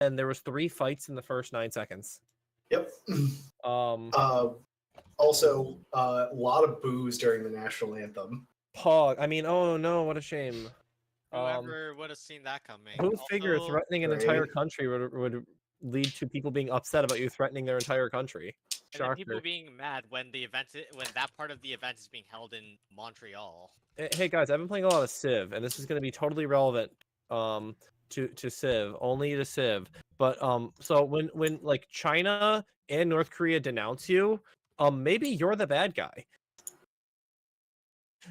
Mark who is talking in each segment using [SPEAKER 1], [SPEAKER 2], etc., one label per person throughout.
[SPEAKER 1] and there was 3 fights in the first 9 seconds.
[SPEAKER 2] Yep.
[SPEAKER 1] Also,
[SPEAKER 2] a lot of boos during the national anthem.
[SPEAKER 1] Pog. I mean, oh no, what a shame.
[SPEAKER 3] Whoever would have seen that coming.
[SPEAKER 1] Who figure
[SPEAKER 3] Also,
[SPEAKER 1] threatening an entire country would lead to people being upset about you threatening their entire country?
[SPEAKER 3] and then people being mad when that part of the event is being held in Montreal.
[SPEAKER 1] Hey guys, I've been playing a lot of Civ, and this is going to be totally relevant to Civ, only to Civ. But so when like China and North Korea denounce you, maybe you're the bad guy.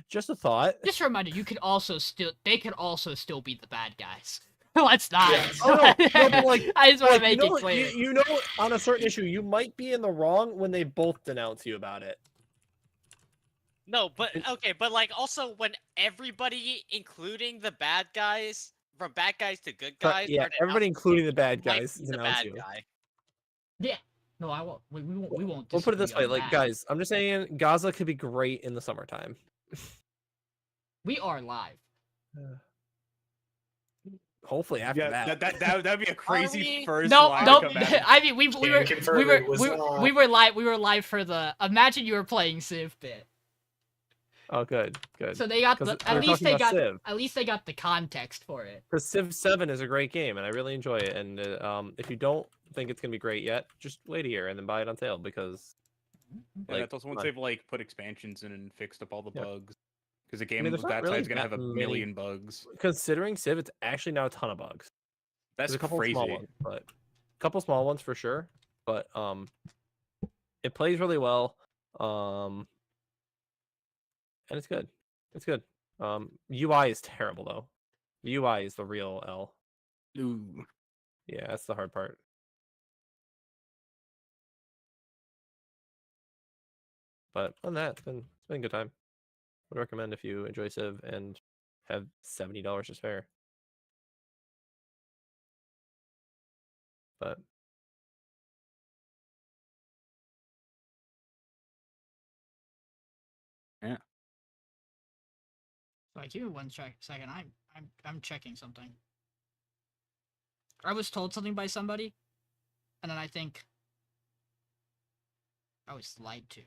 [SPEAKER 1] Just a thought.
[SPEAKER 4] Just a reminder, they could also still be the bad guys. Let's not.
[SPEAKER 2] Yeah.
[SPEAKER 1] Oh, no, but like,
[SPEAKER 4] I just want to make
[SPEAKER 1] you know,
[SPEAKER 4] it clear.
[SPEAKER 1] You know, on a certain issue, you might be in the wrong when they both denounce you about it.
[SPEAKER 3] No, but okay, but like also when everybody, including the bad guys, from bad guys to good guys,
[SPEAKER 1] Yeah, everybody, including the bad guys,
[SPEAKER 3] the
[SPEAKER 1] denounce
[SPEAKER 3] bad
[SPEAKER 1] you.
[SPEAKER 3] guy.
[SPEAKER 4] Yeah. No, I won't. We won't.
[SPEAKER 1] We'll put it this way,
[SPEAKER 4] disagree on
[SPEAKER 1] like
[SPEAKER 4] that.
[SPEAKER 1] guys, I'm just saying, Gaza could be great in the summertime.
[SPEAKER 4] We are live.
[SPEAKER 1] Hopefully after
[SPEAKER 5] that'd be a crazy first.
[SPEAKER 4] No,
[SPEAKER 5] line
[SPEAKER 4] no.
[SPEAKER 5] to come out.
[SPEAKER 4] I mean, we were live for the. Imagine you were playing Civ bit.
[SPEAKER 1] Oh, good.
[SPEAKER 4] So they got at least they got the context for it.
[SPEAKER 1] Because Civ 7 is a great game, and I really enjoy it. And if you don't think it's gonna be great yet, just wait a year and then buy it on sale because.
[SPEAKER 5] Yeah, that's also once they've like put expansions in and fixed up all the bugs. Because the game
[SPEAKER 1] there's
[SPEAKER 5] that
[SPEAKER 1] not really
[SPEAKER 5] side's gonna have a
[SPEAKER 1] that
[SPEAKER 5] million bugs.
[SPEAKER 1] Considering Civ, it's actually now a ton of bugs.
[SPEAKER 5] That's
[SPEAKER 1] There's a couple
[SPEAKER 5] crazy.
[SPEAKER 1] small ones, but a couple small ones for sure. But it plays really well. And it's good. It's good. UI is terrible though. The UI is the real L.
[SPEAKER 5] Ooh.
[SPEAKER 1] Yeah, that's the hard part. But on that, it's been a good time. Would recommend if you enjoy Civ and have $70 to spare. But
[SPEAKER 5] yeah.
[SPEAKER 4] Like, give me one second. I'm checking something. I was told something by somebody, and then I think I was lied to.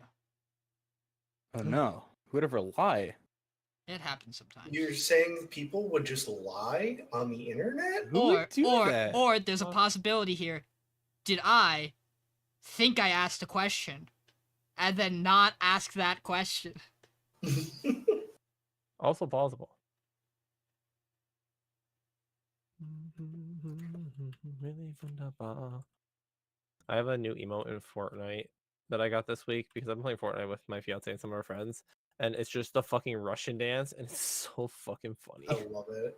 [SPEAKER 5] Oh no! Who'd ever lie?
[SPEAKER 4] It happens sometimes.
[SPEAKER 2] You're saying people would just lie on the internet?
[SPEAKER 5] Who would do that?
[SPEAKER 4] Or there's a possibility here. Did I think I asked a question and then not ask that question?
[SPEAKER 1] also plausible. I have a new emote in Fortnite that I got this week because I'm playing Fortnite with my fiance and some of our friends, and it's just the fucking Russian dance, and it's so fucking funny.
[SPEAKER 2] I love it.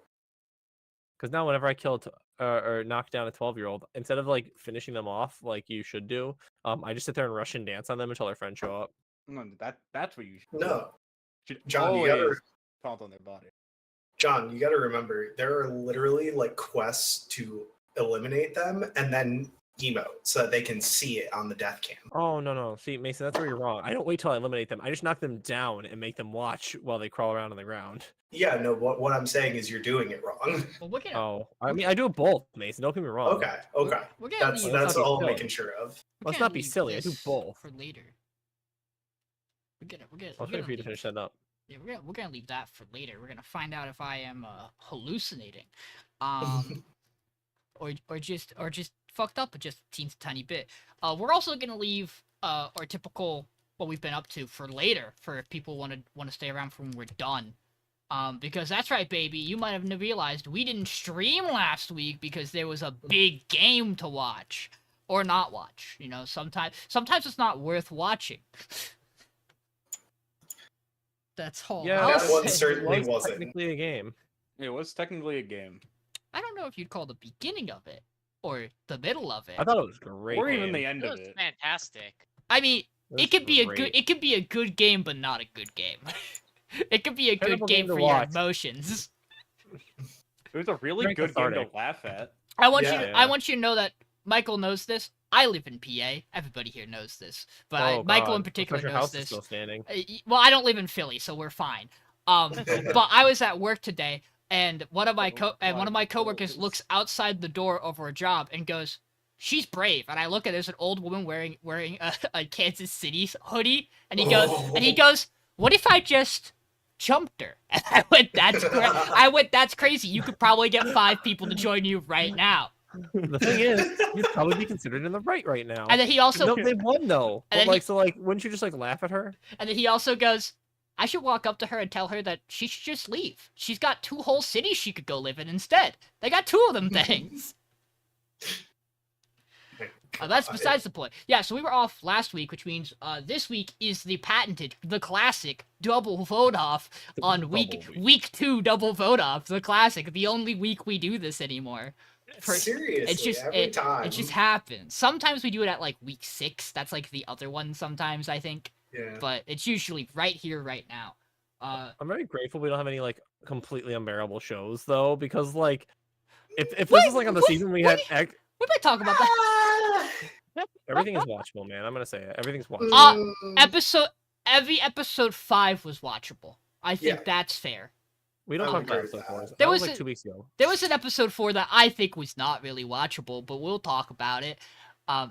[SPEAKER 1] Because now whenever I kill or knock down a 12-year-old, instead of like finishing them off like you should do, I just sit there and Russian dance on them until their friends show up.
[SPEAKER 5] No, that's what you should.
[SPEAKER 2] No,
[SPEAKER 5] Should
[SPEAKER 2] John, you
[SPEAKER 5] always
[SPEAKER 2] gotta
[SPEAKER 5] pound on their body.
[SPEAKER 2] John, you gotta remember there are literally like quests to eliminate them and then emote so that they can see it on the death cam.
[SPEAKER 1] Oh no, see Mason, that's where you're wrong. I don't wait till I eliminate them. I just knock them down and make them watch while they crawl around on the ground.
[SPEAKER 2] Yeah, no. What I'm saying is you're doing it wrong.
[SPEAKER 4] Well,
[SPEAKER 1] I mean I do it both, Mason. Don't get me wrong.
[SPEAKER 2] Okay. That's
[SPEAKER 1] Let's
[SPEAKER 2] all I'm
[SPEAKER 1] not be
[SPEAKER 2] making sure of.
[SPEAKER 1] Let's not be silly. I do both.
[SPEAKER 4] For later.
[SPEAKER 1] I'll wait for you to finish that up.
[SPEAKER 4] Yeah, we're gonna leave that for later. We're gonna find out if I am hallucinating, or just fucked up just a tiny bit. We're also gonna leave our typical what we've been up to for later for if people want to stay around for when we're done. Because that's right, baby. You might have realized we didn't stream last week because there was a big game to watch or not watch. You know, sometimes it's not worth watching. That's all.
[SPEAKER 1] Yeah,
[SPEAKER 2] that one certainly wasn't
[SPEAKER 1] technically a game.
[SPEAKER 5] It was technically a game.
[SPEAKER 4] I don't know if you'd call the beginning of it or the middle of it.
[SPEAKER 1] I thought it was great.
[SPEAKER 5] Or even the end
[SPEAKER 3] It
[SPEAKER 5] of
[SPEAKER 3] was
[SPEAKER 5] it.
[SPEAKER 3] fantastic.
[SPEAKER 4] I mean, it could be
[SPEAKER 1] great.
[SPEAKER 4] it could be a good game, but not a good game. It could be a good
[SPEAKER 1] Terrible
[SPEAKER 4] game
[SPEAKER 1] game to
[SPEAKER 4] for your
[SPEAKER 1] watch.
[SPEAKER 4] emotions.
[SPEAKER 5] It was a really
[SPEAKER 1] Very
[SPEAKER 5] good game to
[SPEAKER 1] cathartic.
[SPEAKER 5] laugh at.
[SPEAKER 4] I want
[SPEAKER 2] Yeah.
[SPEAKER 4] you. I want you to know that Michael knows this. I live in PA. Everybody here knows this, but Michael in particular
[SPEAKER 1] your
[SPEAKER 4] knows
[SPEAKER 1] house
[SPEAKER 4] this.
[SPEAKER 1] is still standing.
[SPEAKER 4] Well, I don't live in Philly, so we're fine. But I was at work today. And one of my
[SPEAKER 2] my
[SPEAKER 4] coworkers
[SPEAKER 2] goodness.
[SPEAKER 4] looks outside the door over a job and goes, "She's brave." And I look at there's an old woman wearing a Kansas City hoodie, and he goes, "What if I just jumped her?" And I went, "That's crazy. You could probably get 5 people to join you right now."
[SPEAKER 1] The thing is, you'd probably be considered in the right now.
[SPEAKER 4] And then he also
[SPEAKER 1] No, they won though.
[SPEAKER 4] And
[SPEAKER 1] But
[SPEAKER 4] then
[SPEAKER 1] wouldn't you just laugh at her?
[SPEAKER 4] And then he also goes, "I should walk up to her and tell her that she should just leave. She's got 2 whole cities she could go live in instead. They got 2 of them things." That's besides the point. Yeah, so we were off last week, which means this week is the patented, the classic double vote off on week 2 double vote off. The classic, the only week we do this anymore.
[SPEAKER 2] Seriously, every time.
[SPEAKER 4] It just happens. Sometimes we do it at week 6. That's the other one sometimes, I think.
[SPEAKER 2] Yeah.
[SPEAKER 4] But it's usually right here, right now.
[SPEAKER 1] I'm very grateful we don't have any completely unbearable shows though, because if this was on the season we had
[SPEAKER 4] we might talk about that.
[SPEAKER 1] everything is watchable, man. I'm gonna say it. Everything's watchable.
[SPEAKER 4] Every episode 5 was watchable. I think that's fair.
[SPEAKER 1] We don't
[SPEAKER 2] I
[SPEAKER 1] talk
[SPEAKER 2] would
[SPEAKER 1] about
[SPEAKER 2] agree
[SPEAKER 1] episode
[SPEAKER 2] with
[SPEAKER 1] 4.
[SPEAKER 2] that.
[SPEAKER 1] That was 2 weeks ago.
[SPEAKER 4] There was an episode 4 that I think was not really watchable, but we'll talk about it.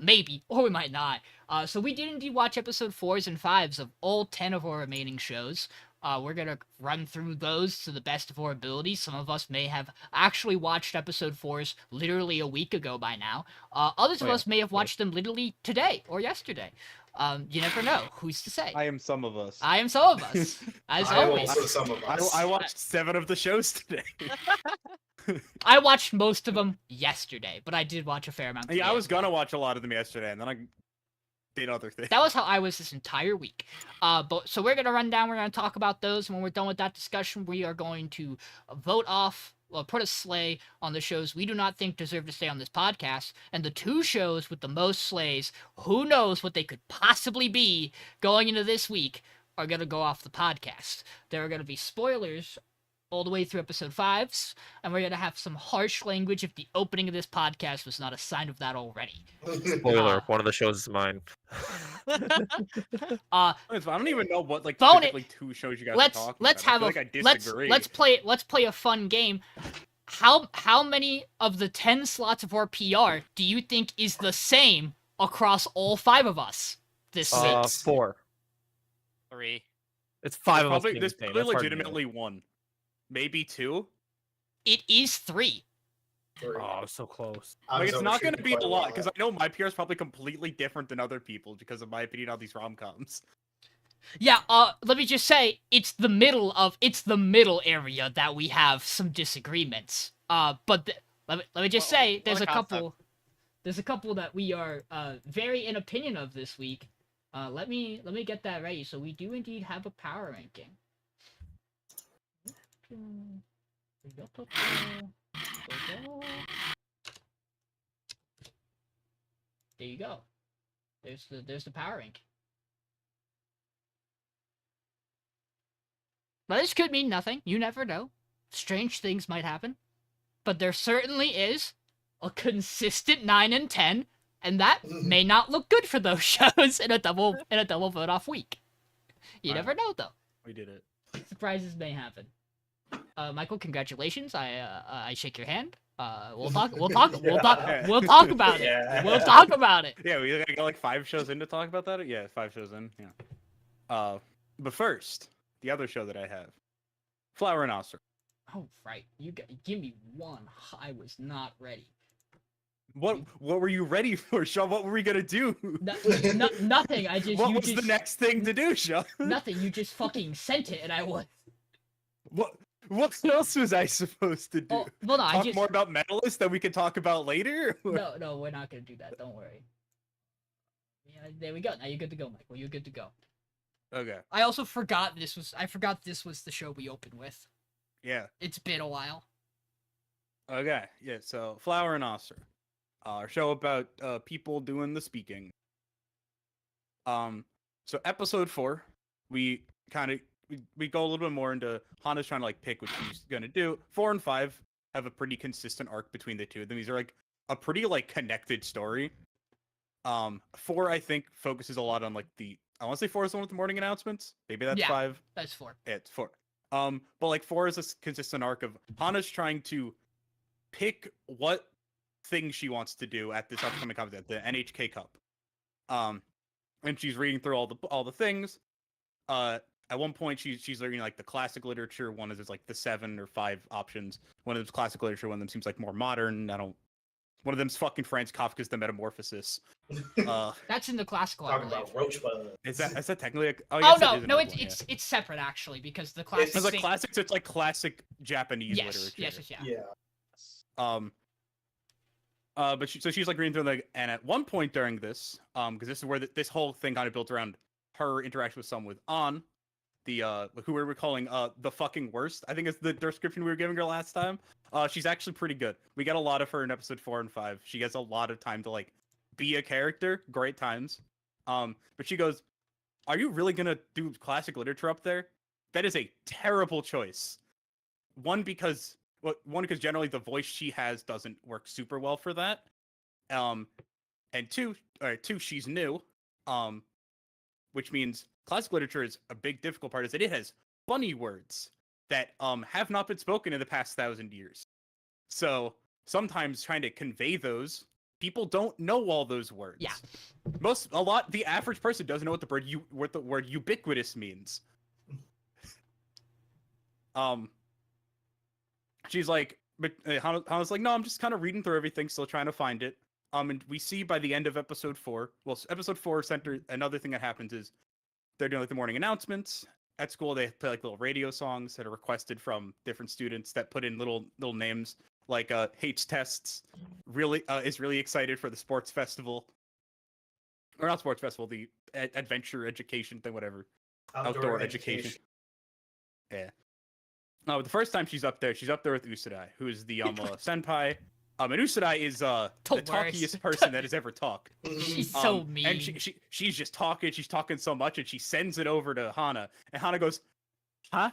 [SPEAKER 4] Maybe, or we might not. So we did indeed watch episode 4s and 5s of all 10 of our remaining shows. We're gonna run through those to the best of our ability. Some of us may have actually watched episode 4s literally a week ago by now. Others of us may have watched them literally today or yesterday. You never know. Who's to say?
[SPEAKER 6] I am some of us.
[SPEAKER 4] I am some of us. As
[SPEAKER 2] I am
[SPEAKER 4] always.
[SPEAKER 2] also some of us.
[SPEAKER 5] I watched 7 of the shows today.
[SPEAKER 4] I watched most of them yesterday, but I did watch a fair amount.
[SPEAKER 5] Yeah, I was gonna watch a lot of them yesterday, and then I did other things.
[SPEAKER 4] That was how I was this entire week. So we're gonna run down. We're gonna talk about those. When we're done with that discussion, we are going to vote off or put a sleigh on the shows we do not think deserve to stay on this podcast, and the 2 shows with the most sleighs, who knows what they could possibly be going into this week, are gonna go off the podcast. There are gonna be spoilers all the way through episode 5s, and we're gonna have some harsh language if the opening of this podcast was not a sign of that already.
[SPEAKER 1] Spoiler: one of the shows is mine.
[SPEAKER 5] I don't even know what
[SPEAKER 4] Phone
[SPEAKER 5] typically 2 shows you guys
[SPEAKER 4] let's
[SPEAKER 5] are talking
[SPEAKER 4] let's
[SPEAKER 5] about.
[SPEAKER 4] have
[SPEAKER 5] I
[SPEAKER 4] a
[SPEAKER 5] feel like I disagree.
[SPEAKER 4] let's play a fun game. How many of the 10 slots of our PR do you think is the same across all 5 of us this week?
[SPEAKER 1] 4.
[SPEAKER 3] 3.
[SPEAKER 1] It's 5 of us.
[SPEAKER 5] Probably,
[SPEAKER 1] being
[SPEAKER 5] there's
[SPEAKER 1] the same.
[SPEAKER 5] probably
[SPEAKER 1] That's hard to do.
[SPEAKER 5] legitimately 1, maybe 2.
[SPEAKER 4] It is 3.
[SPEAKER 1] Oh, so close.
[SPEAKER 5] It's not going to be a lot because I know my PR is probably completely different than other people because of my opinion on these rom-coms.
[SPEAKER 4] Yeah, let me just say, it's the middle area that we have some disagreements. But let me just say, there's a couple that we are very in opinion of this week. Let me get that ready. So we do indeed have a power ranking. There you go. There's the power rank. But this could mean nothing. You never know. Strange things might happen. But there certainly is a consistent 9 and 10, and that may not look good for those shows in a double vote off week. You never know though.
[SPEAKER 5] We did it.
[SPEAKER 4] Surprises may happen. Michael, congratulations. I shake your hand. We'll talk about it.
[SPEAKER 2] Yeah.
[SPEAKER 4] We'll talk about it.
[SPEAKER 5] Yeah, we gotta go 5 shows in to talk about that. Yeah, 5 shows in. Yeah. But first, the other show that I have, Flower and Asura.
[SPEAKER 4] Oh right, give me one. I was not ready.
[SPEAKER 5] What were you ready for, Sean? What were we gonna do?
[SPEAKER 4] Nothing.
[SPEAKER 5] What was the next thing to do, Sean?
[SPEAKER 4] Nothing. You just fucking sent it, and I was.
[SPEAKER 5] What else was I supposed to do?
[SPEAKER 4] Oh, well, no,
[SPEAKER 5] Talk more about Medalist that we can talk about later?
[SPEAKER 4] No, we're not gonna do that. Don't worry. Yeah, there we go. Now you're good to go, Michael. You're good to go.
[SPEAKER 5] Okay.
[SPEAKER 4] I also forgot this was the show we opened with.
[SPEAKER 5] Yeah.
[SPEAKER 4] It's been a while.
[SPEAKER 5] Okay. Yeah. So Flower and Asura, our show about people doing the speaking. So episode 4, we go a little bit more into Hana's trying to pick what she's gonna do. 4 and 5 have a pretty consistent arc between the two of them. These are a pretty connected story. 4 I think focuses a lot on I want to say 4 is the one with the morning announcements. Maybe that's 5.
[SPEAKER 4] That's 4.
[SPEAKER 5] Yeah, it's 4. But like 4 is a consistent arc of Hana's trying to pick what thing she wants to do at this upcoming competition, the NHK Cup. And she's reading through all the things. At one point she's learning like the classic literature. One is like the 7 or 5 options. One of them's classic literature. One of them seems like more modern. One of them's fucking Franz Kafka's The Metamorphosis.
[SPEAKER 4] That's in the classical. I
[SPEAKER 2] Talking
[SPEAKER 4] believe.
[SPEAKER 2] about Rosebud.
[SPEAKER 5] Is that technically?
[SPEAKER 4] Oh
[SPEAKER 5] yes,
[SPEAKER 4] no,
[SPEAKER 5] it is
[SPEAKER 4] no,
[SPEAKER 5] another one,
[SPEAKER 4] it's separate actually because the classic.
[SPEAKER 5] It's like classics. It's like classic Japanese
[SPEAKER 4] Yes,
[SPEAKER 5] literature.
[SPEAKER 4] yes, yeah.
[SPEAKER 2] Yeah.
[SPEAKER 5] But she's like reading through like, and at one point during this, because this is where this whole thing kind of built around her interaction with someone with the who we were calling the fucking worst. I think it's the description we were giving her last time. She's actually pretty good. We get a lot of her in episode 4 and 5. She gets a lot of time to like be a character. Great times. But she goes, "Are you really gonna do classic literature up there? That is a terrible choice. One because generally the voice she has doesn't work super well for that. And two, she's new. Which means classic literature is a big difficult part is that it has funny words that have not been spoken in the past 1,000 years. So sometimes trying to convey those, people don't know all those words.
[SPEAKER 4] Yeah.
[SPEAKER 5] The average person doesn't know what the word ubiquitous means. She's like, but Hana's like, no, I'm just kind of reading through everything, still trying to find it. And we see by the end of episode 4, episode 4 center, another thing that happens is they're doing like the morning announcements at school. They play like little radio songs that are requested from different students that put in little names like hates tests, is really excited for the sports festival, or not sports festival, the adventure education thing, whatever, outdoor education. Yeah. No, the first time she's up there with Usadai, who is the senpai. And Usadai is the talkiest person that has ever talked.
[SPEAKER 4] She's so mean.
[SPEAKER 5] And she's just talking. She's talking so much, and she sends it over to Hana. And Hana goes, "Huh?"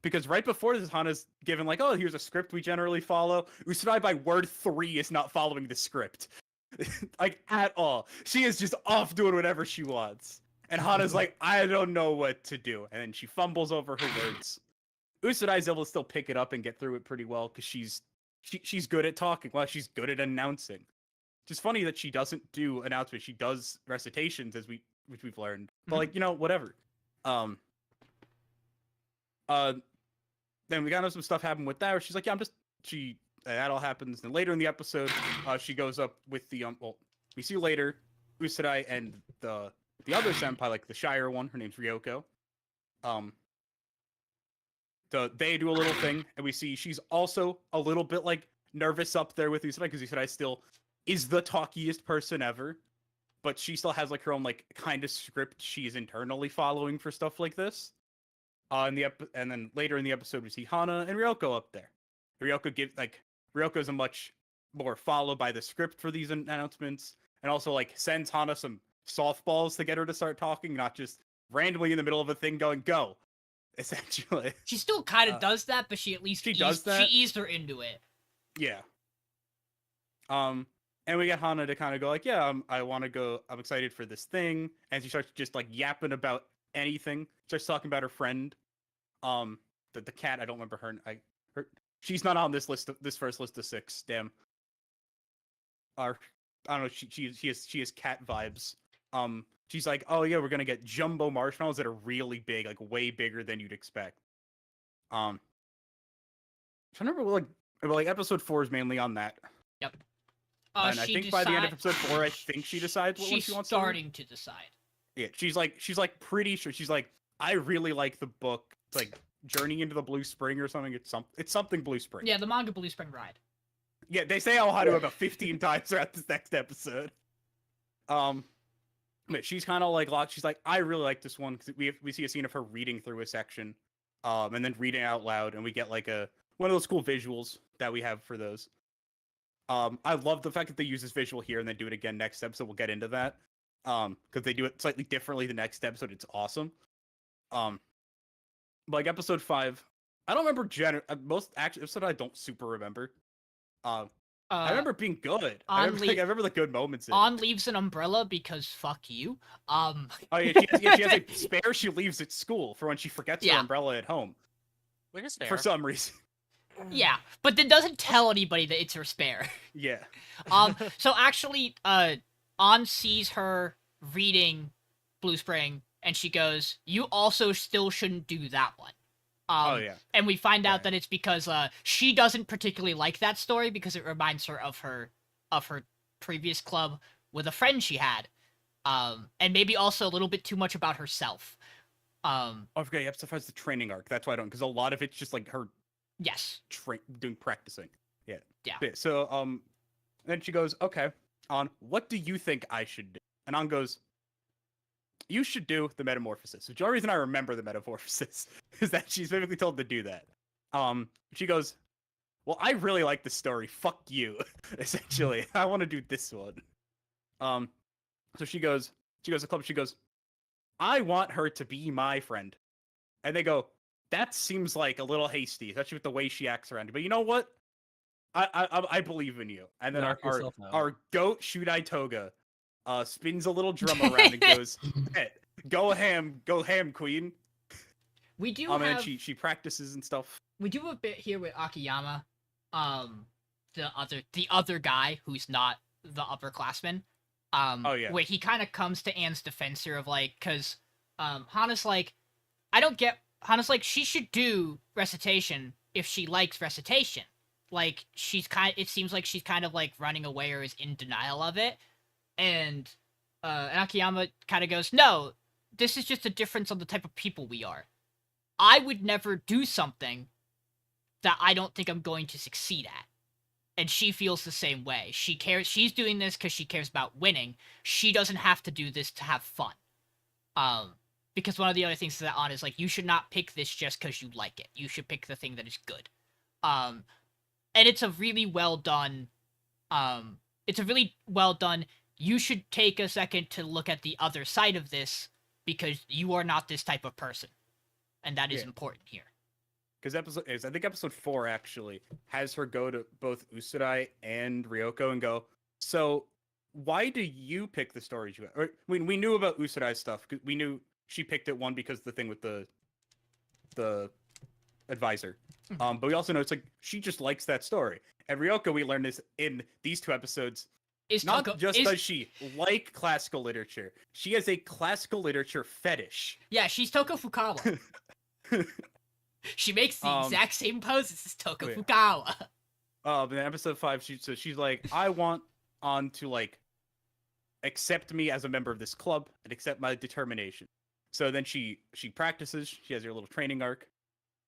[SPEAKER 5] Because right before this, Hana's given like, "Oh, here's a script we generally follow." Usadai by word 3 is not following the script, like at all. She is just off doing whatever she wants. And Hana's like, "I don't know what to do," and then she fumbles over her words. Usadai's able to still pick it up and get through it pretty well because she's good at talking. Well, she's good at announcing. It's just funny that she doesn't do announcements. She does recitations, which we've learned. But like, whatever. Then we got some stuff happen with that. Where she's like, yeah, that all happens. And later in the episode, she goes up with the we see later Usadai and the other senpai, like the Shire one. Her name's Ryoko. They do a little thing, and we see she's also a little bit like nervous up there with Usadai because Usadai still is the talkiest person ever, but she still has like her own like kind of script she's internally following for stuff like this. And then later in the episode we see Hana and Ryoko up there. Ryoko's a much more followed by the script for these announcements, and also like sends Hana some softballs to get her to start talking, not just randomly in the middle of a thing going go. Essentially,
[SPEAKER 4] she still kind of does that, but she at least
[SPEAKER 5] does that.
[SPEAKER 4] She eased her into it.
[SPEAKER 5] Yeah. And we get Hana to kind of go like, yeah, I want to go. I'm excited for this thing, and she starts just like yapping about anything. Starts talking about her friend, the cat. I don't remember her. She's not on this first list of 6. Damn. I don't know. She has cat vibes. She's like, oh yeah, we're gonna get jumbo marshmallows that are really big, like way bigger than you'd expect. I'm trying to remember, like episode 4 is mainly on that.
[SPEAKER 4] Yep.
[SPEAKER 5] And I think by the end of episode 4, I think she decides what one she wants to do. She's starting
[SPEAKER 4] to decide.
[SPEAKER 5] Yeah, she's like pretty sure. She's like, I really like the book. It's like Journey into the Blue Spring or something. It's something Blue Spring.
[SPEAKER 4] Yeah, the manga Blue Spring Ride.
[SPEAKER 5] Yeah, they say Ohio about 15 times throughout this next episode. But she's kind of like locked. She's like, I really like this one because we see a scene of her reading through a section, and then reading out loud, and we get like one of those cool visuals that we have for those. I love the fact that they use this visual here and then do it again next episode. We'll get into that, because they do it slightly differently the next episode. It's awesome. Like episode 5, I don't remember most actually episode I don't super remember. I remember being good. I remember the good moments.
[SPEAKER 4] On leaves an umbrella because fuck you.
[SPEAKER 5] Oh yeah, she has a spare she leaves at school for when she forgets her umbrella at home.
[SPEAKER 3] Which is fair.
[SPEAKER 5] for some reason.
[SPEAKER 4] Yeah, but that doesn't tell anybody that it's her spare.
[SPEAKER 5] Yeah.
[SPEAKER 4] So actually, An sees her reading Blue Spring, and she goes, "You also still shouldn't do that one."
[SPEAKER 5] Oh yeah.
[SPEAKER 4] And we find out
[SPEAKER 5] Right.
[SPEAKER 4] that it's because she doesn't particularly like that story because it reminds her of her previous club with a friend she had, and maybe also a little bit too much about herself.
[SPEAKER 5] Oh, I forgot. Episode 5 is the training arc. That's why I don't, because a lot of it's just like her
[SPEAKER 4] Yes.
[SPEAKER 5] doing practicing. Yeah.
[SPEAKER 4] Yeah.
[SPEAKER 5] So then she goes, "Okay, An, what do you think I should do?" And An goes, "You should do the metamorphosis." The only reason I remember the metamorphosis is that she's specifically told to do that. She goes, "Well, I really like the story. Fuck you." Essentially, I want to do this one. So she goes to the club. She goes, "I want her to be my friend," and they go, "That seems like a little hasty, especially with the way she acts around you. But you know what? I believe in you." And then
[SPEAKER 1] Knock yourself out.
[SPEAKER 5] our goat Shudai Toga spins a little drum around and goes, "Hey, go ham, queen."
[SPEAKER 4] We do
[SPEAKER 5] And
[SPEAKER 4] have
[SPEAKER 5] then she practices and stuff.
[SPEAKER 4] we do have a bit here with Akiyama, the other guy who's not the upperclassman.
[SPEAKER 5] Oh, yeah.
[SPEAKER 4] Where he kind of comes to Anne's defense here of like, because Hana's like, Hana's like, she should do recitation if she likes recitation. Like it seems like she's kind of like running away or is in denial of it, and Akiyama kind of goes, "No, this is just a difference on the type of people we are. I would never do something that I don't think I'm going to succeed at." And she feels the same way. She's doing this because she cares about winning. She doesn't have to do this to have fun. Because one of the other things that on is like, you should not pick this just because you like it. You should pick the thing that is good. And it's a really well done. You should take a second to look at the other side of this because you are not this type of person, and that is
[SPEAKER 5] Yeah.
[SPEAKER 4] important here.
[SPEAKER 5] Because I think episode 4 actually has her go to both Usurai and Ryoko and go, "So why do you pick the stories you have?" Or, we knew about Usurai's stuff. We knew she picked it one because the thing with the advisor. But we also know it's like she just likes that story. And Ryoko, we learned this in these 2 episodes. Not just does she like classical literature, she has a classical literature fetish.
[SPEAKER 4] Yeah, she's Toko Fukawa. She makes the exact same poses as Toko
[SPEAKER 5] yeah.
[SPEAKER 4] Fukawa.
[SPEAKER 5] But in episode 5, she's like, "I want An to like accept me as a member of this club and accept my determination." So then she practices. She has her little training arc,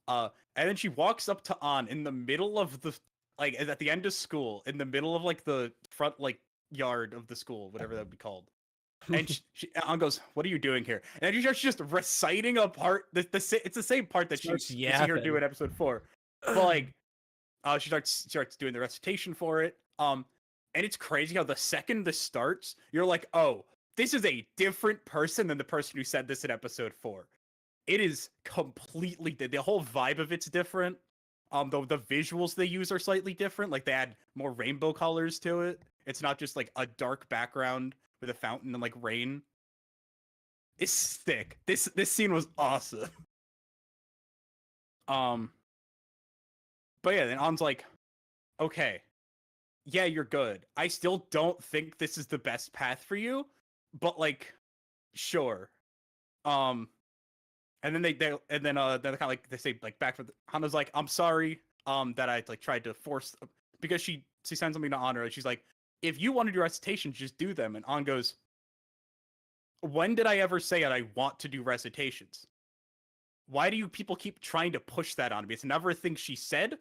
[SPEAKER 5] and then she walks up to An in the middle of the like at the end of school, in the middle of like the front like yard of the school, whatever that would be called. And An goes, "What are you doing here?" And then she's just reciting a part. It's the same part that you see her do in episode 4. But like, she starts doing the recitation for it. And it's crazy how the second this starts, you're like, "Oh, this is a different person than the person who said this in episode 4." It is completely the whole vibe of it's different. Though the visuals they use are slightly different. Like they add more rainbow colors to it. It's not just like a dark background with a fountain and like rain. It's sick. This scene was awesome. But yeah, then An's like, "Okay, yeah, you're good. I still don't think this is the best path for you, but like, sure." And then they're kind of like they say like back for Hana's like, "I'm sorry, that I like tried to force," because she sends something to Honor. She's like, "If you want to do recitations, just do them." And An goes, "When did I ever say that I want to do recitations? Why do you people keep trying to push that on me?" It's never a thing she said.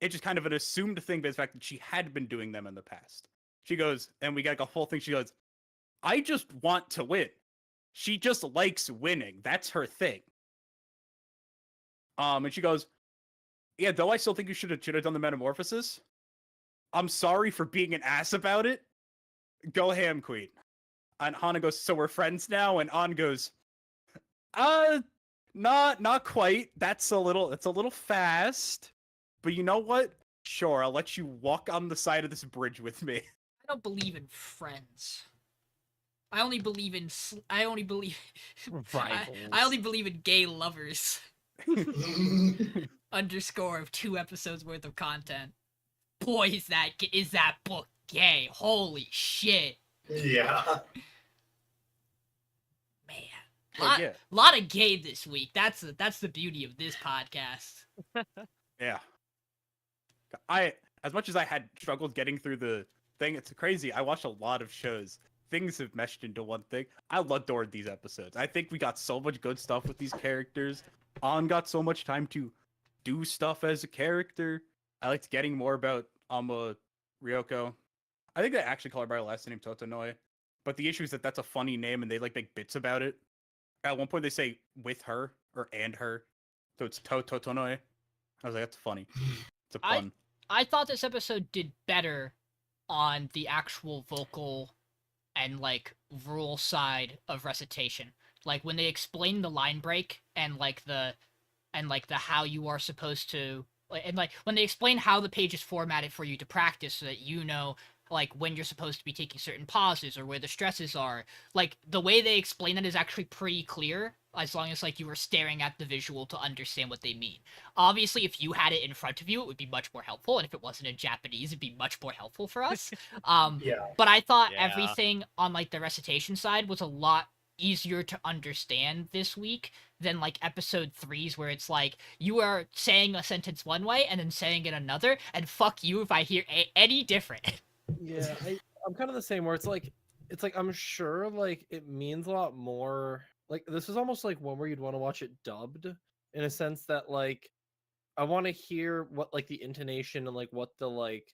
[SPEAKER 5] It's just kind of an assumed thing, but the fact that she had been doing them in the past. She goes, and we got like a whole thing. She goes, "I just want to win. She just likes winning. That's her thing." And she goes, "Yeah, though I still think you should have done the metamorphosis. I'm sorry for being an ass about it. Go ham, queen." And Hana goes, "So we're friends now?" And An goes, not quite. It's a little fast. But you know what? Sure, I'll let you walk on the side of this bridge with me."
[SPEAKER 4] I don't believe in friends. I only believe in I only believe
[SPEAKER 1] Rivals.
[SPEAKER 4] I only believe in gay lovers. underscore of 2 episodes worth of content. Boy, is that book gay. Holy shit.
[SPEAKER 2] Yeah.
[SPEAKER 4] Man.
[SPEAKER 5] Yeah.
[SPEAKER 4] Lot of gay this week. That's the beauty of this podcast.
[SPEAKER 5] Yeah. As much as I had struggled getting through the thing, it's crazy. I watched a lot of shows. Things have meshed into one thing. I adored these episodes. I think we got so much good stuff with these characters. An got so much time to do stuff as a character. I liked getting more about Ryoko. I think they actually call her by her last name, Totonoi. But the issue is that that's a funny name, and they like make bits about it. At one point, they say with her or and her, so it's Totonoi. I was like, that's funny. It's a pun.
[SPEAKER 4] I thought this episode did better on the actual vocal and like rule side of recitation. Like when they explain the line break and like the how you are supposed to, and like when they explain how the page is formatted for you to practice so that you know like when you're supposed to be taking certain pauses or where the stresses are. Like the way they explain it is actually pretty clear, as long as like you were staring at the visual to understand what they mean. Obviously, if you had it in front of you, it would be much more helpful, and if it wasn't in Japanese, it'd be much more helpful for us.
[SPEAKER 2] Yeah.
[SPEAKER 4] But I thought
[SPEAKER 3] Yeah.
[SPEAKER 4] everything on like the recitation side was a lot easier to understand this week than like episode 3's, where it's like you are saying a sentence one way and then saying it another, and fuck you if I hear any different.
[SPEAKER 1] Yeah, I'm kind of the same. Where it's like I'm sure like it means a lot more. Like this is almost like one where you'd want to watch it dubbed, in a sense that like I want to hear what like the intonation and like what the like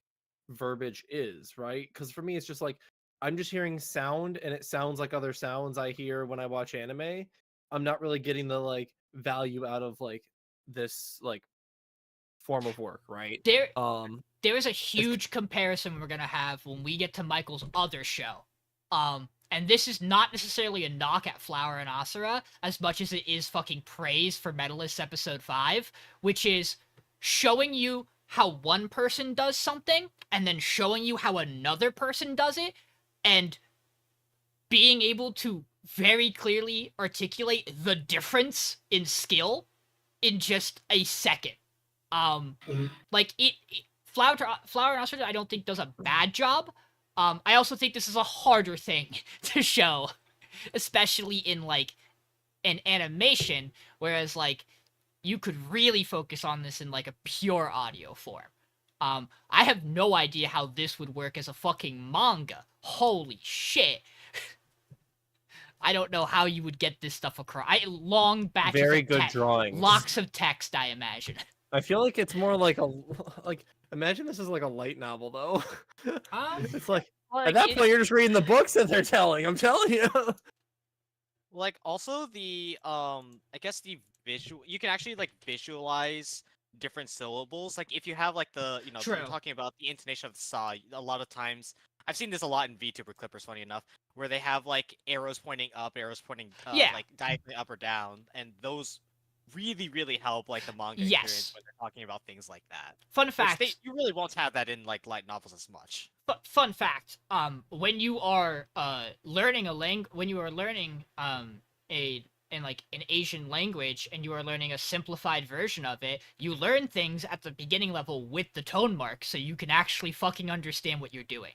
[SPEAKER 1] verbiage is, right? Because for me, it's just like I'm just hearing sound, and it sounds like other sounds I hear when I watch anime. I'm not really getting the like value out of like this like form of work, right?
[SPEAKER 4] There is a huge comparison we're gonna have when we get to Michael's other show. And this is not necessarily a knock at Flower and Asura as much as it is fucking praise for Medalist episode 5, which is showing you how one person does something and then showing you how another person does it, and being able to very clearly articulate the difference in skill in just a second. Like Flower and Asura, I don't think does a bad job. I also think this is a harder thing to show, especially in like an animation, whereas like you could really focus on this in like a pure audio form. I have no idea how this would work as a fucking manga. Holy shit. I don't know how you would get this stuff across. Long batches
[SPEAKER 1] Very
[SPEAKER 4] of
[SPEAKER 1] good
[SPEAKER 4] text,
[SPEAKER 1] drawings.
[SPEAKER 4] Lots of text, I imagine.
[SPEAKER 1] I feel like it's more like a like. Imagine this is like a light novel, though. It's like at that point you're just reading the books that they're telling. I'm telling you.
[SPEAKER 3] Like also the I guess the visual, you can actually like visualize different syllables. Like if you have like the
[SPEAKER 4] True.
[SPEAKER 3] we're talking about the intonation of the sa. A lot of times I've seen this a lot in VTuber clippers, funny enough, where they have like arrows pointing up, arrows pointing
[SPEAKER 4] Yeah.
[SPEAKER 3] like diagonally up or down, and those really help like the manga
[SPEAKER 4] Yes.
[SPEAKER 3] experience when they're talking about things like that.
[SPEAKER 4] Fun
[SPEAKER 3] Which
[SPEAKER 4] fact.
[SPEAKER 3] you really won't have that in like light novels as much.
[SPEAKER 4] Fun fact. When you are learning when you are learning an Asian language and you are learning a simplified version of it, you learn things at the beginning level with the tone marks, so you can actually fucking understand what you're doing.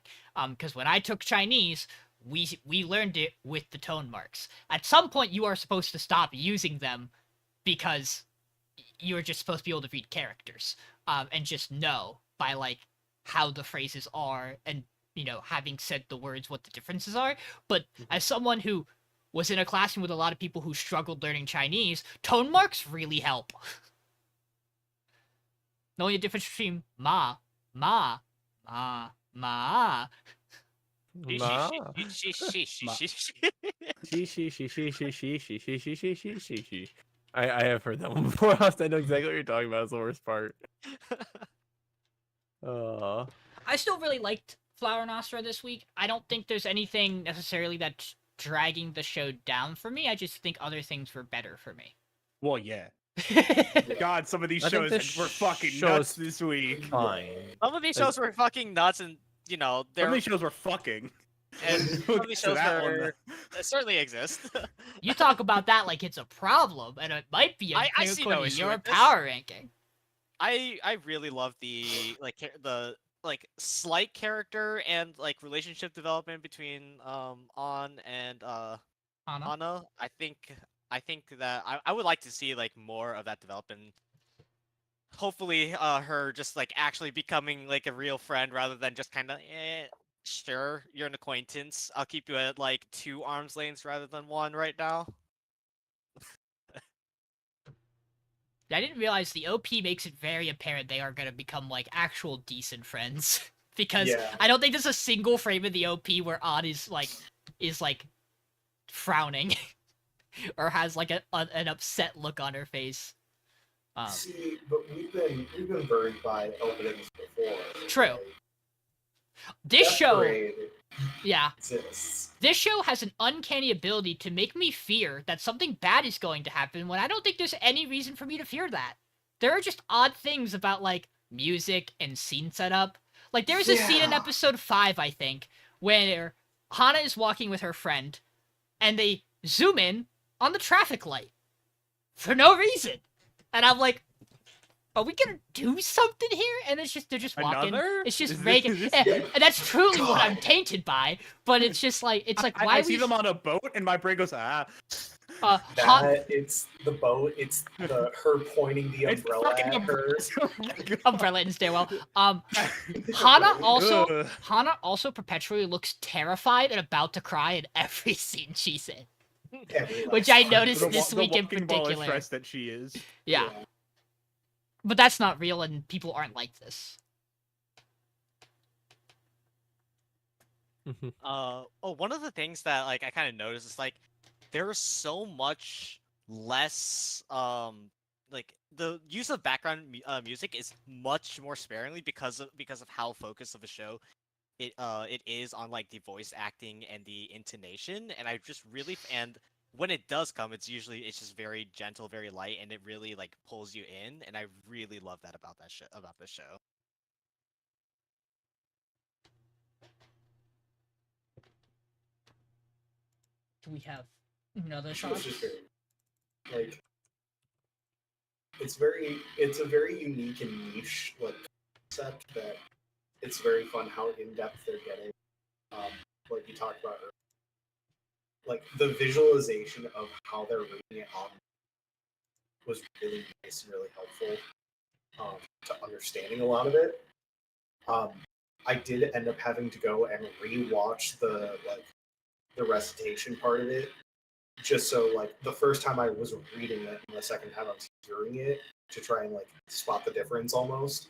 [SPEAKER 4] Because when I took Chinese, we learned it with the tone marks. At some point, you are supposed to stop using them because you're just supposed to be able to read characters and just know by like how the phrases are, and having said the words what the differences are. But as someone who was in a classroom with a lot of people who struggled learning Chinese, tone marks really help. Knowing the difference between ma, ma, ma, ma.
[SPEAKER 1] Ma. I have heard that one before. I know exactly what you're talking about. It's the worst part.
[SPEAKER 4] I still really liked Flower and Asura this week. I don't think there's anything necessarily that's dragging the show down for me. I just think other things were better for me.
[SPEAKER 5] Well, yeah. God, some of these
[SPEAKER 1] I think
[SPEAKER 5] shows
[SPEAKER 1] this
[SPEAKER 5] were fucking
[SPEAKER 1] show
[SPEAKER 5] nuts
[SPEAKER 1] is
[SPEAKER 5] this week.
[SPEAKER 1] Fine.
[SPEAKER 3] Some of these shows were fucking nuts, and
[SPEAKER 5] Some of
[SPEAKER 3] they're
[SPEAKER 5] these shows were fucking.
[SPEAKER 3] and some of these
[SPEAKER 5] So
[SPEAKER 3] shows
[SPEAKER 5] that one,
[SPEAKER 3] were certainly exist.
[SPEAKER 4] You talk about that like it's a problem, and it might be a
[SPEAKER 3] I see no
[SPEAKER 4] critical in
[SPEAKER 3] issue
[SPEAKER 4] your
[SPEAKER 3] with this.
[SPEAKER 4] power ranking.
[SPEAKER 3] I really love the the slight character and like relationship development between On and
[SPEAKER 4] Anna.
[SPEAKER 3] Hana. I think that I would like to see like more of that development. Hopefully, her just like actually becoming like a real friend rather than just kind of sure, you're an acquaintance. I'll keep you at like 2 arms lengths rather than 1 right now.
[SPEAKER 4] I didn't realize the OP makes it very apparent they are gonna become like actual decent friends. Because
[SPEAKER 2] Yeah.
[SPEAKER 4] I don't think there's a single frame of the OP where Odd is like frowning or has like an upset look on her face.
[SPEAKER 2] See, but we've been burned by openings before.
[SPEAKER 4] True.
[SPEAKER 2] Like,
[SPEAKER 4] This
[SPEAKER 2] Death
[SPEAKER 4] show,
[SPEAKER 2] Parade
[SPEAKER 4] yeah,
[SPEAKER 2] exists.
[SPEAKER 4] this show has an uncanny ability to make me fear that something bad is going to happen when I don't think there's any reason for me to fear that. There are just odd things about like music and scene setup. Like there's a scene in
[SPEAKER 2] Yeah.
[SPEAKER 4] episode 5, I think, where Hana is walking with her friend and they zoom in on the traffic light for no reason. And I'm like, are we gonna do something here? And it's just they're just walking.
[SPEAKER 5] Another?
[SPEAKER 4] It's just
[SPEAKER 5] Is this-
[SPEAKER 4] making,
[SPEAKER 5] is this-
[SPEAKER 4] and that's truly what I'm
[SPEAKER 2] God.
[SPEAKER 4] tainted by. But it's just like why
[SPEAKER 5] I
[SPEAKER 4] we
[SPEAKER 5] see them on a boat and my brain goes
[SPEAKER 4] Han-
[SPEAKER 2] It's the boat. It's her pointing the
[SPEAKER 5] It's
[SPEAKER 2] umbrella
[SPEAKER 5] fucking
[SPEAKER 2] at her.
[SPEAKER 4] umbrella in stairwell. Hana
[SPEAKER 5] Ugh.
[SPEAKER 4] also perpetually looks terrified and about to cry in every scene she's in.
[SPEAKER 2] Every
[SPEAKER 4] Which
[SPEAKER 2] last
[SPEAKER 4] I
[SPEAKER 2] time.
[SPEAKER 4] noticed
[SPEAKER 5] The
[SPEAKER 4] this
[SPEAKER 5] wa- the
[SPEAKER 4] week in
[SPEAKER 5] walking ball of
[SPEAKER 4] particular.
[SPEAKER 5] stress that she is.
[SPEAKER 4] Yeah, but that's not real, and people aren't like this.
[SPEAKER 3] One of the things that like I kind of noticed is like there's so much less like the use of background music is much more sparingly because of how focused of a show it is on like the voice acting and the intonation, and I just really and when it does come, it's just very gentle, very light, and it really like pulls you in, and I really love that about this show.
[SPEAKER 4] Do we have another
[SPEAKER 2] It's
[SPEAKER 4] shot?
[SPEAKER 2] just very, like, it's a very unique and niche like concept that it's very fun how in depth they're getting. Like you talked about earlier. Like the visualization of how they're reading it on was really nice and really helpful to understanding a lot of it. I did end up having to go and rewatch the recitation part of it, just so like the first time I was reading it and the second time I was hearing it to try and like spot the difference almost,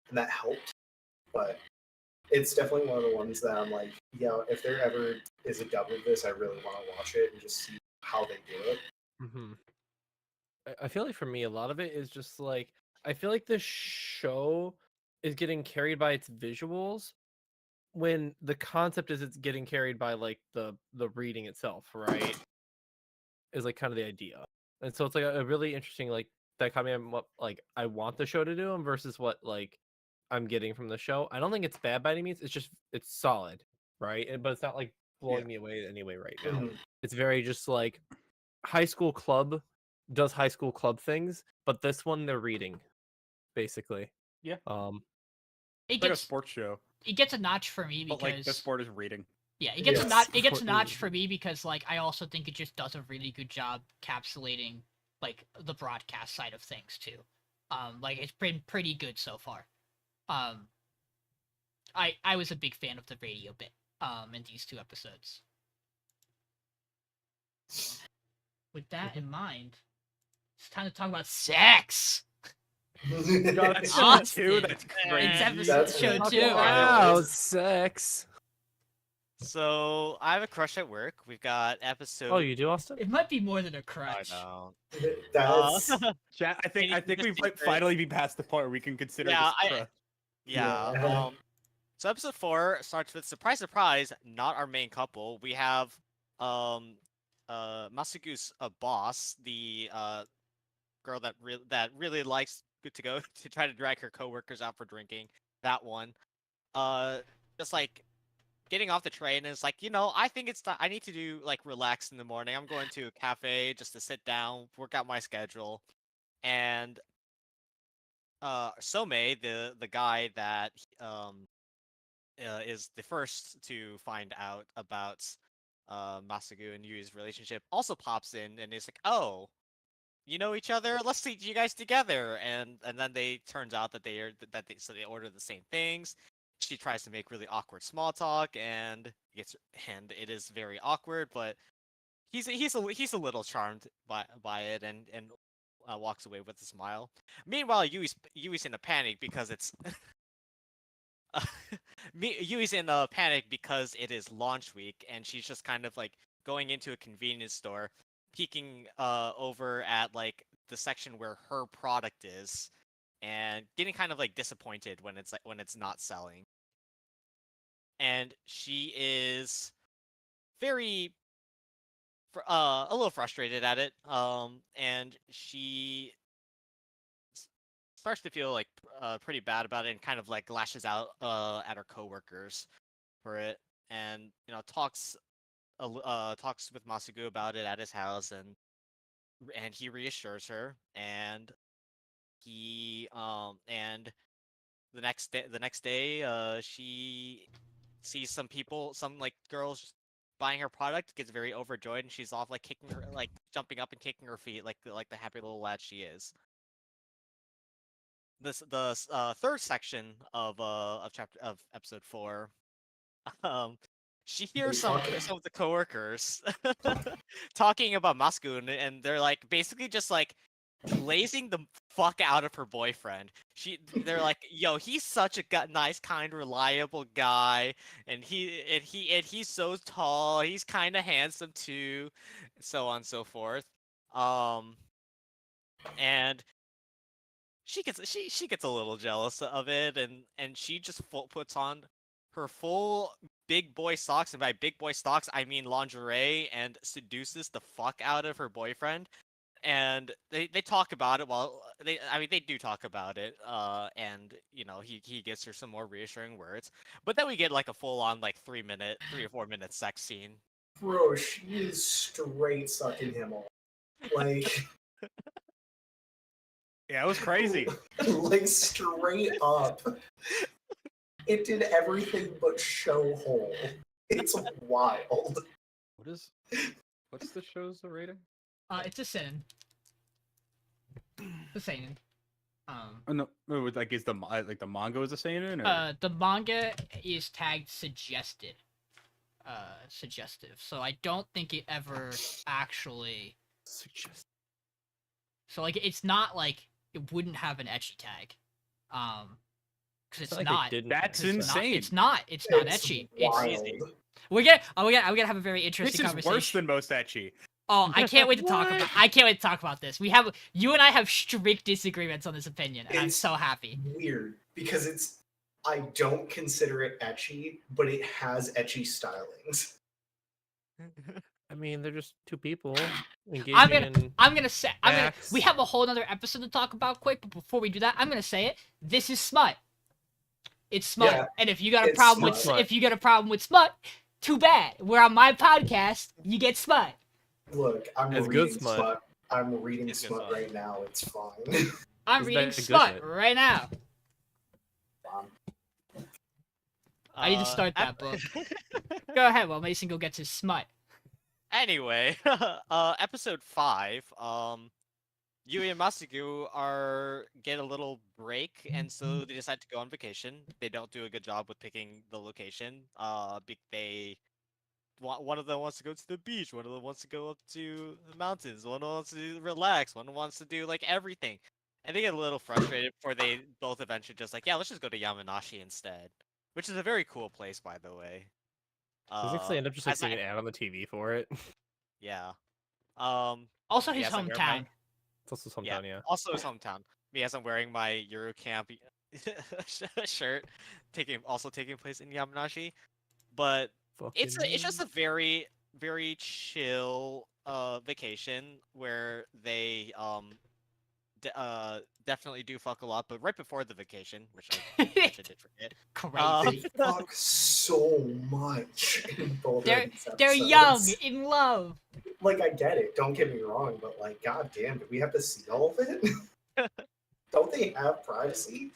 [SPEAKER 2] and that helped. But it's definitely one of the ones that I'm like, yeah, if there ever is a dub of this, I really want to watch it and just see how they do it.
[SPEAKER 1] Mm-hmm. I feel like for me, a lot of it is just like I feel like the show is getting carried by its visuals when the concept is it's getting carried by like the reading itself, right? Is like kind of the idea, and so it's like a really interesting like dichotomy on what like I want the show to do and versus what like I'm getting from the show. I don't think it's bad by any means. It's solid, right? But it's not like blowing me away anyway right now.
[SPEAKER 2] Mhm.
[SPEAKER 1] It's very just like high school club does high school club things, but this one they're reading, basically.
[SPEAKER 5] Yeah.
[SPEAKER 4] It
[SPEAKER 5] It's like a
[SPEAKER 4] gets
[SPEAKER 5] sports show,
[SPEAKER 4] it gets a notch for me
[SPEAKER 5] but
[SPEAKER 4] because
[SPEAKER 5] like the sport is reading.
[SPEAKER 4] yeah, it gets
[SPEAKER 2] Yes.
[SPEAKER 4] it gets a
[SPEAKER 1] Sport
[SPEAKER 4] notch
[SPEAKER 1] is-
[SPEAKER 4] for me because like I also think it just does a really good job capsulating like the broadcast side of things too. Like it's been pretty good so far. I was a big fan of the radio bit in these 2 episodes. With that in mind, it's time to talk about sex.
[SPEAKER 5] God, that's show
[SPEAKER 4] Austin.
[SPEAKER 5] 2. That's
[SPEAKER 3] It's
[SPEAKER 5] crazy.
[SPEAKER 4] episode
[SPEAKER 2] That's
[SPEAKER 4] show
[SPEAKER 2] right.
[SPEAKER 4] 2.
[SPEAKER 1] Wow, sex.
[SPEAKER 3] So I have a crush at work. We've got episode.
[SPEAKER 1] Oh, you do, Austin?
[SPEAKER 4] It might be more than a
[SPEAKER 3] I
[SPEAKER 4] crutch.
[SPEAKER 3] know.
[SPEAKER 2] That's
[SPEAKER 5] Chat, I think
[SPEAKER 3] Anything
[SPEAKER 5] we've like
[SPEAKER 3] secret?
[SPEAKER 5] finally be past the point where we can consider
[SPEAKER 3] Yeah,
[SPEAKER 5] this.
[SPEAKER 3] Yeah.
[SPEAKER 2] Yeah.
[SPEAKER 3] So episode 4 starts with surprise, surprise. Not our main couple. We have Masuku's boss, the girl that really likes to go to try to drag her coworkers out for drinking. That one. Just like getting off the train is like, I think it's I need to do like relax in the morning. I'm going to a cafe just to sit down, work out my schedule, and Some, the guy that is the first to find out about Masagu and Yui's relationship, also pops in and is like, "Oh, you know each other? Let's see you guys together." And then they turns out that they order the same things. She tries to make really awkward small talk, and it is very awkward, but he's a little charmed by it, and walks away with a smile. Meanwhile, Yui's in a panic because it's Yui's in a panic because it is launch week, and she's just kind of like going into a convenience store, peeking over at like the section where her product is, and getting kind of like disappointed when it's not selling. And she is very a little frustrated at it, and she starts to feel like pretty bad about it, and kind of like lashes out at her coworkers for it, and talks with Masagu about it at his house, and he reassures her, and the next day she sees some like girls buying her product, gets very overjoyed, and she's off like jumping up and kicking her feet like the happy little lad she is. The third section of episode 4, she hears some of the coworkers talking about Masagu, and they're like basically just like blazing the fuck out of her boyfriend. They're like, "Yo, he's such a nice, kind, reliable guy, and he's so tall. He's kind of handsome too, so on and so forth." And she gets a little jealous of it, and she just puts on her full big boy socks, and by big boy socks I mean lingerie, and seduces the fuck out of her boyfriend. And they talk about it. They do talk about it, and he gives her some more reassuring words, but then we get like a full on like 3 or 4 minute sex scene.
[SPEAKER 2] Bro, she is straight sucking him off. Like,
[SPEAKER 5] Yeah, it was crazy.
[SPEAKER 2] like straight up. It did everything but show whole. It's wild.
[SPEAKER 1] What's the show's rating?
[SPEAKER 4] It's a seinen. The seinen.
[SPEAKER 5] Oh, no, like is the manga is a seinen, or
[SPEAKER 4] The manga is tagged suggested. Suggestive. So I don't think it ever actually.
[SPEAKER 1] Suggest.
[SPEAKER 4] So like it's not like it wouldn't have an ecchi tag. Because it's
[SPEAKER 1] like
[SPEAKER 4] not.
[SPEAKER 5] That's
[SPEAKER 4] it's
[SPEAKER 5] insane.
[SPEAKER 4] It's not ecchi.
[SPEAKER 2] Wild.
[SPEAKER 4] It's we're gonna have a very interesting
[SPEAKER 5] this is
[SPEAKER 4] conversation.
[SPEAKER 5] worse than most ecchi.
[SPEAKER 4] Oh, I can't wait to talk about. I can't wait to talk about this. You and I have strict disagreements on this opinion, and I'm
[SPEAKER 2] It's
[SPEAKER 4] so happy.
[SPEAKER 2] Weird because I don't consider it ecchi, but it has ecchi stylings.
[SPEAKER 1] I mean, they're just two people engaging in.
[SPEAKER 4] We have a whole other episode to talk about quick, but before we do that, I'm gonna say it. This is smut. It's smut,
[SPEAKER 2] Yeah,
[SPEAKER 4] and if you got a
[SPEAKER 2] it's
[SPEAKER 4] problem
[SPEAKER 2] smut.
[SPEAKER 4] with smut, too bad. We're on my podcast. You get smut.
[SPEAKER 2] Look, I'm
[SPEAKER 1] It's
[SPEAKER 2] reading
[SPEAKER 1] good smut.
[SPEAKER 2] smut. I'm reading
[SPEAKER 3] It's good
[SPEAKER 2] smut
[SPEAKER 3] smut.
[SPEAKER 2] right now. It's fine.
[SPEAKER 4] I'm
[SPEAKER 1] Is
[SPEAKER 4] reading
[SPEAKER 1] that good
[SPEAKER 4] smut
[SPEAKER 1] shit?
[SPEAKER 4] right now.
[SPEAKER 2] Fine.
[SPEAKER 4] I need to start that book. Go ahead while Mason go gets his smut.
[SPEAKER 3] Anyway, episode 5, Yui and Masagu get a little break, and so they decide to go on vacation. They don't do a good job with picking the location. One of them wants to go to the beach, one of them wants to go up to the mountains, one wants to relax, one wants to do like everything. And they get a little frustrated before they both eventually just like, yeah, let's just go to Yamanashi instead. Which is a very cool place, by the way.
[SPEAKER 1] I think they end up just like
[SPEAKER 3] as
[SPEAKER 1] seeing an ad on the TV for it.
[SPEAKER 3] Yeah.
[SPEAKER 4] Also, his
[SPEAKER 3] yes, I'm wearing
[SPEAKER 4] hometown.
[SPEAKER 1] It's also hometown, yeah.
[SPEAKER 3] Also his hometown. Me, as I'm wearing my Eurocamp shirt, also taking place in Yamanashi. But it's just a very, very chill vacation where they definitely do fuck a lot, but right before the vacation, which I did forget.
[SPEAKER 4] Crazy.
[SPEAKER 2] They fuck so much in both of these
[SPEAKER 4] They're young,
[SPEAKER 2] episodes.
[SPEAKER 4] in love.
[SPEAKER 2] Like, I get it. Don't get me wrong, but like, goddamn, do we have to see all of it? Don't they have privacy?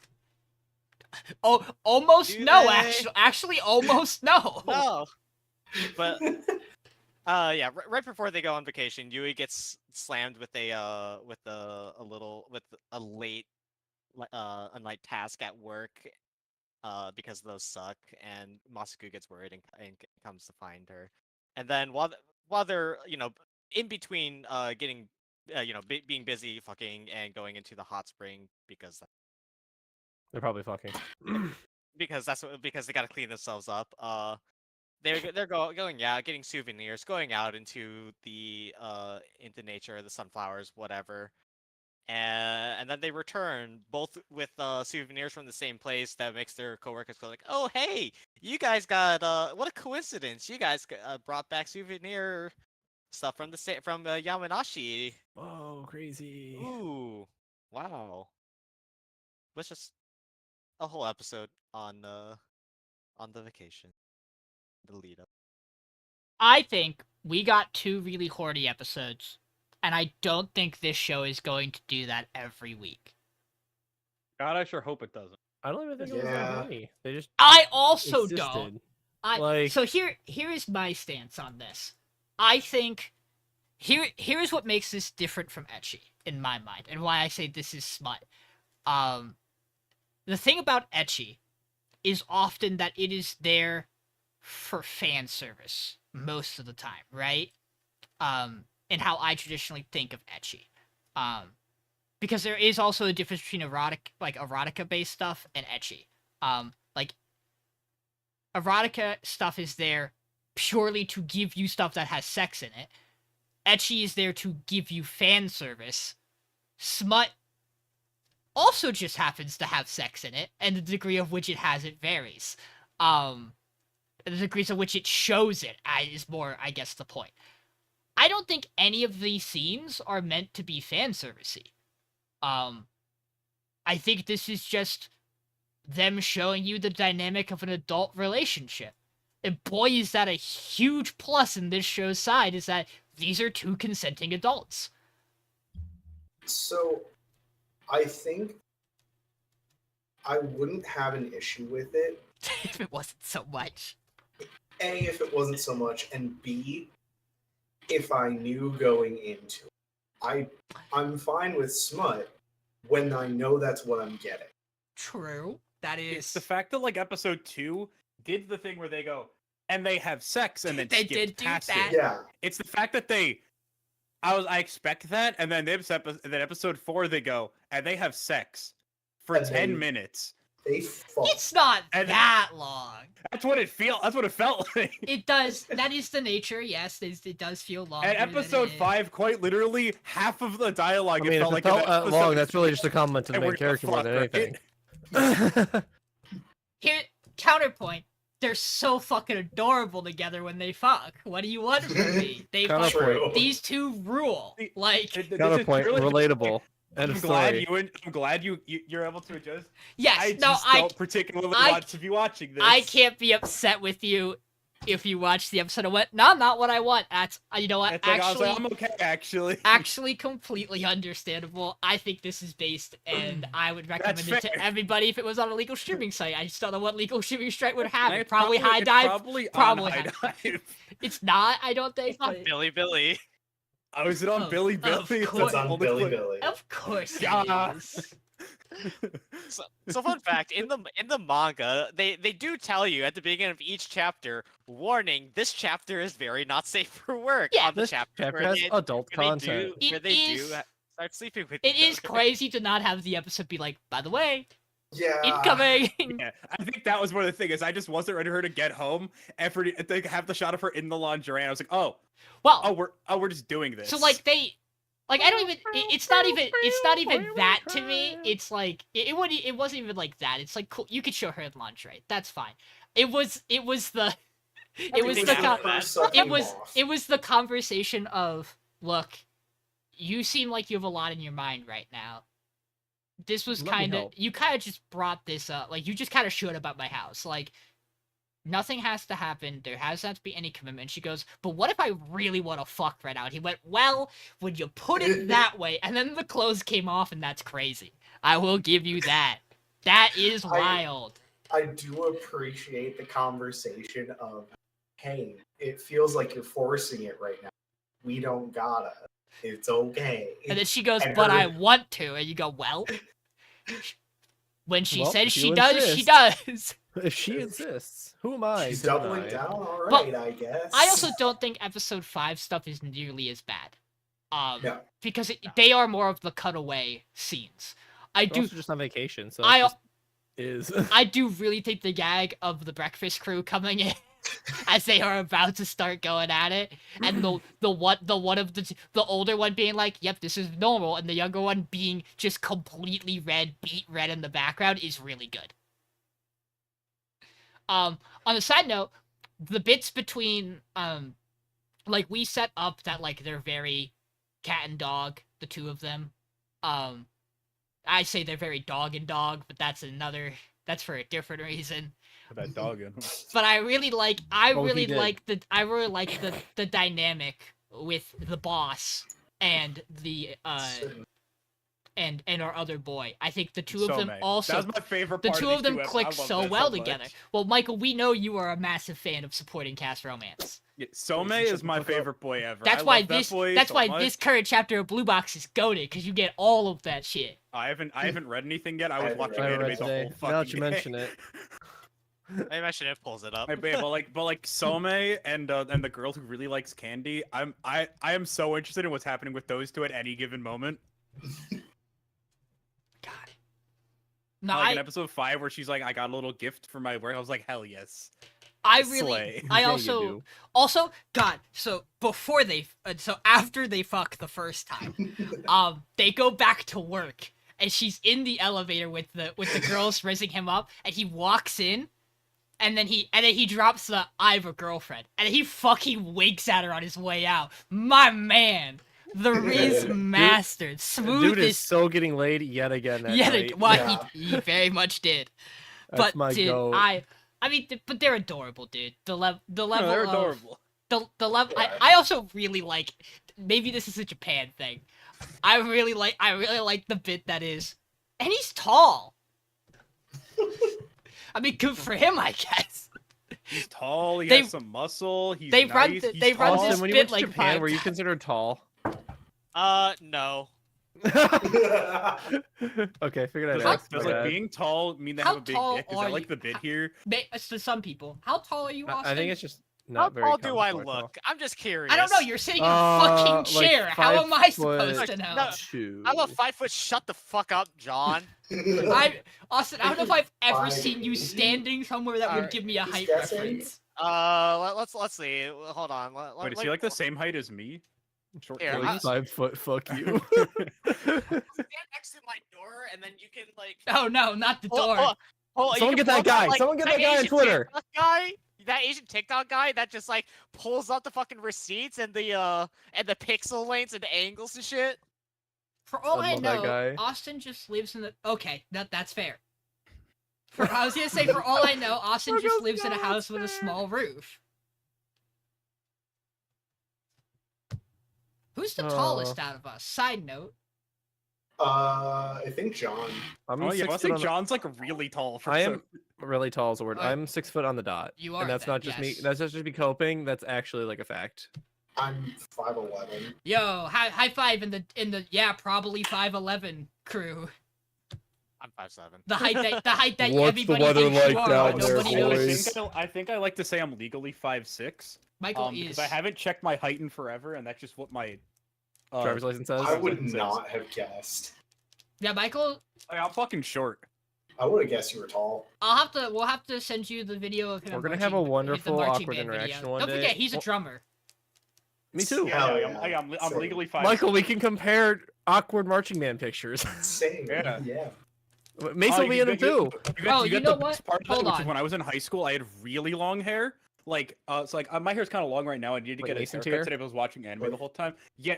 [SPEAKER 4] Oh, almost
[SPEAKER 3] Do
[SPEAKER 4] no.
[SPEAKER 3] they?
[SPEAKER 4] Actually, almost no.
[SPEAKER 3] No, but yeah, right before they go on vacation, Yui gets slammed with a late a night task at work because those suck, and Masaku gets worried and comes to find her. And then while they're in between getting being busy fucking and going into the hot spring
[SPEAKER 1] They're probably fucking.
[SPEAKER 3] because they gotta clean themselves up. They're going out, getting souvenirs, going out into nature, the sunflowers, whatever. And then they return both with souvenirs from the same place that makes their coworkers go like, "Oh, hey, you guys got what a coincidence! You guys brought back souvenir stuff from Yamanashi.
[SPEAKER 1] Oh, crazy.
[SPEAKER 3] Ooh, wow! Let's just a whole episode on the vacation, the lead up."
[SPEAKER 4] I think we got 2 really horny episodes, and I don't think this show is going to do that every week.
[SPEAKER 5] God, I sure hope it doesn't.
[SPEAKER 1] I don't even think it was that
[SPEAKER 2] Yeah.
[SPEAKER 1] horny. They just
[SPEAKER 4] I also
[SPEAKER 1] existed.
[SPEAKER 4] don't.
[SPEAKER 1] Like-
[SPEAKER 4] So here is my stance on this. I think here is what makes this different from ecchi in my mind, and why I say this is smut. The thing about ecchi is often that it is there for fan service most of the time, right? And how I traditionally think of ecchi. Because there is also a difference between erotica-based stuff and ecchi. Like, erotica stuff is there purely to give you stuff that has sex in it. Ecchi is there to give you fan service. Smut also just happens to have sex in it, and the degree of which it has it varies. The degrees of which it shows it is more, I guess, the point. I don't think any of these scenes are meant to be fan servicey. I think this is just them showing you the dynamic of an adult relationship. And boy, is that a huge plus in this show's side, is that these are 2 consenting adults.
[SPEAKER 2] So, I think I wouldn't have an issue with it.
[SPEAKER 4] If it wasn't so much.
[SPEAKER 2] A, if it wasn't so much, and B, if I knew going into it. I'm fine with smut when I know that's what I'm getting.
[SPEAKER 4] True. That is...
[SPEAKER 5] It's the fact that like episode 2 did the thing where they go and they have sex and then
[SPEAKER 4] They
[SPEAKER 5] skip
[SPEAKER 4] did do
[SPEAKER 5] past
[SPEAKER 4] that.
[SPEAKER 5] it.
[SPEAKER 2] Yeah.
[SPEAKER 5] It's the fact that I expect that, and then episode 4 they go and they have sex for
[SPEAKER 2] And
[SPEAKER 5] 10
[SPEAKER 2] then-
[SPEAKER 5] minutes.
[SPEAKER 2] They fuck.
[SPEAKER 4] It's not
[SPEAKER 5] And-
[SPEAKER 4] that long.
[SPEAKER 5] That's what it felt like.
[SPEAKER 4] It does. That is the nature. Yes, it does feel long.
[SPEAKER 5] And episode 5, quite literally, half of the dialogue
[SPEAKER 1] I mean,
[SPEAKER 5] it
[SPEAKER 1] if
[SPEAKER 5] felt
[SPEAKER 1] it
[SPEAKER 5] like
[SPEAKER 1] felt
[SPEAKER 5] in that episode
[SPEAKER 1] long, that's really just a compliment to the
[SPEAKER 5] and
[SPEAKER 1] main
[SPEAKER 5] we're gonna
[SPEAKER 1] character more than
[SPEAKER 5] fuck, right?
[SPEAKER 1] anything.
[SPEAKER 4] Here, counterpoint. They're so fucking adorable together when they fuck. What do you want from me? They fuck.
[SPEAKER 1] Counterpoint.
[SPEAKER 4] These 2 rule. Like,
[SPEAKER 5] This is
[SPEAKER 1] Counterpoint,
[SPEAKER 5] really-
[SPEAKER 1] relatable. End
[SPEAKER 5] I'm
[SPEAKER 1] of
[SPEAKER 5] glad
[SPEAKER 1] story.
[SPEAKER 5] I'm glad you're able to adjust.
[SPEAKER 4] yes,
[SPEAKER 5] I
[SPEAKER 4] no,
[SPEAKER 5] just don't particularly want to be watching this.
[SPEAKER 4] I can't be upset with you if you watch the episode and went, no, not what I want. That's, you know what?
[SPEAKER 5] It's like, I was
[SPEAKER 4] Actually,
[SPEAKER 5] like, I'm okay, actually.
[SPEAKER 4] actually completely understandable. I think this is based, and I would recommend it to
[SPEAKER 5] fair.
[SPEAKER 4] everybody if it was on a legal streaming site. I just don't know what legal streaming site would have it.
[SPEAKER 5] It's
[SPEAKER 4] Probably High
[SPEAKER 5] it's
[SPEAKER 4] Dive.
[SPEAKER 5] Probably,
[SPEAKER 4] Probably
[SPEAKER 5] on High Dive.
[SPEAKER 4] It's not, I don't think.
[SPEAKER 3] It's on
[SPEAKER 4] but-
[SPEAKER 3] Billy.
[SPEAKER 5] Oh, is it on
[SPEAKER 4] Of-
[SPEAKER 5] Billy
[SPEAKER 4] of
[SPEAKER 5] Billy?
[SPEAKER 4] course.
[SPEAKER 2] It's on
[SPEAKER 5] Only
[SPEAKER 2] Billy
[SPEAKER 5] clip-
[SPEAKER 2] Billy.
[SPEAKER 4] Of course it
[SPEAKER 5] Yeah.
[SPEAKER 4] is.
[SPEAKER 3] So fun fact, in the manga, they do tell you at the beginning of each chapter, warning, this chapter is very not safe for work.
[SPEAKER 4] Yeah,
[SPEAKER 3] on the
[SPEAKER 1] This
[SPEAKER 3] chapter
[SPEAKER 1] chapter
[SPEAKER 3] where
[SPEAKER 1] has
[SPEAKER 3] they,
[SPEAKER 1] adult
[SPEAKER 3] where
[SPEAKER 1] content.
[SPEAKER 3] They do, where
[SPEAKER 4] It
[SPEAKER 3] they
[SPEAKER 4] is-
[SPEAKER 3] do start sleeping with
[SPEAKER 4] It
[SPEAKER 3] each
[SPEAKER 4] is
[SPEAKER 3] other.
[SPEAKER 4] crazy to not have the episode be like, by the way,
[SPEAKER 2] Yeah.
[SPEAKER 4] incoming.
[SPEAKER 5] Yeah, I think that was one of the things. I just wasn't ready for her to get home, and for they have the shot of her in the lingerie. And I was like, oh,
[SPEAKER 4] Well,
[SPEAKER 5] we're just doing this.
[SPEAKER 4] so like I don't even. It's not even that to me. It's like it wasn't even like that. It's like cool. You could show her in lingerie. That's fine. It was the. It was
[SPEAKER 3] Everything
[SPEAKER 4] the.
[SPEAKER 3] after
[SPEAKER 4] Con-
[SPEAKER 3] that.
[SPEAKER 2] Sucking
[SPEAKER 4] it
[SPEAKER 2] off.
[SPEAKER 4] was the conversation of, look, you seem like you have a lot in your mind right now. This was
[SPEAKER 1] Let me
[SPEAKER 4] kind of
[SPEAKER 1] help.
[SPEAKER 4] you kind of just brought this up. Like you just kind of showed about my house. Like Nothing has to happen. There hasn't to be any commitment. She goes, but what if I really want to fuck right now? And he went, well, when you put it that way, and then the clothes came off, and that's crazy. I will give you that. That is wild.
[SPEAKER 2] I do appreciate the conversation of, hey, it feels like you're forcing it right now. We don't gotta. It's okay.
[SPEAKER 4] And then she goes,
[SPEAKER 2] And
[SPEAKER 4] but
[SPEAKER 2] her-
[SPEAKER 4] I want to. And you go, well, when she
[SPEAKER 1] Well,
[SPEAKER 4] says
[SPEAKER 1] if
[SPEAKER 4] she
[SPEAKER 1] you
[SPEAKER 4] does, she
[SPEAKER 1] insist.
[SPEAKER 4] does.
[SPEAKER 1] If she insists, who am I?
[SPEAKER 2] She's
[SPEAKER 1] to
[SPEAKER 2] doubling
[SPEAKER 1] deny?
[SPEAKER 2] down. All
[SPEAKER 4] But
[SPEAKER 2] right, I guess.
[SPEAKER 4] I also don't think episode 5 stuff is nearly as bad.
[SPEAKER 2] No.
[SPEAKER 4] Because they are more of the cutaway scenes. I
[SPEAKER 1] They're
[SPEAKER 4] do
[SPEAKER 1] also just on vacation, so
[SPEAKER 4] I-
[SPEAKER 1] it just is.
[SPEAKER 4] I do really think the gag of the breakfast crew coming in as they are about to start going at it, and the older one being like, "Yep, this is normal," and the younger one being just completely beat red in the background is really good. On a side note, the bits between like we set up that like they're very cat and dog, the two of them. I say they're very dog and dog, but that's for a different reason.
[SPEAKER 5] That dog in.
[SPEAKER 4] But I really like
[SPEAKER 1] did.
[SPEAKER 4] the dynamic with the boss and the and our other boy. I think the two of them also
[SPEAKER 5] That was my favorite
[SPEAKER 4] the
[SPEAKER 5] part
[SPEAKER 4] two of them
[SPEAKER 5] these two
[SPEAKER 4] click
[SPEAKER 5] episodes. I
[SPEAKER 4] so
[SPEAKER 5] love that
[SPEAKER 4] well
[SPEAKER 5] much.
[SPEAKER 4] together. Well, Michael, we know you are a massive fan of supporting cast romance.
[SPEAKER 5] Yeah, Some is my favorite boy ever.
[SPEAKER 4] That's
[SPEAKER 5] I
[SPEAKER 4] why
[SPEAKER 5] love that
[SPEAKER 4] this
[SPEAKER 5] boy
[SPEAKER 4] that's
[SPEAKER 5] so
[SPEAKER 4] why
[SPEAKER 5] much.
[SPEAKER 4] this current chapter of Blue Box is goated, because you get all of that shit.
[SPEAKER 5] I haven't read anything yet. I
[SPEAKER 2] I
[SPEAKER 5] was
[SPEAKER 2] haven't
[SPEAKER 5] watching
[SPEAKER 1] I
[SPEAKER 2] read
[SPEAKER 5] anime
[SPEAKER 1] read
[SPEAKER 5] the
[SPEAKER 1] today.
[SPEAKER 5] whole fucking
[SPEAKER 1] Now that you
[SPEAKER 5] day.
[SPEAKER 1] mention it,
[SPEAKER 3] I mention it pulls it up.
[SPEAKER 5] But like Some and the girl who really likes candy, I am so interested in what's happening with those two at any given moment.
[SPEAKER 4] God. No,
[SPEAKER 5] Like in episode 5 where she's like, I got a little gift for my work. I was like, hell yes.
[SPEAKER 4] I really
[SPEAKER 5] Slay.
[SPEAKER 4] I
[SPEAKER 1] Yeah, you
[SPEAKER 4] also
[SPEAKER 1] do.
[SPEAKER 4] God, so after they fuck the first time, they go back to work, and she's in the elevator with the girls raising him up, and he walks in, and then he drops the "I have a girlfriend," and he fucking winks at her on his way out. My man, the Riz mastered, smooth
[SPEAKER 1] dude is
[SPEAKER 4] as
[SPEAKER 1] so getting laid yet again. That
[SPEAKER 4] yeah,
[SPEAKER 1] night.
[SPEAKER 4] he very much did.
[SPEAKER 1] That's
[SPEAKER 4] But
[SPEAKER 1] my
[SPEAKER 4] dude,
[SPEAKER 1] goat.
[SPEAKER 4] I mean, but they're adorable, dude. The level
[SPEAKER 5] No, they're
[SPEAKER 4] of
[SPEAKER 5] adorable.
[SPEAKER 4] the level.
[SPEAKER 2] Yeah.
[SPEAKER 4] I also really like. Maybe this is a Japan thing. I really like the bit that is, and he's tall. I mean, good for him, I guess.
[SPEAKER 5] He's tall. He
[SPEAKER 4] They-
[SPEAKER 5] has some muscle. He's
[SPEAKER 4] they
[SPEAKER 5] nice.
[SPEAKER 4] run
[SPEAKER 5] he's
[SPEAKER 4] they run
[SPEAKER 5] tall.
[SPEAKER 4] this
[SPEAKER 1] Austin, when you
[SPEAKER 4] bit
[SPEAKER 1] went to
[SPEAKER 4] like
[SPEAKER 1] Japan,
[SPEAKER 4] 5
[SPEAKER 1] were you
[SPEAKER 4] times.
[SPEAKER 1] considered tall?
[SPEAKER 3] No.
[SPEAKER 1] Okay, figured I'd
[SPEAKER 5] Does,
[SPEAKER 4] How-
[SPEAKER 1] ask.
[SPEAKER 5] does
[SPEAKER 1] my
[SPEAKER 5] like
[SPEAKER 1] bad.
[SPEAKER 5] being tall mean they
[SPEAKER 4] How
[SPEAKER 5] have a big
[SPEAKER 4] tall
[SPEAKER 5] dick? Is
[SPEAKER 4] are
[SPEAKER 5] that like
[SPEAKER 4] you?
[SPEAKER 5] the bit here?
[SPEAKER 4] To some people, how tall are you, Austin?
[SPEAKER 1] I think it's just
[SPEAKER 3] How
[SPEAKER 1] not very.
[SPEAKER 3] tall do I
[SPEAKER 1] common for
[SPEAKER 3] look? I'm just curious.
[SPEAKER 4] I don't know. You're sitting in a
[SPEAKER 1] Uh,
[SPEAKER 4] fucking
[SPEAKER 1] like
[SPEAKER 4] chair. How am I
[SPEAKER 1] 5
[SPEAKER 4] supposed
[SPEAKER 1] foot
[SPEAKER 4] to know?
[SPEAKER 3] No.
[SPEAKER 1] two.
[SPEAKER 3] I'm a 5 foot. Shut the fuck up, John.
[SPEAKER 4] Austin, I don't know if I've ever
[SPEAKER 2] Fine.
[SPEAKER 4] seen you standing somewhere that would
[SPEAKER 3] Alright,
[SPEAKER 4] give me a
[SPEAKER 2] just
[SPEAKER 4] height
[SPEAKER 2] guessing.
[SPEAKER 4] reference.
[SPEAKER 3] Let's see. Hold on.
[SPEAKER 5] Wait, is he like the same height as me? Short
[SPEAKER 3] Here,
[SPEAKER 5] boys?
[SPEAKER 1] Like 5 foot. Fuck you.
[SPEAKER 3] Stand next to my door, and then you can like.
[SPEAKER 4] Oh no, not the door.
[SPEAKER 3] You
[SPEAKER 1] Someone
[SPEAKER 3] can
[SPEAKER 1] get that
[SPEAKER 3] pull up,
[SPEAKER 1] guy,
[SPEAKER 3] like,
[SPEAKER 1] someone get that guy on
[SPEAKER 3] Asian
[SPEAKER 1] Twitter.
[SPEAKER 3] TikTok guy, that Asian TikTok guy that just like pulls up the fucking receipts and the pixel lengths and the angles and shit.
[SPEAKER 4] For all
[SPEAKER 1] I
[SPEAKER 4] I
[SPEAKER 1] love that
[SPEAKER 4] know,
[SPEAKER 1] guy.
[SPEAKER 4] Austin just lives in the. Okay, that's fair. I was gonna say, for all I know, Austin
[SPEAKER 1] Look
[SPEAKER 4] just
[SPEAKER 1] how
[SPEAKER 4] lives in a
[SPEAKER 1] sad
[SPEAKER 4] house with a
[SPEAKER 1] it's
[SPEAKER 4] small roof. Who's the tallest out of us? Side note.
[SPEAKER 2] I think John.
[SPEAKER 1] I'm
[SPEAKER 5] Oh yeah,
[SPEAKER 1] 6
[SPEAKER 5] I
[SPEAKER 1] foot
[SPEAKER 5] think
[SPEAKER 1] on the-
[SPEAKER 5] John's like really tall for
[SPEAKER 1] I
[SPEAKER 5] some-
[SPEAKER 1] am really tall as a word. I'm 6 foot on the dot.
[SPEAKER 4] You are.
[SPEAKER 1] And that's
[SPEAKER 4] then,
[SPEAKER 1] not just me.
[SPEAKER 4] yes.
[SPEAKER 1] That's not just me coping. That's actually like a fact.
[SPEAKER 2] I'm 5'11".
[SPEAKER 4] Yo, high five in the yeah, probably 5'11" crew.
[SPEAKER 3] I'm 5'7".
[SPEAKER 4] The height that
[SPEAKER 1] What's
[SPEAKER 4] everybody
[SPEAKER 1] the weather
[SPEAKER 4] thinks you
[SPEAKER 1] like
[SPEAKER 4] are,
[SPEAKER 1] down
[SPEAKER 4] but
[SPEAKER 1] there,
[SPEAKER 4] nobody
[SPEAKER 5] I
[SPEAKER 4] knows.
[SPEAKER 1] boys?
[SPEAKER 5] think I like to say I'm legally 5'6".
[SPEAKER 4] Michael
[SPEAKER 5] Because
[SPEAKER 4] is.
[SPEAKER 5] I haven't checked my height in forever, and that's just what my
[SPEAKER 1] Driver's license says.
[SPEAKER 2] I would
[SPEAKER 5] license says.
[SPEAKER 2] not have guessed.
[SPEAKER 4] Yeah, Michael.
[SPEAKER 5] I'm fucking short.
[SPEAKER 2] I would have guessed you were tall.
[SPEAKER 4] We'll have to send you the video of him.
[SPEAKER 1] We're gonna
[SPEAKER 4] marching-
[SPEAKER 1] have a
[SPEAKER 4] the
[SPEAKER 1] wonderful,
[SPEAKER 4] marching
[SPEAKER 1] awkward
[SPEAKER 4] band
[SPEAKER 1] interaction
[SPEAKER 4] video.
[SPEAKER 1] one
[SPEAKER 4] Don't
[SPEAKER 1] day.
[SPEAKER 4] forget, he's a
[SPEAKER 1] Well,
[SPEAKER 4] drummer.
[SPEAKER 1] Me too.
[SPEAKER 2] Hell
[SPEAKER 5] Yeah,
[SPEAKER 2] yeah.
[SPEAKER 5] I'm
[SPEAKER 2] Same.
[SPEAKER 5] legally 5'6".
[SPEAKER 1] Michael, we can compare awkward marching band pictures.
[SPEAKER 2] Same.
[SPEAKER 5] Yeah.
[SPEAKER 2] Yeah.
[SPEAKER 1] Mace will be in them too.
[SPEAKER 4] Oh, you know
[SPEAKER 5] the
[SPEAKER 4] what?
[SPEAKER 5] best part of it,
[SPEAKER 4] Hold
[SPEAKER 5] which is
[SPEAKER 4] on.
[SPEAKER 5] when I was in high school, I had really long hair. Like, it's like my hair's kind of long right now. I needed to
[SPEAKER 1] Like
[SPEAKER 5] get a
[SPEAKER 1] Mason
[SPEAKER 5] haircut
[SPEAKER 1] tier?
[SPEAKER 5] today. But I was watching anime the whole time. Yeah,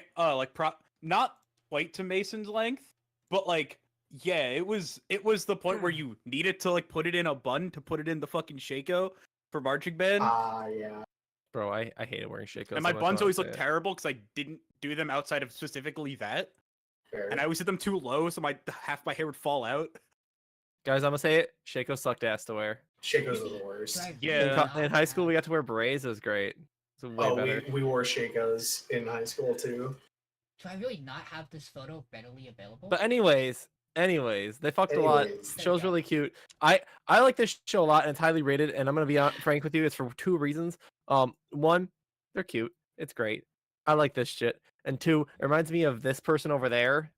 [SPEAKER 5] not quite to Mason's length, but like, yeah, it was the point where you needed to like put it in a bun to put it in the fucking Shaco. for marching band.
[SPEAKER 2] Yeah.
[SPEAKER 1] Bro, I hated wearing Shakos.
[SPEAKER 5] And my buns always look terrible because I didn't do them outside of specifically that.
[SPEAKER 2] Fair.
[SPEAKER 5] And I always did them too low, so half my hair would fall out.
[SPEAKER 1] Guys, I'm gonna say it. Shakos sucked ass to wear.
[SPEAKER 2] Shakos are the worst.
[SPEAKER 4] Do I
[SPEAKER 5] Yeah.
[SPEAKER 4] really not
[SPEAKER 1] In high school, we
[SPEAKER 4] have-
[SPEAKER 1] got to wear berets. It was great. It's way
[SPEAKER 2] Oh,
[SPEAKER 1] better.
[SPEAKER 2] we wore Shakos in high school too.
[SPEAKER 4] Do I really not have this photo readily available?
[SPEAKER 1] But anyways, they fucked a lot.
[SPEAKER 2] Anyways.
[SPEAKER 4] There
[SPEAKER 1] Show's
[SPEAKER 4] we go.
[SPEAKER 1] really cute. I like this show a lot, and it's highly rated. And I'm gonna be frank with you. It's for 2 reasons. One, they're cute. It's great. I like this shit. And 2, it reminds me of this person over there,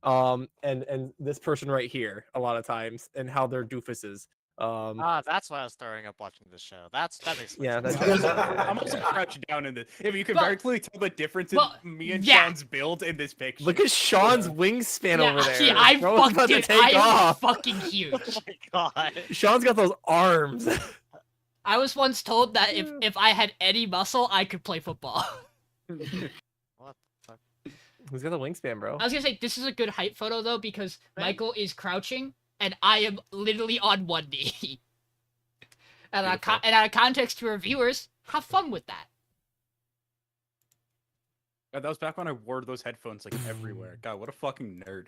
[SPEAKER 1] and this person right here a lot of times, and how they're doofuses.
[SPEAKER 3] That's why I was throwing up watching this show. That makes
[SPEAKER 1] Yeah,
[SPEAKER 3] sense.
[SPEAKER 1] that's-
[SPEAKER 5] I'm also crouched down in this. If you can
[SPEAKER 4] But-
[SPEAKER 5] very clearly tell the difference in
[SPEAKER 4] but-
[SPEAKER 5] me and
[SPEAKER 4] yeah.
[SPEAKER 5] Sean's build in this picture.
[SPEAKER 1] Look at Sean's wingspan
[SPEAKER 4] yeah,
[SPEAKER 1] over there.
[SPEAKER 4] actually, I
[SPEAKER 1] Bro, it's about to
[SPEAKER 4] fucking
[SPEAKER 1] take
[SPEAKER 4] I am
[SPEAKER 1] off.
[SPEAKER 4] fucking huge.
[SPEAKER 3] Oh my god.
[SPEAKER 1] Sean's got those arms.
[SPEAKER 4] I was once told that if I had any muscle, I could play football.
[SPEAKER 3] What the fuck?
[SPEAKER 1] Who's got the wingspan, bro?
[SPEAKER 4] I was gonna say this is a good height photo though because
[SPEAKER 3] Right.
[SPEAKER 4] Michael is crouching and I am literally on one knee. And
[SPEAKER 1] Beautiful.
[SPEAKER 4] out of context to our viewers, have fun with that.
[SPEAKER 5] God, that was back when I wore those headphones like everywhere. God, what a fucking nerd.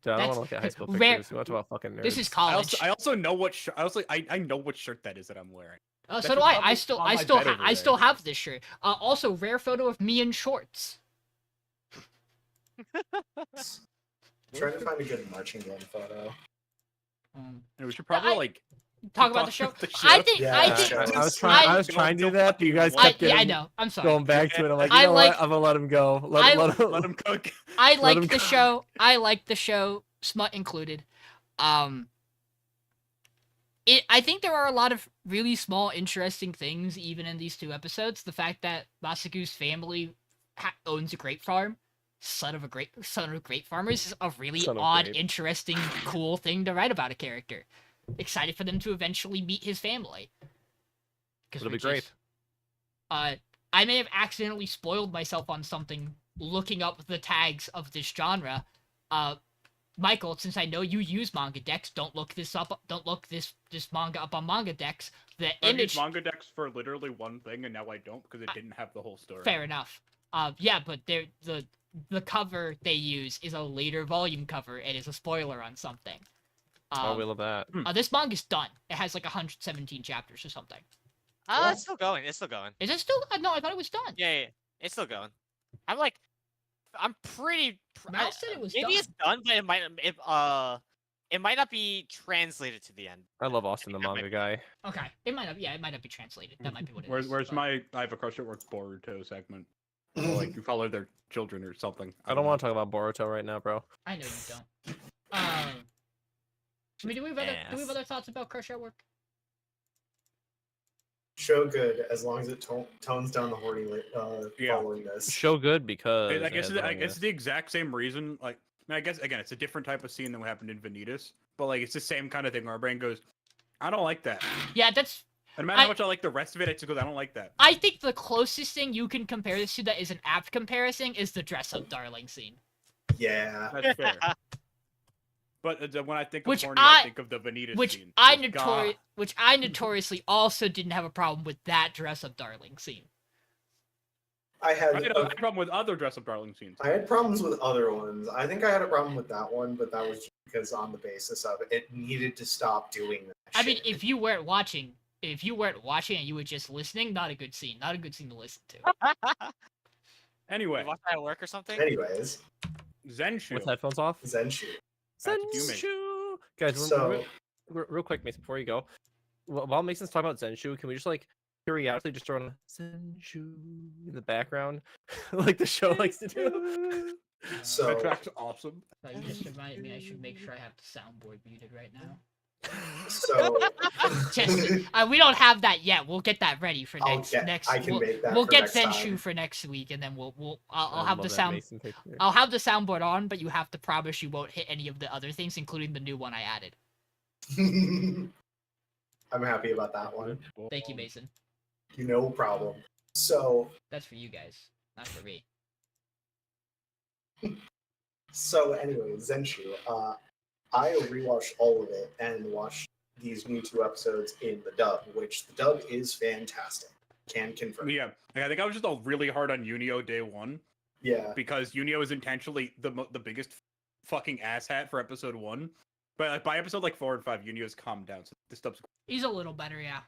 [SPEAKER 1] Dude, I don't want
[SPEAKER 4] That's
[SPEAKER 1] to look at high school
[SPEAKER 4] rare-
[SPEAKER 1] pictures. We want to talk about fucking nerds.
[SPEAKER 4] This is
[SPEAKER 5] I
[SPEAKER 4] college.
[SPEAKER 5] also know what shirt. I know what shirt that is that I'm wearing.
[SPEAKER 4] So
[SPEAKER 5] that
[SPEAKER 4] do
[SPEAKER 5] should
[SPEAKER 4] I.
[SPEAKER 5] probably
[SPEAKER 4] I
[SPEAKER 5] be
[SPEAKER 4] still,
[SPEAKER 5] on
[SPEAKER 4] I
[SPEAKER 5] my
[SPEAKER 4] still,
[SPEAKER 5] bed over
[SPEAKER 4] I
[SPEAKER 5] there.
[SPEAKER 4] still have this shirt. Also, rare photo of me in shorts.
[SPEAKER 2] Trying to find a good marching band photo.
[SPEAKER 5] And we should probably
[SPEAKER 4] I-
[SPEAKER 5] like
[SPEAKER 4] Talk about the show.
[SPEAKER 5] about the
[SPEAKER 4] I
[SPEAKER 5] show.
[SPEAKER 4] think.
[SPEAKER 2] Yeah,
[SPEAKER 4] I
[SPEAKER 1] Yeah,
[SPEAKER 4] think.
[SPEAKER 1] I was trying. I
[SPEAKER 4] I-
[SPEAKER 1] was trying to do that, but you guys
[SPEAKER 4] I,
[SPEAKER 1] kept
[SPEAKER 4] yeah, I
[SPEAKER 1] getting
[SPEAKER 4] know. I'm sorry.
[SPEAKER 1] going back to it. I'm like, you
[SPEAKER 4] I
[SPEAKER 1] know
[SPEAKER 4] like-
[SPEAKER 1] what? I'm gonna let him go.
[SPEAKER 4] I-
[SPEAKER 1] Let him.
[SPEAKER 5] Let him cook.
[SPEAKER 4] I
[SPEAKER 1] Let
[SPEAKER 4] like
[SPEAKER 1] him
[SPEAKER 4] the
[SPEAKER 1] go.
[SPEAKER 4] show. I like the show, smut included. I think there are a lot of really small, interesting things even in these 2 episodes. The fact that Masagu's family owns a grape farm, son of grape farmers, is a really
[SPEAKER 1] Son of
[SPEAKER 4] odd,
[SPEAKER 1] grape.
[SPEAKER 4] interesting, cool thing to write about a character. Excited for them to eventually meet his family. 'Cause
[SPEAKER 1] It'll
[SPEAKER 4] we're
[SPEAKER 1] be great.
[SPEAKER 4] just- I may have accidentally spoiled myself on something looking up the tags of this genre. Michael, since I know you use manga decks, don't look this up. Don't look this manga up on manga decks. The
[SPEAKER 5] I
[SPEAKER 4] image.
[SPEAKER 5] used manga decks for literally one thing, and now I don't because it didn't have the whole story.
[SPEAKER 4] Fair enough. Yeah, but the cover they use is a later volume cover. It is a spoiler on something.
[SPEAKER 1] Oh, we love that.
[SPEAKER 4] This manga's done. It has like 117 chapters or something.
[SPEAKER 3] It's still going. It's still going.
[SPEAKER 4] Is it still? No, I thought it was done.
[SPEAKER 3] Yeah, it's still going. I'm pretty.
[SPEAKER 4] Mal said it was
[SPEAKER 3] maybe
[SPEAKER 4] done.
[SPEAKER 3] it's done, but it might not be translated to the end.
[SPEAKER 1] I love Austin, the
[SPEAKER 3] that might
[SPEAKER 1] manga
[SPEAKER 3] be-
[SPEAKER 1] guy.
[SPEAKER 4] Okay, it might not. Yeah, it might not be translated. That might be what it is.
[SPEAKER 5] Where's
[SPEAKER 4] but-
[SPEAKER 5] my I have a crush at work Boruto segment? Or, like you follow their children or something.
[SPEAKER 1] I don't want to talk about Boruto right now, bro.
[SPEAKER 4] I know you don't. I mean, do we have
[SPEAKER 1] Yes.
[SPEAKER 4] other thoughts about Crush at Work?
[SPEAKER 2] Show good as long as it tones down the horny
[SPEAKER 5] Yeah.
[SPEAKER 2] followingness.
[SPEAKER 1] Show good because
[SPEAKER 5] I
[SPEAKER 1] it
[SPEAKER 5] guess
[SPEAKER 1] has
[SPEAKER 5] I
[SPEAKER 1] manga.
[SPEAKER 5] guess it's the exact same reason. Like, I guess again, it's a different type of scene than what happened in Vanitas, but like it's the same kind of thing where our brain goes, I don't like that.
[SPEAKER 4] Yeah, that's.
[SPEAKER 5] And no matter how much I like the rest of it, it just goes, I don't like that.
[SPEAKER 4] I think the closest thing you can compare this to that is an apt comparison is the dress up darling scene.
[SPEAKER 2] Yeah.
[SPEAKER 5] That's fair. But when I think of
[SPEAKER 4] Which
[SPEAKER 5] horny, I think of the Vanitas
[SPEAKER 4] Which
[SPEAKER 5] scene.
[SPEAKER 4] I
[SPEAKER 5] Because,
[SPEAKER 4] notoriously also didn't have a problem with that dress up darling scene.
[SPEAKER 2] I
[SPEAKER 5] God,
[SPEAKER 2] had
[SPEAKER 5] I had a problem with other dress up darling scenes.
[SPEAKER 2] I had problems with other ones. I think I had a problem with that one, but that was just because on the basis of it needed to stop doing that.
[SPEAKER 4] I mean,
[SPEAKER 2] shit.
[SPEAKER 4] if you weren't watching and you were just listening, not a good scene. Not a good scene to listen to.
[SPEAKER 5] Anyway,
[SPEAKER 3] You watch that at work or something?
[SPEAKER 2] Anyways,
[SPEAKER 1] With
[SPEAKER 5] ZENSHU.
[SPEAKER 1] headphones off.
[SPEAKER 2] ZENSHU.
[SPEAKER 5] Back to you, Mason.
[SPEAKER 1] ZENSHU! Guys,
[SPEAKER 2] So
[SPEAKER 1] real quick, Mason, before you go, while Mason's talking about ZENSHU, can we just like periodically just throw in ZENSHU in the background, like the show likes to do?
[SPEAKER 5] That
[SPEAKER 2] so
[SPEAKER 5] track's awesome.
[SPEAKER 4] You just reminded me I should make sure I have the soundboard muted right now.
[SPEAKER 2] so
[SPEAKER 4] Just, we don't have that yet. We'll get that ready for
[SPEAKER 2] I'll
[SPEAKER 4] next.
[SPEAKER 2] get- I can
[SPEAKER 4] we'll,
[SPEAKER 2] make that
[SPEAKER 4] we'll
[SPEAKER 2] for
[SPEAKER 4] get
[SPEAKER 2] next
[SPEAKER 4] ZENSHU
[SPEAKER 2] time.
[SPEAKER 4] for next week, and then I'll
[SPEAKER 1] I
[SPEAKER 4] have the
[SPEAKER 1] love that
[SPEAKER 4] sound.
[SPEAKER 1] Mason picture.
[SPEAKER 4] I'll have the soundboard on, but you have to promise you won't hit any of the other things, including the new one I added.
[SPEAKER 2] I'm happy about that one.
[SPEAKER 4] Thank you, Mason.
[SPEAKER 2] No problem. So
[SPEAKER 4] That's for you guys, not for me.
[SPEAKER 2] anyway, ZENSHU. I rewatched all of it and watched these new 2 episodes in the dub, which the dub is fantastic. Can confirm.
[SPEAKER 5] Yeah, I think I was just all really hard on Yunio day 1
[SPEAKER 2] Yeah.
[SPEAKER 5] because Yunio is intentionally the biggest fucking asshat for episode 1. But like, by episode like 4 and 5, Yunio's calmed down. So this stuff's
[SPEAKER 4] He's a little better, yeah.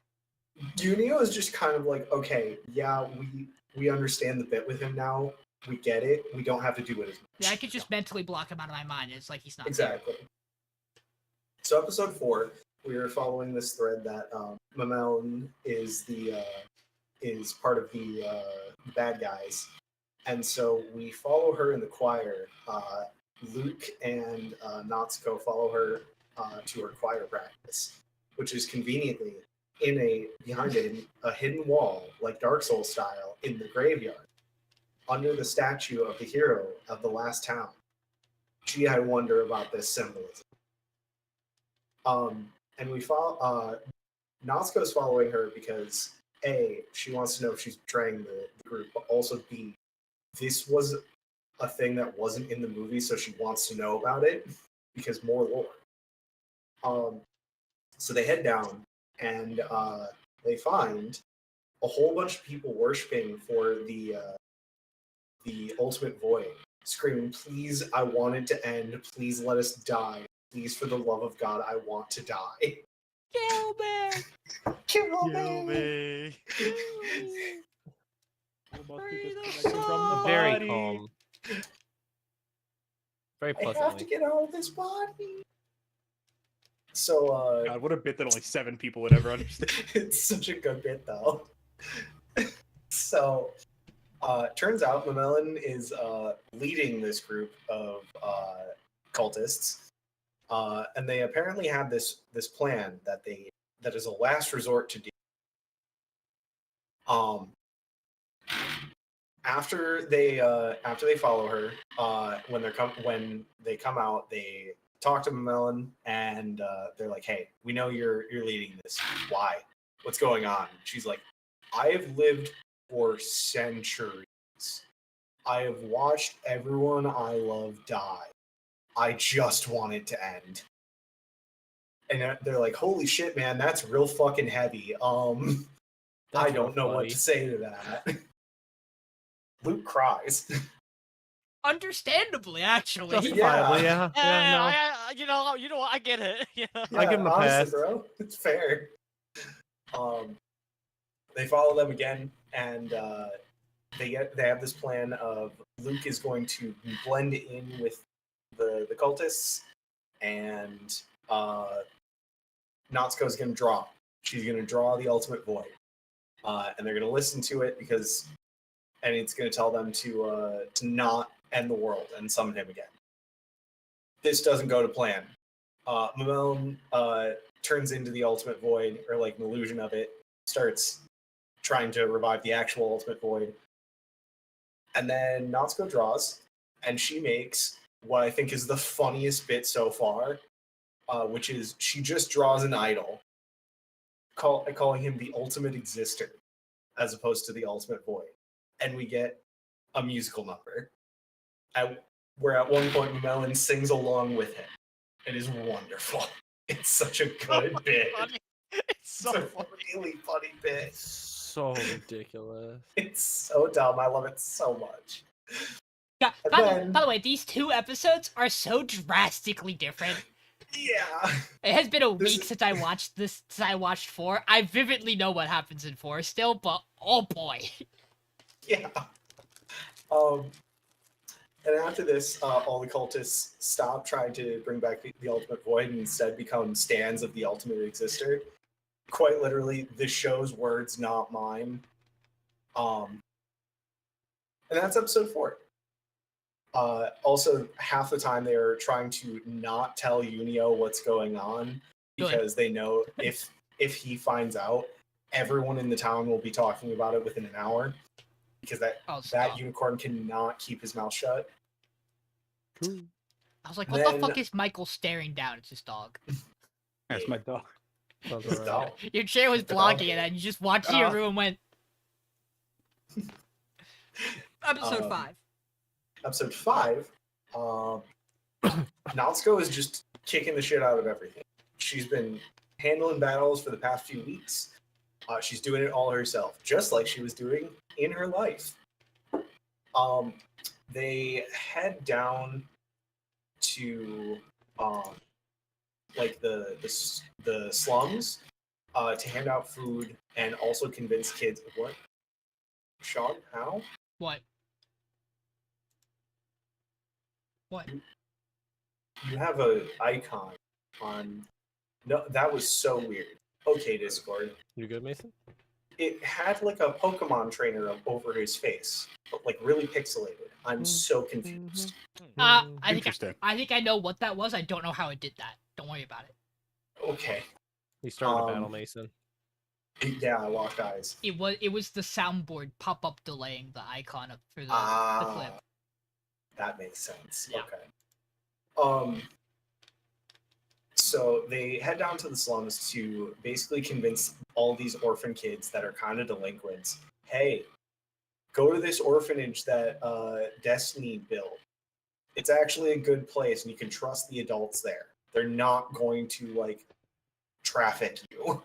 [SPEAKER 2] Junio is just kind of like, okay, yeah, we understand the bit with him now. We get it. We don't have to do it as much.
[SPEAKER 4] Yeah, I could just mentally block him out of my mind. It's like he's not there.
[SPEAKER 2] Exactly. So episode 4, we are following this thread that Mamelon is is part of the bad guys, and so we follow her in the choir. Luke and Natsuko follow her to her choir practice, which is conveniently behind a hidden wall, like Dark Souls style, in the graveyard, under the statue of the hero of the last town. Gee, I wonder about this symbolism. And we follow. Natsuko's following her because A, she wants to know if she's betraying the group, but also B, this was a thing that wasn't in the movie, so she wants to know about it because more lore. So they head down and they find a whole bunch of people worshiping for the ultimate void, screaming, "Please, I want it to end. Please let us die. Please, for the love of God, I want to die."
[SPEAKER 4] Kill me!
[SPEAKER 2] Kill
[SPEAKER 3] me.
[SPEAKER 1] Very calm. Very
[SPEAKER 2] I have to
[SPEAKER 1] pleasantly.
[SPEAKER 2] get out of this body. So,
[SPEAKER 5] God, what a bit that only 7 people would ever understand.
[SPEAKER 2] it's such a good bit, though. So, turns out Mamelon is leading this group of cultists, and they apparently have this plan that is a last resort to do. After they follow her, when they come out, they talk to Mamelon, and they're like, "Hey, we know you're leading this. Why? What's going on?" She's like, "I have lived for centuries. I have watched everyone I love die. I just want it to end." And they're like, "Holy shit, man, that's real fucking heavy." I don't know what to say to that. Luke cries.
[SPEAKER 4] Understandably, actually.
[SPEAKER 1] Justifiably, yeah.
[SPEAKER 3] You know what? I get it. Yeah.
[SPEAKER 1] I give him a
[SPEAKER 2] honestly,
[SPEAKER 1] pass.
[SPEAKER 2] bro. It's fair. They follow them again, and they have this plan of Luke is going to blend in with the cultists, and Natsuko is going to draw. She's going to draw the ultimate void, and they're going to listen to it and it's going to tell them to not end the world and summon him again. This doesn't go to plan. Mamelon turns into the ultimate void, or like an illusion of it, starts trying to revive the actual ultimate void. And then Natsuko draws, and she makes what I think is the funniest bit so far, which is she just draws an idol, calling him the ultimate exister, as opposed to the ultimate void. And we get a musical number, where at one point Mamelon sings along with him. It is wonderful. It's such a good bit.
[SPEAKER 3] Funny. It's so
[SPEAKER 2] It's a
[SPEAKER 3] funny.
[SPEAKER 2] really funny bit.
[SPEAKER 1] So ridiculous.
[SPEAKER 2] It's so dumb. I love it so much.
[SPEAKER 4] Yeah,
[SPEAKER 2] And
[SPEAKER 4] by
[SPEAKER 2] then-
[SPEAKER 4] the way, these 2 episodes are so drastically different.
[SPEAKER 2] Yeah.
[SPEAKER 4] It has been a
[SPEAKER 2] This
[SPEAKER 4] week
[SPEAKER 2] is-
[SPEAKER 4] since I watched this. Since I watched 4. I vividly know what happens in 4 still, but oh boy.
[SPEAKER 2] Yeah. And after this, all the cultists stop trying to bring back the ultimate void and instead become stands of the ultimate exister. Quite literally, this show's words, not mine. And that's episode 4. Also, half the time they're trying to not tell Yunio what's going on
[SPEAKER 4] Good.
[SPEAKER 2] because they know if he finds out, everyone in the town will be talking about it within an hour. Because
[SPEAKER 4] Oh,
[SPEAKER 2] that
[SPEAKER 4] stop.
[SPEAKER 2] unicorn cannot keep his mouth shut.
[SPEAKER 4] I was like, what the
[SPEAKER 2] Then-
[SPEAKER 4] fuck is Michael staring down? It's his dog.
[SPEAKER 5] That's my dog.
[SPEAKER 1] Sounds
[SPEAKER 2] His
[SPEAKER 1] alright.
[SPEAKER 2] dog.
[SPEAKER 4] Your chair was
[SPEAKER 2] The dog.
[SPEAKER 4] blocking it, and you just walked to your
[SPEAKER 5] Oh.
[SPEAKER 4] room and went. Episode
[SPEAKER 2] Um,
[SPEAKER 4] 5.
[SPEAKER 2] Episode 5, Natsuko is just kicking the shit out of everything. She's been handling battles for the past few weeks. She's doing it all herself, just like she was doing in her life. They head down to like the slums to hand out food and also convince kids. What? Sean, how?
[SPEAKER 4] What? What?
[SPEAKER 2] You have a icon on. No, that was so weird. Okay, Discord.
[SPEAKER 1] You good, Mason?
[SPEAKER 2] It had like a Pokemon trainer over his face, but like really pixelated. I'm so confused.
[SPEAKER 4] I think
[SPEAKER 5] Interesting.
[SPEAKER 4] I think I know what that was. I don't know how it did that. Don't worry about it.
[SPEAKER 2] Okay.
[SPEAKER 1] You starting a battle, Mason.
[SPEAKER 2] Yeah, I locked eyes.
[SPEAKER 4] It was the soundboard pop up delaying the icon up for the clip.
[SPEAKER 2] That makes sense.
[SPEAKER 4] Yeah.
[SPEAKER 2] Okay. So they head down to the slums to basically convince all these orphan kids that are kind of delinquents, hey, go to this orphanage that Destiny built. It's actually a good place, and you can trust the adults there. They're not going to like traffic you.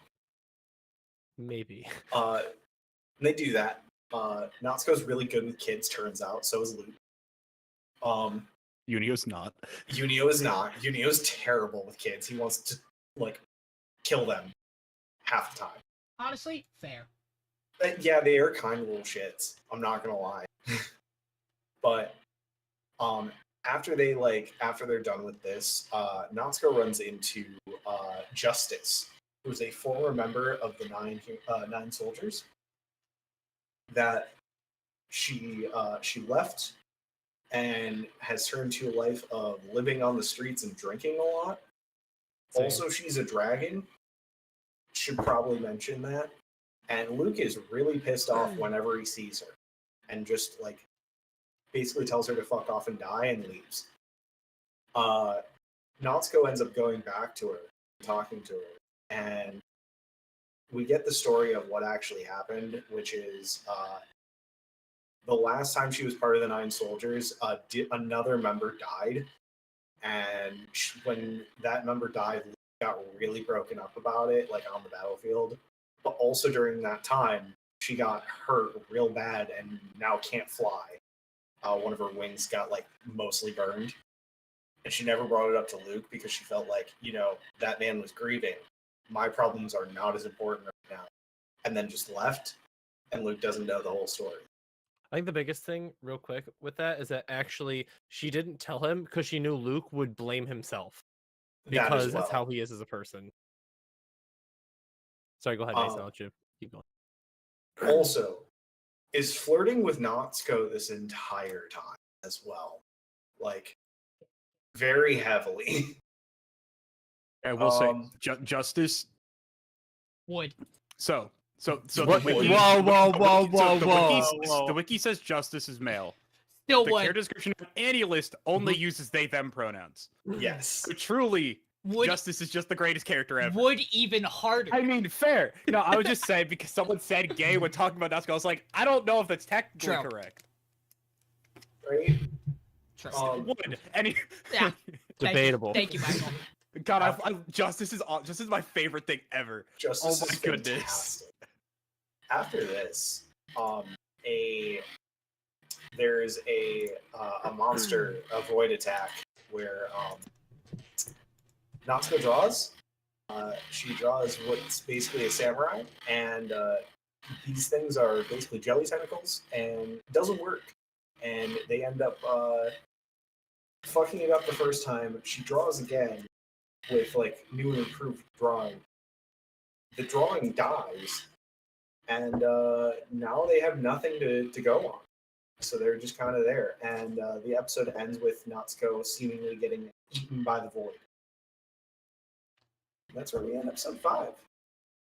[SPEAKER 1] Maybe.
[SPEAKER 2] They do that. Natsuko's really good with kids, turns out. So is Luke.
[SPEAKER 5] Yunio's not.
[SPEAKER 2] Yunio is not. Yunio's terrible with kids. He wants to like kill them half the time.
[SPEAKER 4] Honestly, fair.
[SPEAKER 2] Yeah, they are kind of little shits. I'm not gonna lie. But after they're done with this, Natsuko runs into Justice, who's a former member of the Nine Soldiers. That she left and has turned to a life of living on the streets and drinking a lot.
[SPEAKER 1] Same.
[SPEAKER 2] Also, she's a dragon. Should probably mention that. And Luke is really pissed off whenever he sees her, and just like basically tells her to fuck off and die and leaves. Natsuko ends up going back to her, talking to her, and we get the story of what actually happened, which is the last time she was part of the Nine Soldiers, another member died, and when that member died, Luke got really broken up about it, like on the battlefield. But also during that time, she got hurt real bad and now can't fly. One of her wings got like mostly burned, and she never brought it up to Luke because she felt like, that man was grieving. My problems are not as important right now, and then just left. And Luke doesn't know the whole story.
[SPEAKER 1] I think the biggest thing, real quick, with that is that actually she didn't tell him because she knew Luke would blame himself because that's how he is as a person. Sorry, go ahead, Mason. I'll let you keep going.
[SPEAKER 2] Also, is flirting with Natsuko this entire time as well, like very heavily.
[SPEAKER 5] I will say, Justice.
[SPEAKER 4] Would.
[SPEAKER 5] So
[SPEAKER 1] What?
[SPEAKER 5] the wiki,
[SPEAKER 1] Whoa.
[SPEAKER 5] the wiki says Justice is male.
[SPEAKER 4] Still
[SPEAKER 5] The
[SPEAKER 4] would.
[SPEAKER 5] character description of any list only uses they them pronouns.
[SPEAKER 2] Yes.
[SPEAKER 5] So truly,
[SPEAKER 4] Would
[SPEAKER 5] Justice is just the greatest character ever.
[SPEAKER 4] would even harder.
[SPEAKER 5] I mean, fair. I was just saying because someone said gay when talking about Natsuko. I was like, I don't know if that's technically
[SPEAKER 4] True.
[SPEAKER 5] correct.
[SPEAKER 2] Right?
[SPEAKER 4] True.
[SPEAKER 5] Would any?
[SPEAKER 4] Yeah.
[SPEAKER 1] Debatable.
[SPEAKER 4] Thank you, Michael.
[SPEAKER 5] God, Justice is my favorite thing ever.
[SPEAKER 2] Justice
[SPEAKER 5] Oh my
[SPEAKER 2] is
[SPEAKER 5] goodness.
[SPEAKER 2] fantastic. After this, there's a monster avoid attack where Natsuko draws. She draws what's basically a samurai, and these things are basically jelly tentacles, and it doesn't work. And they end up fucking it up the first time. She draws again with like new and improved drawing. The drawing dies, and now they have nothing to go on. So they're just kind of there. And the episode ends with Natsuko seemingly getting eaten by the void. And that's where we end episode 5.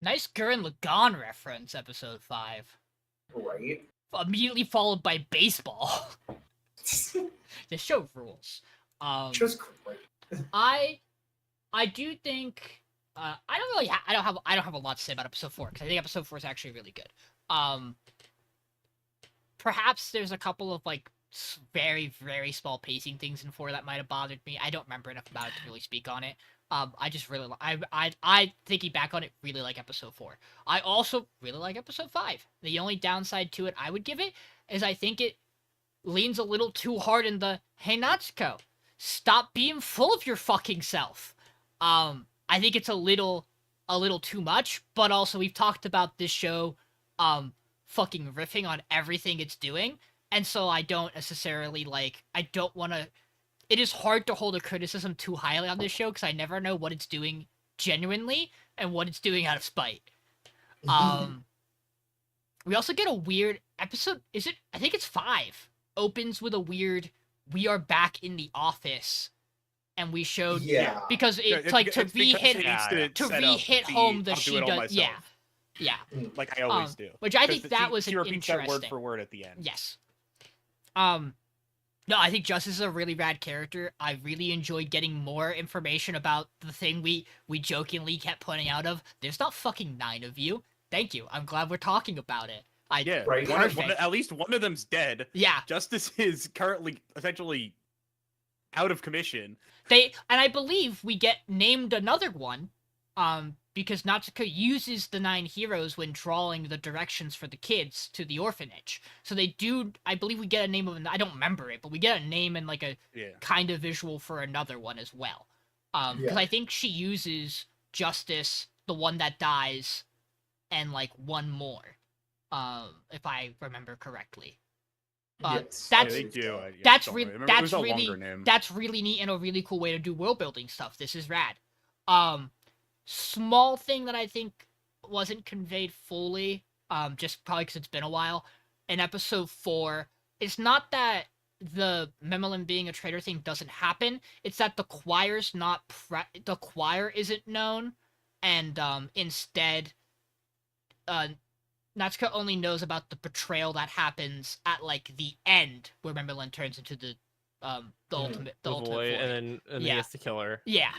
[SPEAKER 4] Nice Gurren Lagann reference, episode 5.
[SPEAKER 2] Right?
[SPEAKER 4] Immediately followed by baseball. The show rules.
[SPEAKER 2] Just great.
[SPEAKER 4] I do think I don't have a lot to say about episode 4 because I think episode 4 is actually really good. Perhaps there's a couple of like very very small pacing things in 4 that might have bothered me. I don't remember enough about it to really speak on it. I just really I thinking back on it, really like episode 4. I also really like episode 5. The only downside to it I would give it is I think it leans a little too hard in the hey Natsuko, stop being full of your fucking self. I think it's a little too much, but also we've talked about this show fucking riffing on everything it's doing, and so I don't necessarily I don't want to. It is hard to hold a criticism too highly on this show because I never know what it's doing genuinely and what it's doing out of spite. We also get a weird episode. Is it? I think it's 5. Opens with a weird "we are back in the office," and we showed
[SPEAKER 2] Yeah.
[SPEAKER 4] because it's like to
[SPEAKER 5] it's because
[SPEAKER 4] re-hit
[SPEAKER 5] he needs
[SPEAKER 4] to
[SPEAKER 5] set up
[SPEAKER 4] re-hit home the
[SPEAKER 5] I'll do
[SPEAKER 4] she
[SPEAKER 5] it all
[SPEAKER 4] does.
[SPEAKER 5] myself,
[SPEAKER 4] Yeah.
[SPEAKER 5] like I always do.
[SPEAKER 4] Which I
[SPEAKER 5] 'Cause
[SPEAKER 4] think that was
[SPEAKER 5] she repeats that word
[SPEAKER 4] interesting.
[SPEAKER 5] for word at the end.
[SPEAKER 4] Yes. No, I think Justice is a really rad character. I really enjoyed getting more information about the thing we jokingly kept pointing out of. There's not fucking 9 of you. Thank you. I'm glad we're talking about it.
[SPEAKER 5] Yeah,
[SPEAKER 2] Right.
[SPEAKER 5] at least one of them's dead.
[SPEAKER 4] Yeah.
[SPEAKER 5] Justice is currently essentially out of commission.
[SPEAKER 4] And I believe we get named another one, because Natsuko uses the 9 heroes when drawing the directions for the kids to the orphanage. So they do, I believe we get a name of, I don't remember it, but we get a name and like a kind of visual for another one as well. Because I think she uses Justice, the one that dies, and like one more, if I remember correctly.
[SPEAKER 2] Yes.
[SPEAKER 4] That's
[SPEAKER 5] they do.
[SPEAKER 4] that's
[SPEAKER 5] don't
[SPEAKER 4] re-
[SPEAKER 5] remember. It
[SPEAKER 4] that's
[SPEAKER 5] was a
[SPEAKER 4] really
[SPEAKER 5] longer name.
[SPEAKER 4] that's really neat and a really cool way to do world building stuff. This is rad. Small thing that I think wasn't conveyed fully, just probably because it's been a while. In episode 4, it's not that the Memolin being a traitor thing doesn't happen. It's that the choir's not the choir isn't known, and instead, Natsuko only knows about the betrayal that happens at like the end, where Memolin turns into the ultimate void.
[SPEAKER 1] and then he gets to kill her.
[SPEAKER 4] Yeah.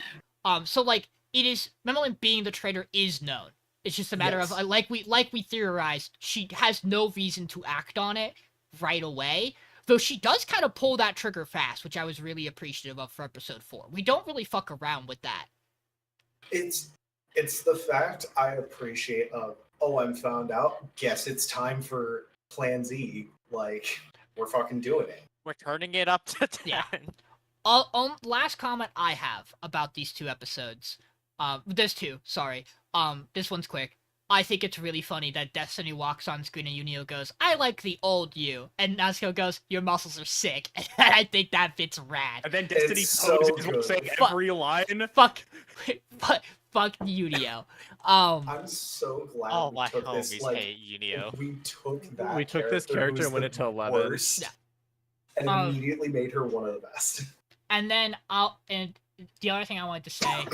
[SPEAKER 4] So like it is Memolin being the traitor is known. It's just a matter of like we theorized, she has no reason to act on it right away. Though she does kind of pull that trigger fast, which I was really appreciative of for episode 4. We don't really fuck around with that.
[SPEAKER 2] It's the fact I appreciate of, oh, I'm found out. Guess it's time for Plan Z. Like, we're fucking doing it.
[SPEAKER 3] We're turning it up to 10.
[SPEAKER 4] Yeah. Last comment I have about these 2 episodes. There's 2, sorry. This one's quick. I think it's really funny that Destiny walks on screen and Yunio goes, I like the old you. And Natsuko goes, your muscles are sick. And I think that fits rad.
[SPEAKER 5] And then Destiny
[SPEAKER 2] It's so
[SPEAKER 5] poses
[SPEAKER 2] good.
[SPEAKER 5] saying every line.
[SPEAKER 4] Fuck Yunio.
[SPEAKER 2] I'm so glad
[SPEAKER 3] All
[SPEAKER 2] we
[SPEAKER 3] my
[SPEAKER 2] took
[SPEAKER 3] homies
[SPEAKER 2] this, like,
[SPEAKER 3] hate Yunio.
[SPEAKER 2] we took that.
[SPEAKER 1] We took this character
[SPEAKER 2] who's
[SPEAKER 1] and went
[SPEAKER 2] the
[SPEAKER 1] into 11.
[SPEAKER 2] worst,
[SPEAKER 4] Yeah.
[SPEAKER 2] and
[SPEAKER 4] Um,
[SPEAKER 2] immediately made her one of the best.
[SPEAKER 4] And then and the other thing I wanted to say,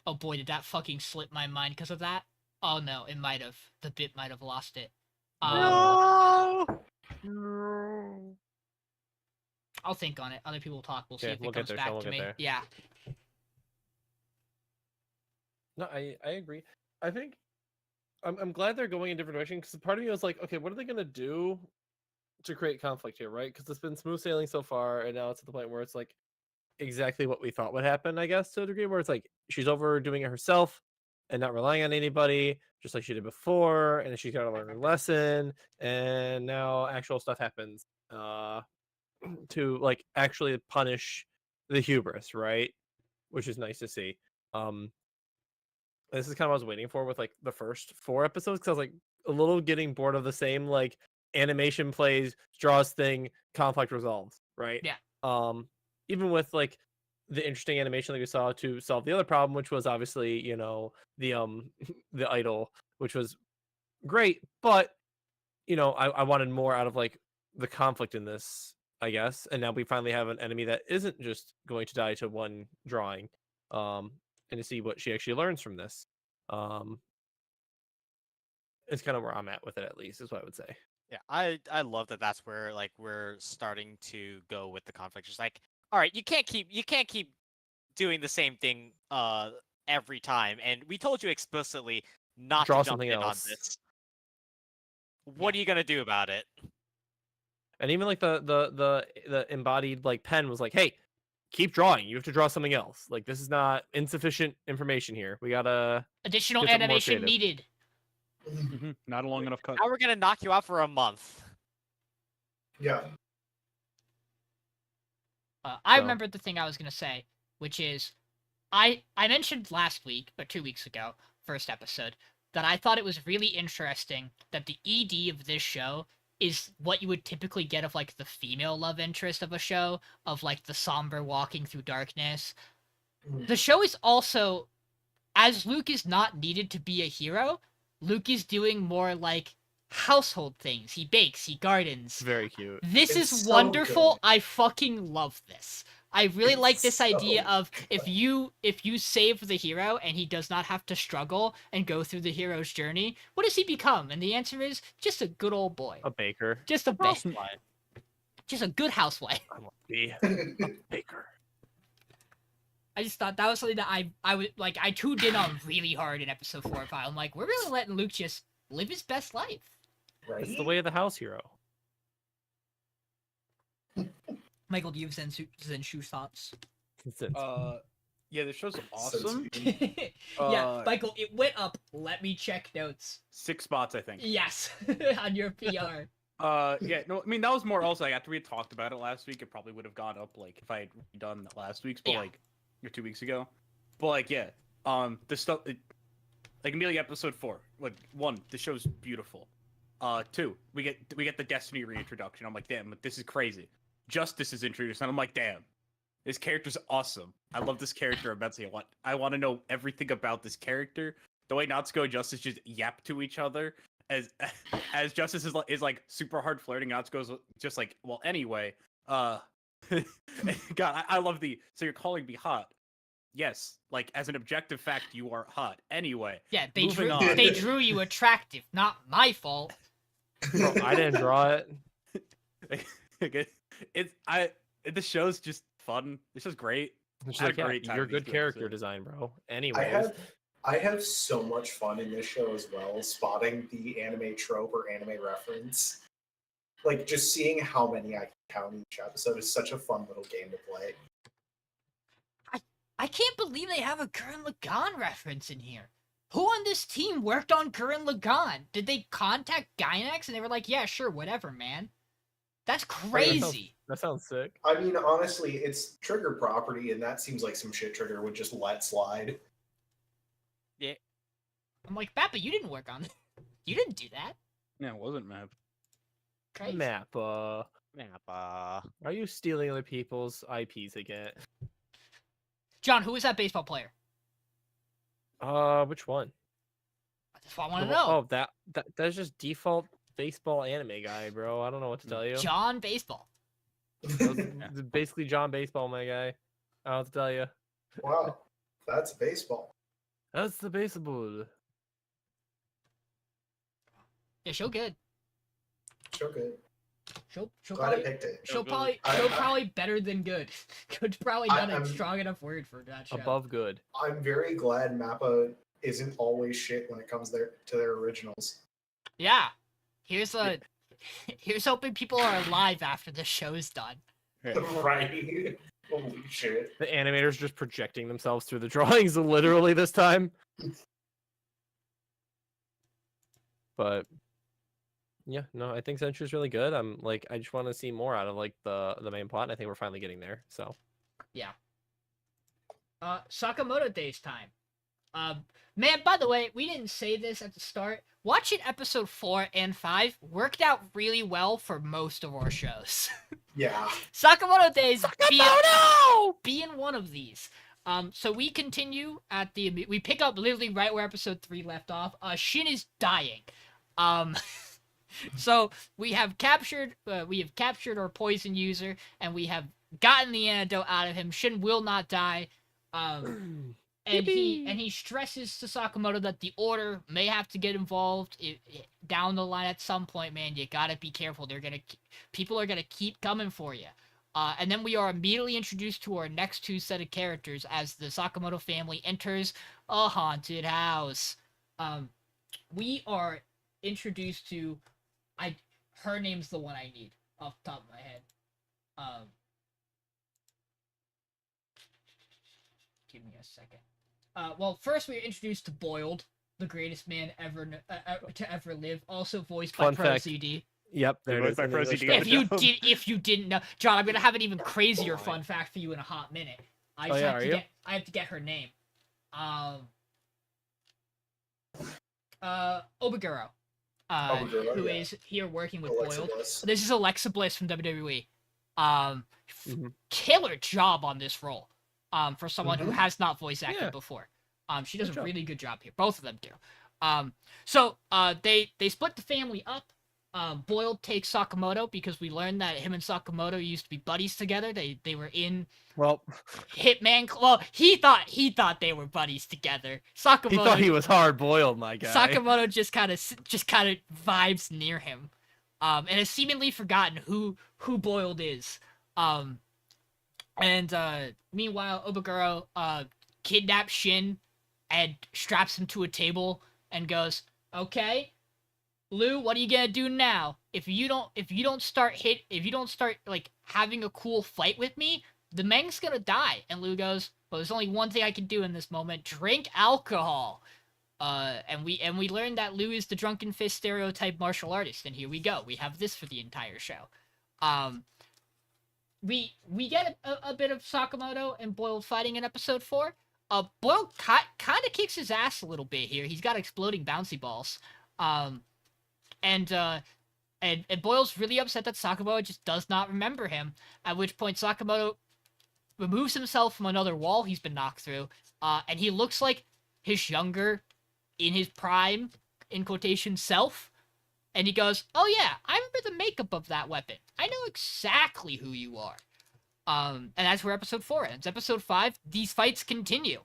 [SPEAKER 4] oh boy, did that fucking slip my mind because of that? Oh no, it might have. The bit might have lost it.
[SPEAKER 3] No!
[SPEAKER 4] I'll think on it. Other people talk. We'll see
[SPEAKER 1] Okay,
[SPEAKER 4] if
[SPEAKER 1] we'll
[SPEAKER 4] it
[SPEAKER 1] get
[SPEAKER 4] comes
[SPEAKER 1] there,
[SPEAKER 4] back
[SPEAKER 1] Sean, we'll
[SPEAKER 4] to
[SPEAKER 1] get
[SPEAKER 4] me.
[SPEAKER 1] there.
[SPEAKER 4] Yeah.
[SPEAKER 1] No, I agree. I think I'm glad they're going in different direction because part of me was like, okay, what are they gonna do to create conflict here, right? Because it's been smooth sailing so far, and now it's at the point where it's like exactly what we thought would happen, I guess, to a degree, where it's like she's overdoing it herself and not relying on anybody, just like she did before, and she's got to learn her lesson, and now actual stuff happens to like actually punish the hubris, right? Which is nice to see. This is kind of what I was waiting for with like the first 4 episodes, because I was like a little getting bored of the same like animation plays, draws thing, conflict resolves, right?
[SPEAKER 4] Yeah.
[SPEAKER 1] Even with like the interesting animation that we saw to solve the other problem, which was obviously, you know, the the idol, which was great, but you know, I wanted more out of like the conflict in this, I guess. And now we finally have an enemy that isn't just going to die to one drawing. And to see what she actually learns from this. It's kind of where I'm at with it, at least, is what I would say.
[SPEAKER 3] Yeah, I love that. That's where like we're starting to go with the conflict. Just like, all right, you can't keep doing the same thing every time. And we told you explicitly not
[SPEAKER 1] Draw
[SPEAKER 3] to jump
[SPEAKER 1] something
[SPEAKER 3] in
[SPEAKER 1] else.
[SPEAKER 3] on this. What are you gonna do about it?
[SPEAKER 1] And even like the embodied like pen was like, hey, keep drawing. You have to draw something else. Like, this is not insufficient information here. We gotta
[SPEAKER 4] Additional
[SPEAKER 1] get something more
[SPEAKER 4] animation
[SPEAKER 1] creative.
[SPEAKER 4] needed.
[SPEAKER 5] Not a long enough cut.
[SPEAKER 3] Now we're gonna knock you out for a month.
[SPEAKER 2] Yeah.
[SPEAKER 4] I
[SPEAKER 1] So-
[SPEAKER 4] remember the thing I was gonna say, which is, I mentioned last week or 2 weeks ago, first episode, that I thought it was really interesting that the ED of this show is what you would typically get of like the female love interest of a show, of like the somber walking through darkness. The show is also, as Luke is not needed to be a hero, Luke is doing more like household things. He bakes, he gardens.
[SPEAKER 1] It's very cute.
[SPEAKER 4] This
[SPEAKER 2] It's
[SPEAKER 4] is
[SPEAKER 2] so
[SPEAKER 4] wonderful.
[SPEAKER 2] good.
[SPEAKER 4] I fucking love this. I really
[SPEAKER 2] It's
[SPEAKER 4] like this idea
[SPEAKER 2] so
[SPEAKER 4] of if you save the hero and he does not have to struggle and go through the hero's journey, what does he become? And the answer is just a good old boy.
[SPEAKER 1] A baker.
[SPEAKER 4] Just a just a good housewife.
[SPEAKER 1] I want to be a baker.
[SPEAKER 4] I just thought that was something that I would like. I tuned in on really hard in episode 4 and 5. I'm like, we're really letting Luke just live his best life.
[SPEAKER 2] Right?
[SPEAKER 1] It's the way of the house hero.
[SPEAKER 4] Michael, do you have ZENSHU thoughts?
[SPEAKER 5] Yeah, the show's
[SPEAKER 2] So
[SPEAKER 5] awesome.
[SPEAKER 2] sweet.
[SPEAKER 4] Yeah, Michael, it went up. Let me check notes.
[SPEAKER 5] 6 spots, I think.
[SPEAKER 4] Yes, on your PR.
[SPEAKER 5] Yeah, no, I mean that was more also like after we had talked about it last week, it probably would have gone up like if I had done last week's, but
[SPEAKER 4] Yeah.
[SPEAKER 5] like or 2 weeks ago. But like yeah, the stuff like immediately episode 4, like 1, the show's beautiful. 2, we get the Destiny reintroduction. I'm like, damn, this is crazy. Justice is introduced, and I'm like, damn, this character's awesome. I love this character immensely. I want to know everything about this character. The way Natsuko and Justice just yap to each other. As Justice is like super hard flirting, Natsuko's just like, well, anyway, God, I love so you're calling me hot. Yes, like as an objective fact, you are hot. Anyway,
[SPEAKER 4] Yeah,
[SPEAKER 5] Moving on.
[SPEAKER 4] they drew you attractive. Not my fault.
[SPEAKER 1] Bro, I didn't draw it.
[SPEAKER 5] The show's just fun. This is great.
[SPEAKER 1] It's
[SPEAKER 5] I had
[SPEAKER 1] like,
[SPEAKER 5] a
[SPEAKER 1] yeah,
[SPEAKER 5] great time
[SPEAKER 1] you're
[SPEAKER 5] with these
[SPEAKER 1] good
[SPEAKER 5] 2
[SPEAKER 1] character
[SPEAKER 5] episodes.
[SPEAKER 1] design, bro.
[SPEAKER 2] I
[SPEAKER 1] Anyways,
[SPEAKER 2] have so much fun in this show as well, spotting the anime trope or anime reference. Like just seeing how many I can count each episode is such a fun little game to play.
[SPEAKER 4] I can't believe they have a Gurren Lagann reference in here. Who on this team worked on Gurren Lagann? Did they contact Gainax and they were like, yeah, sure, whatever, man? That's crazy.
[SPEAKER 1] that sounds sick.
[SPEAKER 2] I mean, honestly, it's Trigger property, and that seems like some shit Trigger would just let slide.
[SPEAKER 4] I'm like, Papa, you didn't work on it. You didn't do that.
[SPEAKER 5] Yeah, it wasn't map.
[SPEAKER 4] Crazy.
[SPEAKER 1] Mappa.
[SPEAKER 3] Mappa.
[SPEAKER 1] Are you stealing other people's IPs again?
[SPEAKER 4] John, who is that baseball player?
[SPEAKER 1] Which one?
[SPEAKER 4] That's what I want to
[SPEAKER 1] Oh,
[SPEAKER 4] know.
[SPEAKER 1] oh, that's just default baseball anime guy, bro. I don't know what to tell you.
[SPEAKER 4] John Baseball.
[SPEAKER 1] That's basically John Baseball, my guy. I don't know what to tell you.
[SPEAKER 2] Wow, that's baseball.
[SPEAKER 1] That's the baseball.
[SPEAKER 4] Yeah, she'll good.
[SPEAKER 2] So good.
[SPEAKER 4] She'll
[SPEAKER 2] Glad I
[SPEAKER 4] probably
[SPEAKER 2] picked it.
[SPEAKER 4] she'll
[SPEAKER 5] good.
[SPEAKER 4] probably
[SPEAKER 2] I-
[SPEAKER 4] she'll
[SPEAKER 2] I-
[SPEAKER 4] probably better than good. Good's probably not a
[SPEAKER 2] I'm-
[SPEAKER 4] strong enough word for that show.
[SPEAKER 1] Above good.
[SPEAKER 2] I'm very glad Mappa isn't always shit when it comes to their originals.
[SPEAKER 4] Yeah. Here's here's hoping people are alive after the show's done.
[SPEAKER 2] Right? Holy shit.
[SPEAKER 1] The animators just projecting themselves through the drawings literally this time. But yeah, no, I think ZENSHU is really good. I just want to see more out of like the main plot, and I think we're finally getting there. So
[SPEAKER 4] Sakamoto Days time. Man, by the way, we didn't say this at the start. Watching episode 4 and 5 worked out really well for most of our shows.
[SPEAKER 2] Yeah.
[SPEAKER 4] Sakamoto Days being one of these. So we continue at we pick up literally right where episode 3 left off. Shin is dying. So we have captured our poison user, and we have gotten the antidote out of him. Shin will not die. And he stresses to Sakamoto that the Order may have to get involved down the line at some point. Man, you gotta be careful. People are gonna keep coming for you. And then we are immediately introduced to our next 2 set of characters as the Sakamoto family enters a haunted house. We are introduced to her name's the one I need off the top of my head. Give me a second. Well, first we are introduced to Boiled, the greatest man ever to ever live, also voiced by
[SPEAKER 1] Fun fact.
[SPEAKER 4] ProZD.
[SPEAKER 1] Yep, there it
[SPEAKER 5] Voiced
[SPEAKER 1] is.
[SPEAKER 5] by
[SPEAKER 1] in the English
[SPEAKER 5] ProZD.
[SPEAKER 1] dub.
[SPEAKER 4] If you didn't know, John, I'm gonna have an even crazier fun fact for you in a hot minute. I just
[SPEAKER 1] yeah,
[SPEAKER 4] have
[SPEAKER 1] are
[SPEAKER 4] to
[SPEAKER 1] you?
[SPEAKER 4] I have to get her name. Obaguro.
[SPEAKER 2] Obaguro,
[SPEAKER 4] Who
[SPEAKER 2] yeah.
[SPEAKER 4] is here working with
[SPEAKER 2] Alexa
[SPEAKER 4] Boiled.
[SPEAKER 2] Bliss.
[SPEAKER 4] This is Alexa Bliss from WWE.
[SPEAKER 1] Mhm.
[SPEAKER 4] Killer job on this role. For someone who
[SPEAKER 2] Mhm.
[SPEAKER 4] has not voice acted
[SPEAKER 1] Yeah.
[SPEAKER 4] before. She does
[SPEAKER 1] Good
[SPEAKER 4] a
[SPEAKER 1] job.
[SPEAKER 4] really good job here. Both of them do. So they split the family up. Boiled takes Sakamoto because we learned that him and Sakamoto used to be buddies together. They were in
[SPEAKER 1] Well,
[SPEAKER 4] Hitman. Well, he thought they were buddies together. Sakamoto
[SPEAKER 1] he thought he was hard boiled, my guy.
[SPEAKER 4] Sakamoto just kind of vibes near him, and has seemingly forgotten who Boiled is. Meanwhile, Obaguro kidnaps Shin and straps him to a table and goes, "Okay, Lou, what are you gonna do now? If you don't start like having a cool fight with me, the Meng's gonna die." And Lou goes, "Well, there's only one thing I can do in this moment: drink alcohol." And we learned that Lou is the drunken fist stereotype martial artist, and here we go. We have this for the entire show. We get a bit of Sakamoto and Boiled fighting in episode 4. Boiled kind of kicks his ass a little bit here. He's got exploding bouncy balls. And Boyle's really upset that Sakamoto just does not remember him. At which point Sakamoto removes himself from another wall he's been knocked through, and he looks like his younger, in his prime, in quotation, self. And he goes, "Oh yeah, I remember the makeup of that weapon. I know exactly who you are." And that's where episode 4 ends. Episode 5, these fights continue.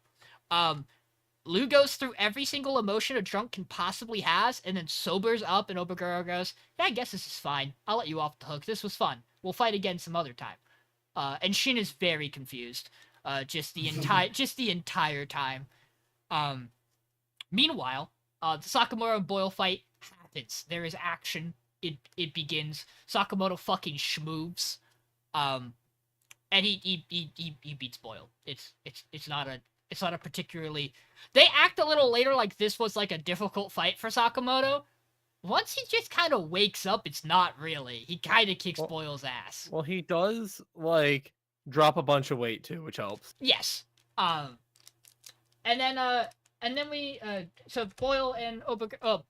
[SPEAKER 4] Lou goes through every single emotion a drunk can possibly has, and then sobers up, and Obaguro goes, "Yeah, I guess this is fine. I'll let you off the hook. This was fun. We'll fight again some other time." And Shin is very confused. Just the entire time. Meanwhile, the Sakamoto and Boyle fight happens. There is action. It begins. Sakamoto fucking schmoves. And he beats Boyle. It's not a particularly. They act a little later like this was like a difficult fight for Sakamoto. Once he just kind of wakes up, it's not really. He kind of kicks Boyle's ass.
[SPEAKER 1] Well, he does like drop a bunch of weight too, which helps.
[SPEAKER 4] Yes. And then we so Boyle and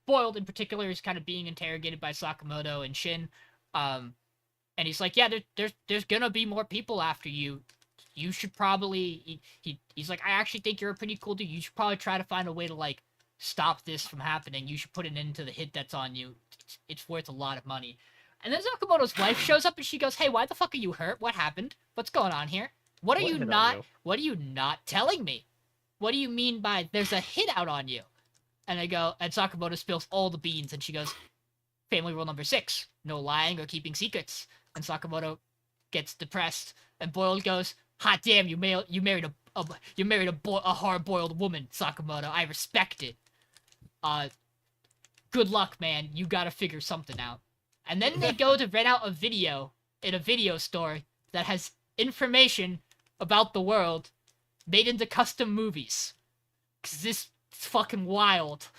[SPEAKER 4] Boiled in particular is kind of being interrogated by Sakamoto and Shin. And he's like, "Yeah, there's gonna be more people after you. You should probably..." He's like, "I actually think you're a pretty cool dude. You should probably try to find a way to, like, stop this from happening. You should put an end to the hit that's on you. It's worth a lot of money." And then Sakamoto's wife shows up and she goes, "Hey, why the fuck are you hurt? What happened? What's going on here? What are you not telling me? What do you mean by there's a hit out on you?" And Sakamoto spills all the beans and she goes, "Family rule number 6, no lying or keeping secrets." And Sakamoto gets depressed, and Boiled goes, "Hot damn, you married a hard-boiled woman, Sakamoto. I respect it. Good luck, man. You gotta figure something out." And then they go to rent out a video in a video store that has information about the world made into custom movies. 'Cause this is fucking wild.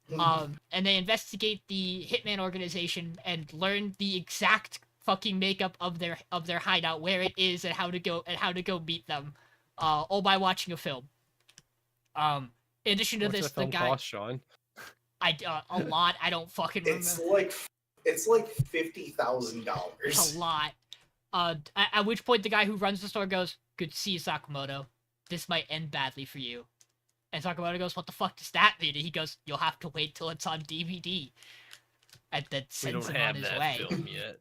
[SPEAKER 4] And they investigate the Hitman organization and learn the exact fucking makeup of their hideout, where it is, and how to go meet them, all by watching a film. In addition to
[SPEAKER 1] What's
[SPEAKER 4] this,
[SPEAKER 1] the film
[SPEAKER 4] the guy
[SPEAKER 1] cost, Sean?
[SPEAKER 4] a lot. I don't fucking remember.
[SPEAKER 2] It's like $50,000.
[SPEAKER 4] It's a lot. At which point the guy who runs the store goes, "Good to see you, Sakamoto. This might end badly for you." And Sakamoto goes, "What the fuck does that mean?" And he goes, "You'll have to wait till it's on DVD." And that sends him on his way.
[SPEAKER 1] film yet.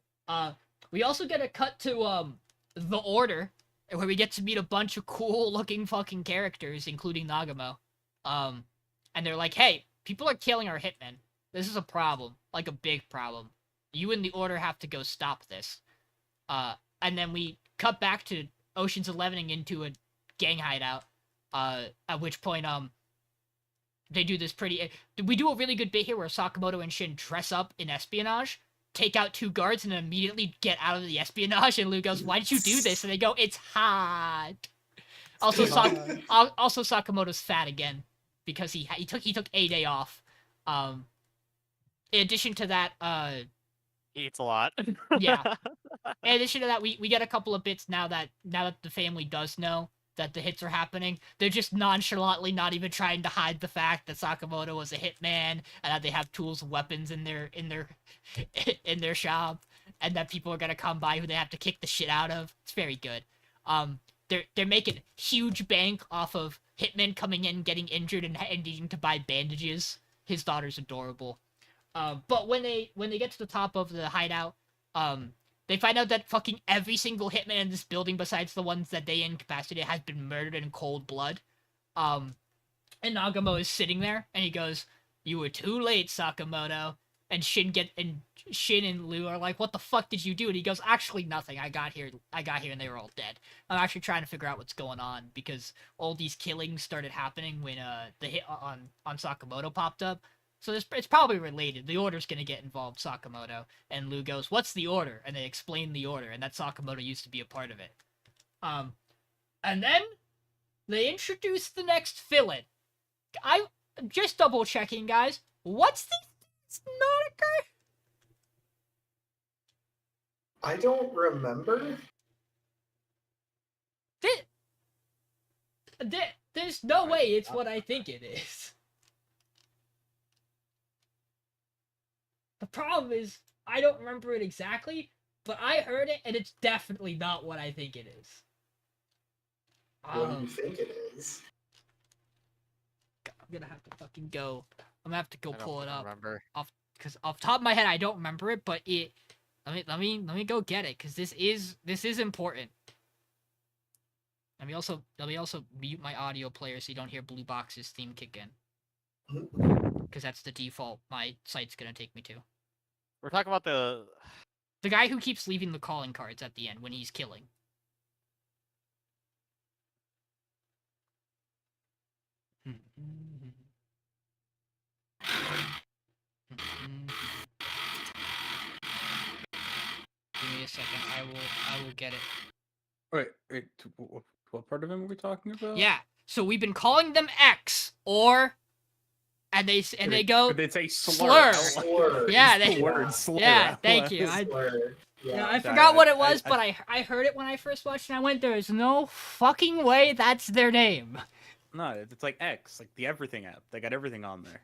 [SPEAKER 4] We also get a cut to The Order, where we get to meet a bunch of cool looking fucking characters, including Nagamo. And they're like, "Hey, people are killing our hitmen. This is a problem, like a big problem. You and the Order have to go stop this." And then we cut back to Ocean's 11ing into a gang hideout. At which point, they do this we do a really good bit here where Sakamoto and Shin dress up in espionage, take out 2 guards, and then immediately get out of the espionage, and Lou goes, "Why did you do this?" And they go, "It's hot." Also, also Sakamoto's fat again because he took a day off. In addition to that,
[SPEAKER 3] He eats a lot.
[SPEAKER 4] Yeah. in addition to that, we get a couple of bits now that the family does know that the hits are happening. They're just nonchalantly not even trying to hide the fact that Sakamoto was a hitman and that they have tools and weapons in their in their shop, and that people are gonna come by who they have to kick the shit out of. It's very good. They're making huge bank off of hitmen coming in, getting injured, and needing to buy bandages. His daughter's adorable. But when they get to the top of the hideout, they find out that fucking every single hitman in this building, besides the ones that they incapacitated, has been murdered in cold blood. And Nagamo is sitting there, and he goes, "You were too late, Sakamoto." And Shin and Liu are like, "What the fuck did you do?" And he goes, "Actually, nothing. I got here, and they were all dead. I'm actually trying to figure out what's going on because all these killings started happening when the hit on Sakamoto popped up. So it's probably related. The Order's gonna get involved, Sakamoto." And Liu goes, "What's the Order?" And they explain the Order, and that Sakamoto used to be a part of it. And then they introduce the next villain. I'm just double checking, guys. What's the Nautica?
[SPEAKER 2] I don't remember.
[SPEAKER 4] There's no way it's what I think it is. The problem is, I don't remember it exactly, but I heard it, and it's definitely not what I think it is.
[SPEAKER 2] What do you think it is?
[SPEAKER 4] I'm gonna have to fucking go. I'm gonna have to go pull it up.
[SPEAKER 3] Remember.
[SPEAKER 4] Because off the top of my head, I don't remember it, but it. Let me go get it, because this is important. Let me also mute my audio player so you don't hear Blue Box's theme kick in. Because that's the default my site's gonna take me to.
[SPEAKER 3] We're talking about the
[SPEAKER 4] guy who keeps leaving the calling cards at the end when he's killing. Give me a second. I will get it.
[SPEAKER 5] Wait. What part of him are we talking about?
[SPEAKER 4] Yeah. So we've been calling them X or, and they go.
[SPEAKER 5] But it's a slur.
[SPEAKER 2] Slur.
[SPEAKER 4] Yeah,
[SPEAKER 5] It's
[SPEAKER 4] they.
[SPEAKER 5] the word slur.
[SPEAKER 4] Yeah, thank you.
[SPEAKER 2] Slur.
[SPEAKER 4] Yeah, I
[SPEAKER 2] Yeah.
[SPEAKER 4] forgot what it was, but I heard it when I first watched, and I went, "There's no fucking way that's their name."
[SPEAKER 5] No, it's like X, like the everything app. They got everything on there.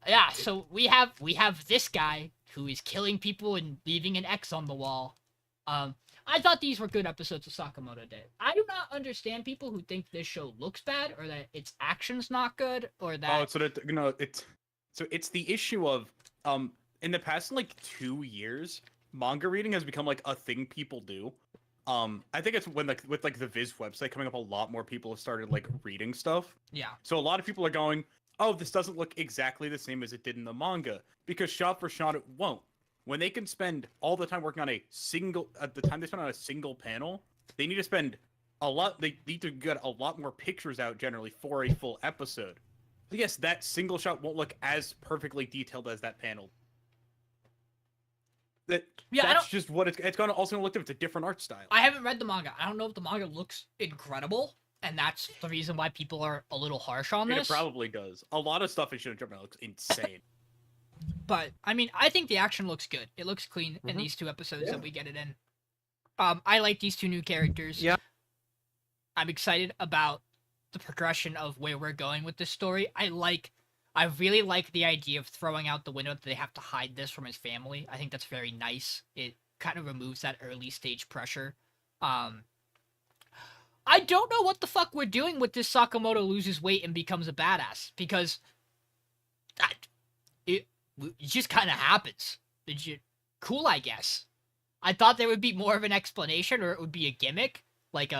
[SPEAKER 4] Yeah, so we have this guy who is killing people and leaving an X on the wall. I thought these were good episodes of Sakamoto did. I do not understand people who think this show looks bad or that its action's not good or that.
[SPEAKER 5] Oh, so that it's the issue of in the past like 2 years, manga reading has become like a thing people do. I think it's when like with like the Viz website coming up, a lot more people have started like reading stuff.
[SPEAKER 4] Yeah.
[SPEAKER 5] So a lot of people are going, "Oh, this doesn't look exactly the same as it did in the manga," because shot for shot it won't. When they can spend all the time working on the time they spend on a single panel, they need to spend a lot. They need to get a lot more pictures out generally for a full episode. But yes, that single shot won't look as perfectly detailed as that panel. That's just what it's going to also look. It's a different art style.
[SPEAKER 4] I haven't read the manga. I don't know if the manga looks incredible, and that's the reason why people are a little harsh on this.
[SPEAKER 5] It probably does. A lot of stuff in Shonen Jump now looks insane.
[SPEAKER 4] But I mean, I think the action looks good. It looks clean in these 2 episodes that we get it in. I like these 2 new characters.
[SPEAKER 1] Yeah.
[SPEAKER 4] I'm excited about the progression of where we're going with this story. I really like the idea of throwing out the window that they have to hide this from his family. I think that's very nice. It kind of removes that early stage pressure. I don't know what the fuck we're doing with this Sakamoto loses weight and becomes a badass, because it just kind of happens. Cool, I guess. I thought there would be more of an explanation, or it would be a gimmick, like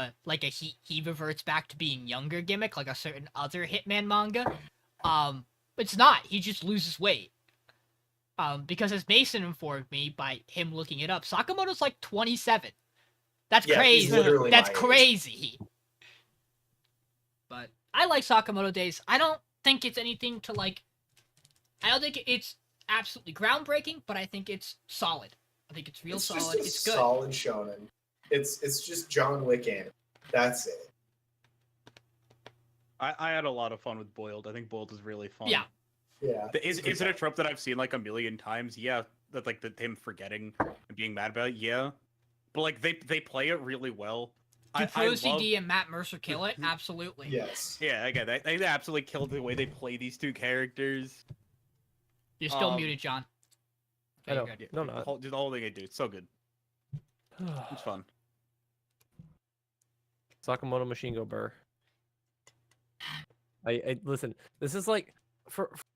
[SPEAKER 4] he reverts back to being younger gimmick, like a certain other Hitman manga. It's not. He just loses weight. Because as Mason informed me by him looking it up, Sakamoto's like 27. That's crazy.
[SPEAKER 2] He's literally
[SPEAKER 4] That's
[SPEAKER 2] my age.
[SPEAKER 4] crazy. But I like Sakamoto Days. I don't think it's anything to like. I don't think it's absolutely groundbreaking, but I think it's solid. I think it's real solid.
[SPEAKER 2] Just a
[SPEAKER 4] It's good.
[SPEAKER 2] solid shonen. It's just John Wick anime. That's it.
[SPEAKER 5] I had a lot of fun with Boiled. I think Boiled is really fun.
[SPEAKER 4] Yeah.
[SPEAKER 2] Yeah.
[SPEAKER 5] Is it a trope that I've seen like a million times? Yeah. That like him forgetting and being mad about it. Yeah. But like they play it really well.
[SPEAKER 4] Do
[SPEAKER 5] I
[SPEAKER 4] Pro
[SPEAKER 5] love.
[SPEAKER 4] CD and Matt Mercer kill it? Absolutely.
[SPEAKER 2] Yes.
[SPEAKER 5] Yeah, I get that. They absolutely killed the way they play these two characters.
[SPEAKER 4] You're still
[SPEAKER 5] Um,
[SPEAKER 4] muted, John.
[SPEAKER 1] I
[SPEAKER 4] Okay,
[SPEAKER 1] know.
[SPEAKER 4] you're good.
[SPEAKER 1] No, not.
[SPEAKER 5] Do the whole thing I do. It's so good. It's fun.
[SPEAKER 1] Sakamoto Machine Go Burr. I listen. This is like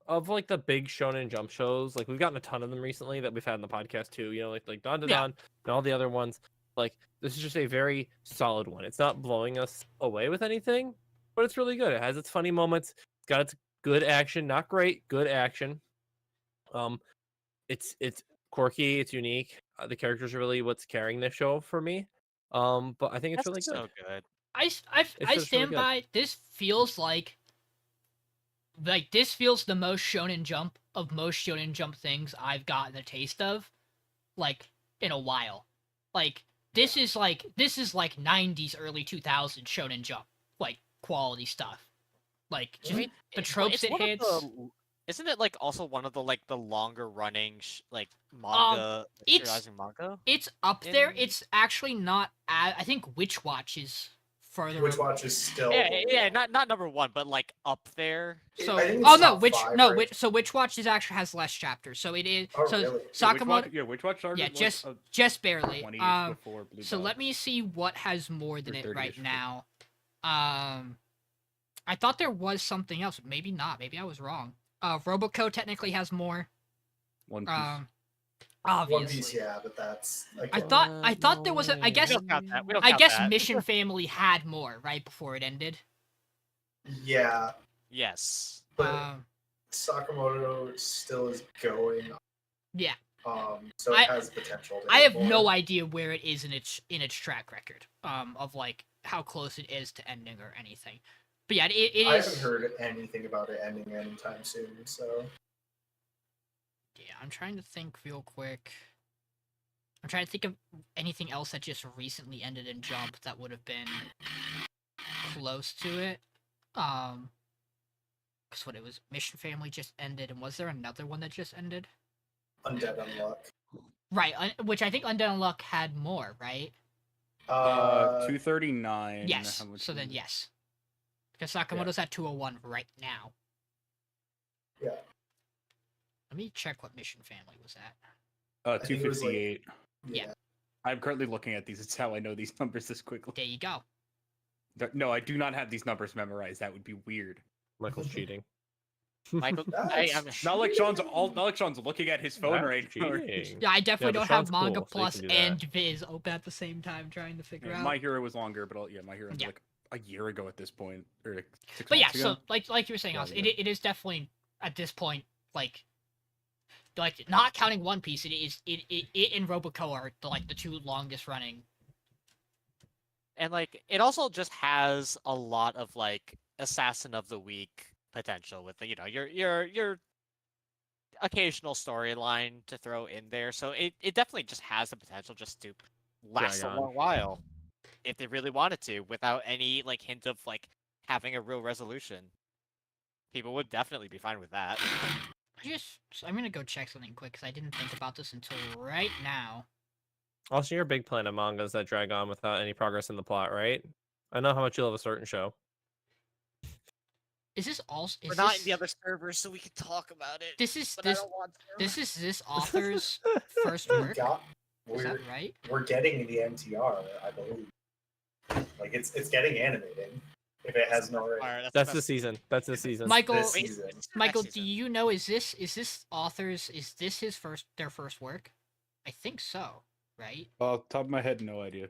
[SPEAKER 1] of like the big Shonen Jump shows. Like we've gotten a ton of them recently that we've had in the podcast too. You know, like Don to
[SPEAKER 4] Yeah.
[SPEAKER 1] Don and all the other ones. Like this is just a very solid one. It's not blowing us away with anything, but it's really good. It has its funny moments. It's got its good action. Not great, good action. It's quirky. It's unique. The characters are really what's carrying this show for me. But I think it's
[SPEAKER 3] That's
[SPEAKER 1] really good.
[SPEAKER 3] so good.
[SPEAKER 4] I
[SPEAKER 1] just really
[SPEAKER 4] stand
[SPEAKER 1] good.
[SPEAKER 4] by. This feels like this feels the most Shonen Jump of most Shonen Jump things I've gotten a taste of, like in a while. Like this is like 90s, early 2000s Shonen Jump, like quality stuff. Like just the
[SPEAKER 3] It's
[SPEAKER 4] tropes it
[SPEAKER 3] one of
[SPEAKER 4] hits.
[SPEAKER 3] Isn't it like also one of the like the longer running like manga
[SPEAKER 4] it's-
[SPEAKER 3] serializing manga?
[SPEAKER 4] It's up there.
[SPEAKER 3] in-
[SPEAKER 4] It's actually not. I think Witch Watch is further.
[SPEAKER 2] Which watch is still.
[SPEAKER 3] Yeah, not number one, but like up there.
[SPEAKER 4] So,
[SPEAKER 2] I think it's
[SPEAKER 4] oh no,
[SPEAKER 2] top
[SPEAKER 4] Witch
[SPEAKER 2] five,
[SPEAKER 4] no,
[SPEAKER 2] right?
[SPEAKER 4] so Witch Watch is actually has less chapters. So it is.
[SPEAKER 2] Oh,
[SPEAKER 4] so
[SPEAKER 2] really?
[SPEAKER 4] Sakamoto,
[SPEAKER 5] Witch Watch started
[SPEAKER 4] yeah,
[SPEAKER 5] like,
[SPEAKER 4] just barely.
[SPEAKER 5] 20 before Blue
[SPEAKER 4] So
[SPEAKER 5] Dog.
[SPEAKER 4] let me see what has more than
[SPEAKER 5] Or
[SPEAKER 4] it
[SPEAKER 5] 30-ish
[SPEAKER 4] right
[SPEAKER 5] before.
[SPEAKER 4] now. I thought there was something else. Maybe not. Maybe I was wrong. Roboco technically has more.
[SPEAKER 5] One Piece.
[SPEAKER 2] One
[SPEAKER 4] Obviously.
[SPEAKER 2] Piece, yeah, but that's.
[SPEAKER 4] I thought there was a. I guess
[SPEAKER 3] We don't count that. We don't
[SPEAKER 4] I
[SPEAKER 3] count
[SPEAKER 4] guess
[SPEAKER 3] that.
[SPEAKER 4] Mission Family had more right before it ended.
[SPEAKER 2] Yeah,
[SPEAKER 3] Yes.
[SPEAKER 2] but Sakamoto still is going.
[SPEAKER 4] Yeah.
[SPEAKER 2] So
[SPEAKER 4] I-
[SPEAKER 2] it has potential. To
[SPEAKER 4] I
[SPEAKER 2] hit
[SPEAKER 4] have no
[SPEAKER 2] more.
[SPEAKER 4] idea where it is in its track record. Of like how close it is to ending or anything. But yeah, it
[SPEAKER 2] I
[SPEAKER 4] is.
[SPEAKER 2] haven't heard anything about it ending anytime soon. So
[SPEAKER 4] Yeah, I'm trying to think real quick. I'm trying to think of anything else that just recently ended in Jump that would have been close to it. Because what it was, Mission Family just ended, and was there another one that just ended?
[SPEAKER 2] Undead Unluck.
[SPEAKER 4] Right, which I think Undead Unluck had more, right?
[SPEAKER 5] 239.
[SPEAKER 4] Yes.
[SPEAKER 5] How much
[SPEAKER 4] So then
[SPEAKER 5] is it?
[SPEAKER 4] yes, because Sakamoto's at 201 right now.
[SPEAKER 2] Yeah.
[SPEAKER 4] Let me check what Mission Family was at.
[SPEAKER 2] I think it was, like-
[SPEAKER 5] 258.
[SPEAKER 4] Yeah.
[SPEAKER 5] I'm currently looking at these. It's how I know these numbers this quickly.
[SPEAKER 4] There you go.
[SPEAKER 5] No, I do not have these numbers memorized. That would be weird.
[SPEAKER 1] Michael's cheating.
[SPEAKER 3] Michael,
[SPEAKER 2] That's-
[SPEAKER 5] Not like Sean's looking at his phone
[SPEAKER 1] That's
[SPEAKER 5] right now.
[SPEAKER 1] cheating.
[SPEAKER 4] Yeah, I definitely
[SPEAKER 1] but
[SPEAKER 4] don't have
[SPEAKER 1] Sean's cool,
[SPEAKER 4] Manga
[SPEAKER 1] so he
[SPEAKER 4] Plus
[SPEAKER 1] can do
[SPEAKER 4] and
[SPEAKER 1] that.
[SPEAKER 4] Viz open at the same time, trying to figure
[SPEAKER 5] Yeah,
[SPEAKER 4] out.
[SPEAKER 5] My Hero was longer, but My Hero ended
[SPEAKER 4] Yeah.
[SPEAKER 5] like a year ago at this point, or like 6
[SPEAKER 4] But yeah,
[SPEAKER 5] months ago.
[SPEAKER 4] so like you were saying,
[SPEAKER 5] Yeah,
[SPEAKER 4] Oz,
[SPEAKER 5] yeah.
[SPEAKER 4] it is definitely at this point like not counting One Piece, it and Roboco are the two longest running.
[SPEAKER 3] and like it also just has a lot of like Assassin of the Week potential with the, your occasional storyline to throw in there. So it definitely just has the potential just to last
[SPEAKER 1] Drag
[SPEAKER 3] a
[SPEAKER 1] on.
[SPEAKER 3] long while if they really wanted to, without any like hint of like having a real resolution. People would definitely be fine with that.
[SPEAKER 4] I'm gonna go check something quick because I didn't think about this until right now.
[SPEAKER 1] Also, you're a big fan of mangas that drag on without any progress in the plot, right? I know how much you love a certain show.
[SPEAKER 4] Is this also?
[SPEAKER 3] We're not in the other servers, so we can talk about it.
[SPEAKER 4] This is
[SPEAKER 3] But I
[SPEAKER 4] this
[SPEAKER 3] don't want to.
[SPEAKER 4] this is this author's first work. Is
[SPEAKER 2] we're
[SPEAKER 4] that right?
[SPEAKER 2] we're getting the MTR, I believe. Like it's getting animated. If it hasn't already.
[SPEAKER 3] Alright,
[SPEAKER 1] That's
[SPEAKER 3] the
[SPEAKER 1] the
[SPEAKER 3] best.
[SPEAKER 1] season. That's the season.
[SPEAKER 4] Michael,
[SPEAKER 2] This
[SPEAKER 3] Wait,
[SPEAKER 2] season.
[SPEAKER 3] it's the
[SPEAKER 4] Michael,
[SPEAKER 3] next
[SPEAKER 4] do
[SPEAKER 3] season.
[SPEAKER 4] you know is this their first work? I think so, right?
[SPEAKER 5] Top of my head, no idea.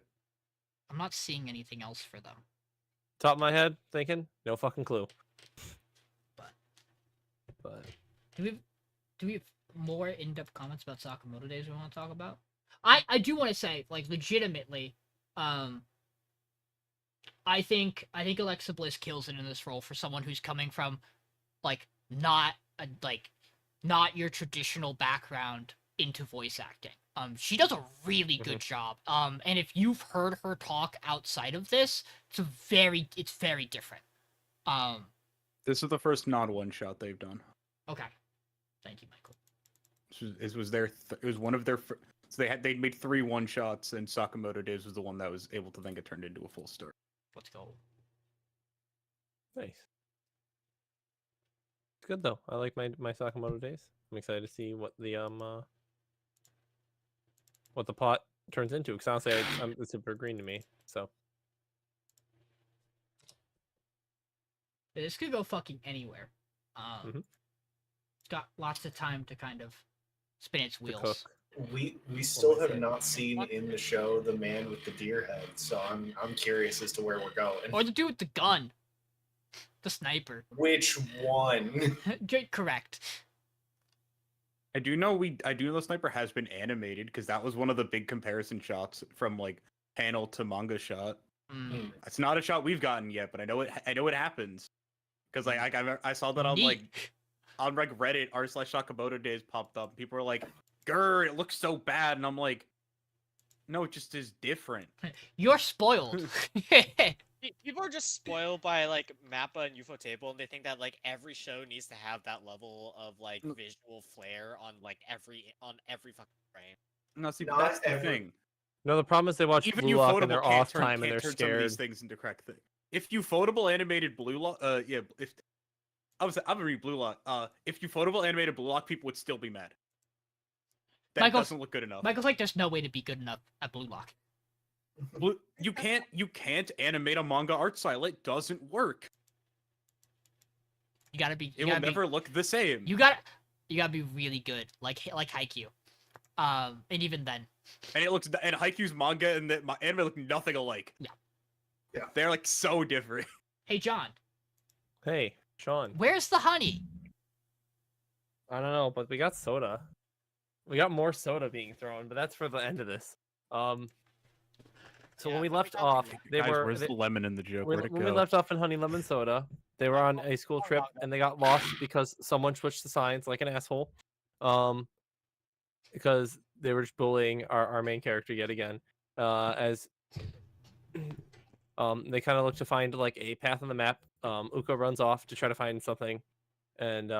[SPEAKER 4] I'm not seeing anything else for them.
[SPEAKER 1] Top of my head, thinking, no fucking clue.
[SPEAKER 4] But-
[SPEAKER 1] But
[SPEAKER 4] Do we have more in-depth comments about Sakamoto Days we want to talk about? I do want to say, like, legitimately, I think Alexa Bliss kills it in this role for someone who's coming from like not your traditional background into voice acting. She does a really good job. And if you've heard her talk outside of this, it's very different.
[SPEAKER 5] This is the first non-one shot they've done.
[SPEAKER 4] Okay. Thank you, Michael.
[SPEAKER 5] It was it was one of their. So they'd made 3 one-shots, and Sakamoto Days was the one that was able to then get turned into a full story.
[SPEAKER 4] Let's go.
[SPEAKER 1] Nice. It's good though. I like my Sakamoto Days. I'm excited to see what the plot turns into. Because honestly, it's super green to me. So
[SPEAKER 4] This could go fucking anywhere. It's got lots of time to kind of spin its
[SPEAKER 1] to
[SPEAKER 4] wheels.
[SPEAKER 1] cook.
[SPEAKER 2] We still have
[SPEAKER 1] say?
[SPEAKER 2] not seen in the show the man with the deer head, so I'm curious as to where we're going.
[SPEAKER 4] Or the dude with the gun. The sniper.
[SPEAKER 2] Which one?
[SPEAKER 4] Correct.
[SPEAKER 5] I do know the sniper has been animated because that was one of the big comparison shots from like panel to manga shot.
[SPEAKER 4] Mm.
[SPEAKER 5] It's not a shot we've gotten yet, but I know it happens because I saw that on
[SPEAKER 4] Neat.
[SPEAKER 5] on Reddit r/Sakamoto Days popped up. People were like, "Grr, it looks so bad," and I'm like, "No, it just is different."
[SPEAKER 4] You're spoiled.
[SPEAKER 3] People are just spoiled by like Mappa and Ufotable, and they think that like every show needs to have that level of like visual flair on every fucking frame.
[SPEAKER 5] No, see,
[SPEAKER 2] Not
[SPEAKER 5] that's the
[SPEAKER 2] every-
[SPEAKER 5] thing.
[SPEAKER 1] No, the problem is they watch
[SPEAKER 5] Even
[SPEAKER 1] Blue Lock and
[SPEAKER 5] Ufotable
[SPEAKER 1] they're
[SPEAKER 5] can't
[SPEAKER 1] off
[SPEAKER 5] turn,
[SPEAKER 1] time and
[SPEAKER 5] can't
[SPEAKER 1] they're
[SPEAKER 5] turn some of these
[SPEAKER 1] scared.
[SPEAKER 5] things into correct thing. If Ufotable animated Blue Lock, if I'm gonna read Blue Lock. If Ufotable animated Blue Lock, people would still be mad. That
[SPEAKER 4] Michael's-
[SPEAKER 5] doesn't look good enough.
[SPEAKER 4] Michael's like, there's no way to be good enough at Blue Lock.
[SPEAKER 5] You can't animate a manga art style. It doesn't work.
[SPEAKER 4] You gotta be.
[SPEAKER 5] It will never look the same.
[SPEAKER 4] You gotta be really good, like Haikyuu. And even then,
[SPEAKER 5] And Haikyuu's manga and the anime look nothing alike.
[SPEAKER 2] Yeah.
[SPEAKER 5] They're like so different.
[SPEAKER 4] hey John,
[SPEAKER 1] Hey, Sean.
[SPEAKER 4] where's the honey?
[SPEAKER 1] I don't know, but we got soda. We got more soda being thrown, but that's for the end of this. So
[SPEAKER 3] Yeah,
[SPEAKER 1] when we
[SPEAKER 3] but we
[SPEAKER 1] left
[SPEAKER 3] got
[SPEAKER 1] off,
[SPEAKER 3] the-
[SPEAKER 1] they
[SPEAKER 5] Guys,
[SPEAKER 1] were
[SPEAKER 5] where's
[SPEAKER 1] they-
[SPEAKER 5] the lemon in the joke?
[SPEAKER 1] when,
[SPEAKER 5] Where'd it
[SPEAKER 1] when
[SPEAKER 5] go?
[SPEAKER 1] we left off in Honey Lemon Soda, they were on a school trip and they got lost because someone switched the signs like an asshole. Because they were just bullying our main character yet again. As they kind of look to find like a path on the map. Uko runs off to try to find something, and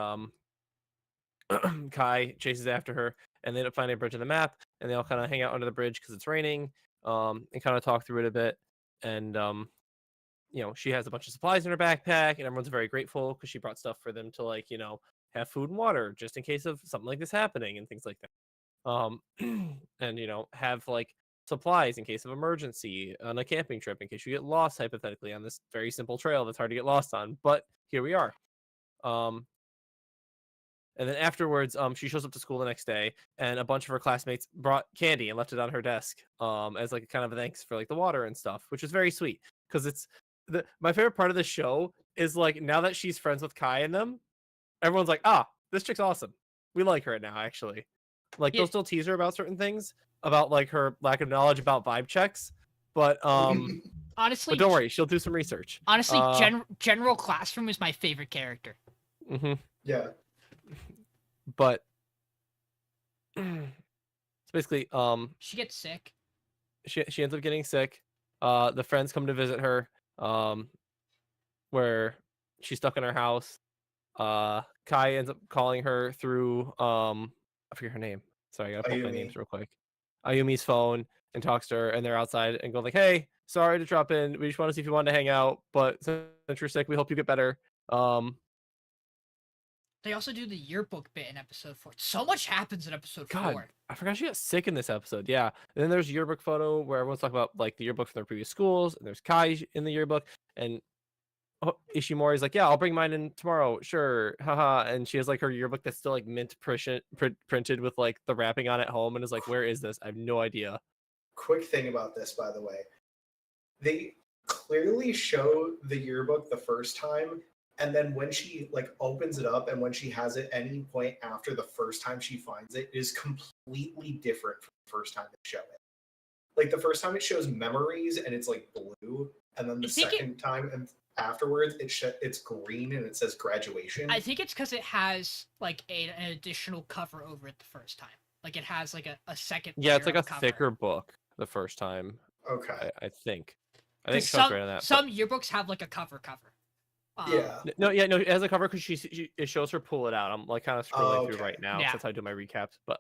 [SPEAKER 1] Kai chases after her, and they end up finding a bridge on the map, and they all kind of hang out under the bridge because it's raining, and kind of talk through it a bit. And she has a bunch of supplies in her backpack, and everyone's very grateful because she brought stuff for them to like have food and water just in case of something like this happening and things like that. And have like supplies in case of emergency on a camping trip in case you get lost hypothetically on this very simple trail that's hard to get lost on, but here we are. And then afterwards, she shows up to school the next day, and a bunch of her classmates brought candy and left it on her desk, as like a kind of a thanks for like the water and stuff, which is very sweet. Because it's my favorite part of the show is like now that she's friends with Kai and them, everyone's like, this chick's awesome. We like her now, actually. Like
[SPEAKER 4] Yeah.
[SPEAKER 1] they'll still tease her about certain things, about like her lack of knowledge about vibe checks, but
[SPEAKER 4] Honestly,
[SPEAKER 1] don't worry, she'll do some research.
[SPEAKER 4] Honestly, General Classroom is my favorite character.
[SPEAKER 1] Mm-hmm.
[SPEAKER 2] Yeah.
[SPEAKER 1] But it's basically
[SPEAKER 4] She gets sick.
[SPEAKER 1] she ends up getting sick. The friends come to visit her, where she's stuck in her house. Kai ends up calling her through I forget her name. Sorry, I gotta pull up my
[SPEAKER 2] Ayumi.
[SPEAKER 1] names real quick. Ayumi's phone, and talks to her, and they're outside and go like, "Hey, sorry to drop in. We just want to see if you wanted to hang out, but since you're sick, we hope you get better."
[SPEAKER 4] They also do the yearbook bit in episode 4. So much happens in episode
[SPEAKER 1] God,
[SPEAKER 4] 4.
[SPEAKER 1] I forgot she got sick in this episode. Yeah. And then there's a yearbook photo where everyone's talking about like the yearbook from their previous schools, and there's Kai in the yearbook, and Ishimori's like, "Yeah, I'll bring mine in tomorrow. Sure." Haha. And she has like her yearbook that's still like mint printed with like the wrapping on at home, and is like, "Where is this? I have no idea."
[SPEAKER 2] Quick thing about this, by the way. They clearly show the yearbook the first time, and then when she like opens it up and when she has it any point after the first time she finds it, it is completely different from the first time they show it. Like the first time it shows memories and it's like blue, and then the
[SPEAKER 4] I think it-
[SPEAKER 2] second time and afterwards it's green and it says graduation.
[SPEAKER 4] I think it's because it has like an additional cover over it the first time. Like it has like a second.
[SPEAKER 1] Yeah, it's
[SPEAKER 4] layer
[SPEAKER 1] like a
[SPEAKER 4] of cover.
[SPEAKER 1] thicker book the first time.
[SPEAKER 2] Okay.
[SPEAKER 1] I think. I
[SPEAKER 4] 'Cause
[SPEAKER 1] think Sean's right on that.
[SPEAKER 4] some yearbooks have like a cover.
[SPEAKER 2] Yeah.
[SPEAKER 1] No, yeah, no. It has a cover because it shows her pull it out. I'm like kind of scrolling through
[SPEAKER 2] Okay.
[SPEAKER 1] right now. 'Cause
[SPEAKER 4] Yeah.
[SPEAKER 1] that's how I do my recaps. But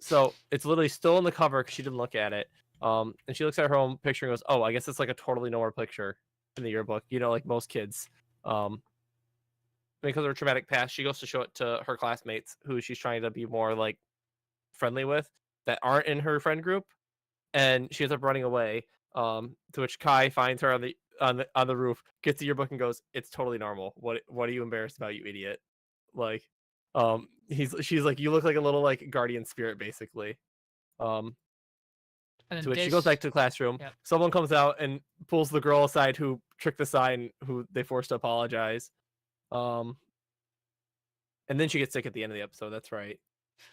[SPEAKER 1] so it's literally still in the cover because she didn't look at it. And she looks at her own picture and goes, "Oh, I guess it's like a totally normal picture in the yearbook. You know, like most kids." Because of her traumatic past, she goes to show it to her classmates who she's trying to be more like friendly with that aren't in her friend group, and she ends up running away. To which Kai finds her on the roof, gets the yearbook, and goes, "It's totally normal. What are you embarrassed about, you idiot?" Like, she's like, "You look like a little like guardian spirit, basically." Um,
[SPEAKER 4] And
[SPEAKER 1] to
[SPEAKER 4] then
[SPEAKER 1] which she goes back
[SPEAKER 4] this,
[SPEAKER 1] to the classroom.
[SPEAKER 4] Yep.
[SPEAKER 1] Someone comes out and pulls the girl aside who tricked the sign, who they forced to apologize. Um, and then she gets sick at the end of the episode. That's right.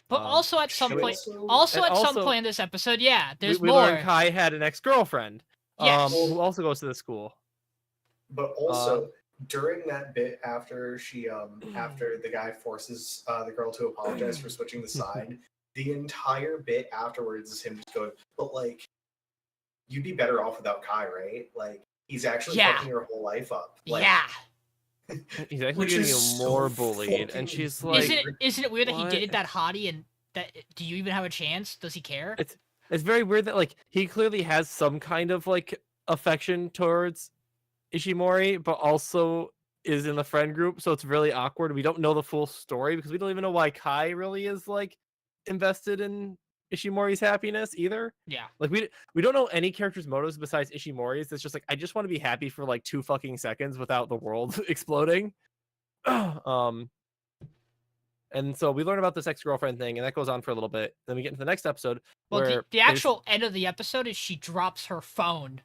[SPEAKER 4] but also at some
[SPEAKER 2] She
[SPEAKER 4] point,
[SPEAKER 2] also-
[SPEAKER 1] And
[SPEAKER 4] at some
[SPEAKER 1] also-
[SPEAKER 4] point in this episode, yeah, there's
[SPEAKER 1] we
[SPEAKER 4] more.
[SPEAKER 1] learned Kai had an ex-girlfriend.
[SPEAKER 4] Yes.
[SPEAKER 1] Who also goes to the school.
[SPEAKER 2] But also during that bit after she after the guy forces the girl to apologize for switching the side, the entire bit afterwards is him just going, "But like, you'd be better off without Kai, right? Like, he's actually
[SPEAKER 4] Yeah.
[SPEAKER 2] fucking your whole life up." Like,
[SPEAKER 4] Yeah.
[SPEAKER 1] He's actually
[SPEAKER 2] Which
[SPEAKER 1] getting
[SPEAKER 2] is
[SPEAKER 1] more
[SPEAKER 2] so
[SPEAKER 1] bullied, and
[SPEAKER 2] fucking
[SPEAKER 1] she's
[SPEAKER 2] weird.
[SPEAKER 1] like,
[SPEAKER 4] Isn't it weird that he
[SPEAKER 1] what?
[SPEAKER 4] did it that hottie and that do you even have a chance? Does he care?
[SPEAKER 1] It's very weird that like he clearly has some kind of like affection towards Ishimori, but also is in the friend group, so it's really awkward. We don't know the full story because we don't even know why Kai really is like invested in Ishimori's happiness either.
[SPEAKER 4] Yeah.
[SPEAKER 1] Like we don't know any character's motives besides Ishimori's. It's just like I just want to be happy for like 2 fucking seconds without the world exploding. And so we learn about this ex-girlfriend thing, and that goes on for a little bit. Then we get into the next episode
[SPEAKER 4] Well,
[SPEAKER 1] where
[SPEAKER 4] the actual end of the episode is she drops her phone.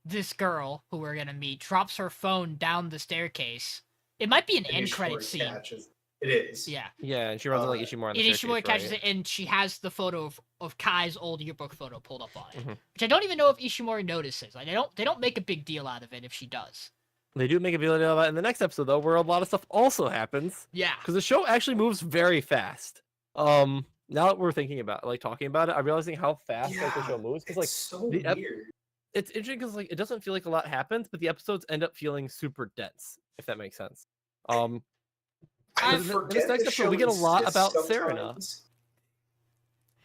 [SPEAKER 4] This girl who we're gonna meet drops her phone down the staircase. It might be an
[SPEAKER 2] and
[SPEAKER 4] end
[SPEAKER 2] Ishimori
[SPEAKER 4] credit scene.
[SPEAKER 2] catches- It is.
[SPEAKER 4] Yeah.
[SPEAKER 1] yeah, and she runs into like Ishimori on the
[SPEAKER 4] And
[SPEAKER 1] staircase,
[SPEAKER 4] Ishimori catches
[SPEAKER 1] right?
[SPEAKER 4] it, and she has the photo of Kai's old yearbook photo pulled up on it,
[SPEAKER 1] Mhm.
[SPEAKER 4] which I don't even know if Ishimori notices. Like they don't make a big deal out of it if she does.
[SPEAKER 1] They do make a video of that in the next episode though, where a lot of stuff also happens
[SPEAKER 4] Yeah.
[SPEAKER 1] because the show actually moves very fast. Now that we're thinking about like talking about it, I'm realizing how fast like the show moves because like
[SPEAKER 2] it's so
[SPEAKER 1] the
[SPEAKER 2] weird.
[SPEAKER 1] it's interesting because like it doesn't feel like a lot happens, but the episodes end up feeling super dense, if that makes sense.
[SPEAKER 2] I
[SPEAKER 1] in this
[SPEAKER 2] forget
[SPEAKER 1] next
[SPEAKER 2] the
[SPEAKER 1] episode, we get a
[SPEAKER 2] show
[SPEAKER 1] lot
[SPEAKER 2] exists
[SPEAKER 1] about Serena.
[SPEAKER 2] sometimes,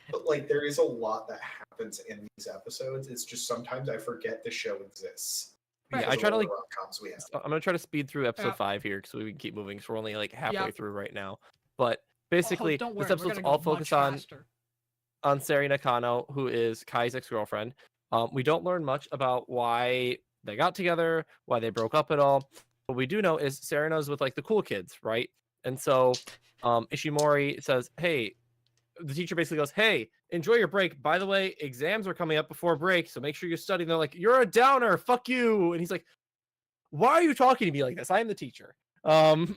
[SPEAKER 2] but like there is a lot that happens in these episodes. It's just sometimes I forget the show exists.
[SPEAKER 1] Yeah,
[SPEAKER 2] because
[SPEAKER 1] I
[SPEAKER 2] of
[SPEAKER 1] try to
[SPEAKER 2] all the
[SPEAKER 1] like
[SPEAKER 2] rom-coms we have.
[SPEAKER 1] I'm gonna try to speed through episode
[SPEAKER 4] Yeah.
[SPEAKER 1] 5 here so we can keep moving because we're only like halfway
[SPEAKER 4] Yep.
[SPEAKER 1] through right now. But basically,
[SPEAKER 4] don't worry,
[SPEAKER 1] this
[SPEAKER 4] we're
[SPEAKER 1] episode's
[SPEAKER 4] gonna go
[SPEAKER 1] all
[SPEAKER 4] much
[SPEAKER 1] focused on
[SPEAKER 4] faster.
[SPEAKER 1] Serena Kano, who is Kai's ex-girlfriend. We don't learn much about why they got together, why they broke up at all. What we do know is Serena's with like the cool kids, right? And so Ishimori says, "Hey," the teacher basically goes, "Hey, enjoy your break. By the way, exams are coming up before break, so make sure you study." And they're like, "You're a downer. Fuck you." And he's like, "Why are you talking to me like this? I am the teacher." Because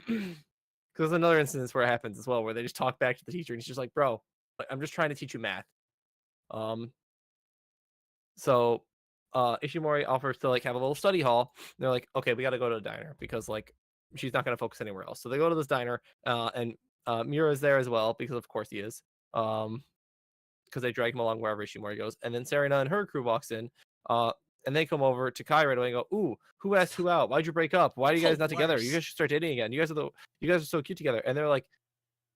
[SPEAKER 1] there's another instance where it happens as well, where they just talk back to the teacher, and he's just like, "Bro, I'm just trying to teach you math." So Ishimori offers to like have a little study hall. And they're like, "Okay, we got to go to a diner because like she's not going to focus anywhere else." So they go to this diner, and Mura's there as well because of course he is. Because they drag him along wherever Ishimori goes, and then Serena and her crew walks in. And they come over to Kai right away and go, "Ooh, who asked who out? Why'd you break up? Why are you guys not together? You
[SPEAKER 4] Hilarious.
[SPEAKER 1] guys should start dating again. You guys are so cute together." And they're like,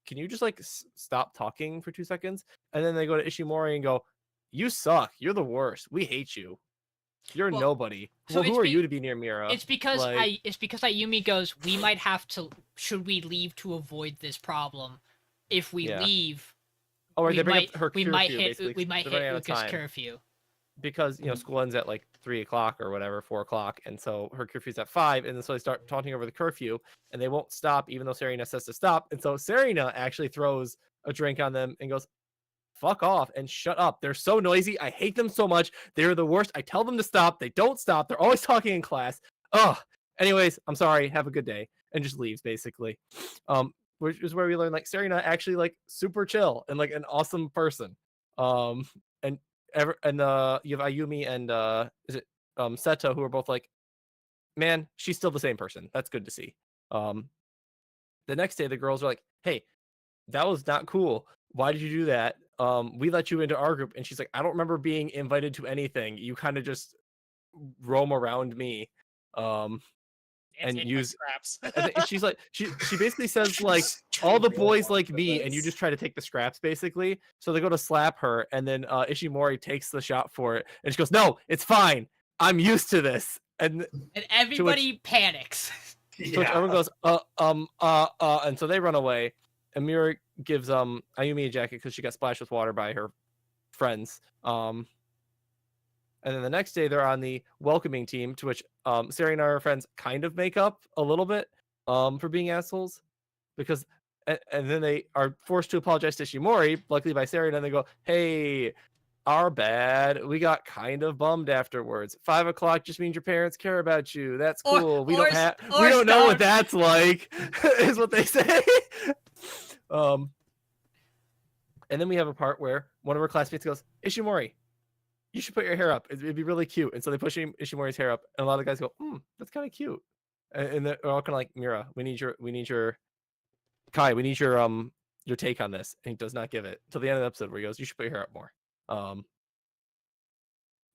[SPEAKER 1] "Can you just like stop talking for 2 seconds?" And then they go to Ishimori and go, "You suck. You're the worst. We hate you. You're
[SPEAKER 4] Well,
[SPEAKER 1] nobody.
[SPEAKER 4] so
[SPEAKER 1] Well, who
[SPEAKER 4] it's
[SPEAKER 1] are
[SPEAKER 4] be-
[SPEAKER 1] you to be near Mira?"
[SPEAKER 4] It's because
[SPEAKER 1] like-
[SPEAKER 4] it's because Ayumi goes, we might have to. Should we leave to avoid this problem? If we
[SPEAKER 1] Yeah.
[SPEAKER 4] leave,
[SPEAKER 1] Oh, right,
[SPEAKER 4] we
[SPEAKER 1] they bring
[SPEAKER 4] might
[SPEAKER 1] up her
[SPEAKER 4] we
[SPEAKER 1] curfew,
[SPEAKER 4] might hit
[SPEAKER 1] basically,
[SPEAKER 4] we
[SPEAKER 1] 'cause
[SPEAKER 4] might
[SPEAKER 1] they're
[SPEAKER 4] hit
[SPEAKER 1] running out of
[SPEAKER 4] Lucas
[SPEAKER 1] time.
[SPEAKER 4] curfew.
[SPEAKER 1] Because school ends at like 3 o'clock or whatever, 4 o'clock, and so her curfew's at 5, and then so they start taunting over the curfew, and they won't stop even though Serena says to stop, and so Serena actually throws a drink on them and goes, "Fuck off and shut up. They're so noisy. I hate them so much. They're the worst. I tell them to stop. They don't stop. They're always talking in class. Ugh. Anyways, I'm sorry. Have a good day," and just leaves basically. Which is where we learn like Serena actually like super chill and like an awesome person. And you have Ayumi and is it Seto, who are both like, "Man, she's still the same person. That's good to see." The next day the girls are like, "Hey, that was not cool. Why did you do that? We let you into our group." And she's like, "I don't remember being invited to anything. You kind of just roam around me." and
[SPEAKER 3] It's
[SPEAKER 1] use.
[SPEAKER 3] scraps.
[SPEAKER 1] And she's like, she basically says like, all the boys like me, and you just try to take the scraps basically. So they go to slap her, and then Ishimori takes the shot for it, and she goes, "No, it's fine. I'm used to this." And
[SPEAKER 4] And everybody panics.
[SPEAKER 1] to which everyone goes, and so they run away. And Miura gives Ayumi a jacket because she got splashed with water by her friends. And then the next day they're on the welcoming team, to which Sari and her friends kind of make up a little bit for being assholes, because and then they are forced to apologize to Ishimori, luckily by Sari, and then they go, "Hey, our bad. We got kind of bummed afterwards. 5 o'clock just means your parents care about you. That's
[SPEAKER 4] Or-
[SPEAKER 1] cool. We
[SPEAKER 4] or
[SPEAKER 1] don't have.
[SPEAKER 4] or
[SPEAKER 1] We don't know what
[SPEAKER 4] Stone.
[SPEAKER 1] that's like," is what they say. And then we have a part where one of her classmates goes, "Ishimori, you should put your hair up. It'd be really cute." And so they push Ishimori's hair up, and a lot of guys go, "That's kind of cute." And they're all kind of like, "Mira, we need your Kai, we need your take on this." And he does not give it till the end of the episode, where he goes, "You should put your hair up more."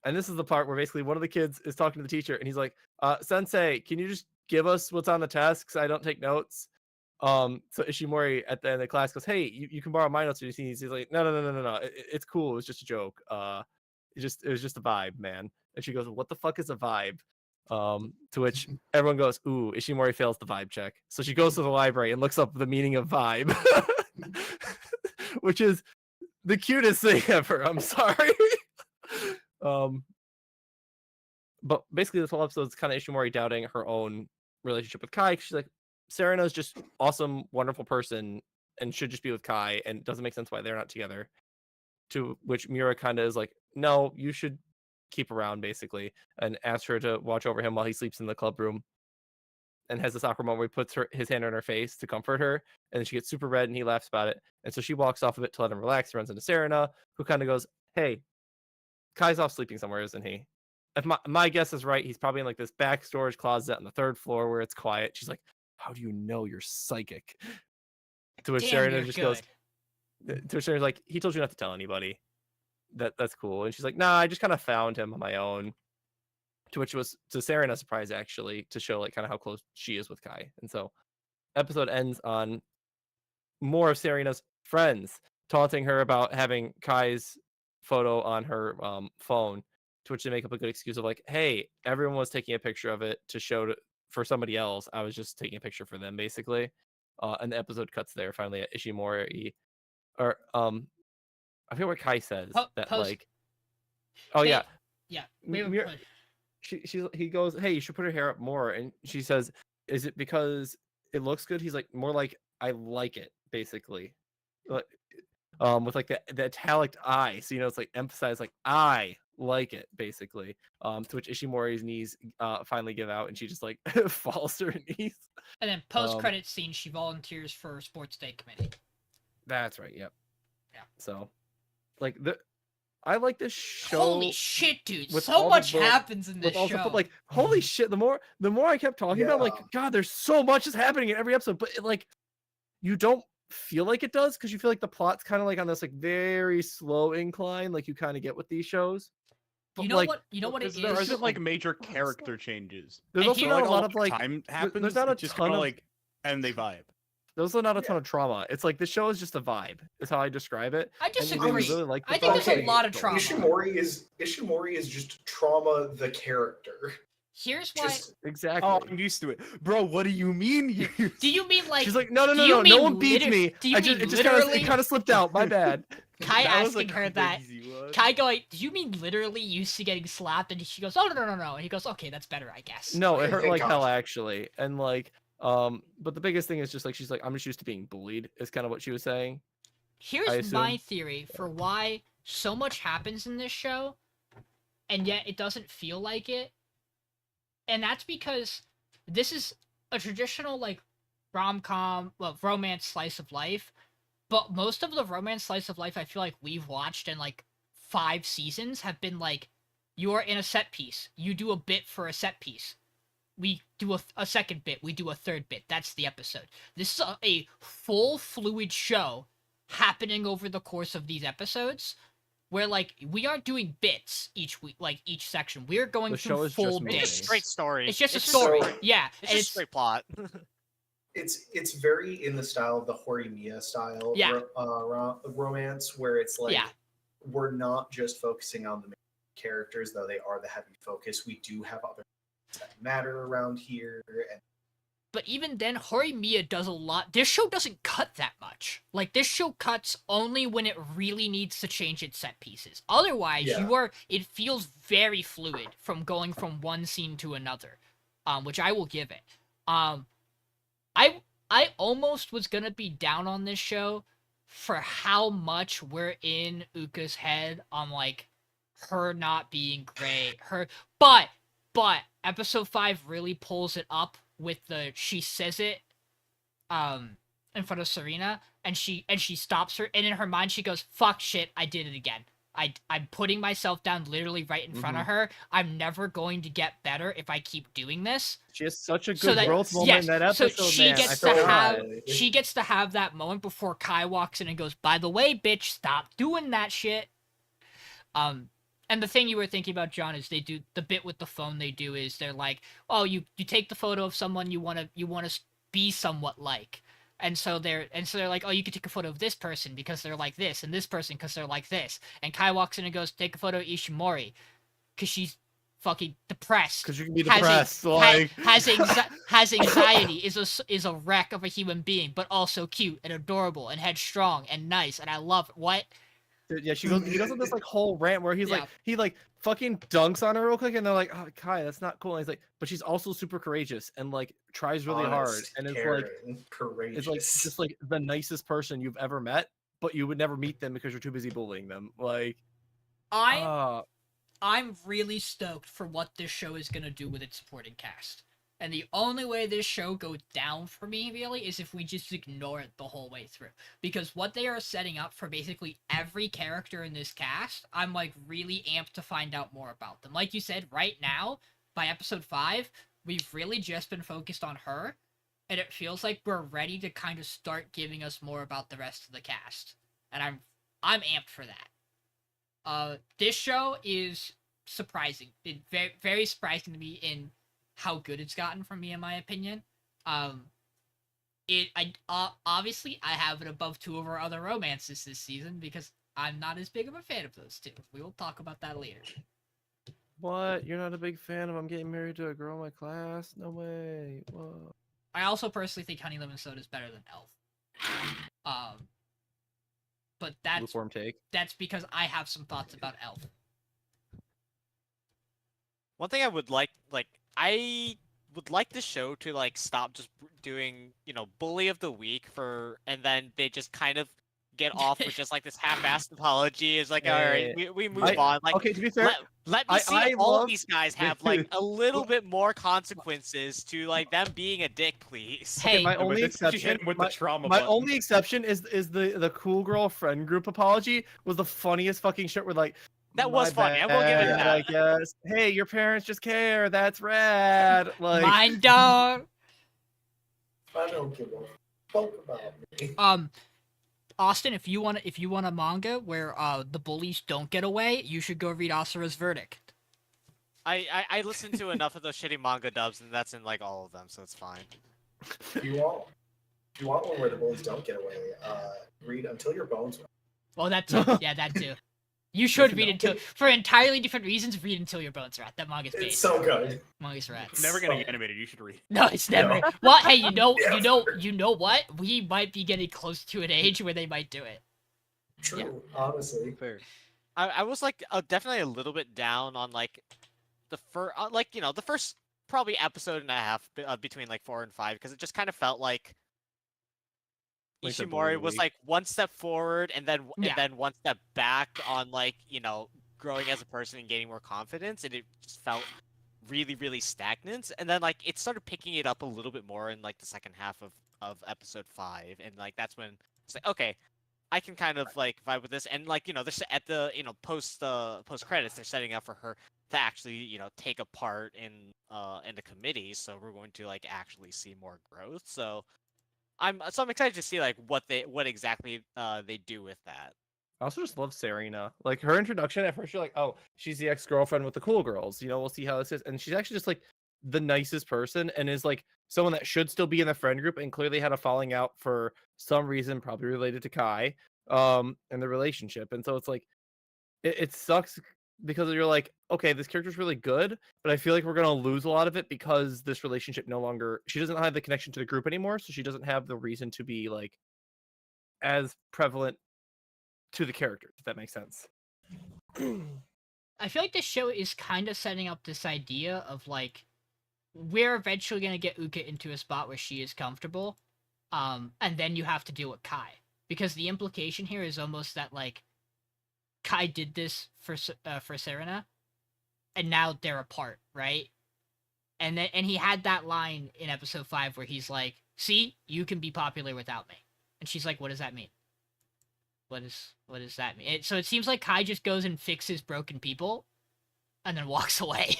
[SPEAKER 1] And this is the part where basically one of the kids is talking to the teacher, and he's like, "Sensei, can you just give us what's on the test? Because I don't take notes." So Ishimori at the end of the class goes, "Hey, you can borrow my notes." He's like, No. It's cool. It was just a joke. It was just a vibe, man." And she goes, "What the fuck is a vibe?" To which everyone goes, "Ooh, Ishimori fails the vibe check." So she goes to the library and looks up the meaning of vibe, which is the cutest thing ever. I'm sorry. But basically this whole episode is kind of Ishimori doubting her own relationship with Kai. She's like, Serena's just awesome, wonderful person and should just be with Kai, and it doesn't make sense why they're not together. To which Miura kind of is like, "No, you should keep around," basically, and asks her to watch over him while he sleeps in the club room, and has this awkward moment where he puts his hand on her face to comfort her, and then she gets super red and he laughs about it. And so she walks off of it to let him relax, runs into Serena, who kind of goes, "Hey, Kai's off sleeping somewhere, isn't he? If my guess is right, he's probably in like this back storage closet on the 3rd floor where it's quiet." She's like, "How do you know? You're psychic?" To which
[SPEAKER 4] Damn,
[SPEAKER 1] Serena
[SPEAKER 4] you're
[SPEAKER 1] just
[SPEAKER 4] good.
[SPEAKER 1] goes, to which Serena's like, "He told you not to tell anybody. That's cool." And she's like, "Nah, I just kind of found him on my own." To which was to Serena's surprise, actually, to show like kind of how close she is with Kai. And so episode ends on more of Serena's friends taunting her about having Kai's photo on her phone, to which they make up a good excuse of like, "Hey, everyone was taking a picture of it to show for somebody else. I was just taking a picture for them," basically. And the episode cuts there finally at Ishimori, or I forget what Kai says that
[SPEAKER 4] Post-
[SPEAKER 1] like, oh
[SPEAKER 4] They-
[SPEAKER 1] yeah,
[SPEAKER 4] Yeah. We have
[SPEAKER 1] Mir- he goes, "Hey, you should put her hair up more," and she says, "Is it because it looks good?" He's like, "More like I like it," basically. Like, with like the italic I, so it's like emphasize like I like it, basically. To which Ishimori's knees finally give out, and she just like falls to her knees.
[SPEAKER 4] And then post-credit scene, she volunteers for sports day committee.
[SPEAKER 1] That's right. Yep.
[SPEAKER 4] Yeah.
[SPEAKER 1] So, like I like this show.
[SPEAKER 4] Holy shit, dude!
[SPEAKER 1] with
[SPEAKER 4] So
[SPEAKER 1] all
[SPEAKER 4] much
[SPEAKER 1] the-
[SPEAKER 4] happens in this
[SPEAKER 1] with all the
[SPEAKER 4] show.
[SPEAKER 1] like, holy shit! The more I kept talking about,
[SPEAKER 2] Yeah.
[SPEAKER 1] like, God, there's so much is happening in every episode, but like, you don't feel like it does because you feel like the plot's kind of like on this like very slow incline, like you kind of get with these shows. But
[SPEAKER 4] You know
[SPEAKER 1] like,
[SPEAKER 4] what? You know what it
[SPEAKER 5] Because there
[SPEAKER 4] is.
[SPEAKER 5] isn't like major character changes.
[SPEAKER 1] there's
[SPEAKER 4] And
[SPEAKER 1] also
[SPEAKER 4] here-
[SPEAKER 1] not
[SPEAKER 5] Like,
[SPEAKER 1] a lot of like,
[SPEAKER 5] time happens.
[SPEAKER 1] there's not a
[SPEAKER 5] it's just
[SPEAKER 1] ton
[SPEAKER 5] kinda
[SPEAKER 1] of
[SPEAKER 5] like, and they vibe.
[SPEAKER 1] there's also not a ton of trauma. It's like the show is just a vibe. Is how I describe it.
[SPEAKER 4] I
[SPEAKER 1] And you
[SPEAKER 4] disagree.
[SPEAKER 1] really like the
[SPEAKER 4] I think
[SPEAKER 1] vibe.
[SPEAKER 4] there's a lot of trauma.
[SPEAKER 2] Ishimori is just trauma the character.
[SPEAKER 4] Here's why.
[SPEAKER 2] Just
[SPEAKER 1] Exactly.
[SPEAKER 5] Oh, I'm used to it, bro. What do you mean?
[SPEAKER 4] Do you mean like
[SPEAKER 1] She's like, no,
[SPEAKER 4] do you
[SPEAKER 1] no
[SPEAKER 4] mean
[SPEAKER 1] one beats me.
[SPEAKER 4] do you
[SPEAKER 1] I just,
[SPEAKER 4] mean
[SPEAKER 1] it just
[SPEAKER 4] literally?
[SPEAKER 1] kind of slipped out. My bad.
[SPEAKER 4] Kai
[SPEAKER 5] That was a
[SPEAKER 4] asking her that?
[SPEAKER 5] crazy one.
[SPEAKER 4] Kai going, "Do you mean literally used to getting slapped?" And she goes, "Oh no." And he goes, "Okay, that's better, I guess."
[SPEAKER 1] No, it hurt
[SPEAKER 2] Okay,
[SPEAKER 1] like hell
[SPEAKER 2] gotcha.
[SPEAKER 1] actually, and like, but the biggest thing is just like she's like, "I'm just used to being bullied," is kind of what she was saying.
[SPEAKER 4] Here's my
[SPEAKER 1] assume.
[SPEAKER 4] theory for why so much happens in this show, and yet it doesn't feel like it. And that's because this is a traditional like rom-com, well, romance slice of life, but most of the romance slice of life I feel like we've watched in like 5 seasons have been like, you are in a set piece, you do a bit for a set piece, we do a second bit, we do a third bit, that's the episode. This is a full fluid show happening over the course of these episodes, where like we aren't doing bits each week, like each section. We're going
[SPEAKER 1] The show
[SPEAKER 4] through
[SPEAKER 1] is just
[SPEAKER 4] full
[SPEAKER 1] moving.
[SPEAKER 3] It's
[SPEAKER 4] days.
[SPEAKER 3] just straight story.
[SPEAKER 4] It's just a
[SPEAKER 3] It's
[SPEAKER 4] story.
[SPEAKER 2] so-
[SPEAKER 4] Yeah,
[SPEAKER 3] It's
[SPEAKER 4] and
[SPEAKER 3] just straight plot.
[SPEAKER 2] It's very in the style of the Horimiya style
[SPEAKER 4] Yeah.
[SPEAKER 2] romance, where it's like
[SPEAKER 4] Yeah.
[SPEAKER 2] we're not just focusing on the main characters, though they are the heavy focus. We do have other things that matter around here, and
[SPEAKER 4] But even then, Horimiya does a lot. This show doesn't cut that much. Like, this show cuts only when it really needs to change its set pieces. Otherwise,
[SPEAKER 2] Yeah.
[SPEAKER 4] it feels very fluid from going from one scene to another, which I will give it. I almost was gonna be down on this show for how much we're in Uka's head on, like, her not being great. But episode 5 really pulls it up with the she says it in front of Serena, and she stops her, and in her mind she goes, fuck, shit, I did it again. I'm putting myself down literally right in front of her. I'm never going to get better if I keep doing this.
[SPEAKER 1] She has such a good
[SPEAKER 4] So that-
[SPEAKER 1] growth moment
[SPEAKER 4] yes,
[SPEAKER 1] in that
[SPEAKER 4] so
[SPEAKER 1] episode,
[SPEAKER 4] she
[SPEAKER 1] man.
[SPEAKER 4] gets
[SPEAKER 1] I
[SPEAKER 4] to
[SPEAKER 1] forgot.
[SPEAKER 4] have she gets to have that moment before Kai walks in and goes, by the way, bitch, stop doing that shit. And the thing you were thinking about, John, is they do the bit with the phone. They do is they're like, oh, you take the photo of someone you want to be somewhat like, and so they're like, oh, you could take a photo of this person because they're like this, and this person because they're like this. And Kai walks in and goes, take a photo of Ishimori because she's fucking depressed.
[SPEAKER 1] Because you can be
[SPEAKER 4] Has a-
[SPEAKER 1] depressed,
[SPEAKER 4] ha-
[SPEAKER 1] like
[SPEAKER 4] has anxiety, is a wreck of a human being, but also cute and adorable and headstrong and nice, and I love it. What?
[SPEAKER 1] Dude, yeah, he goes on this like whole rant where he's
[SPEAKER 4] Yeah.
[SPEAKER 1] like he like fucking dunks on her real quick, and they're like, oh, Kai, that's not cool. And he's like, but she's also super courageous and like tries really hard,
[SPEAKER 2] honest,
[SPEAKER 1] and
[SPEAKER 2] caring,
[SPEAKER 1] it's
[SPEAKER 2] courageous.
[SPEAKER 1] like just like the nicest person you've ever met, but you would never meet them because you're too busy bullying them. Like,
[SPEAKER 4] I'm really stoked for what this show is gonna do with its supporting cast. And the only way this show goes down for me, really, is if we just ignore it the whole way through. Because what they are setting up for basically every character in this cast, I'm, like, really amped to find out more about them. Like you said, right now, by episode 5, we've really just been focused on her, and it feels like we're ready to kind of start giving us more about the rest of the cast. And I'm amped for that. This show is surprising. It's very, very surprising to me in how good it's gotten from me, in my opinion. Obviously I have it above 2 of our other romances this season because I'm not as big of a fan of those 2. We will talk about that later.
[SPEAKER 1] what? You're not a big fan of I'm getting married to a girl in my class? No way. Whoa.
[SPEAKER 4] I also personally think Honey Lemon Soda is better than Elf. But
[SPEAKER 1] Lukewarm take.
[SPEAKER 4] that's because I have some thoughts about Elf.
[SPEAKER 3] One thing I would like I would like the show to like stop just doing, bully of the week and then they just kind of get off with just like this half-assed apology. It's like, all right, we move on. Like,
[SPEAKER 1] okay, to be fair,
[SPEAKER 3] let me see
[SPEAKER 1] I
[SPEAKER 3] all
[SPEAKER 1] love-
[SPEAKER 3] of these guys have like a little bit more consequences to like them being a dick, please.
[SPEAKER 4] Hey,
[SPEAKER 1] my
[SPEAKER 5] And with
[SPEAKER 1] only
[SPEAKER 5] this, you hit
[SPEAKER 1] exception
[SPEAKER 5] him with
[SPEAKER 1] my,
[SPEAKER 5] the trauma
[SPEAKER 1] my
[SPEAKER 5] button.
[SPEAKER 1] only exception is the cool girl friend group apology was the funniest fucking shit. Where like,
[SPEAKER 3] That was
[SPEAKER 1] "My
[SPEAKER 3] funny, I will give it
[SPEAKER 1] bad,
[SPEAKER 3] that."
[SPEAKER 1] I guess. Hey, your parents just care. That's rad. Like,
[SPEAKER 4] Mine don't.
[SPEAKER 2] I don't give a fuck about me.
[SPEAKER 4] Austin, if you want a manga where the bullies don't get away, you should go read Asura's Verdict.
[SPEAKER 3] I listened to enough of those shitty manga dubs, and that's in like all of them, so it's fine.
[SPEAKER 2] If you want one where the bullies don't get away, read Until Your Bones.
[SPEAKER 4] Well, that too. Yeah, that too. You should read Until, for entirely different reasons, read Until Your Bones Rot. That manga's
[SPEAKER 2] It's
[SPEAKER 4] based.
[SPEAKER 2] so good.
[SPEAKER 4] Manga's rad.
[SPEAKER 5] It's never gonna get animated. You should read.
[SPEAKER 4] No, it's never.
[SPEAKER 2] No.
[SPEAKER 4] What? Hey, you know
[SPEAKER 2] Never.
[SPEAKER 4] what? We might be getting close to an age where they might do it.
[SPEAKER 2] True, honestly.
[SPEAKER 3] Fair. I was like definitely a little bit down on like the first the first probably episode and a half between like 4 and 5 because it just kind of felt like
[SPEAKER 1] Like the
[SPEAKER 3] Ishimori
[SPEAKER 1] bully
[SPEAKER 3] was
[SPEAKER 1] week.
[SPEAKER 3] like one step forward and then
[SPEAKER 4] Yeah.
[SPEAKER 3] one step back on like growing as a person and gaining more confidence, and it just felt really, really stagnant. And then like it started picking it up a little bit more in like the second half of episode 5, and like that's when it's like, okay, I can kind of like vibe with this. And like they're at the post credits, they're setting up for her to actually take a part in the committee, so we're going to like actually see more growth. So I'm excited to see like what exactly they do with that.
[SPEAKER 1] I also just love Serena. Like her introduction at first, you're like, oh, she's the ex-girlfriend with the cool girls. You know, we'll see how this is. And she's actually just like the nicest person and is like someone that should still be in the friend group and clearly had a falling out for some reason, probably related to Kai, and the relationship. And so it's like it sucks because you're like, okay, this character's really good, but I feel like we're gonna lose a lot of it because this relationship no longer she doesn't have the connection to the group anymore, so she doesn't have the reason to be like as prevalent to the characters, if that makes sense.
[SPEAKER 4] I feel like this show is kind of setting up this idea of like we're eventually gonna get Uka into a spot where she is comfortable, and then you have to deal with Kai because the implication here is almost that like Kai did this for Serena, and now they're apart, right? And he had that line in episode 5 where he's like, "See, you can be popular without me," and she's like, "What does that mean? What does that mean?" So it seems like Kai just goes and fixes broken people, and then walks away.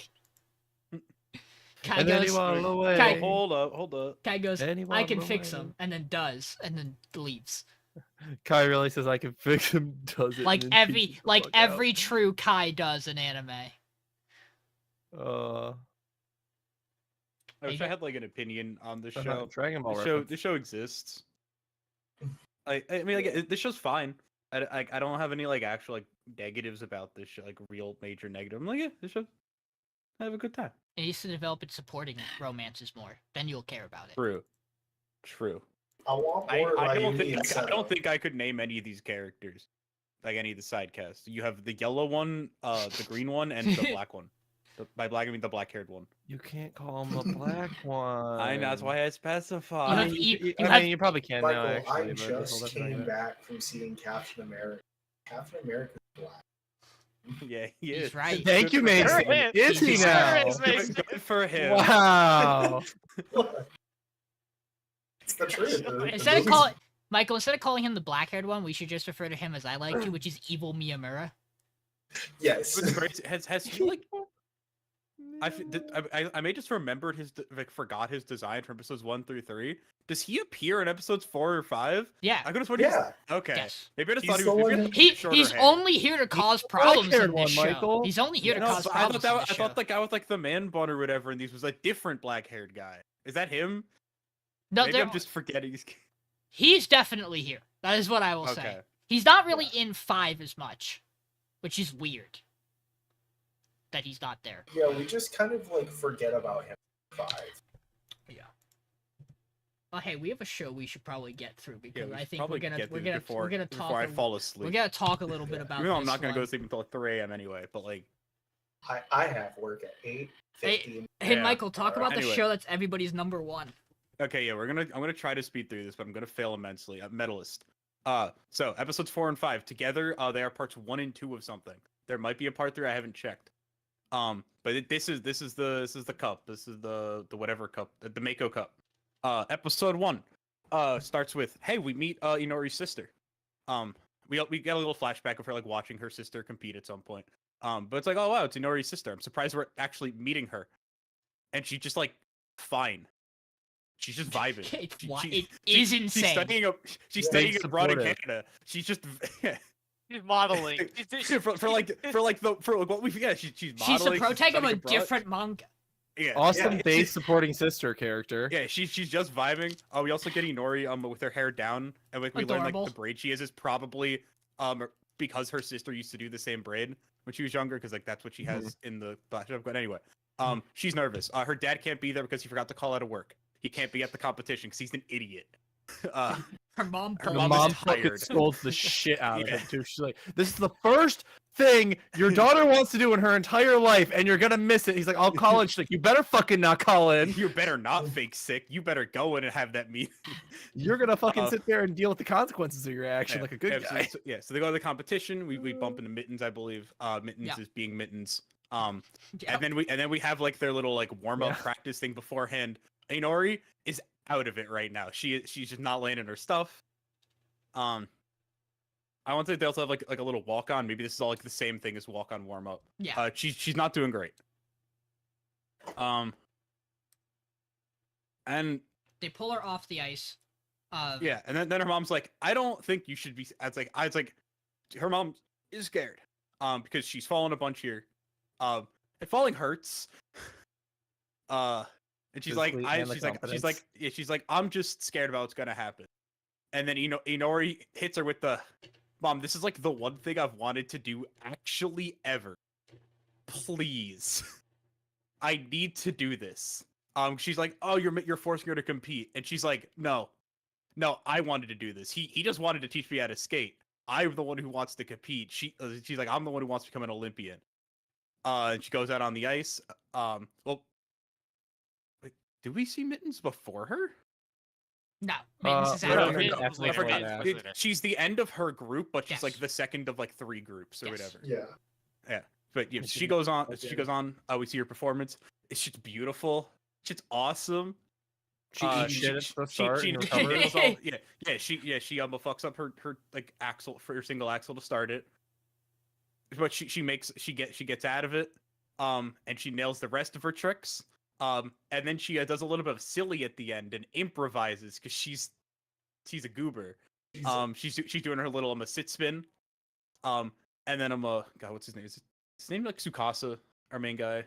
[SPEAKER 4] Kai
[SPEAKER 1] And
[SPEAKER 4] goes,
[SPEAKER 1] then he walked away.
[SPEAKER 4] Kai-
[SPEAKER 5] Hold up.
[SPEAKER 4] Kai goes,
[SPEAKER 1] And he
[SPEAKER 4] "I can
[SPEAKER 1] walked
[SPEAKER 4] fix
[SPEAKER 1] away.
[SPEAKER 4] him," and then does, and then leaves.
[SPEAKER 1] Kai really says I can fix him, does it?
[SPEAKER 4] Like
[SPEAKER 1] and then peaces the fuck out.
[SPEAKER 4] every true Kai does in anime.
[SPEAKER 1] Uh,
[SPEAKER 5] I wish I had like an opinion on the
[SPEAKER 1] uh-huh,
[SPEAKER 5] show.
[SPEAKER 1] Dragon Ball
[SPEAKER 5] The
[SPEAKER 1] reference.
[SPEAKER 5] show exists. I mean, like this show's fine. I don't have any like actual like negatives about this show, like real major negative. I'm like, yeah, this show. I have a good time.
[SPEAKER 4] It needs to develop its supporting romances more. Then you'll care about it.
[SPEAKER 5] True.
[SPEAKER 2] I want
[SPEAKER 5] I
[SPEAKER 2] more
[SPEAKER 5] don't
[SPEAKER 2] Ryumi
[SPEAKER 5] think
[SPEAKER 2] and
[SPEAKER 5] I don't
[SPEAKER 2] Seto.
[SPEAKER 5] think I could name any of these characters, like any of the side casts. You have the yellow one, the green one, and the black one. By black I mean the black-haired one.
[SPEAKER 1] You can't call him the black one.
[SPEAKER 5] I know that's why I
[SPEAKER 4] You
[SPEAKER 5] specified.
[SPEAKER 4] have-
[SPEAKER 1] I mean, you probably can now.
[SPEAKER 2] Michael,
[SPEAKER 1] Actually,
[SPEAKER 2] I
[SPEAKER 1] but just hold
[SPEAKER 2] just
[SPEAKER 1] up a
[SPEAKER 2] came
[SPEAKER 1] minute.
[SPEAKER 2] back from seeing Captain America. Captain America's black.
[SPEAKER 5] Yeah, he is.
[SPEAKER 4] He's right.
[SPEAKER 1] Thank you,
[SPEAKER 5] Good for
[SPEAKER 1] Mason.
[SPEAKER 3] him.
[SPEAKER 1] Is he
[SPEAKER 4] He's
[SPEAKER 1] now?
[SPEAKER 3] Good for him.
[SPEAKER 5] Good for him.
[SPEAKER 1] Wow.
[SPEAKER 2] It's the truth.
[SPEAKER 4] Instead of calling Michael, instead of calling him the black-haired one, we should just refer to him as I like to, which is Evil Miyamura.
[SPEAKER 2] Yes.
[SPEAKER 5] What's crazy, has he like? I may just remembered like forgot his design from episodes 1 through 3. Does he appear in episodes 4 or 5?
[SPEAKER 4] Yeah.
[SPEAKER 5] I could have sworn
[SPEAKER 2] Yeah.
[SPEAKER 5] Okay.
[SPEAKER 4] Yes.
[SPEAKER 5] Maybe I just
[SPEAKER 2] He's
[SPEAKER 5] thought he
[SPEAKER 2] the
[SPEAKER 5] was.
[SPEAKER 2] one
[SPEAKER 5] Maybe
[SPEAKER 2] who-
[SPEAKER 5] he had shorter
[SPEAKER 4] He's
[SPEAKER 5] hair.
[SPEAKER 4] only here to cause
[SPEAKER 1] the
[SPEAKER 4] problems in
[SPEAKER 1] black-haired
[SPEAKER 4] this
[SPEAKER 1] one,
[SPEAKER 4] show.
[SPEAKER 1] Michael.
[SPEAKER 4] He's only here to
[SPEAKER 5] No,
[SPEAKER 4] cause
[SPEAKER 5] but I
[SPEAKER 4] problems
[SPEAKER 5] thought
[SPEAKER 4] in this
[SPEAKER 5] I
[SPEAKER 4] show.
[SPEAKER 5] thought the guy with like the man bun or whatever in these was a different black-haired guy. Is that him?
[SPEAKER 4] No,
[SPEAKER 5] Maybe I'm just forgetting.
[SPEAKER 4] he's definitely here. That is what I will say.
[SPEAKER 5] Okay.
[SPEAKER 4] He's not really in 5 as much, which is weird. That he's not there.
[SPEAKER 2] Yeah, we just kind of like forget about him. 5.
[SPEAKER 4] Oh, hey, we have a show we should probably get through
[SPEAKER 5] Yeah,
[SPEAKER 4] because
[SPEAKER 5] we
[SPEAKER 4] I
[SPEAKER 5] should
[SPEAKER 4] think
[SPEAKER 5] probably
[SPEAKER 4] we're gonna
[SPEAKER 5] get
[SPEAKER 4] we're
[SPEAKER 5] through
[SPEAKER 4] gonna
[SPEAKER 5] before,
[SPEAKER 4] we're gonna talk
[SPEAKER 5] before I
[SPEAKER 4] a-
[SPEAKER 5] fall asleep.
[SPEAKER 4] we're gonna talk a little bit about.
[SPEAKER 5] Even though I'm
[SPEAKER 4] this
[SPEAKER 5] not gonna go
[SPEAKER 4] one.
[SPEAKER 5] to sleep until like 3 a.m. anyway, but like.
[SPEAKER 2] I have work at 8:15.
[SPEAKER 4] Hey,
[SPEAKER 5] Yeah.
[SPEAKER 4] Michael, talk about the
[SPEAKER 5] Anyway.
[SPEAKER 4] show that's everybody's number one.
[SPEAKER 5] Okay, yeah, I'm gonna try to speed through this, but I'm gonna fail immensely. Medalist. So episodes 4 and 5 together, they are parts 1 and 2 of something. There might be a part 3 I haven't checked. But this is the cup. This is the whatever cup, the Mako Cup. Episode 1, starts with, hey, we meet Inori's sister. We get a little flashback of her like watching her sister compete at some point. But it's like, oh wow, it's Inori's sister. I'm surprised we're actually meeting her, and she's just like fine. She's just vibing.
[SPEAKER 4] It is insane.
[SPEAKER 5] She's studying
[SPEAKER 2] Yeah.
[SPEAKER 5] studying
[SPEAKER 1] Being
[SPEAKER 5] abroad in
[SPEAKER 1] supportive.
[SPEAKER 5] Canada. She's just
[SPEAKER 3] He's modeling.
[SPEAKER 5] for what we forget. She's
[SPEAKER 4] She's the
[SPEAKER 5] modeling,
[SPEAKER 4] protagonist of a
[SPEAKER 5] studying abroad.
[SPEAKER 4] different manga.
[SPEAKER 5] Yeah,
[SPEAKER 1] Awesome
[SPEAKER 5] yeah,
[SPEAKER 1] base supporting sister character.
[SPEAKER 5] Yeah, she's just vibing. We also get Inori with her hair down, and like we learn like
[SPEAKER 4] Adorable.
[SPEAKER 5] the braid she is probably because her sister used to do the same braid when she was younger, because like that's what she has in the flashback. But anyway, she's nervous. Her dad can't be there because he forgot to call out of work. He can't be at the competition because he's an idiot.
[SPEAKER 4] Her mom.
[SPEAKER 5] Her
[SPEAKER 1] Her
[SPEAKER 5] mom
[SPEAKER 1] mom
[SPEAKER 5] is
[SPEAKER 1] fucking
[SPEAKER 5] tired.
[SPEAKER 1] scolds the shit out of
[SPEAKER 5] Yeah.
[SPEAKER 1] him too. She's like, "This is the first thing your daughter wants to do in her entire life, and you're gonna miss it." He's like, "I'll call in." She's like, "You better fucking not call in.
[SPEAKER 5] You better not fake sick. You better go in and have that meeting.
[SPEAKER 1] You're gonna fucking
[SPEAKER 5] Uh,
[SPEAKER 1] sit there and deal with the consequences of your action like a good
[SPEAKER 5] yeah,
[SPEAKER 1] guy."
[SPEAKER 5] So they go to the competition. We bump into Mittens, I believe. Mittens
[SPEAKER 4] Yeah.
[SPEAKER 5] is being Mittens.
[SPEAKER 4] Yep.
[SPEAKER 5] And then we have like their little like warm up
[SPEAKER 1] Yeah.
[SPEAKER 5] practice thing beforehand. Inori is out of it right now. She's just not landing her stuff. I want to say they also have like a little walk on. Maybe this is all like the same thing as walk on warm up.
[SPEAKER 4] Yeah.
[SPEAKER 5] She's not doing great. And
[SPEAKER 4] They pull her off the ice.
[SPEAKER 5] yeah, and then her mom's like, I don't think you should be. I was like, her mom is scared, because she's fallen a bunch here, and falling hurts. And she's like,
[SPEAKER 1] Physically and the
[SPEAKER 5] she's like, yeah, she's like, I'm just scared about what's gonna happen. And then Inori hits her with the, Mom, this is like the one thing I've wanted to do actually ever. Please, I need to do this. She's like, oh, you're forcing her to compete, and she's like, no, I wanted to do this. He just wanted to teach me how to skate. I'm the one who wants to compete. She's like, I'm the one who wants to become an Olympian. And she goes out on the ice. Well, wait, did we see Mittens before her?
[SPEAKER 4] No, Mittens is out of
[SPEAKER 1] Mittens
[SPEAKER 4] it.
[SPEAKER 1] is definitely
[SPEAKER 5] I forgot.
[SPEAKER 1] later.
[SPEAKER 3] Later.
[SPEAKER 5] She's the end of her group, but she's
[SPEAKER 4] Yes.
[SPEAKER 5] like the second of like 3 groups or
[SPEAKER 4] Yes.
[SPEAKER 5] whatever.
[SPEAKER 2] Yeah.
[SPEAKER 5] But yeah,
[SPEAKER 2] Okay.
[SPEAKER 5] she goes on.
[SPEAKER 2] Okay.
[SPEAKER 5] She goes on. We see her performance. It's just beautiful. It's awesome.
[SPEAKER 1] She eats shit at the start and
[SPEAKER 5] she
[SPEAKER 1] recovers.
[SPEAKER 5] nails all, she fucks up her like axle for her single axle to start it. But she gets out of it. And she nails the rest of her tricks. And then she does a little bit of silly at the end and improvises because she's a goober. She's doing her little sit spin. And then God, what's his name? Is his name like Tsukasa, our main guy?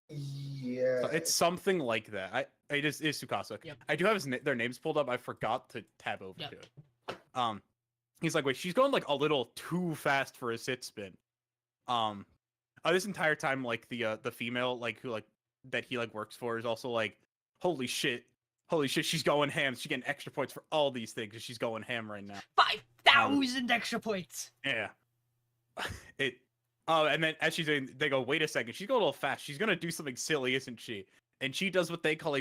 [SPEAKER 2] Yeah.
[SPEAKER 5] It's something like that. It is Tsukasa.
[SPEAKER 4] Yep.
[SPEAKER 5] I do have their names pulled up. I forgot to tab over
[SPEAKER 4] Yep.
[SPEAKER 5] to it. He's like, wait, she's going like a little too fast for a sit spin. This entire time, like the female who that he works for is also like, holy shit, she's going ham. She's getting extra points for all these things. She's going ham right now.
[SPEAKER 4] 5,000 extra points.
[SPEAKER 5] Yeah. And then as she's doing, they go, wait a second, she's going a little fast. She's gonna do something silly, isn't she? And she does what they call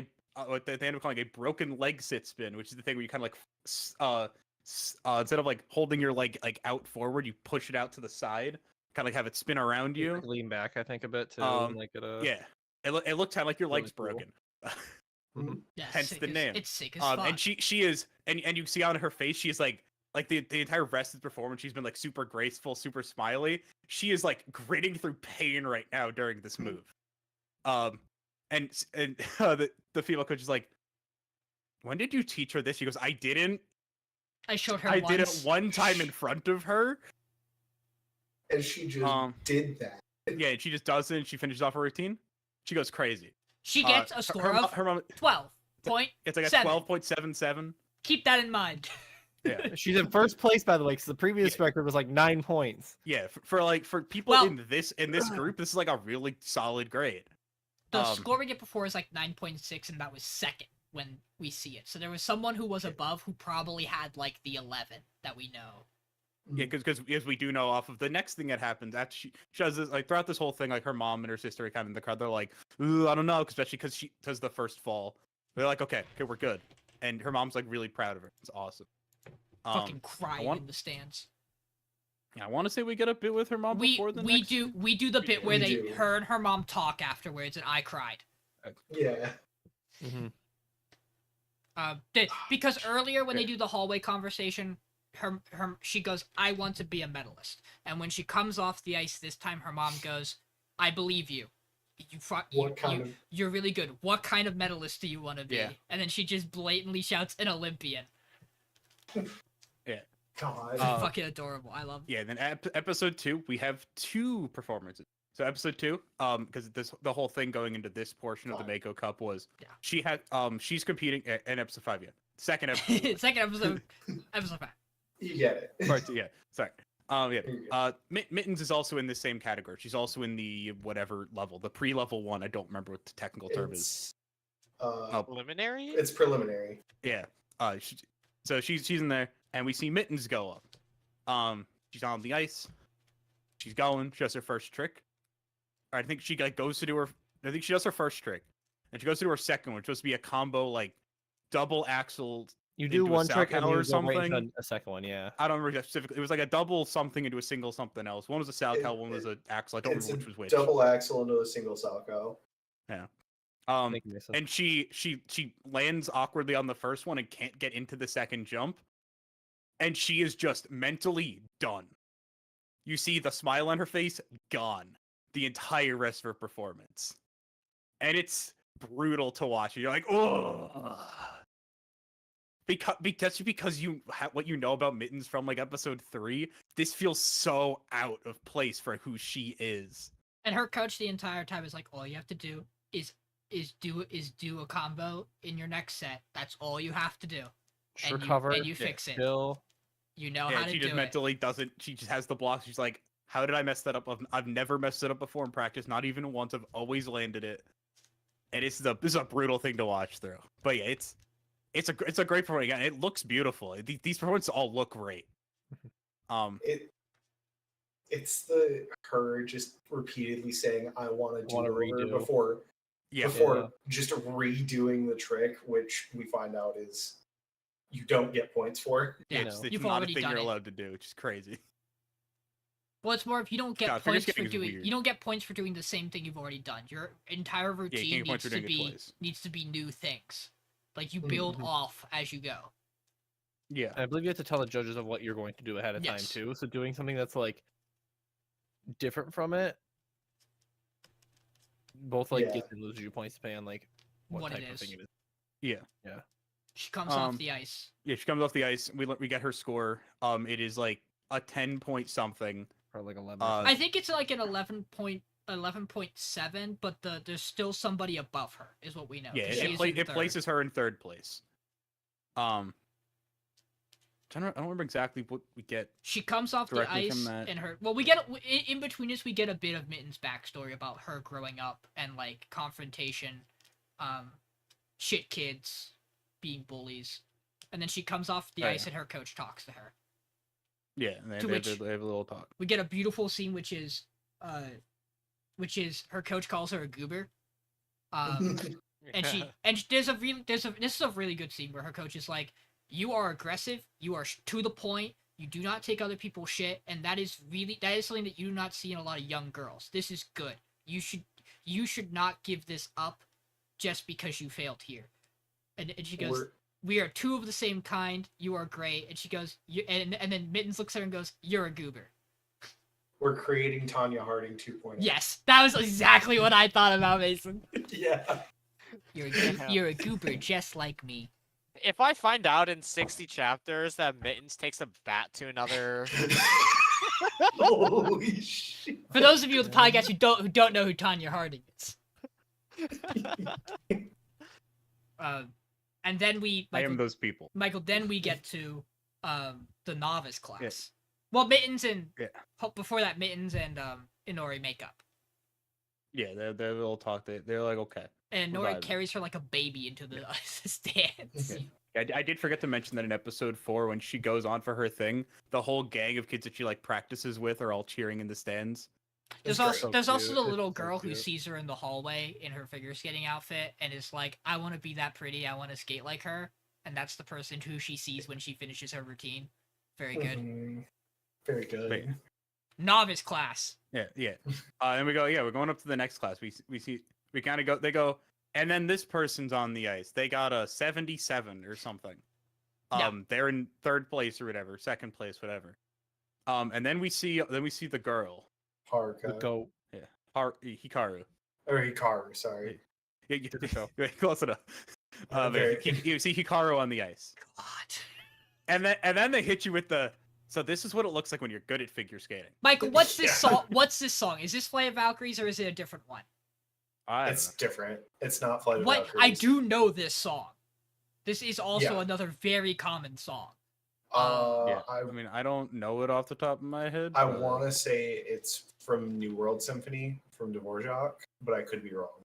[SPEAKER 5] what they end up calling a broken leg sit spin, which is the thing where you kind of instead of holding your leg out forward, you push it out to the side, kind of have it spin around you.
[SPEAKER 1] Lean back, I think, a bit too.
[SPEAKER 5] Yeah. It looked kind of like your
[SPEAKER 1] really
[SPEAKER 5] leg's
[SPEAKER 1] cool.
[SPEAKER 5] broken.
[SPEAKER 4] Yeah,
[SPEAKER 5] Hence
[SPEAKER 4] sick
[SPEAKER 5] the name.
[SPEAKER 4] It's sick as fuck.
[SPEAKER 5] And she is, and you see on her face, she is like the entire rest of the performance, she's been super graceful, super smiley. She is gritting through pain right now during this move. And the female coach is like, when did you teach her this? She goes, I didn't.
[SPEAKER 4] I showed her
[SPEAKER 5] I
[SPEAKER 4] once.
[SPEAKER 5] did it one time in front of her.
[SPEAKER 2] And she just did that.
[SPEAKER 5] Yeah, and she just does it, and she finishes off her routine. She goes crazy.
[SPEAKER 4] She gets a score of
[SPEAKER 5] her mom,
[SPEAKER 4] 12 point.
[SPEAKER 5] it's like a 12.77.
[SPEAKER 4] Keep that in mind.
[SPEAKER 5] Yeah.
[SPEAKER 1] She's in first place, by the way, because the previous
[SPEAKER 5] Yeah.
[SPEAKER 1] record was 9 points.
[SPEAKER 5] Yeah, for people
[SPEAKER 4] Well-
[SPEAKER 5] in this group, this is a really solid grade.
[SPEAKER 4] The score we get before is 9.6, and that was second when we see it. So there was someone who was above who probably had the 11 that we know.
[SPEAKER 5] Yeah, because as we do know off of the next thing that happens, after she does this, throughout this whole thing, her mom and her sister are kind of in the crowd. They're like, ooh, I don't know, especially because she does the first fall. They're like, okay, we're good. And her mom's really proud of her. It's awesome.
[SPEAKER 4] Fucking crying
[SPEAKER 5] want-
[SPEAKER 4] in the stands.
[SPEAKER 5] I want to say we get a bit with her mom before the next...
[SPEAKER 4] We do the bit where
[SPEAKER 2] We
[SPEAKER 4] they
[SPEAKER 2] do.
[SPEAKER 4] her and her mom talk afterwards, and I cried.
[SPEAKER 2] Yeah.
[SPEAKER 1] Mm-hmm.
[SPEAKER 4] Because earlier when they do the hallway conversation, she goes, I want to be a medalist. And when she comes off the ice this time, her mom goes, I believe you. You're really good. What kind of medalist do you want to be?
[SPEAKER 5] Yeah.
[SPEAKER 4] And then she just blatantly shouts, an Olympian.
[SPEAKER 2] God.
[SPEAKER 4] It's fucking adorable. I love it.
[SPEAKER 5] Yeah, then episode 2, we have 2 performances. So episode 2, because the whole thing going into this portion of the Mako Cup was she had she's competing in episode 5 yet. Second episode.
[SPEAKER 4] Second episode. Episode 5.
[SPEAKER 2] You get it.
[SPEAKER 5] Part 2, yeah. Sorry. Mittens is also in the same category. She's also in the whatever level, the pre-level 1. I don't remember what the technical term is.
[SPEAKER 3] Preliminary?
[SPEAKER 2] It's preliminary.
[SPEAKER 5] Yeah. So she's in there, and we see Mittens go up. She's on the ice. She's going. She does her first trick. I think she goes to do her. I think she does her first trick, and she goes to do her second one, which was to be a combo double axle.
[SPEAKER 1] You do
[SPEAKER 5] into a
[SPEAKER 1] one trick and
[SPEAKER 5] Salchow
[SPEAKER 1] you
[SPEAKER 5] or
[SPEAKER 1] go right
[SPEAKER 5] something.
[SPEAKER 1] into a second one, yeah.
[SPEAKER 5] I don't remember that specifically. It was a double something into a single something else. One was a Salchow, one was an axle. I don't
[SPEAKER 2] It's
[SPEAKER 5] remember
[SPEAKER 2] a
[SPEAKER 5] which was which.
[SPEAKER 2] double axle into a single Salchow.
[SPEAKER 5] And she lands awkwardly on the first one and can't get into the second jump. And she is just mentally done. You see the smile on her face, gone. The entire rest of her performance. And it's brutal to watch. You're like, oh. because you what you know about Mittens from like episode 3, this feels so out of place for who she is.
[SPEAKER 4] And her coach the entire time is like, all you have to do is do a combo in your next set. That's all you have to do.
[SPEAKER 1] Sure
[SPEAKER 4] and
[SPEAKER 1] cover.
[SPEAKER 4] you fix it.
[SPEAKER 1] Chill.
[SPEAKER 4] You know
[SPEAKER 5] Yeah,
[SPEAKER 4] how to
[SPEAKER 5] she just
[SPEAKER 4] do
[SPEAKER 5] mentally doesn't. She just has the blocks. She's like, how did I mess that up? I've never messed it up before in practice, not even once. I've always landed it. And this is a brutal thing to watch through. But yeah, it's a great performance. Again, it looks beautiful. These performances all look great.
[SPEAKER 2] It's her just repeatedly saying, "I want to do
[SPEAKER 1] Wanna
[SPEAKER 2] over,"
[SPEAKER 1] redo.
[SPEAKER 2] before
[SPEAKER 5] Yeah,
[SPEAKER 2] just redoing the trick, which we find out is you don't get points for.
[SPEAKER 4] Yeah,
[SPEAKER 5] it's
[SPEAKER 4] you've
[SPEAKER 5] not a
[SPEAKER 4] already
[SPEAKER 5] thing
[SPEAKER 4] done
[SPEAKER 5] you're
[SPEAKER 4] it.
[SPEAKER 5] allowed to do, which is crazy.
[SPEAKER 4] Well, it's more if you don't get
[SPEAKER 5] God, figure
[SPEAKER 4] points for
[SPEAKER 5] skating is
[SPEAKER 4] doing
[SPEAKER 5] weird.
[SPEAKER 4] you don't get points for doing the same thing you've already done. Your entire
[SPEAKER 5] Yeah, you
[SPEAKER 4] routine
[SPEAKER 5] can't get points for doing it twice.
[SPEAKER 4] needs to be new things. Like you build
[SPEAKER 1] Mhm.
[SPEAKER 4] off as you go.
[SPEAKER 5] Yeah,
[SPEAKER 1] And I believe you have to tell the judges of what you're going to do ahead of time
[SPEAKER 4] Yes.
[SPEAKER 1] too. So doing something that's like different from it, both like
[SPEAKER 2] Yeah.
[SPEAKER 1] gets and loses you points depending on like what
[SPEAKER 4] What it
[SPEAKER 1] type of
[SPEAKER 4] is.
[SPEAKER 1] thing it is.
[SPEAKER 5] yeah.
[SPEAKER 4] She comes off
[SPEAKER 5] Um,
[SPEAKER 4] the ice.
[SPEAKER 5] Yeah, she comes off the ice. We get her score. It is like a 10-point something.
[SPEAKER 1] Or like 11.
[SPEAKER 4] I think it's like an 11.7, but there's still somebody above her, is what we know.
[SPEAKER 5] Yeah,
[SPEAKER 4] 'cause she is in
[SPEAKER 5] it
[SPEAKER 4] third.
[SPEAKER 5] places her in third place. I don't remember exactly what we get.
[SPEAKER 4] She comes off the
[SPEAKER 5] directly
[SPEAKER 4] ice,
[SPEAKER 5] from that.
[SPEAKER 4] and her. Well, we get in between this, we get a bit of Mitten's backstory about her growing up and like confrontation, shit kids, being bullies, and then she comes off the
[SPEAKER 5] Oh,
[SPEAKER 4] ice,
[SPEAKER 5] yeah.
[SPEAKER 4] and her coach talks to her.
[SPEAKER 5] Yeah, and
[SPEAKER 4] To
[SPEAKER 5] they
[SPEAKER 4] which-
[SPEAKER 5] have a little talk.
[SPEAKER 4] We get a beautiful scene, which is her coach calls her a goober, and this is a really good scene where her coach is like, you are aggressive, you are to the point, you do not take other people's shit, and that is something that you do not see in a lot of young girls. This is good. You should not give this up just because you failed here. And she goes,
[SPEAKER 2] We're-
[SPEAKER 4] we are two of the same kind, you are great. And she goes, and then Mittens looks at her and goes, you're a goober.
[SPEAKER 2] We're creating Tanya Harding 2.0.
[SPEAKER 4] Yes, that was exactly what I thought about, Mason.
[SPEAKER 2] Yeah.
[SPEAKER 4] You're a goober just like me.
[SPEAKER 3] If I find out in 60 chapters that Mittens takes a bat to another,
[SPEAKER 2] Holy shit.
[SPEAKER 4] For those of you on the podcast who don't know who Tanya Harding is, and then
[SPEAKER 5] I am those people.
[SPEAKER 4] Michael. Then we get to the novice class. Well, Mittens and before that, Mittens and Inori make up,
[SPEAKER 5] Yeah, they're a little talk. They're like, okay.
[SPEAKER 4] and
[SPEAKER 5] We're
[SPEAKER 4] Inori
[SPEAKER 5] vibing.
[SPEAKER 4] carries her like a baby into the stands.
[SPEAKER 5] Okay. I did forget to mention that in episode 4, when she goes on for her thing, the whole gang of kids that she like practices with are all cheering in the stands.
[SPEAKER 4] There's
[SPEAKER 2] It's
[SPEAKER 4] also
[SPEAKER 2] great.
[SPEAKER 4] the
[SPEAKER 2] It's
[SPEAKER 4] little
[SPEAKER 2] so
[SPEAKER 4] girl who
[SPEAKER 2] cute.
[SPEAKER 4] sees her in the hallway in her figure skating outfit and is like, I want to be that pretty. I want to skate like her. And that's the person who she sees when she finishes her routine. Very good.
[SPEAKER 2] Mhm. Very good.
[SPEAKER 5] Wait.
[SPEAKER 4] Novice class.
[SPEAKER 5] Yeah. And we go, we're going up to the next class. We kind of go, they go, and then this person's on the ice. They got a 77 or something.
[SPEAKER 4] Yeah.
[SPEAKER 5] They're in third place or whatever, second place, whatever. And then we see the girl,
[SPEAKER 1] The
[SPEAKER 2] Haruka.
[SPEAKER 1] goat.
[SPEAKER 5] Hikaru.
[SPEAKER 2] Or Hikaru, sorry.
[SPEAKER 5] Yeah, close enough.
[SPEAKER 2] Okay.
[SPEAKER 5] You see Hikaru on the ice,
[SPEAKER 4] God.
[SPEAKER 5] and then they hit you with the. So this is what it looks like when you're good at figure skating.
[SPEAKER 4] Michael, what's this
[SPEAKER 2] Yeah.
[SPEAKER 4] song? What's this song? Is this Flight of Valkyries or is it a different one?
[SPEAKER 5] I don't
[SPEAKER 2] It's
[SPEAKER 5] know.
[SPEAKER 2] different. It's not Flight of
[SPEAKER 4] What I
[SPEAKER 2] Valkyries.
[SPEAKER 4] do know this song. This is also
[SPEAKER 2] Yeah.
[SPEAKER 4] another very common song.
[SPEAKER 5] Yeah,
[SPEAKER 2] I
[SPEAKER 5] I mean, I don't know it off the top of my head.
[SPEAKER 2] I
[SPEAKER 5] but-
[SPEAKER 2] want to say it's from New World Symphony from Dvorak, but I could be wrong.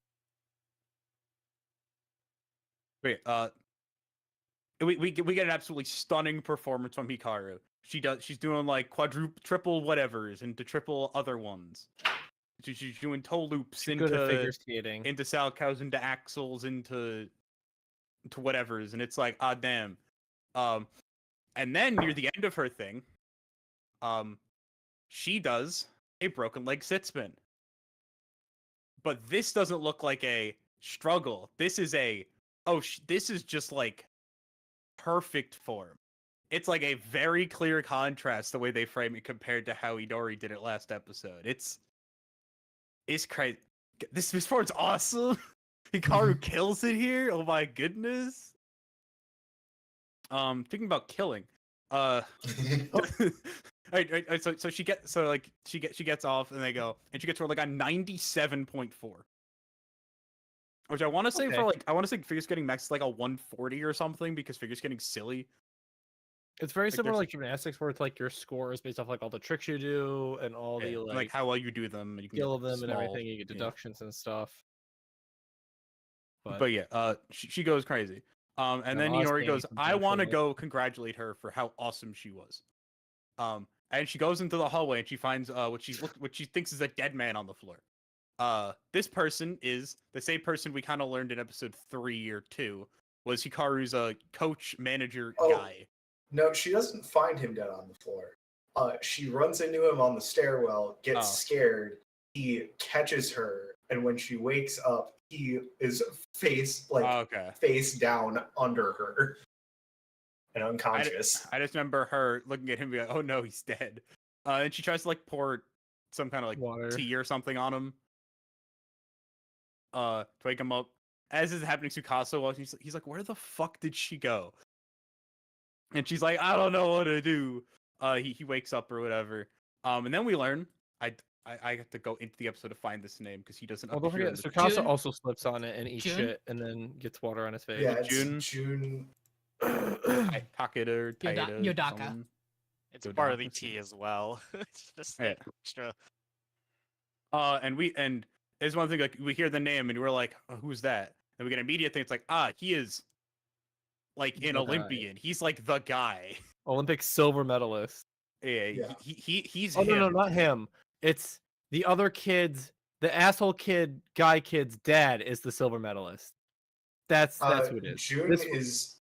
[SPEAKER 5] Wait, we get an absolutely stunning performance from Hikaru. She's doing like triple whatevers into triple other ones. She's doing toe loops
[SPEAKER 1] She's good at figure
[SPEAKER 5] into
[SPEAKER 1] skating.
[SPEAKER 5] salchows, into axles, into whatevers, and it's like, damn. And then near the end of her thing, she does a broken leg sit spin. But this doesn't look like a struggle. This is this is just like perfect form. It's like a very clear contrast the way they frame it compared to how Idori did it last episode. It's crazy. This part's awesome. Hikaru kills it here. Oh my goodness. Thinking about killing. So she gets off and they go and she gets her like a 97.4. Which I want to say figure skating max is like a 140 or something because figure skating silly.
[SPEAKER 1] It's very
[SPEAKER 5] Like,
[SPEAKER 1] similar
[SPEAKER 5] there's-
[SPEAKER 1] like gymnastics, where it's like your score is based off like all the tricks you do and all the
[SPEAKER 5] like how well you do them. You can
[SPEAKER 1] skill
[SPEAKER 5] get
[SPEAKER 1] of them and
[SPEAKER 5] small,
[SPEAKER 1] everything. You get deductions and stuff.
[SPEAKER 5] But yeah, she goes crazy. And
[SPEAKER 1] And
[SPEAKER 5] then
[SPEAKER 1] us
[SPEAKER 5] Inori
[SPEAKER 1] being
[SPEAKER 5] goes, I want to
[SPEAKER 1] consensual.
[SPEAKER 5] go congratulate her for how awesome she was. And she goes into the hallway and she finds what she thinks is a dead man on the floor. This person is the same person we kind of learned in episode 3 or 2 was Hikaru's coach manager guy.
[SPEAKER 2] No, she doesn't find him dead on the floor. She runs into him on the stairwell, gets scared. He catches her, and when she wakes up, he is face down under her and unconscious.
[SPEAKER 5] I just remember her looking at him and be like, oh no, he's dead. And she tries to like pour some kind of like
[SPEAKER 1] Water.
[SPEAKER 5] tea or something on him. To wake him up. As is happening, Tsukasa, he's like, where the fuck did she go? And she's like, I don't know what to do. He wakes up or whatever. And then we learn, I have to go into the episode to find this name because he doesn't.
[SPEAKER 1] Well, don't
[SPEAKER 5] appear
[SPEAKER 1] forget,
[SPEAKER 5] in the-
[SPEAKER 1] Tsukasa
[SPEAKER 4] June?
[SPEAKER 1] also slips on it and eats
[SPEAKER 4] June?
[SPEAKER 1] shit, and then gets water on his face.
[SPEAKER 2] Yeah, it's
[SPEAKER 5] June.
[SPEAKER 2] June.
[SPEAKER 5] Takeda or Taeda.
[SPEAKER 4] Yodaka.
[SPEAKER 5] someone.
[SPEAKER 3] It's
[SPEAKER 5] Go
[SPEAKER 3] barley
[SPEAKER 5] down.
[SPEAKER 3] tea as well. It's just
[SPEAKER 5] Yeah.
[SPEAKER 3] like extra.
[SPEAKER 5] And there's one thing like we hear the name and we're like, oh, who's that? And we get an immediate thing. It's like, he is like an
[SPEAKER 1] The guy.
[SPEAKER 5] Olympian. He's like the guy.
[SPEAKER 1] Olympic silver medalist.
[SPEAKER 5] Yeah,
[SPEAKER 2] Yeah.
[SPEAKER 5] he's
[SPEAKER 1] Oh
[SPEAKER 5] him.
[SPEAKER 1] no, not him. It's the other kid's, the asshole kid's dad is the silver medalist. That's who it is.
[SPEAKER 2] June
[SPEAKER 1] This
[SPEAKER 2] is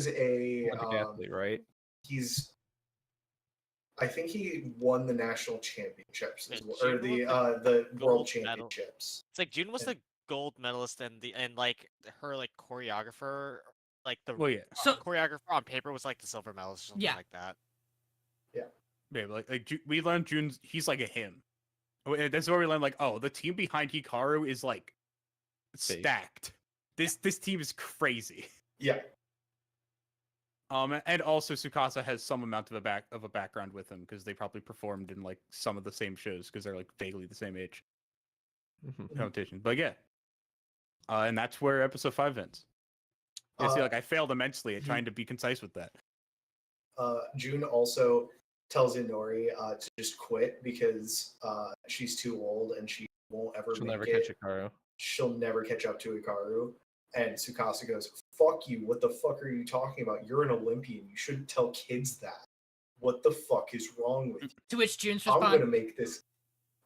[SPEAKER 2] a
[SPEAKER 1] Olympic athlete, right?
[SPEAKER 2] he's. I think he won the national championships as
[SPEAKER 3] Yeah,
[SPEAKER 2] well, or
[SPEAKER 3] June
[SPEAKER 2] the
[SPEAKER 3] gold
[SPEAKER 2] world
[SPEAKER 3] medal.
[SPEAKER 2] championships.
[SPEAKER 3] It's like June was
[SPEAKER 2] And-
[SPEAKER 3] the gold medalist and like her like choreographer, like the
[SPEAKER 5] Well, yeah.
[SPEAKER 4] So-
[SPEAKER 3] choreographer on paper was like the silver medalist or something
[SPEAKER 4] Yeah.
[SPEAKER 3] like that.
[SPEAKER 5] Yeah, we learned June's. He's like a him. That's where we learned like, oh, the team behind Hikaru is like stacked. This team is crazy.
[SPEAKER 2] Yeah,
[SPEAKER 5] And also Tsukasa has some amount of a background with him because they probably performed in like some of the same shows because they're like vaguely the same age.
[SPEAKER 1] Mhm.
[SPEAKER 5] Competition, but yeah. And that's where episode 5 ends. You see, like I failed immensely at trying to be concise with that.
[SPEAKER 2] June also tells Inori to just quit because she's too old and she won't ever
[SPEAKER 1] She'll
[SPEAKER 2] make
[SPEAKER 1] never
[SPEAKER 2] it.
[SPEAKER 1] catch Hikaru.
[SPEAKER 2] She'll never catch up to Hikaru. And Tsukasa goes, fuck you, what the fuck are you talking about? You're an Olympian. You shouldn't tell kids that. What the fuck is wrong with you?
[SPEAKER 4] To which June's
[SPEAKER 2] I'm
[SPEAKER 4] response,
[SPEAKER 2] gonna make this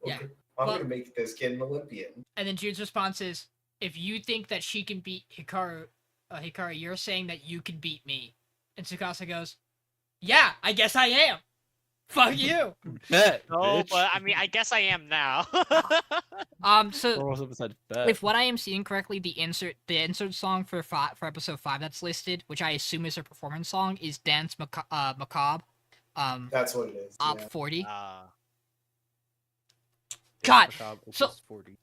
[SPEAKER 4] Yeah.
[SPEAKER 2] I'm
[SPEAKER 4] Well-
[SPEAKER 2] gonna make this kid an Olympian.
[SPEAKER 4] and then June's response is, if you think that she can beat Hikaru, you're saying that you can beat me. And Tsukasa goes, yeah, I guess I am. Fuck you.
[SPEAKER 1] Bet.
[SPEAKER 3] No,
[SPEAKER 1] bitch.
[SPEAKER 3] but I mean, I guess I am now.
[SPEAKER 4] So
[SPEAKER 1] Or also besides bet.
[SPEAKER 4] if what I am seeing correctly, the insert song for episode 5 that's listed, which I assume is her performance song, is Dance Macabre.
[SPEAKER 2] That's what it is.
[SPEAKER 4] Op
[SPEAKER 2] yeah.
[SPEAKER 4] 40.
[SPEAKER 3] uh,
[SPEAKER 4] God,
[SPEAKER 5] Macabre
[SPEAKER 4] so-
[SPEAKER 5] Opus 40.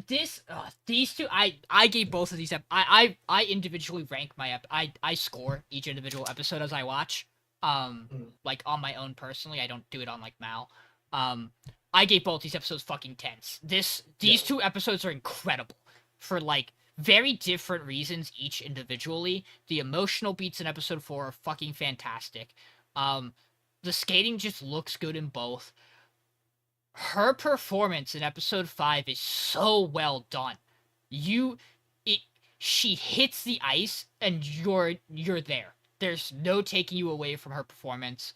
[SPEAKER 4] These two, I gave both of these I individually rank my I score each individual episode as I watch. Like on my own personally, I don't do it on like Mal. I gave both these episodes fucking 10s. These two episodes are incredible for like very different reasons each individually. The emotional beats in episode 4 are fucking fantastic. The skating just looks good in both. Her performance in episode 5 is so well done. She hits the ice and you're there. There's no taking you away from her performance.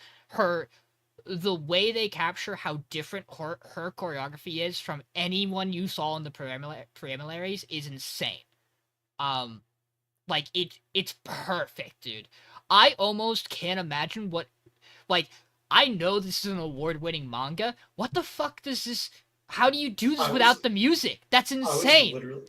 [SPEAKER 4] The way they capture how different her choreography is from anyone you saw in the preliminaries is insane. Like it's perfect, dude. I almost can't imagine what, like, I know this is an award-winning manga. What the fuck does this? How do you do this without the music? That's insane.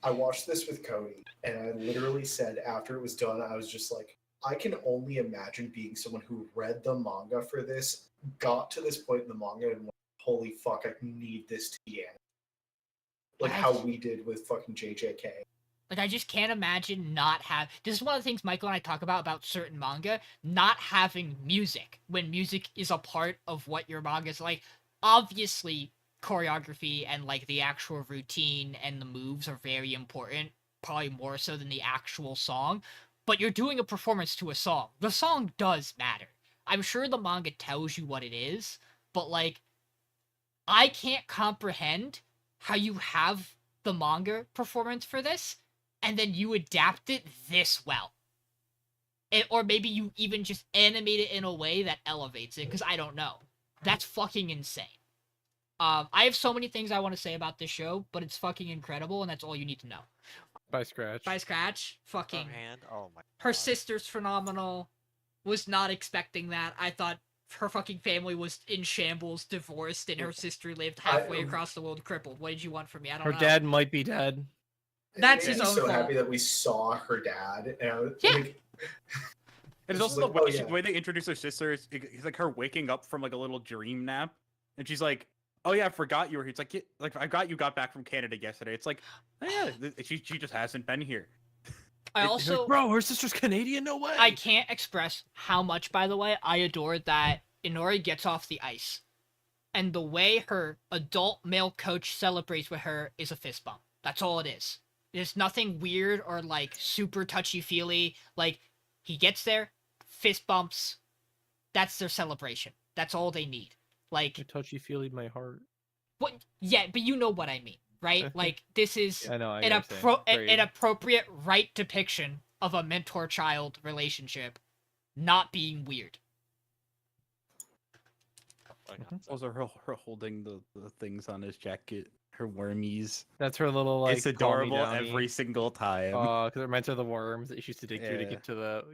[SPEAKER 2] I watched this with Cody, and I literally said after it was done, I was just like, I can only imagine being someone who read the manga for this, got to this point in the manga, and went, holy fuck, I need this to be animated. Like how we did with fucking JJK.
[SPEAKER 4] Like, I just can't imagine not have. This is one of the things Michael and I talk about certain manga, not having music when music is a part of what your manga is like. Obviously, choreography and like the actual routine and the moves are very important, probably more so than the actual song. But you're doing a performance to a song. The song does matter. I'm sure the manga tells you what it is, but like, I can't comprehend how you have the manga performance for this and then you adapt it this well. Or maybe you even just animate it in a way that elevates it, because I don't know. That's fucking insane. I have so many things I want to say about this show, but it's fucking incredible, and that's all you need to know.
[SPEAKER 1] By Scratch.
[SPEAKER 4] By Scratch, fucking.
[SPEAKER 3] Hand. Oh my.
[SPEAKER 4] Her
[SPEAKER 3] God.
[SPEAKER 4] sister's phenomenal. Was not expecting that. I thought her fucking family was in shambles, divorced, and her sister lived halfway across the world crippled. What did you want from me? I don't
[SPEAKER 1] Her
[SPEAKER 4] know.
[SPEAKER 1] dad might be dead.
[SPEAKER 4] That's
[SPEAKER 2] It made
[SPEAKER 4] his
[SPEAKER 2] me
[SPEAKER 4] own
[SPEAKER 2] so
[SPEAKER 4] fault.
[SPEAKER 2] happy that we saw her dad. And I was,
[SPEAKER 4] Yeah.
[SPEAKER 2] like,
[SPEAKER 5] And it's
[SPEAKER 2] It's
[SPEAKER 5] also
[SPEAKER 2] like,
[SPEAKER 5] the way,
[SPEAKER 2] oh, yeah.
[SPEAKER 5] the way they introduce her sister. It's like her waking up from like a little dream nap, and she's like, "Oh yeah, I forgot you were here." It's like, yeah, like I got you got back from Canada yesterday. It's like, oh, yeah, she just hasn't been here.
[SPEAKER 4] I
[SPEAKER 1] You're
[SPEAKER 4] also,
[SPEAKER 1] like, bro, her sister's Canadian? No way.
[SPEAKER 4] I can't express how much, by the way, I adore that Inori gets off the ice. And the way her adult male coach celebrates with her is a fist bump. That's all it is. There's nothing weird or like super touchy-feely. Like, he gets there, fist bumps. That's their celebration. That's all they need. Like,
[SPEAKER 1] You're touchy-feely my heart.
[SPEAKER 4] what? Yeah, but you know what I mean, right? Like, this is
[SPEAKER 1] I know. I
[SPEAKER 4] an,
[SPEAKER 1] understand. Very-
[SPEAKER 4] an appropriate right depiction of a mentor-child relationship not being weird.
[SPEAKER 5] Also, her holding the things on his jacket, her wormies.
[SPEAKER 1] That's her little like.
[SPEAKER 5] It's adorable every single time.
[SPEAKER 1] Because it reminds her of the worms that she used to dig through to
[SPEAKER 5] Yeah.
[SPEAKER 1] get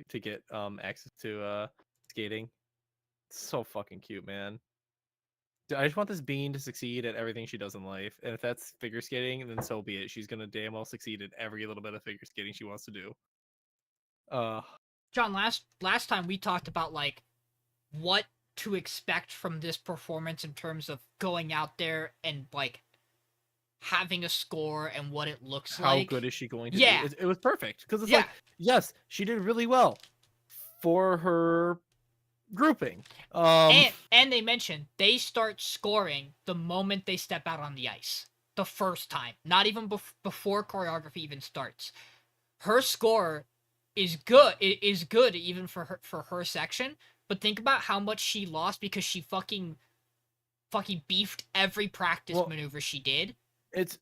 [SPEAKER 1] to get access to skating. It's so fucking cute, man. Dude, I just want this bean to succeed at everything she does in life, and if that's figure skating, then so be it. She's gonna damn well succeed at every little bit of figure skating she wants to do.
[SPEAKER 4] John, last time we talked about like what to expect from this performance in terms of going out there and like having a score and what it looks
[SPEAKER 1] how
[SPEAKER 4] like.
[SPEAKER 1] good is she going to
[SPEAKER 4] Yeah.
[SPEAKER 1] do? It was perfect because it's
[SPEAKER 4] Yeah.
[SPEAKER 1] like, yes, she did really well for her grouping.
[SPEAKER 4] And they mentioned they start scoring the moment they step out on the ice. The first time, not even before choreography even starts. Her score is good. It is good even for her section. But think about how much she lost because she fucking beefed every practice maneuver she did.
[SPEAKER 1] It's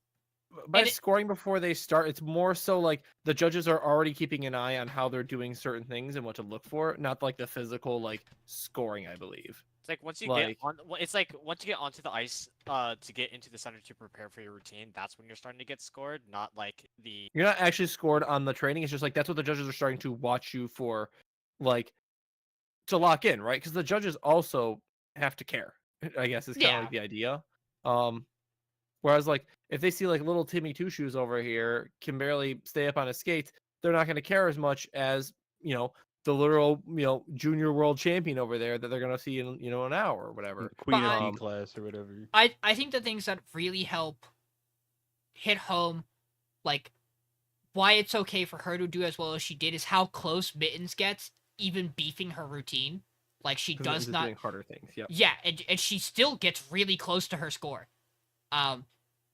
[SPEAKER 1] by
[SPEAKER 4] And
[SPEAKER 1] scoring before they start. It's more so like the judges are already keeping an eye on how they're doing certain things and what to look for, not like the physical like scoring. I believe.
[SPEAKER 3] It's like once you
[SPEAKER 1] Like-
[SPEAKER 3] get on. It's like once you get onto the ice, to get into the center to prepare for your routine. That's when you're starting to get scored, not like the.
[SPEAKER 1] You're not actually scored on the training. It's just like that's what the judges are starting to watch you for, like to lock in, right? Because the judges also have to care. I guess is kind of
[SPEAKER 4] Yeah.
[SPEAKER 1] like the idea. Whereas like if they see like little Timmy Two Shoes over here can barely stay up on his skates, they're not going to care as much as the literal junior world champion over there that they're going to see in an hour or whatever.
[SPEAKER 5] Queen
[SPEAKER 4] But
[SPEAKER 5] of D class or whatever.
[SPEAKER 4] I think the things that really help hit home, like why it's okay for her to do as well as she did, is how close Mittens gets, even beefing her routine. Like she
[SPEAKER 1] 'Cause
[SPEAKER 4] does
[SPEAKER 1] Mittens is
[SPEAKER 4] not.
[SPEAKER 1] doing harder things. Yep.
[SPEAKER 4] Yeah, and she still gets really close to her score.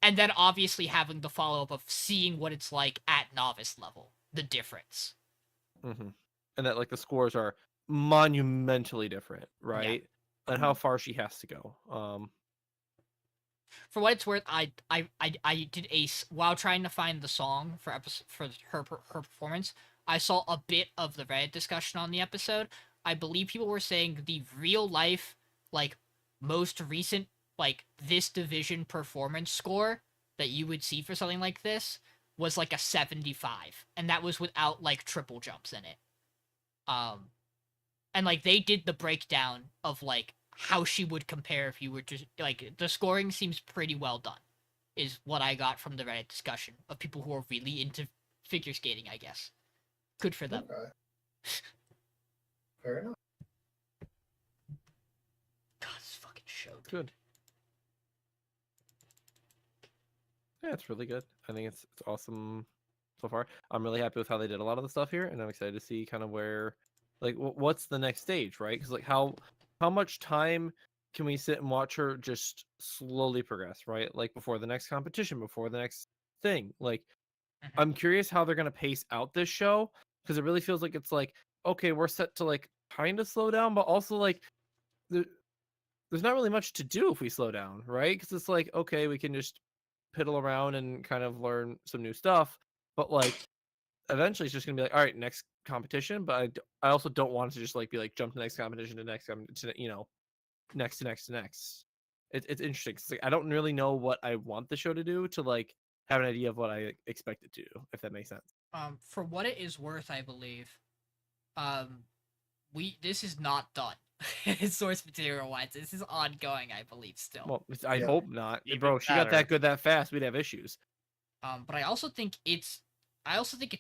[SPEAKER 4] And then obviously having the follow up of seeing what it's like at novice level, the difference.
[SPEAKER 1] Mm-hmm. And that like the scores are monumentally different, right? And how far she has to go.
[SPEAKER 4] For what it's worth, I did while trying to find the song for her performance. I saw a bit of the Reddit discussion on the episode. I believe people were saying the real life, like most recent, like this division performance score that you would see for something like this was like a 75, and that was without like triple jumps in it. And like they did the breakdown of like how she would compare if you were just like the scoring seems pretty well done, is what I got from the Reddit discussion of people who are really into figure skating. I guess good for them.
[SPEAKER 2] Okay. Fair enough.
[SPEAKER 4] God, this fucking show.
[SPEAKER 1] Good. Yeah, it's really good. I think it's awesome. so far. I'm really happy with how they did a lot of the stuff here, and I'm excited to see kind of where, like, what's the next stage, right? Because like how much time can we sit and watch her just slowly progress, right? Like before the next competition, before the next thing. Like,
[SPEAKER 4] Mhm.
[SPEAKER 1] I'm curious how they're gonna pace out this show because it really feels like it's like, okay, we're set to like kind of slow down, but also like there's not really much to do if we slow down, right? Because it's like, okay, we can just piddle around and kind of learn some new stuff, but like eventually it's just gonna be like, all right, next competition. But I also don't want it to just like be like jump to next competition to next to next to next to next. It's interesting 'cause, like, I don't really know what I want the show to do to like have an idea of what I expect it to do, if that makes sense.
[SPEAKER 4] For what it is worth, I believe, um, this is not done. Source material wise, this is ongoing, I believe, still.
[SPEAKER 1] Well, I
[SPEAKER 2] Yeah.
[SPEAKER 1] hope not,
[SPEAKER 3] Even
[SPEAKER 1] bro. She got
[SPEAKER 3] better.
[SPEAKER 1] that good that fast, we'd have issues.
[SPEAKER 4] But I also think it's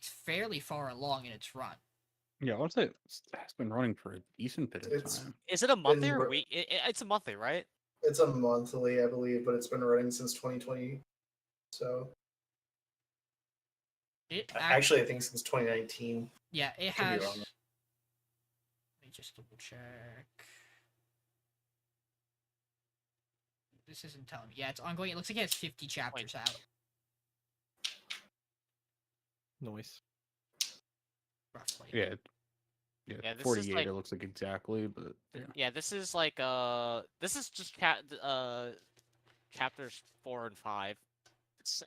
[SPEAKER 4] fairly far along in its run.
[SPEAKER 5] Yeah, I would say it's been running for a decent bit of
[SPEAKER 2] It's-
[SPEAKER 5] time.
[SPEAKER 3] Is it a monthly
[SPEAKER 2] been
[SPEAKER 3] or
[SPEAKER 2] re-
[SPEAKER 3] week? It's a monthly, right?
[SPEAKER 2] It's a monthly, I believe, but it's been running since 2020. So
[SPEAKER 4] It
[SPEAKER 2] actually, I think since 2019.
[SPEAKER 4] yeah, it
[SPEAKER 2] could be
[SPEAKER 4] has.
[SPEAKER 2] wrong.
[SPEAKER 4] Let me just double check. This isn't telling me. Yeah, it's ongoing. It looks like it has 50 chapters out.
[SPEAKER 1] Noise.
[SPEAKER 4] Roughly.
[SPEAKER 5] Yeah,
[SPEAKER 3] Yeah, this is
[SPEAKER 5] 48.
[SPEAKER 3] like-
[SPEAKER 5] It looks like exactly, but yeah.
[SPEAKER 3] Yeah, this is like this is just chapters 4 and 5. It's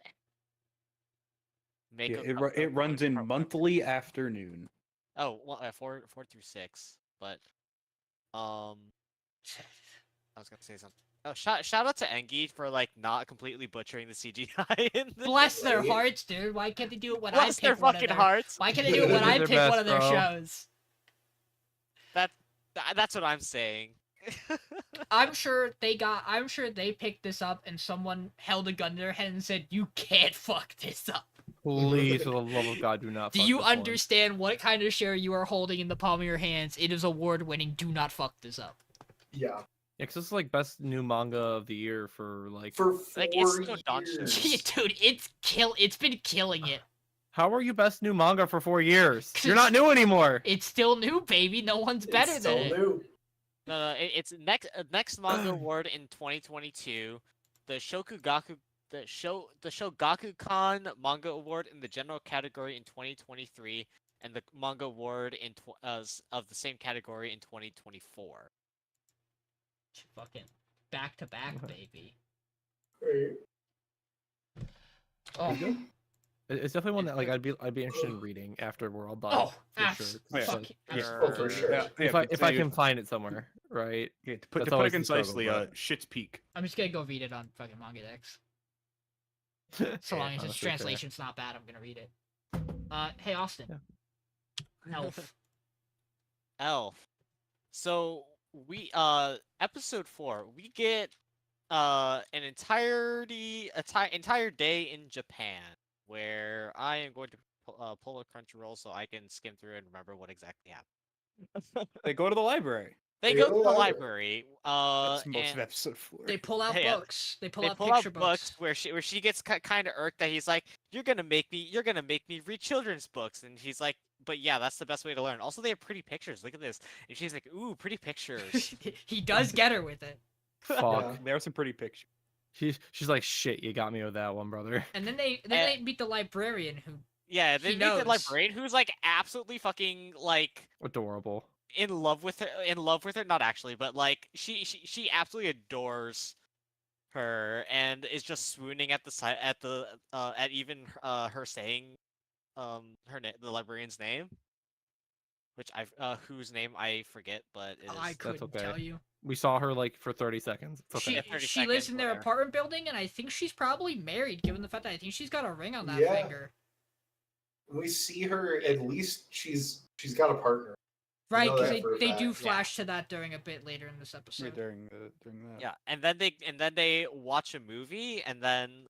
[SPEAKER 3] make
[SPEAKER 5] Yeah,
[SPEAKER 3] a-
[SPEAKER 5] it runs in
[SPEAKER 3] pro-
[SPEAKER 5] monthly afternoon.
[SPEAKER 3] Oh, well, 4 through 6, but I was gonna say something. Oh, shout out to Engi for like not completely butchering the CGI in this.
[SPEAKER 4] Bless their
[SPEAKER 2] Right?
[SPEAKER 4] hearts, dude. Why can't they do it when
[SPEAKER 3] Bless
[SPEAKER 4] I
[SPEAKER 3] their
[SPEAKER 4] pick one of
[SPEAKER 3] fucking
[SPEAKER 4] their?
[SPEAKER 3] hearts.
[SPEAKER 4] Why can't they do it when
[SPEAKER 1] They
[SPEAKER 4] I
[SPEAKER 1] did
[SPEAKER 4] pick
[SPEAKER 1] their
[SPEAKER 4] one of their
[SPEAKER 1] best, bro.
[SPEAKER 4] shows?
[SPEAKER 3] That's what I'm saying.
[SPEAKER 4] I'm sure they picked this up and someone held a gun to their head and said, "You can't fuck this up."
[SPEAKER 1] Please, for the love of God, do not.
[SPEAKER 4] Do
[SPEAKER 1] fuck
[SPEAKER 4] you
[SPEAKER 1] this one.
[SPEAKER 4] understand what kind of share you are holding in the palm of your hands? It is award-winning. Do not fuck this up.
[SPEAKER 2] Yeah,
[SPEAKER 1] Yeah, because it's like best new manga of the year for like.
[SPEAKER 2] for
[SPEAKER 3] Like, it's
[SPEAKER 2] 4
[SPEAKER 3] so nonsense.
[SPEAKER 2] years.
[SPEAKER 4] Dude, it's been killing it.
[SPEAKER 1] How are you best new manga for 4 years? You're not new anymore.
[SPEAKER 4] It's still new, baby. No one's better
[SPEAKER 2] It's
[SPEAKER 4] than
[SPEAKER 2] still
[SPEAKER 4] it.
[SPEAKER 2] new.
[SPEAKER 3] No, it's next manga award in 2022. The Shogakukan manga award in the general category in 2023, and the manga award in of the same category in 2024.
[SPEAKER 4] Fucking back to back, baby.
[SPEAKER 2] Right.
[SPEAKER 4] Oh,
[SPEAKER 1] It's definitely one that like I'd be interested in reading after we're all done.
[SPEAKER 4] oh,
[SPEAKER 1] for sure.
[SPEAKER 5] Yeah.
[SPEAKER 4] fucking
[SPEAKER 2] Oh, for sure.
[SPEAKER 5] Yeah,
[SPEAKER 1] If I can find it somewhere, right?
[SPEAKER 5] Yeah, to put
[SPEAKER 1] That's
[SPEAKER 5] it
[SPEAKER 1] always the
[SPEAKER 5] concisely,
[SPEAKER 1] struggle,
[SPEAKER 5] Shit's Peak.
[SPEAKER 4] I'm just gonna go read it on fucking MangaDex. So long as its
[SPEAKER 1] Honestly, fair.
[SPEAKER 4] translation's not bad, I'm gonna read it. Hey Austin. Elf.
[SPEAKER 3] Elf. So we episode 4, we get an entire day in Japan, where I am going to pull a Crunchyroll so I can skim through and remember what exactly happened.
[SPEAKER 5] They go to the library.
[SPEAKER 3] They
[SPEAKER 2] They
[SPEAKER 3] go
[SPEAKER 2] go
[SPEAKER 3] to
[SPEAKER 2] to
[SPEAKER 3] the
[SPEAKER 2] the
[SPEAKER 3] library.
[SPEAKER 5] That's most
[SPEAKER 3] And
[SPEAKER 5] of episode 4.
[SPEAKER 4] They pull out
[SPEAKER 3] Yeah,
[SPEAKER 4] books. They pull
[SPEAKER 3] they
[SPEAKER 4] out
[SPEAKER 3] pull
[SPEAKER 4] picture
[SPEAKER 3] out
[SPEAKER 4] books.
[SPEAKER 3] books where she gets kind of irked that he's like, you're gonna make me read children's books, and he's like, but yeah, that's the best way to learn. Also, they have pretty pictures. Look at this, and she's like, ooh, pretty pictures.
[SPEAKER 4] He does get her with it.
[SPEAKER 1] Fuck.
[SPEAKER 2] Yeah.
[SPEAKER 5] There are some pretty pictures.
[SPEAKER 1] She's like, shit, you got me with that one, brother.
[SPEAKER 4] And then they meet the librarian who
[SPEAKER 3] Yeah,
[SPEAKER 4] He
[SPEAKER 3] they meet the
[SPEAKER 4] knows.
[SPEAKER 3] librarian who's like absolutely fucking like
[SPEAKER 1] Adorable.
[SPEAKER 3] in love with her. Not actually, but like she absolutely adores her and is just swooning at the sight at even her saying the librarian's name, which whose name I forget, but it is
[SPEAKER 4] I couldn't
[SPEAKER 1] okay.
[SPEAKER 4] tell you.
[SPEAKER 1] We saw her like for 30 seconds. It's okay.
[SPEAKER 3] Yeah, 30
[SPEAKER 4] She lives
[SPEAKER 3] seconds,
[SPEAKER 4] in their
[SPEAKER 3] whatever.
[SPEAKER 4] apartment building, and I think she's probably married, given the fact that I think she's got a ring on that
[SPEAKER 2] Yeah.
[SPEAKER 4] finger.
[SPEAKER 2] We see her, at least she's got a partner.
[SPEAKER 4] Right,
[SPEAKER 2] know
[SPEAKER 4] because
[SPEAKER 2] that for a
[SPEAKER 4] they
[SPEAKER 2] fact,
[SPEAKER 4] do
[SPEAKER 2] yeah.
[SPEAKER 4] flash to that during a bit later in this
[SPEAKER 5] Yeah,
[SPEAKER 4] episode.
[SPEAKER 5] during that.
[SPEAKER 3] Yeah, and then they watch a movie, and then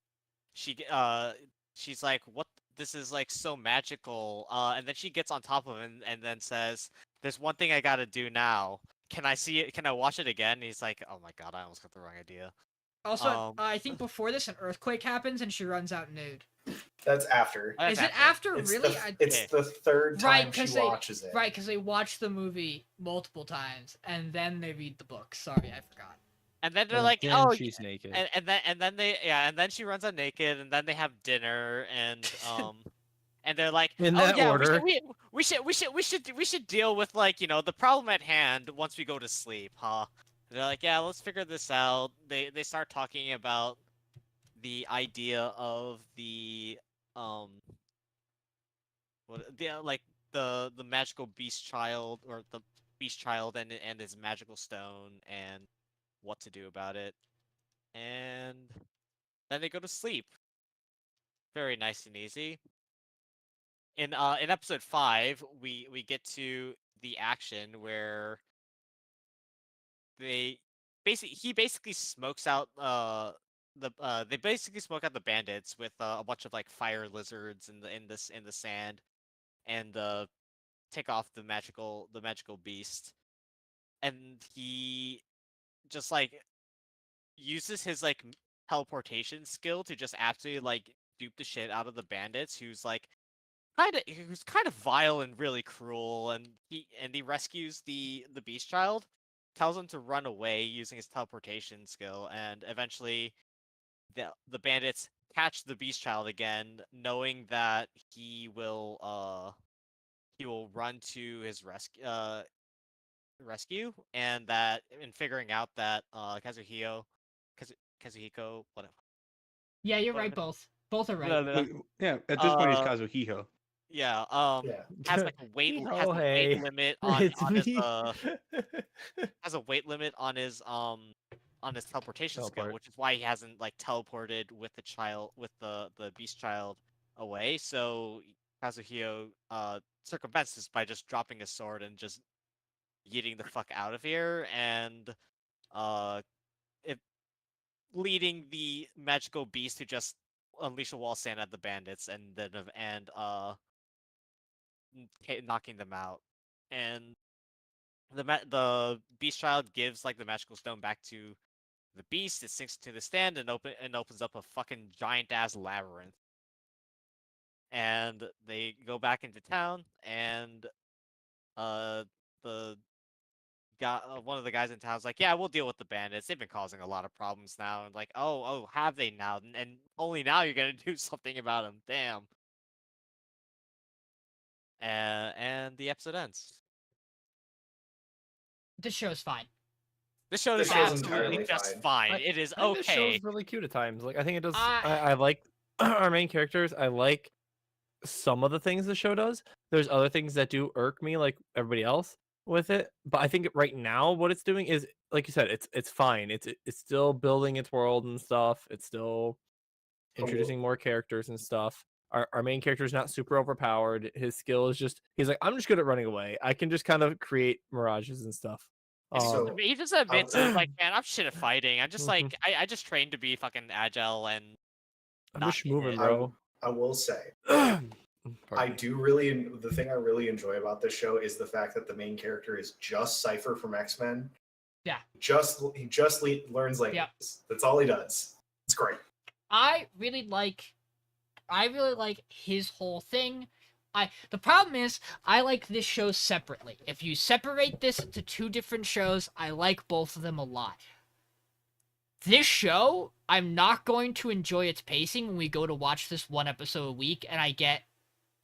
[SPEAKER 3] she's like, "What? This is like so magical." And then she gets on top of him and then says, "There's one thing I gotta do now. Can I see it? Can I watch it again?" And he's like, "Oh my god, I almost got the wrong idea."
[SPEAKER 4] Also,
[SPEAKER 3] Um,
[SPEAKER 4] I think before this, an earthquake happens and she runs out nude.
[SPEAKER 2] That's after.
[SPEAKER 3] Oh,
[SPEAKER 4] Is
[SPEAKER 3] that's
[SPEAKER 4] it after?
[SPEAKER 2] It's
[SPEAKER 4] Really?
[SPEAKER 2] it's the third
[SPEAKER 4] Right,
[SPEAKER 2] time she
[SPEAKER 4] 'cause they-
[SPEAKER 2] watches it.
[SPEAKER 4] Right, because they watch the movie multiple times and then they read the book. Sorry, I forgot.
[SPEAKER 3] And then they're
[SPEAKER 1] And
[SPEAKER 3] like,
[SPEAKER 1] then
[SPEAKER 3] oh,
[SPEAKER 1] she's naked.
[SPEAKER 3] and then they and then she runs out naked, and then they have dinner, and they're like,
[SPEAKER 1] In
[SPEAKER 3] oh
[SPEAKER 1] that
[SPEAKER 3] yeah,
[SPEAKER 1] order.
[SPEAKER 3] we should deal with like the problem at hand once we go to sleep, huh? And they're like, yeah, let's figure this out. They start talking about the idea of the the magical beast child, or the beast child and his magical stone, and what to do about it. And then they go to sleep. Very nice and easy. In episode 5, we get to the action where he basically smokes out they basically smoke out the bandits with a bunch of like fire lizards in the sand, and take off the magical beast, and he just like uses his like teleportation skill to just absolutely like dupe the shit out of the bandits, who's kind of vile and really cruel, and he rescues the beast child, tells him to run away using his teleportation skill, and eventually the bandits catch the beast child again, knowing that he will run to his rescue, and that in figuring out that Kazuhiko, whatever.
[SPEAKER 4] Yeah, you're right.
[SPEAKER 3] Whatever.
[SPEAKER 4] Both are right.
[SPEAKER 3] No, no, no.
[SPEAKER 5] Yeah, at this point, he's
[SPEAKER 3] Uh,
[SPEAKER 5] Kazuhiko.
[SPEAKER 3] Yeah,
[SPEAKER 2] Yeah.
[SPEAKER 3] has like a weight has
[SPEAKER 1] Oh,
[SPEAKER 3] a
[SPEAKER 1] hey.
[SPEAKER 3] weight limit on
[SPEAKER 1] It's
[SPEAKER 3] his
[SPEAKER 1] me.
[SPEAKER 3] has a weight limit on his teleportation skill,
[SPEAKER 1] Teleport.
[SPEAKER 3] which is why he hasn't like teleported with the beast child away. So Kazuhio circumvents this by just dropping his sword and just yeeting the fuck out of here, and it leading the magical beast to just unleash a wall of sand at the bandits, and knocking them out. And the beast child gives like the magical stone back to the beast. It sinks to the stand and opens up a fucking giant ass labyrinth. And they go back into town, and the guy, one of the guys in town's like, yeah, we'll deal with the bandits. They've been causing a lot of problems now. And like, oh, have they now? And only now you're gonna do something about them. Damn. And the episode ends.
[SPEAKER 4] This show's fine.
[SPEAKER 3] The show
[SPEAKER 2] The
[SPEAKER 3] is
[SPEAKER 2] show's
[SPEAKER 3] absolutely
[SPEAKER 2] entirely
[SPEAKER 3] just
[SPEAKER 2] fine.
[SPEAKER 3] fine. It is
[SPEAKER 1] I think this
[SPEAKER 3] okay.
[SPEAKER 1] show's really cute at times. Like I think it does.
[SPEAKER 4] I-
[SPEAKER 1] I like our main characters. I like some of the things the show does. There's other things that do irk me, like everybody else with it. But I think right now what it's doing is, like you said, it's fine. It's still building its world and stuff. It's still introducing more characters and stuff. Our main character is not super overpowered. His skill is just he's like, I'm just good at running away. I can just kind of create mirages and stuff.
[SPEAKER 2] So-
[SPEAKER 3] He just admits he's like, man, I'm shit at fighting. I'm just like,
[SPEAKER 1] Mhm.
[SPEAKER 3] I just trained to be fucking agile and
[SPEAKER 1] I'm
[SPEAKER 3] not
[SPEAKER 1] just
[SPEAKER 3] get
[SPEAKER 1] moving,
[SPEAKER 3] hit.
[SPEAKER 1] bro.
[SPEAKER 2] I will say,
[SPEAKER 1] Pardon
[SPEAKER 2] I
[SPEAKER 1] me.
[SPEAKER 2] do really. The thing I really enjoy about this show is the fact that the main character is just Cypher from X-Men.
[SPEAKER 4] Yeah.
[SPEAKER 2] He just learns languages. That's all he does. It's great.
[SPEAKER 4] I really like his whole thing. The problem is I like this show separately. If you separate this into two different shows, I like both of them a lot. This show, I'm not going to enjoy its pacing when we go to watch this one episode a week and I get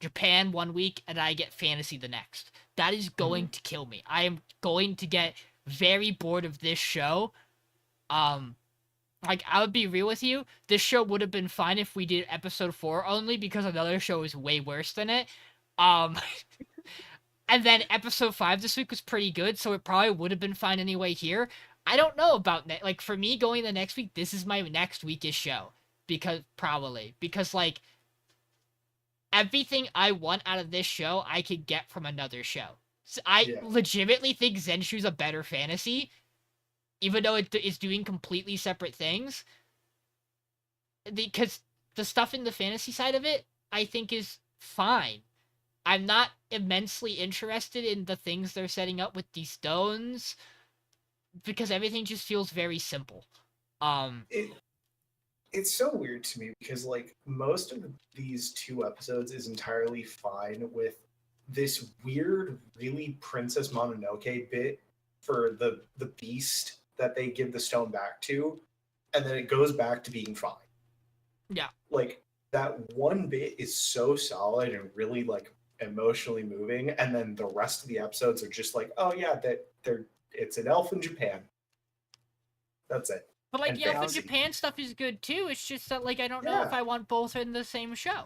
[SPEAKER 4] Japan one week and I get fantasy the next. That is going to kill me. I am going to get very bored of this show. Like, I would be real with you, this show would have been fine if we did episode 4 only, because another show is way worse than it. And then episode 5 this week was pretty good, so it probably would have been fine anyway here. I don't know about like, for me going the next week, this is my next weekest show. Because, like, everything I want out of this show, I could get from another show. So I legitimately think ZENSHU's a better fantasy, even though it is doing completely separate things. Because the stuff in the fantasy side of it, I think is fine. I'm not immensely interested in the things they're setting up with these stones, because everything just feels very simple.
[SPEAKER 2] it's so weird to me because like most of these 2 episodes is entirely fine with this weird, really Princess Mononoke bit for the beast that they give the stone back to, and then it goes back to being fine.
[SPEAKER 4] Yeah.
[SPEAKER 2] Like that one bit is so solid and really like emotionally moving, and then the rest of the episodes are just like, oh yeah, it's an elf in Japan. That's it.
[SPEAKER 4] But like
[SPEAKER 2] And
[SPEAKER 4] the Elf in
[SPEAKER 2] fantasy.
[SPEAKER 4] Japan stuff is good too. It's just that like I don't know if
[SPEAKER 2] Yeah.
[SPEAKER 4] I want both in the same show.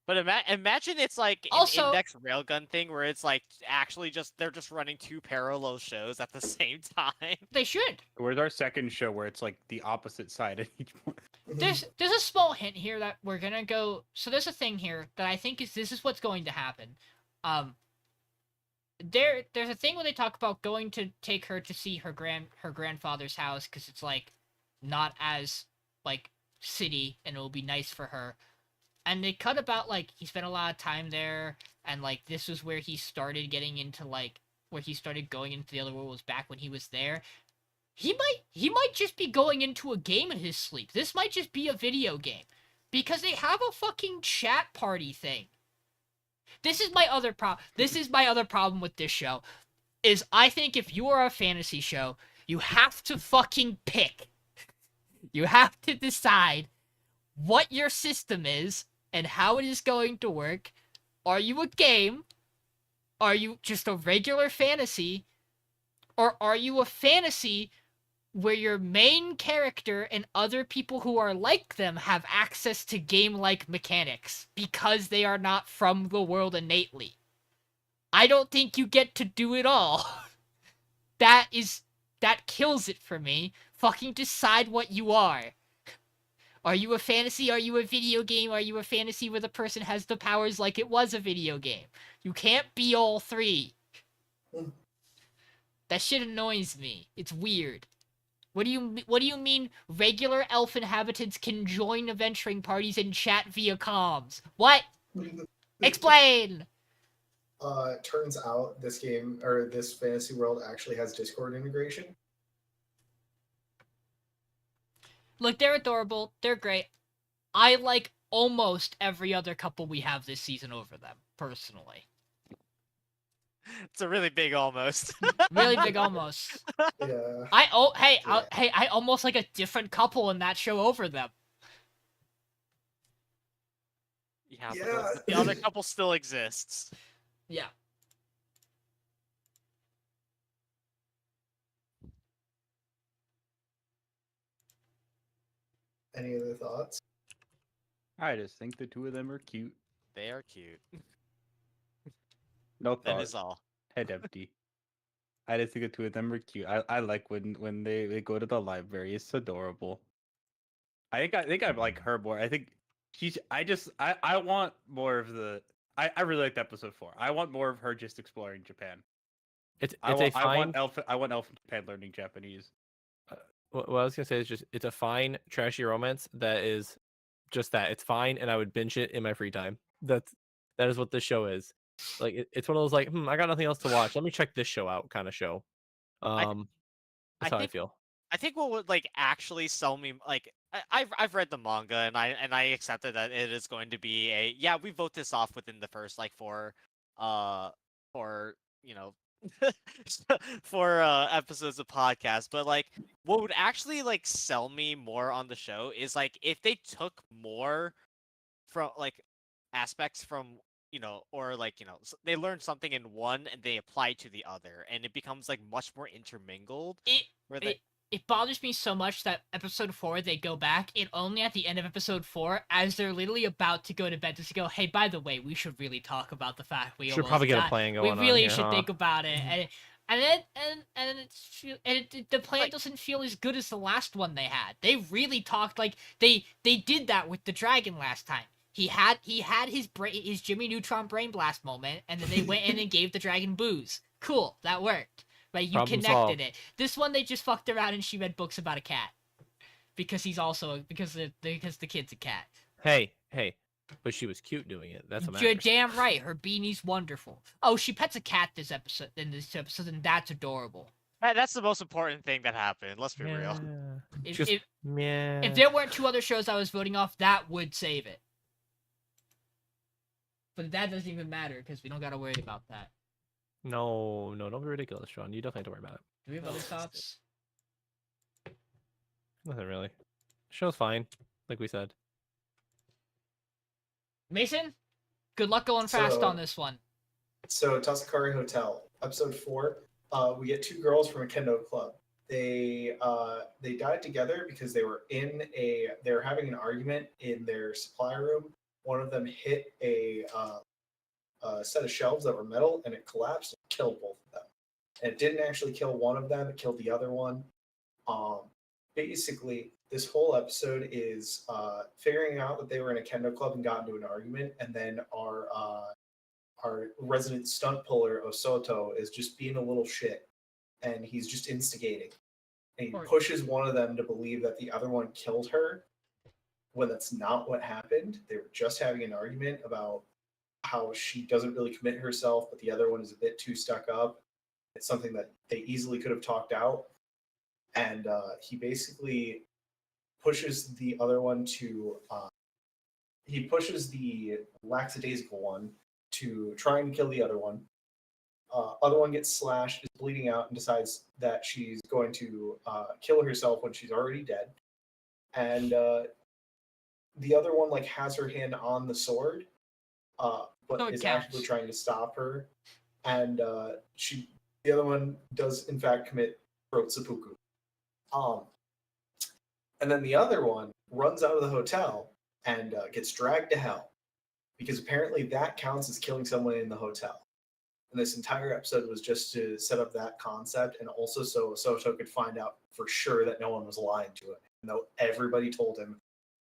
[SPEAKER 3] But imagine it's like an
[SPEAKER 4] Also-
[SPEAKER 3] index railgun thing where it's like actually they're just running 2 parallel shows at the same time.
[SPEAKER 4] They should.
[SPEAKER 5] Where's our second show where it's like the opposite side of each one?
[SPEAKER 4] There's a small hint here that we're gonna go. So there's a thing here that I think this is what's going to happen. There's a thing where they talk about going to take her to see her grandfather's house because it's like not as like city and it will be nice for her. And they cut about like he spent a lot of time there and like this was where he started getting into like where he started going into the other world was back when he was there. He might just be going into a game in his sleep. This might just be a video game. Because they have a fucking chat party thing. This is my other problem with this show. Is I think if you are a fantasy show, you have to fucking pick. You have to decide what your system is and how it is going to work. Are you a game? Are you just a regular fantasy? Or are you a fantasy where your main character and other people who are like them have access to game-like mechanics because they are not from the world innately? I don't think you get to do it all. That kills it for me. Fucking decide what you are. Are you a fantasy? Are you a video game? Are you a fantasy where the person has the powers like it was a video game? You can't be all three. That shit annoys me. It's weird. What do you mean regular elf inhabitants can join adventuring parties and chat via comms? What? Explain!
[SPEAKER 2] Turns out this game or this fantasy world actually has Discord integration.
[SPEAKER 4] Look, they're adorable. They're great. I like almost every other couple we have this season over them, personally.
[SPEAKER 3] It's a really big almost.
[SPEAKER 4] Really big almost.
[SPEAKER 2] Yeah.
[SPEAKER 4] I almost like a different couple in that show over them.
[SPEAKER 3] Yeah,
[SPEAKER 2] Yeah.
[SPEAKER 3] but the other couple still exists.
[SPEAKER 4] Yeah.
[SPEAKER 2] Any other thoughts?
[SPEAKER 5] I just think the two of them are cute.
[SPEAKER 3] They are cute.
[SPEAKER 5] No
[SPEAKER 3] That
[SPEAKER 5] thought.
[SPEAKER 3] is all.
[SPEAKER 5] Head empty. I just think the two of them are cute. I like when they go to the library. It's adorable. I think I like her more. I think I want more of the. I really liked episode 4. I want more of her just exploring Japan. I want Elf in Japan learning Japanese.
[SPEAKER 1] What I was gonna say is just it's a fine trashy romance that is just that. It's fine, and I would binge it in my free time. That is what this show is. Like it's one of those like, I got nothing else to watch. Let me check this show out kind of show. That's how I feel.
[SPEAKER 3] I think what would like actually sell me like I've read the manga and I accepted that it is going to be we vote this off within the first like four episodes of podcast, but like what would actually like sell me more on the show is like if they took more from like aspects from or like they learn something in one and they apply to the other and it becomes like much more intermingled.
[SPEAKER 4] It bothers me so much that episode 4 they go back and only at the end of episode 4 as they're literally about to go to bed just to go, hey, by the way, we should really talk about the fact we
[SPEAKER 1] should probably get a plan going on.
[SPEAKER 4] We really
[SPEAKER 1] here,
[SPEAKER 4] should
[SPEAKER 1] huh?
[SPEAKER 4] think about it. The plan doesn't feel as good as the last one they had. They really talked like they did that with the dragon last time. He had his Jimmy Neutron brain blast moment, and then they went in and gave the dragon booze. Cool, that worked. Right, you
[SPEAKER 1] Problem
[SPEAKER 4] connected
[SPEAKER 1] solved.
[SPEAKER 4] it. This one they just fucked around and she read books about a cat because because the kid's a cat.
[SPEAKER 1] Hey, but she was cute doing it. That's what
[SPEAKER 4] You're
[SPEAKER 1] matters.
[SPEAKER 4] damn right. Her beanie's wonderful. Oh, she pets a cat in this episode, and that's adorable.
[SPEAKER 3] That's the most important thing that happened. Let's be real.
[SPEAKER 4] If,
[SPEAKER 1] Just
[SPEAKER 4] if,
[SPEAKER 1] yeah.
[SPEAKER 4] if there weren't 2 other shows I was voting off, that would save it. But that doesn't even matter because we don't gotta worry about that.
[SPEAKER 1] No, don't be ridiculous, Sean. You definitely have to worry about it.
[SPEAKER 4] Do we have other thoughts?
[SPEAKER 1] Nothing really. Show's fine, like we said.
[SPEAKER 4] Mason, good luck going fast
[SPEAKER 2] So-
[SPEAKER 4] on this one.
[SPEAKER 2] So Tasokare Hotel, episode 4. We get 2 girls from a kendo club. They died together because they were having an argument in their supply room. One of them hit a set of shelves that were metal, and it collapsed and killed both of them. And it didn't actually kill one of them; it killed the other one. Basically, this whole episode is figuring out that they were in a kendo club and got into an argument, and then our resident stunt puller Osoto is just being a little shit, and he's just instigating. And he pushes one of them to believe that the other one killed her, when that's not what happened. They were just having an argument about how she doesn't really commit herself, but the other one is a bit too stuck up. It's something that they easily could have talked out. And he basically pushes the other one to he pushes the lackadaisical one to try and kill the other one. Other one gets slashed, is bleeding out, and decides that she's going to kill herself when she's already dead. And the other one like has her hand on the sword, but
[SPEAKER 4] So it
[SPEAKER 2] is
[SPEAKER 4] counts.
[SPEAKER 2] actively trying to stop her. And the other one does in fact commit throat seppuku. And then the other one runs out of the hotel and gets dragged to hell, because apparently that counts as killing someone in the hotel. And this entire episode was just to set up that concept, and also so Soto could find out for sure that no one was lying to him. Even though everybody told him,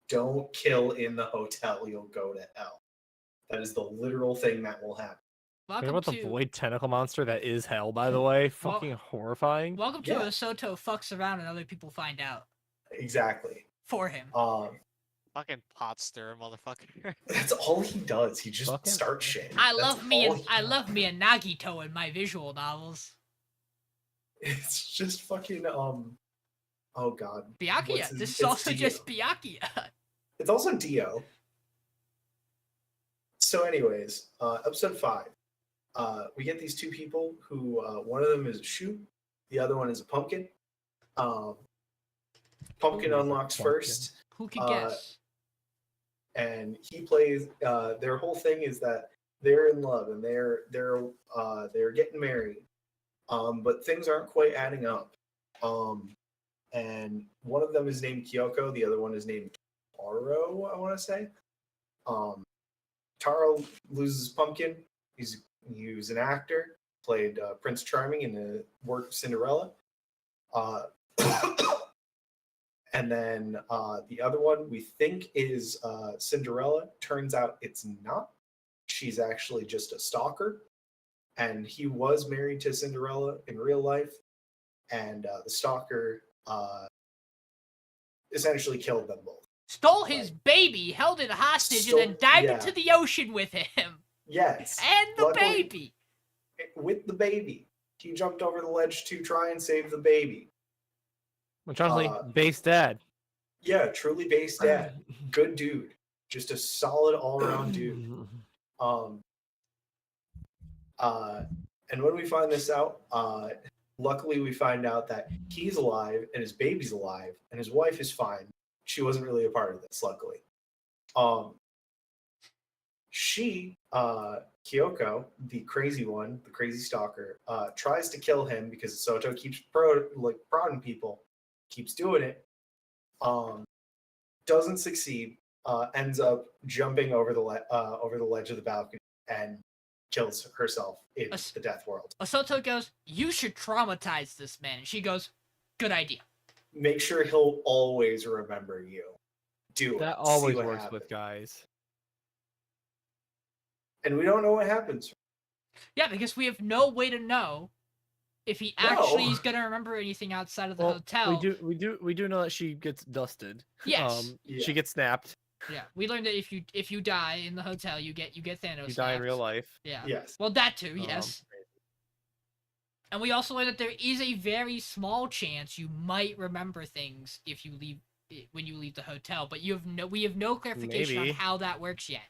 [SPEAKER 2] don't kill in the hotel, you'll go to hell. That is the literal thing that will happen.
[SPEAKER 1] Think
[SPEAKER 4] Welcome
[SPEAKER 1] about
[SPEAKER 4] to
[SPEAKER 1] the void tentacle monster that is hell, by the way. Fucking horrifying.
[SPEAKER 4] welcome to
[SPEAKER 2] Yeah.
[SPEAKER 4] Osoto fucks around and other people find out
[SPEAKER 2] Exactly.
[SPEAKER 4] for him.
[SPEAKER 3] Fucking pot stir, motherfucker.
[SPEAKER 2] That's all he does. He just
[SPEAKER 1] Fucking-
[SPEAKER 2] starts shit.
[SPEAKER 4] I
[SPEAKER 2] That's
[SPEAKER 4] love me
[SPEAKER 2] all
[SPEAKER 4] a,
[SPEAKER 2] he
[SPEAKER 4] I
[SPEAKER 2] does.
[SPEAKER 4] love me a Nagito in my visual novels.
[SPEAKER 2] It's just fucking oh god.
[SPEAKER 4] Byakuya.
[SPEAKER 2] What's his-
[SPEAKER 4] This is
[SPEAKER 2] it's
[SPEAKER 4] also
[SPEAKER 2] Dio.
[SPEAKER 4] just Byakuya.
[SPEAKER 2] It's also Dio. So, anyways, episode 5. We get these 2 people who one of them is a shoe, the other one is a pumpkin. Pumpkin
[SPEAKER 1] Ooh,
[SPEAKER 2] unlocks
[SPEAKER 1] pumpkin.
[SPEAKER 2] first,
[SPEAKER 4] Who could guess?
[SPEAKER 2] and he plays. Their whole thing is that they're in love and they're getting married, but things aren't quite adding up. And one of them is named Kyoko, the other one is named Taro, I want to say. Taro loses Pumpkin. He was an actor, played Prince Charming in the work of Cinderella. And then the other one we think is Cinderella. Turns out it's not. She's actually just a stalker. And he was married to Cinderella in real life. And the stalker essentially killed them both.
[SPEAKER 4] Stole his baby, held it hostage, and then dived into the ocean with him.
[SPEAKER 2] Yes.
[SPEAKER 4] And the
[SPEAKER 2] Luckily-
[SPEAKER 4] baby.
[SPEAKER 2] With the baby. He jumped over the ledge to try and save the baby.
[SPEAKER 1] Which honestly,
[SPEAKER 2] Uh,
[SPEAKER 1] base dad.
[SPEAKER 2] Yeah, truly based dad. Good dude. Just a solid all around dude. And when we find this out, luckily we find out that he's alive and his baby's alive and his wife is fine. She wasn't really a part of this, luckily. Kyoko, the crazy one, the crazy stalker, tries to kill him because Soto keeps prodding people, keeps doing it. Doesn't succeed. Ends up jumping over the ledge of the balcony and kills herself in the death world.
[SPEAKER 4] Osoto goes, "You should traumatize this man." And she goes, "Good idea."
[SPEAKER 2] Make sure he'll always remember you. Do it.
[SPEAKER 1] That
[SPEAKER 2] See
[SPEAKER 1] always
[SPEAKER 2] what
[SPEAKER 1] works
[SPEAKER 2] happens.
[SPEAKER 1] with guys.
[SPEAKER 2] And we don't know what happens.
[SPEAKER 4] Yeah, because we have no way to know if he
[SPEAKER 2] No.
[SPEAKER 4] actually is gonna remember anything outside of the hotel.
[SPEAKER 1] We do know that she gets dusted.
[SPEAKER 4] Yes.
[SPEAKER 2] Yeah.
[SPEAKER 1] She gets snapped.
[SPEAKER 4] Yeah, we learned that if you die in the hotel, you get Thanos.
[SPEAKER 1] You die in real
[SPEAKER 4] snapped.
[SPEAKER 1] life.
[SPEAKER 4] Yeah.
[SPEAKER 2] Yes.
[SPEAKER 4] Well, that too. Yes. And we also learned that there is a very small chance you might remember things if you leave when you leave the hotel, but we have no clarification
[SPEAKER 1] Maybe.
[SPEAKER 4] on how that works yet.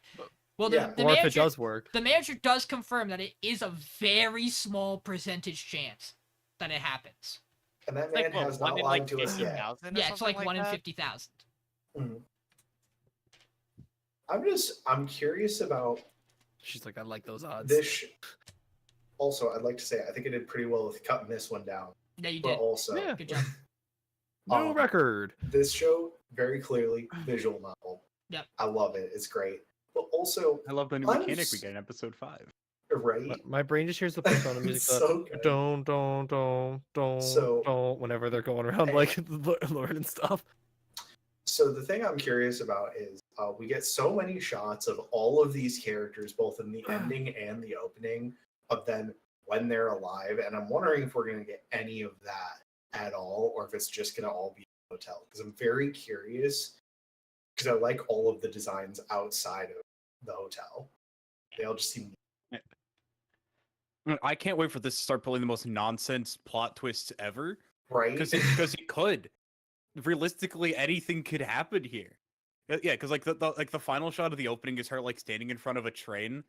[SPEAKER 4] Well,
[SPEAKER 2] Yeah.
[SPEAKER 4] the
[SPEAKER 1] Or if it
[SPEAKER 4] manager
[SPEAKER 1] does work.
[SPEAKER 4] the manager does confirm that it is a very small percentage chance that it happens.
[SPEAKER 2] And that
[SPEAKER 3] It's
[SPEAKER 2] man
[SPEAKER 3] like what,
[SPEAKER 2] has
[SPEAKER 3] one
[SPEAKER 2] not
[SPEAKER 3] in
[SPEAKER 2] lied
[SPEAKER 3] like
[SPEAKER 2] to us yet.
[SPEAKER 3] 50,000 or
[SPEAKER 4] Yeah, it's
[SPEAKER 3] something
[SPEAKER 4] like 1 in
[SPEAKER 3] that?
[SPEAKER 4] 50,000.
[SPEAKER 2] Mhm. I'm curious about
[SPEAKER 1] She's like, I like those odds.
[SPEAKER 2] this. Also, I'd like to say I think I did pretty well with cutting this one down.
[SPEAKER 4] Yeah, you
[SPEAKER 2] But
[SPEAKER 4] did.
[SPEAKER 2] also,
[SPEAKER 1] Yeah.
[SPEAKER 4] Good job.
[SPEAKER 1] New
[SPEAKER 2] um,
[SPEAKER 1] record.
[SPEAKER 2] this show very clearly visual novel.
[SPEAKER 4] Yep.
[SPEAKER 2] I love it. It's great. But also,
[SPEAKER 5] I love the new
[SPEAKER 2] I'm
[SPEAKER 5] mechanic we
[SPEAKER 2] s-
[SPEAKER 5] get in episode 5.
[SPEAKER 2] right?
[SPEAKER 1] My brain just hears the persona music.
[SPEAKER 2] It's
[SPEAKER 1] The
[SPEAKER 2] so good.
[SPEAKER 1] don't,
[SPEAKER 2] So-
[SPEAKER 1] whenever they're going around
[SPEAKER 2] Hey.
[SPEAKER 1] like Lord and stuff.
[SPEAKER 2] So the thing I'm curious about is we get so many shots of all of these characters, both in the ending and the opening, of them when they're alive, and I'm wondering if we're going to get any of that at all, or if it's just going to all be a hotel. Because I'm very curious, because I like all of the designs outside of the hotel. They all just seem
[SPEAKER 5] I can't wait for this to start pulling the most nonsense plot twists ever.
[SPEAKER 2] right.
[SPEAKER 5] Because it could. Realistically, anything could happen here. Yeah, because like the final shot of the opening is her like standing in front of a train,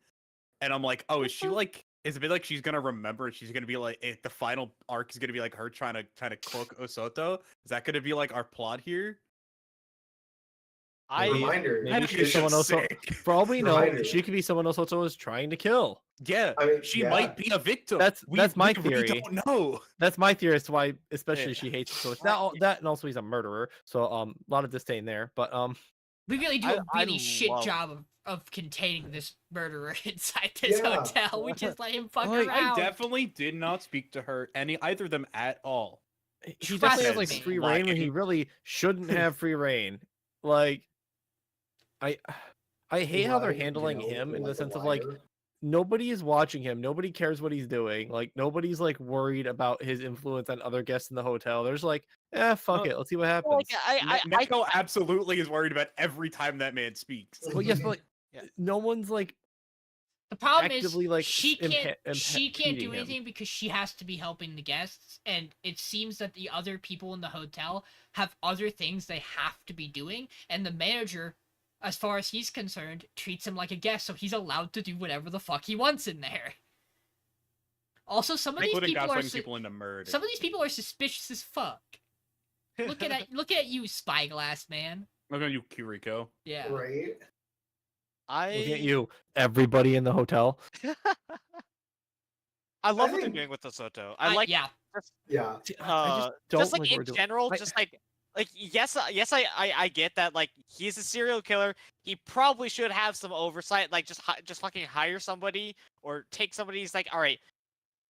[SPEAKER 5] and I'm like, oh, is she like? Is it like she's gonna remember? She's gonna be like, the final arc is gonna be like her trying to cloak Osoto. Is that gonna be like our plot here?
[SPEAKER 2] Reminder.
[SPEAKER 1] Maybe
[SPEAKER 5] That'd
[SPEAKER 1] she's
[SPEAKER 5] be
[SPEAKER 1] someone else.
[SPEAKER 5] sick.
[SPEAKER 1] For all we know,
[SPEAKER 2] Reminder.
[SPEAKER 1] she could be someone else Otto is trying to kill.
[SPEAKER 5] Yeah,
[SPEAKER 2] I mean,
[SPEAKER 5] she
[SPEAKER 2] yeah.
[SPEAKER 5] might be a victim.
[SPEAKER 1] That's my
[SPEAKER 5] we
[SPEAKER 1] theory.
[SPEAKER 5] don't know.
[SPEAKER 1] That's my theory as to why, especially
[SPEAKER 5] Yeah.
[SPEAKER 1] she hates him so much. That and also he's a murderer, so a lot of disdain there. But
[SPEAKER 4] We really do
[SPEAKER 3] I-
[SPEAKER 4] a
[SPEAKER 3] I
[SPEAKER 4] really shit
[SPEAKER 3] love-
[SPEAKER 4] job of containing this murderer inside this
[SPEAKER 2] Yeah.
[SPEAKER 4] hotel. We just let him fuck
[SPEAKER 1] Like,
[SPEAKER 4] around.
[SPEAKER 5] I definitely did not speak to her either of them at all.
[SPEAKER 1] he definitely has like
[SPEAKER 4] Trust me.
[SPEAKER 1] free reign when he
[SPEAKER 5] Lying.
[SPEAKER 1] really shouldn't have free reign. Like, I hate how they're
[SPEAKER 2] Lying,
[SPEAKER 1] handling
[SPEAKER 2] you know,
[SPEAKER 1] him in
[SPEAKER 2] like
[SPEAKER 1] the
[SPEAKER 2] a
[SPEAKER 1] sense of like
[SPEAKER 2] liar.
[SPEAKER 1] nobody is watching him. Nobody cares what he's doing. Like nobody's like worried about his influence on other guests in the hotel. There's like, fuck
[SPEAKER 3] No,
[SPEAKER 1] it. Let's see what happens.
[SPEAKER 3] Like I
[SPEAKER 5] Neko absolutely is worried about every time that man speaks.
[SPEAKER 1] Well, yes, but like,
[SPEAKER 3] Yeah.
[SPEAKER 1] no one's like
[SPEAKER 4] The problem
[SPEAKER 1] actively,
[SPEAKER 4] is
[SPEAKER 1] like,
[SPEAKER 4] she can't she can't do
[SPEAKER 1] impeding him.
[SPEAKER 4] anything because she has to be helping the guests, and it seems that the other people in the hotel have other things they have to be doing, and the manager, as far as he's concerned, treats him like a guest, so he's allowed to do whatever the fuck he wants in there. Also, some of these
[SPEAKER 5] Including
[SPEAKER 4] people are
[SPEAKER 5] gaslighting people into murder.
[SPEAKER 4] some of these people are suspicious as fuck. Look at you, Spyglass man.
[SPEAKER 5] Look at you, Kiriko.
[SPEAKER 4] Yeah.
[SPEAKER 2] Right.
[SPEAKER 1] Look at you, everybody in the hotel.
[SPEAKER 3] I love what they're
[SPEAKER 2] think-
[SPEAKER 3] doing with the Soto. I like
[SPEAKER 4] yeah.
[SPEAKER 2] Yeah.
[SPEAKER 1] See, I just don't
[SPEAKER 3] just like
[SPEAKER 1] like what
[SPEAKER 3] in
[SPEAKER 1] we're doing.
[SPEAKER 3] general,
[SPEAKER 1] I-
[SPEAKER 3] just like yes, I get that like he's a serial killer. He probably should have some oversight, like just fucking hire somebody or take somebody. He's like, all right,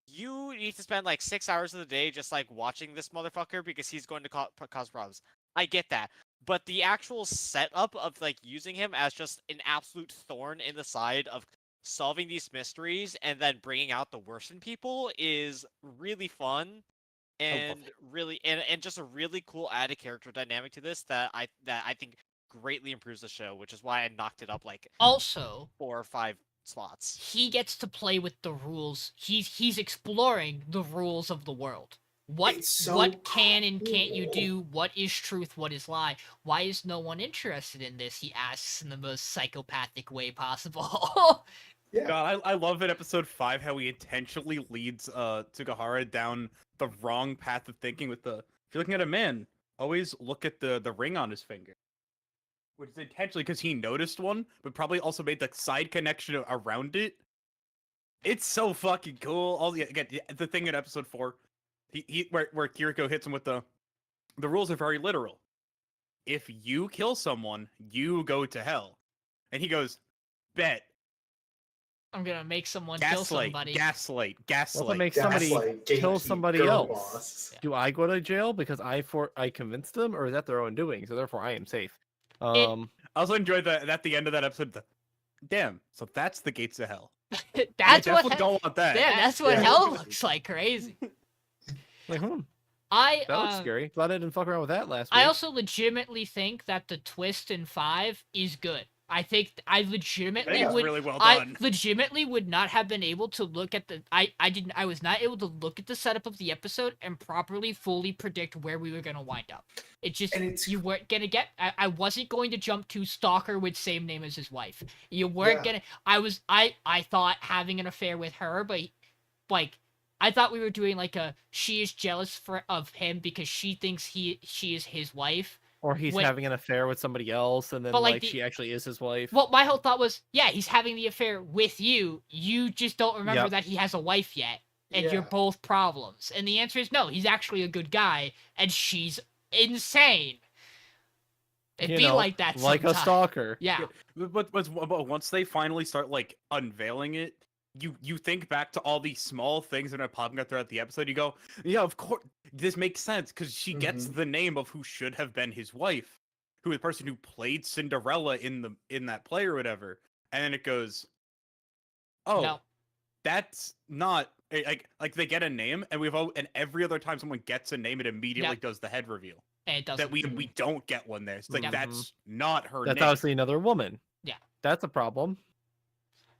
[SPEAKER 3] you need to spend like 6 hours of the day just like watching this motherfucker because he's going to cause problems. I get that, but the actual setup of like using him as just an absolute thorn in the side of solving these mysteries and then bringing out the worst in people is really fun and really and just a really cool added character dynamic to this that I think greatly improves the show, which is why I knocked it up like
[SPEAKER 4] Also,
[SPEAKER 3] 4 or 5 slots.
[SPEAKER 4] he gets to play with the rules. He's exploring the rules of the world. What
[SPEAKER 2] It's so
[SPEAKER 4] what can and can't you
[SPEAKER 2] cool.
[SPEAKER 4] do? What is truth? What is lie? Why is no one interested in this? He asks in the most psychopathic way possible.
[SPEAKER 2] Yeah.
[SPEAKER 5] God, I love in episode 5 how he intentionally leads Tsukahara down the wrong path of thinking with the if you're looking at a man, always look at the ring on his finger. Which is intentionally because he noticed one, but probably also made the side connection around it. It's so fucking cool. All again, the thing in episode 4, where Kiriko hits him with the rules are very literal. If you kill someone, you go to hell. And he goes, bet.
[SPEAKER 4] I'm gonna make someone kill somebody.
[SPEAKER 5] Gaslight.
[SPEAKER 1] Well, to make somebody
[SPEAKER 2] Gaslight,
[SPEAKER 1] kill
[SPEAKER 2] gatekeep,
[SPEAKER 1] somebody
[SPEAKER 2] girl
[SPEAKER 1] else.
[SPEAKER 2] boss.
[SPEAKER 1] Do I go to jail because I convinced them, or is that their own doing? So therefore, I am safe.
[SPEAKER 5] I also enjoyed that at the end of that episode. Damn, so that's the gates of hell.
[SPEAKER 4] That's
[SPEAKER 5] You
[SPEAKER 4] what.
[SPEAKER 5] definitely don't want that.
[SPEAKER 4] Yeah, that's what
[SPEAKER 2] Yeah.
[SPEAKER 4] hell looks like. Crazy.
[SPEAKER 1] like,
[SPEAKER 4] I
[SPEAKER 1] that looks scary. Glad I didn't fuck around with that last week.
[SPEAKER 4] I also legitimately think that the twist in 5 is good. I think I
[SPEAKER 5] I think
[SPEAKER 4] legitimately
[SPEAKER 5] it's
[SPEAKER 4] would.
[SPEAKER 5] really well
[SPEAKER 4] I
[SPEAKER 5] done.
[SPEAKER 4] legitimately would not have been able to look at the. I was not able to look at the setup of the episode and properly, fully predict where we were gonna wind up. It just
[SPEAKER 2] And it's
[SPEAKER 4] you weren't gonna get. I wasn't going to jump to stalker with same name as his wife. You weren't
[SPEAKER 2] Yeah.
[SPEAKER 4] gonna. I thought having an affair with her, but like. I thought we were doing like a she is jealous of him because she thinks she is his wife.
[SPEAKER 1] Or he's
[SPEAKER 4] When-
[SPEAKER 1] having an affair with somebody else, and then
[SPEAKER 4] But, like,
[SPEAKER 1] like
[SPEAKER 4] the-
[SPEAKER 1] she actually is his wife.
[SPEAKER 4] Well, my whole thought was, yeah, he's having the affair with you. You just don't remember
[SPEAKER 1] Yep.
[SPEAKER 4] that he has a wife yet, and you're
[SPEAKER 2] Yeah.
[SPEAKER 4] both problems. And the answer is no. He's actually a good guy, and she's insane. It'd
[SPEAKER 1] You
[SPEAKER 4] be
[SPEAKER 1] know,
[SPEAKER 4] like that.
[SPEAKER 1] like a
[SPEAKER 4] sometime.
[SPEAKER 1] stalker.
[SPEAKER 4] Yeah.
[SPEAKER 5] But once they finally start like unveiling it, you think back to all these small things that are popping up throughout the episode. You go, yeah, of course, this makes sense because she gets the name of who should have been his wife, who is the person who played Cinderella in that play or whatever. And then it goes, oh,
[SPEAKER 4] No.
[SPEAKER 5] that's not like they get a name, and and every other time someone gets a name, it immediately does the head reveal.
[SPEAKER 4] And it doesn't.
[SPEAKER 5] That we don't get one there. It's like
[SPEAKER 4] Yep.
[SPEAKER 5] that's not her
[SPEAKER 1] That's
[SPEAKER 5] name.
[SPEAKER 1] obviously another woman.
[SPEAKER 4] Yeah.
[SPEAKER 1] That's a problem.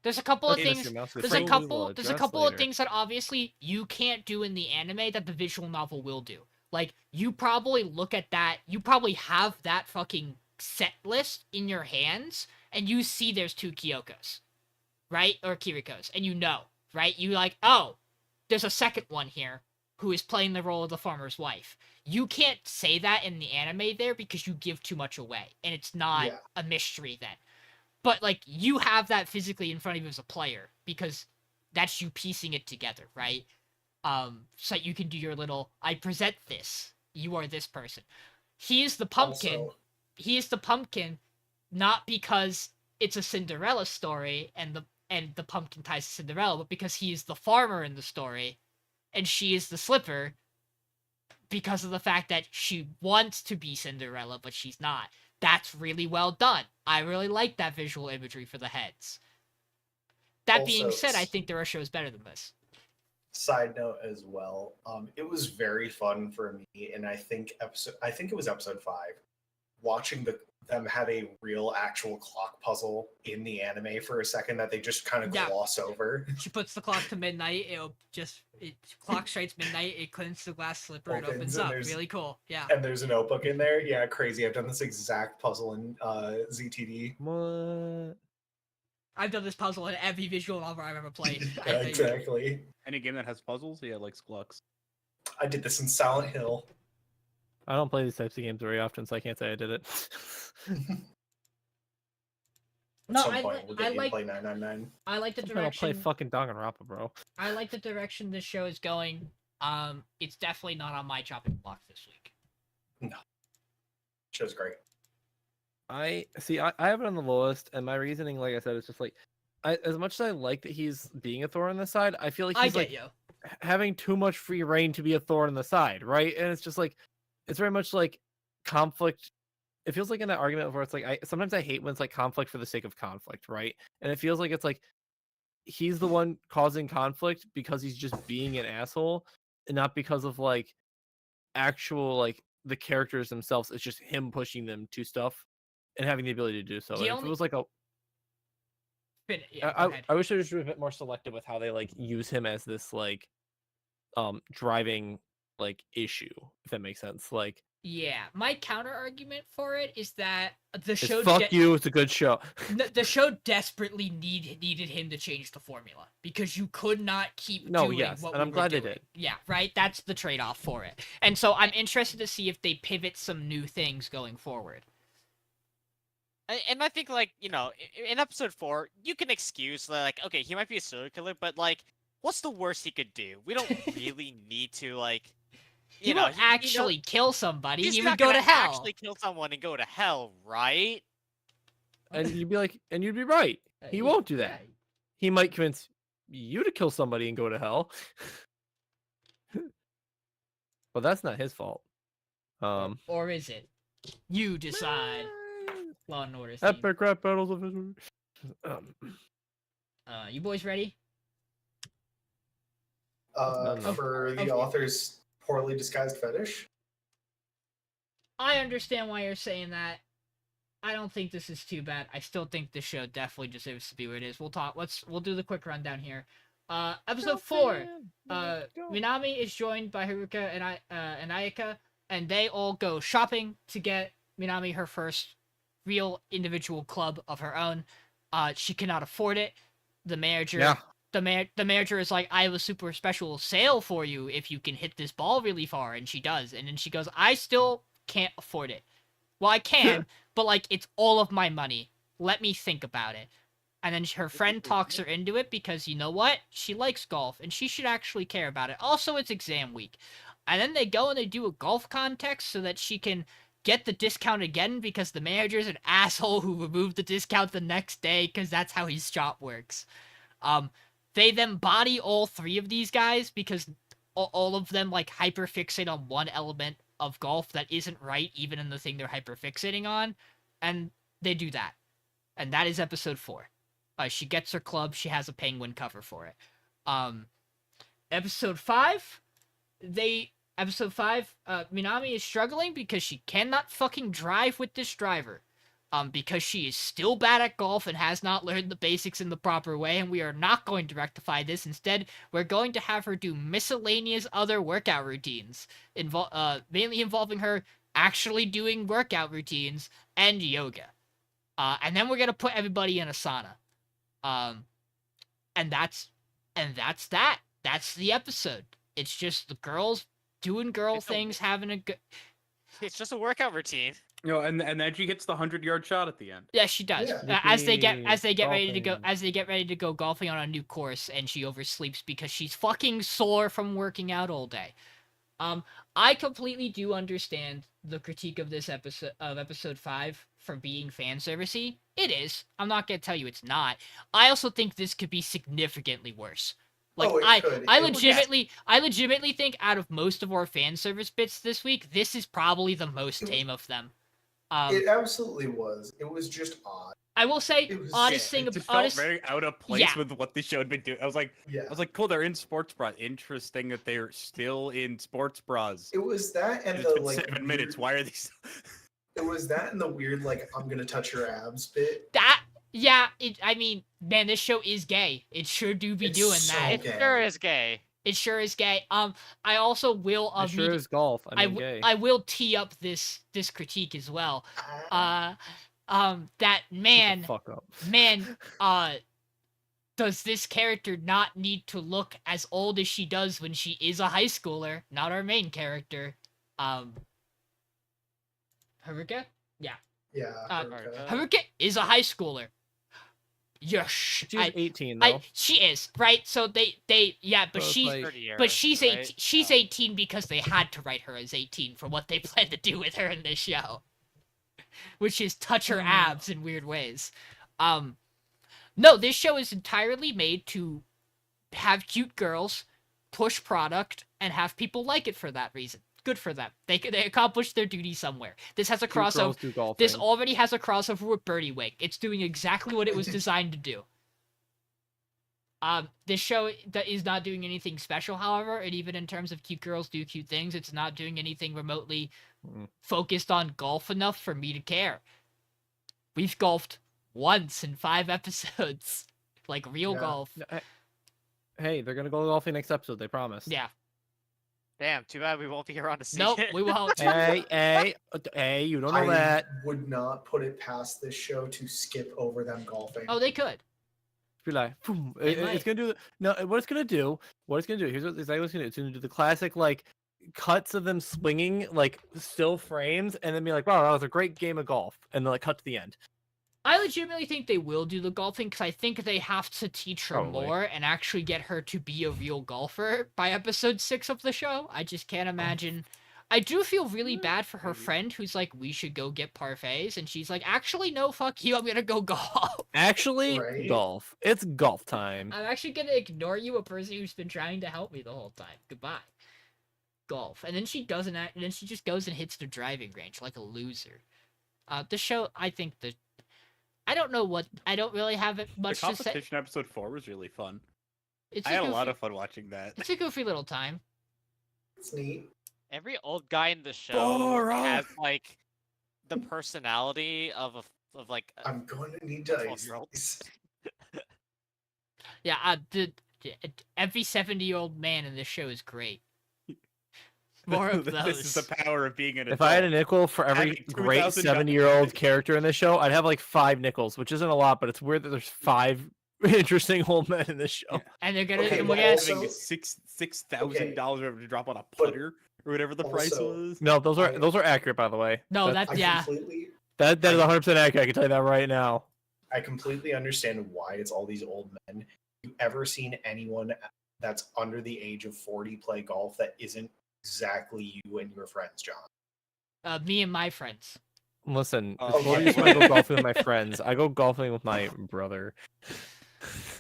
[SPEAKER 4] There's a couple of
[SPEAKER 1] That's
[SPEAKER 4] things.
[SPEAKER 1] Mr. Mouse that
[SPEAKER 4] There's a
[SPEAKER 1] we will
[SPEAKER 4] couple. There's a
[SPEAKER 1] address
[SPEAKER 4] couple of
[SPEAKER 1] later.
[SPEAKER 4] things that obviously you can't do in the anime that the visual novel will do. Like you probably look at that. You probably have that fucking set list in your hands, and you see there's 2 Kyokos, right, or Kirikos, and you know, right? You like, oh, there's a second one here who is playing the role of the farmer's wife. You can't say that in the anime there because you give too much away, and it's not
[SPEAKER 2] Yeah.
[SPEAKER 4] a mystery then. But like you have that physically in front of you as a player because that's you piecing it together, right? So that you can do your little I present this. You are this person. He is the pumpkin.
[SPEAKER 2] Also,
[SPEAKER 4] He is the pumpkin not because it's a Cinderella story and the pumpkin ties to Cinderella, but because he is the farmer in the story and she is the slipper because of the fact that she wants to be Cinderella but she's not. That's really well done. I really like that visual imagery for the heads. That being
[SPEAKER 2] Also,
[SPEAKER 4] said, I think there are shows better than this.
[SPEAKER 2] side note as well, it was very fun for me, and I think it was episode 5, watching them have a real actual clock puzzle in the anime for a second that they just kind of
[SPEAKER 4] Yeah.
[SPEAKER 2] gloss over.
[SPEAKER 4] She puts the clock to midnight. Clock strikes midnight. It cleans the glass slipper. It
[SPEAKER 2] Opens,
[SPEAKER 4] opens
[SPEAKER 2] and
[SPEAKER 4] up.
[SPEAKER 2] there's-
[SPEAKER 4] Really cool. Yeah.
[SPEAKER 2] And there's a notebook in there. Yeah, crazy. I've done this exact puzzle in ZTD.
[SPEAKER 1] What?
[SPEAKER 4] I've done this puzzle in every visual novel I've ever played. I
[SPEAKER 2] Yeah,
[SPEAKER 4] think.
[SPEAKER 2] exactly.
[SPEAKER 5] Any game that has puzzles, yeah, like Sklux.
[SPEAKER 2] I did this in Silent Hill.
[SPEAKER 1] I don't play these types of games very often, so I can't say I did it.
[SPEAKER 2] At
[SPEAKER 4] No,
[SPEAKER 2] some
[SPEAKER 4] I
[SPEAKER 2] point,
[SPEAKER 4] li-
[SPEAKER 2] we'll
[SPEAKER 4] I
[SPEAKER 2] get you
[SPEAKER 4] like-
[SPEAKER 2] to play 999.
[SPEAKER 4] I like the
[SPEAKER 1] I don't play
[SPEAKER 4] direction.
[SPEAKER 1] fucking Danganronpa, bro.
[SPEAKER 4] I like the direction this show is going. It's definitely not on my chopping block this week.
[SPEAKER 2] Show's great.
[SPEAKER 1] I see. I have it on the lowest, and my reasoning, like I said, is just like, as much as I like that he's being a thorn in the side, I feel like
[SPEAKER 4] I
[SPEAKER 1] he's
[SPEAKER 4] get
[SPEAKER 1] like
[SPEAKER 4] you.
[SPEAKER 1] having too much free reign to be a thorn in the side, right? And it's just like, it's very much like conflict. It feels like in that argument where it's like, sometimes I hate when it's like conflict for the sake of conflict, right? And it feels like it's like he's the one causing conflict because he's just being an asshole, and not because of like actual like the characters themselves. It's just him pushing them to stuff and having the ability to do so.
[SPEAKER 4] The
[SPEAKER 1] And if
[SPEAKER 4] only-
[SPEAKER 1] it was like a,
[SPEAKER 4] Yeah, go ahead.
[SPEAKER 1] I wish they were just a bit more selective with how they like use him as this like driving like issue, if that makes sense. Like,
[SPEAKER 4] Yeah, my counter argument for it is that the
[SPEAKER 1] it's
[SPEAKER 4] show
[SPEAKER 1] fuck you, it's a good show.
[SPEAKER 4] the show desperately needed him to change the formula because you could not keep
[SPEAKER 1] No,
[SPEAKER 4] doing
[SPEAKER 1] yes,
[SPEAKER 4] what
[SPEAKER 1] and
[SPEAKER 4] we
[SPEAKER 1] I'm
[SPEAKER 4] were
[SPEAKER 1] glad they
[SPEAKER 4] doing.
[SPEAKER 1] did.
[SPEAKER 4] Yeah, right. That's the trade-off for it. And so I'm interested to see if they pivot some new things going forward.
[SPEAKER 3] And I think, like, you know, in episode 4, you can excuse, like, okay, he might be a serial killer, but, like, what's the worst he could do? We don't really need to, like,
[SPEAKER 4] He
[SPEAKER 3] you know,
[SPEAKER 4] won't actually kill somebody.
[SPEAKER 3] he's
[SPEAKER 4] He
[SPEAKER 3] not
[SPEAKER 4] would go
[SPEAKER 3] gonna
[SPEAKER 4] to hell.
[SPEAKER 3] actually kill someone and go to hell, right?
[SPEAKER 1] And you'd be like, and you'd be right. He won't do that. He might convince you to kill somebody and go to hell. But that's not his fault.
[SPEAKER 4] Or is it? You decide. Law and Order. Theme.
[SPEAKER 1] Epic rap battles of history.
[SPEAKER 4] You boys ready?
[SPEAKER 1] No.
[SPEAKER 2] For the
[SPEAKER 4] Okay.
[SPEAKER 2] author's poorly disguised fetish.
[SPEAKER 4] I understand why you're saying that. I don't think this is too bad. I still think this show definitely deserves to be where it is. We'll do the quick rundown here. Episode 4. Minami is joined by Haruka and Ayaka, and they all go shopping to get Minami her first real individual club of her own. She cannot afford it. The manager
[SPEAKER 1] Yeah.
[SPEAKER 4] the manager is like, I have a super special sale for you if you can hit this ball really far, and she does. And then she goes, I still can't afford it. Well, I can, but like it's all of my money. Let me think about it. And then her friend talks her into it because you know what? She likes golf and she should actually care about it. Also, it's exam week. And then they go and they do a golf contest so that she can get the discount again because the manager's an asshole who removed the discount the next day because that's how his shop works. They then body all 3 of these guys because all of them like hyperfixate on one element of golf that isn't right even in the thing they're hyperfixating on, and they do that. And that is episode 4. She gets her club, she has a penguin cover for it. Episode 5, Minami is struggling because she cannot fucking drive with this driver. Because she is still bad at golf and has not learned the basics in the proper way, and we are not going to rectify this. Instead, we're going to have her do miscellaneous other workout routines, mainly involving her actually doing workout routines and yoga. And then we're gonna put everybody in a sauna. And that's that. That's the episode. It's just the girls doing girl things, having a good.
[SPEAKER 3] It's just a workout routine.
[SPEAKER 5] You know, and then she hits the 100-yard shot at the end.
[SPEAKER 4] Yeah, she does.
[SPEAKER 2] Yeah.
[SPEAKER 4] As they get
[SPEAKER 1] Yippee,
[SPEAKER 4] ready to go golfing on a new course, and she oversleeps because she's fucking sore from working out all day. I completely do understand the critique of this episode 5 for being fan servicey. It is. I'm not gonna tell you it's not. I also think this could be significantly worse. Like I legitimately think out of most of our fan service bits this week, this is probably the most tame of them.
[SPEAKER 2] It absolutely was. It was just odd.
[SPEAKER 4] I will say,
[SPEAKER 2] It was-
[SPEAKER 4] honest
[SPEAKER 5] It
[SPEAKER 4] thing,
[SPEAKER 5] just
[SPEAKER 4] honest.
[SPEAKER 5] felt very out of place
[SPEAKER 4] Yeah.
[SPEAKER 5] with what the show had been doing. I was like,
[SPEAKER 2] Yeah.
[SPEAKER 5] cool, they're in sports bras. Interesting that they're still in sports bras.
[SPEAKER 2] It was that and
[SPEAKER 5] It's
[SPEAKER 2] the
[SPEAKER 5] been
[SPEAKER 2] like
[SPEAKER 5] 7 minutes.
[SPEAKER 2] weird-
[SPEAKER 5] Why are these?
[SPEAKER 2] It was that and the weird like I'm gonna touch your abs bit.
[SPEAKER 4] I mean, man, this show is gay. It sure do be
[SPEAKER 2] It's
[SPEAKER 4] doing
[SPEAKER 2] so
[SPEAKER 4] that.
[SPEAKER 3] It
[SPEAKER 2] gay.
[SPEAKER 3] sure is gay.
[SPEAKER 4] It sure is gay. I also will.
[SPEAKER 1] It sure is golf. I mean, gay.
[SPEAKER 4] I will tee up this critique as well.
[SPEAKER 2] Ah.
[SPEAKER 4] That
[SPEAKER 1] Shut the
[SPEAKER 4] man,
[SPEAKER 1] fuck up.
[SPEAKER 4] does this character not need to look as old as she does when she is a high schooler? Not our main character. Haruka?
[SPEAKER 2] Yeah.
[SPEAKER 3] Haruka.
[SPEAKER 2] okay.
[SPEAKER 4] Haruka is a high schooler. Yes,
[SPEAKER 1] She's 18 though.
[SPEAKER 4] she is, right? So but
[SPEAKER 1] So it's
[SPEAKER 4] she's
[SPEAKER 1] like-
[SPEAKER 3] Pretty
[SPEAKER 4] but
[SPEAKER 3] era,
[SPEAKER 4] she's
[SPEAKER 3] right?
[SPEAKER 4] 18. She's 18 because they had to write her as 18 for what they plan to do with her in this show, which is touch her abs in weird ways. No, this show is entirely made to have cute girls, push product, and have people like it for that reason. Good for them. They accomplished their duty somewhere. This has a
[SPEAKER 1] Cute
[SPEAKER 4] crossover.
[SPEAKER 1] girls do golfing.
[SPEAKER 4] This already has a crossover with Birdie Wing. It's doing exactly what it was designed to do. This show is not doing anything special, however, and even in terms of cute girls do cute things, it's not doing anything remotely focused on golf enough for me to care. We've golfed once in 5 episodes. Like real
[SPEAKER 2] Yeah.
[SPEAKER 4] golf.
[SPEAKER 1] Hey, they're gonna go golfing next episode. They promise.
[SPEAKER 4] Yeah.
[SPEAKER 3] Damn, too bad we won't be around to see
[SPEAKER 4] Nope,
[SPEAKER 3] it.
[SPEAKER 4] we won't.
[SPEAKER 1] Hey, you don't know
[SPEAKER 2] I
[SPEAKER 1] that.
[SPEAKER 2] would not put it past this show to skip over them golfing.
[SPEAKER 4] Oh, they could.
[SPEAKER 1] Be like, boom.
[SPEAKER 4] They
[SPEAKER 1] It's
[SPEAKER 4] might.
[SPEAKER 1] gonna do. No, what it's gonna do. Here's what exactly what's gonna do. It's gonna do the classic like cuts of them swinging, like still frames, and then be like, wow, that was a great game of golf, and then like cut to the end.
[SPEAKER 4] I legitimately think they will do the golfing because I think they have to teach her
[SPEAKER 1] Probably.
[SPEAKER 4] more and actually get her to be a real golfer by episode 6 of the show. I just can't imagine. I do feel really bad for her
[SPEAKER 5] maybe.
[SPEAKER 4] friend who's like, we should go get parfaits. And she's like, actually, no, fuck you. I'm going to go golf.
[SPEAKER 1] Actually,
[SPEAKER 2] Right.
[SPEAKER 1] golf. It's golf time.
[SPEAKER 4] I'm actually going to ignore you, a person who's been trying to help me the whole time. Goodbye. Golf. And then she doesn't act, and then she just goes and hits the driving range like a loser. The show, I think I don't know what. I don't really have it
[SPEAKER 5] The
[SPEAKER 4] much to say.
[SPEAKER 5] competition episode 4 was really fun.
[SPEAKER 4] It's
[SPEAKER 5] I had a
[SPEAKER 4] goofy-
[SPEAKER 5] lot of fun watching that.
[SPEAKER 4] It's a goofy little time.
[SPEAKER 2] It's neat.
[SPEAKER 3] Every old guy in the show
[SPEAKER 1] Bora!
[SPEAKER 3] has like the personality of like
[SPEAKER 2] I'm going to need
[SPEAKER 3] a
[SPEAKER 2] to
[SPEAKER 3] 12-year-old.
[SPEAKER 4] Yeah, every 70-year-old man in this show is great. More of those.
[SPEAKER 5] This is the power of being an adult.
[SPEAKER 1] If I had a nickel for every
[SPEAKER 5] Having
[SPEAKER 1] great
[SPEAKER 5] 2,000
[SPEAKER 1] 70-year-old character in this show, I'd have like 5 nickels, which isn't a lot, but it's weird that there's 5 interesting old men in this show.
[SPEAKER 5] Yeah.
[SPEAKER 4] And they're gonna,
[SPEAKER 2] Okay,
[SPEAKER 4] and
[SPEAKER 2] but
[SPEAKER 4] we're gonna,
[SPEAKER 2] also-
[SPEAKER 5] having $6,000 to drop on a
[SPEAKER 2] But-
[SPEAKER 5] putter or whatever the price
[SPEAKER 2] also-
[SPEAKER 5] was.
[SPEAKER 1] No, those
[SPEAKER 2] I-
[SPEAKER 1] are accurate, by the way.
[SPEAKER 4] no,
[SPEAKER 1] That's-
[SPEAKER 4] that's
[SPEAKER 2] I
[SPEAKER 4] yeah.
[SPEAKER 2] completely
[SPEAKER 1] that is 100% accurate. I can tell you that right now.
[SPEAKER 2] I completely understand why it's all these old men. You ever seen anyone that's under the age of 40 play golf that isn't exactly you and your friends, John?
[SPEAKER 4] Me and my friends.
[SPEAKER 1] Listen,
[SPEAKER 5] Oh,
[SPEAKER 1] it's 40
[SPEAKER 2] yeah.
[SPEAKER 1] when I go golfing with my friends. I go golfing with my brother.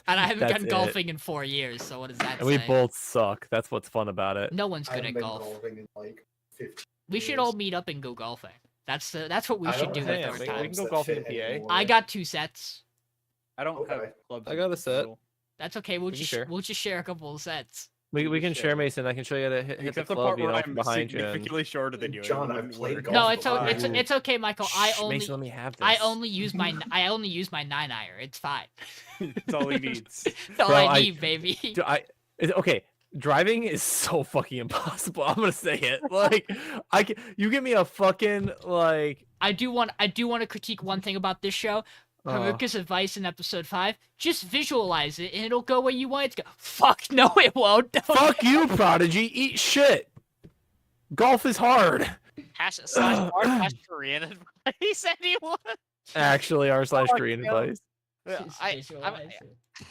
[SPEAKER 4] And I haven't
[SPEAKER 1] That's
[SPEAKER 4] gone
[SPEAKER 1] it.
[SPEAKER 4] golfing in 4 years, so what does that
[SPEAKER 1] And we
[SPEAKER 4] say?
[SPEAKER 1] both suck. That's what's fun about it.
[SPEAKER 4] No one's
[SPEAKER 2] I
[SPEAKER 4] good
[SPEAKER 2] haven't
[SPEAKER 4] at
[SPEAKER 2] been
[SPEAKER 4] golf.
[SPEAKER 2] golfing in like 15
[SPEAKER 4] We should
[SPEAKER 2] years.
[SPEAKER 4] all meet up and go golfing. That's what we
[SPEAKER 2] I
[SPEAKER 4] should
[SPEAKER 2] don't
[SPEAKER 4] do
[SPEAKER 2] have
[SPEAKER 4] with
[SPEAKER 1] yeah,
[SPEAKER 4] our
[SPEAKER 1] we
[SPEAKER 4] time.
[SPEAKER 1] can go
[SPEAKER 2] that
[SPEAKER 1] golfing
[SPEAKER 2] fit
[SPEAKER 1] in PA.
[SPEAKER 2] anymore.
[SPEAKER 4] I got 2 sets.
[SPEAKER 5] I don't
[SPEAKER 2] Okay.
[SPEAKER 5] have clubs.
[SPEAKER 1] I got a set.
[SPEAKER 4] That's okay. We'll
[SPEAKER 1] We can
[SPEAKER 4] just
[SPEAKER 1] share.
[SPEAKER 4] we'll just share a couple of sets.
[SPEAKER 1] We can share,
[SPEAKER 5] Share.
[SPEAKER 1] Mason. I can show you how to hit the
[SPEAKER 5] Except the
[SPEAKER 1] club,
[SPEAKER 5] part
[SPEAKER 1] you
[SPEAKER 5] where
[SPEAKER 1] know,
[SPEAKER 5] I'm
[SPEAKER 1] from behind you. And...
[SPEAKER 5] significantly shorter than you.
[SPEAKER 2] John,
[SPEAKER 5] it
[SPEAKER 2] I've
[SPEAKER 5] wouldn't
[SPEAKER 2] played
[SPEAKER 5] work.
[SPEAKER 2] golf
[SPEAKER 4] No, it's
[SPEAKER 2] before.
[SPEAKER 4] it's okay, Michael. I
[SPEAKER 1] Shh,
[SPEAKER 4] only
[SPEAKER 1] Mason, let me have this.
[SPEAKER 4] I only use my 9-iron. It's fine.
[SPEAKER 5] That's all he needs.
[SPEAKER 4] That's all
[SPEAKER 1] Bro,
[SPEAKER 4] I
[SPEAKER 1] I-
[SPEAKER 4] need, baby.
[SPEAKER 1] Dude, okay. Driving is so fucking impossible. I'm gonna say it. Like, you give me a fucking like.
[SPEAKER 4] I do want to critique one thing about this show.
[SPEAKER 1] Uh,
[SPEAKER 4] Haruka's advice in episode 5: just visualize it and it'll go where you want it to go. Fuck no, it won't. Don't-
[SPEAKER 1] fuck you, Prodigy. Eat shit. Golf is hard.
[SPEAKER 3] /r/Korean advice, anyone?
[SPEAKER 1] Actually, r/Korean
[SPEAKER 3] no.
[SPEAKER 1] advice.
[SPEAKER 4] Just
[SPEAKER 3] I,
[SPEAKER 4] visualize it.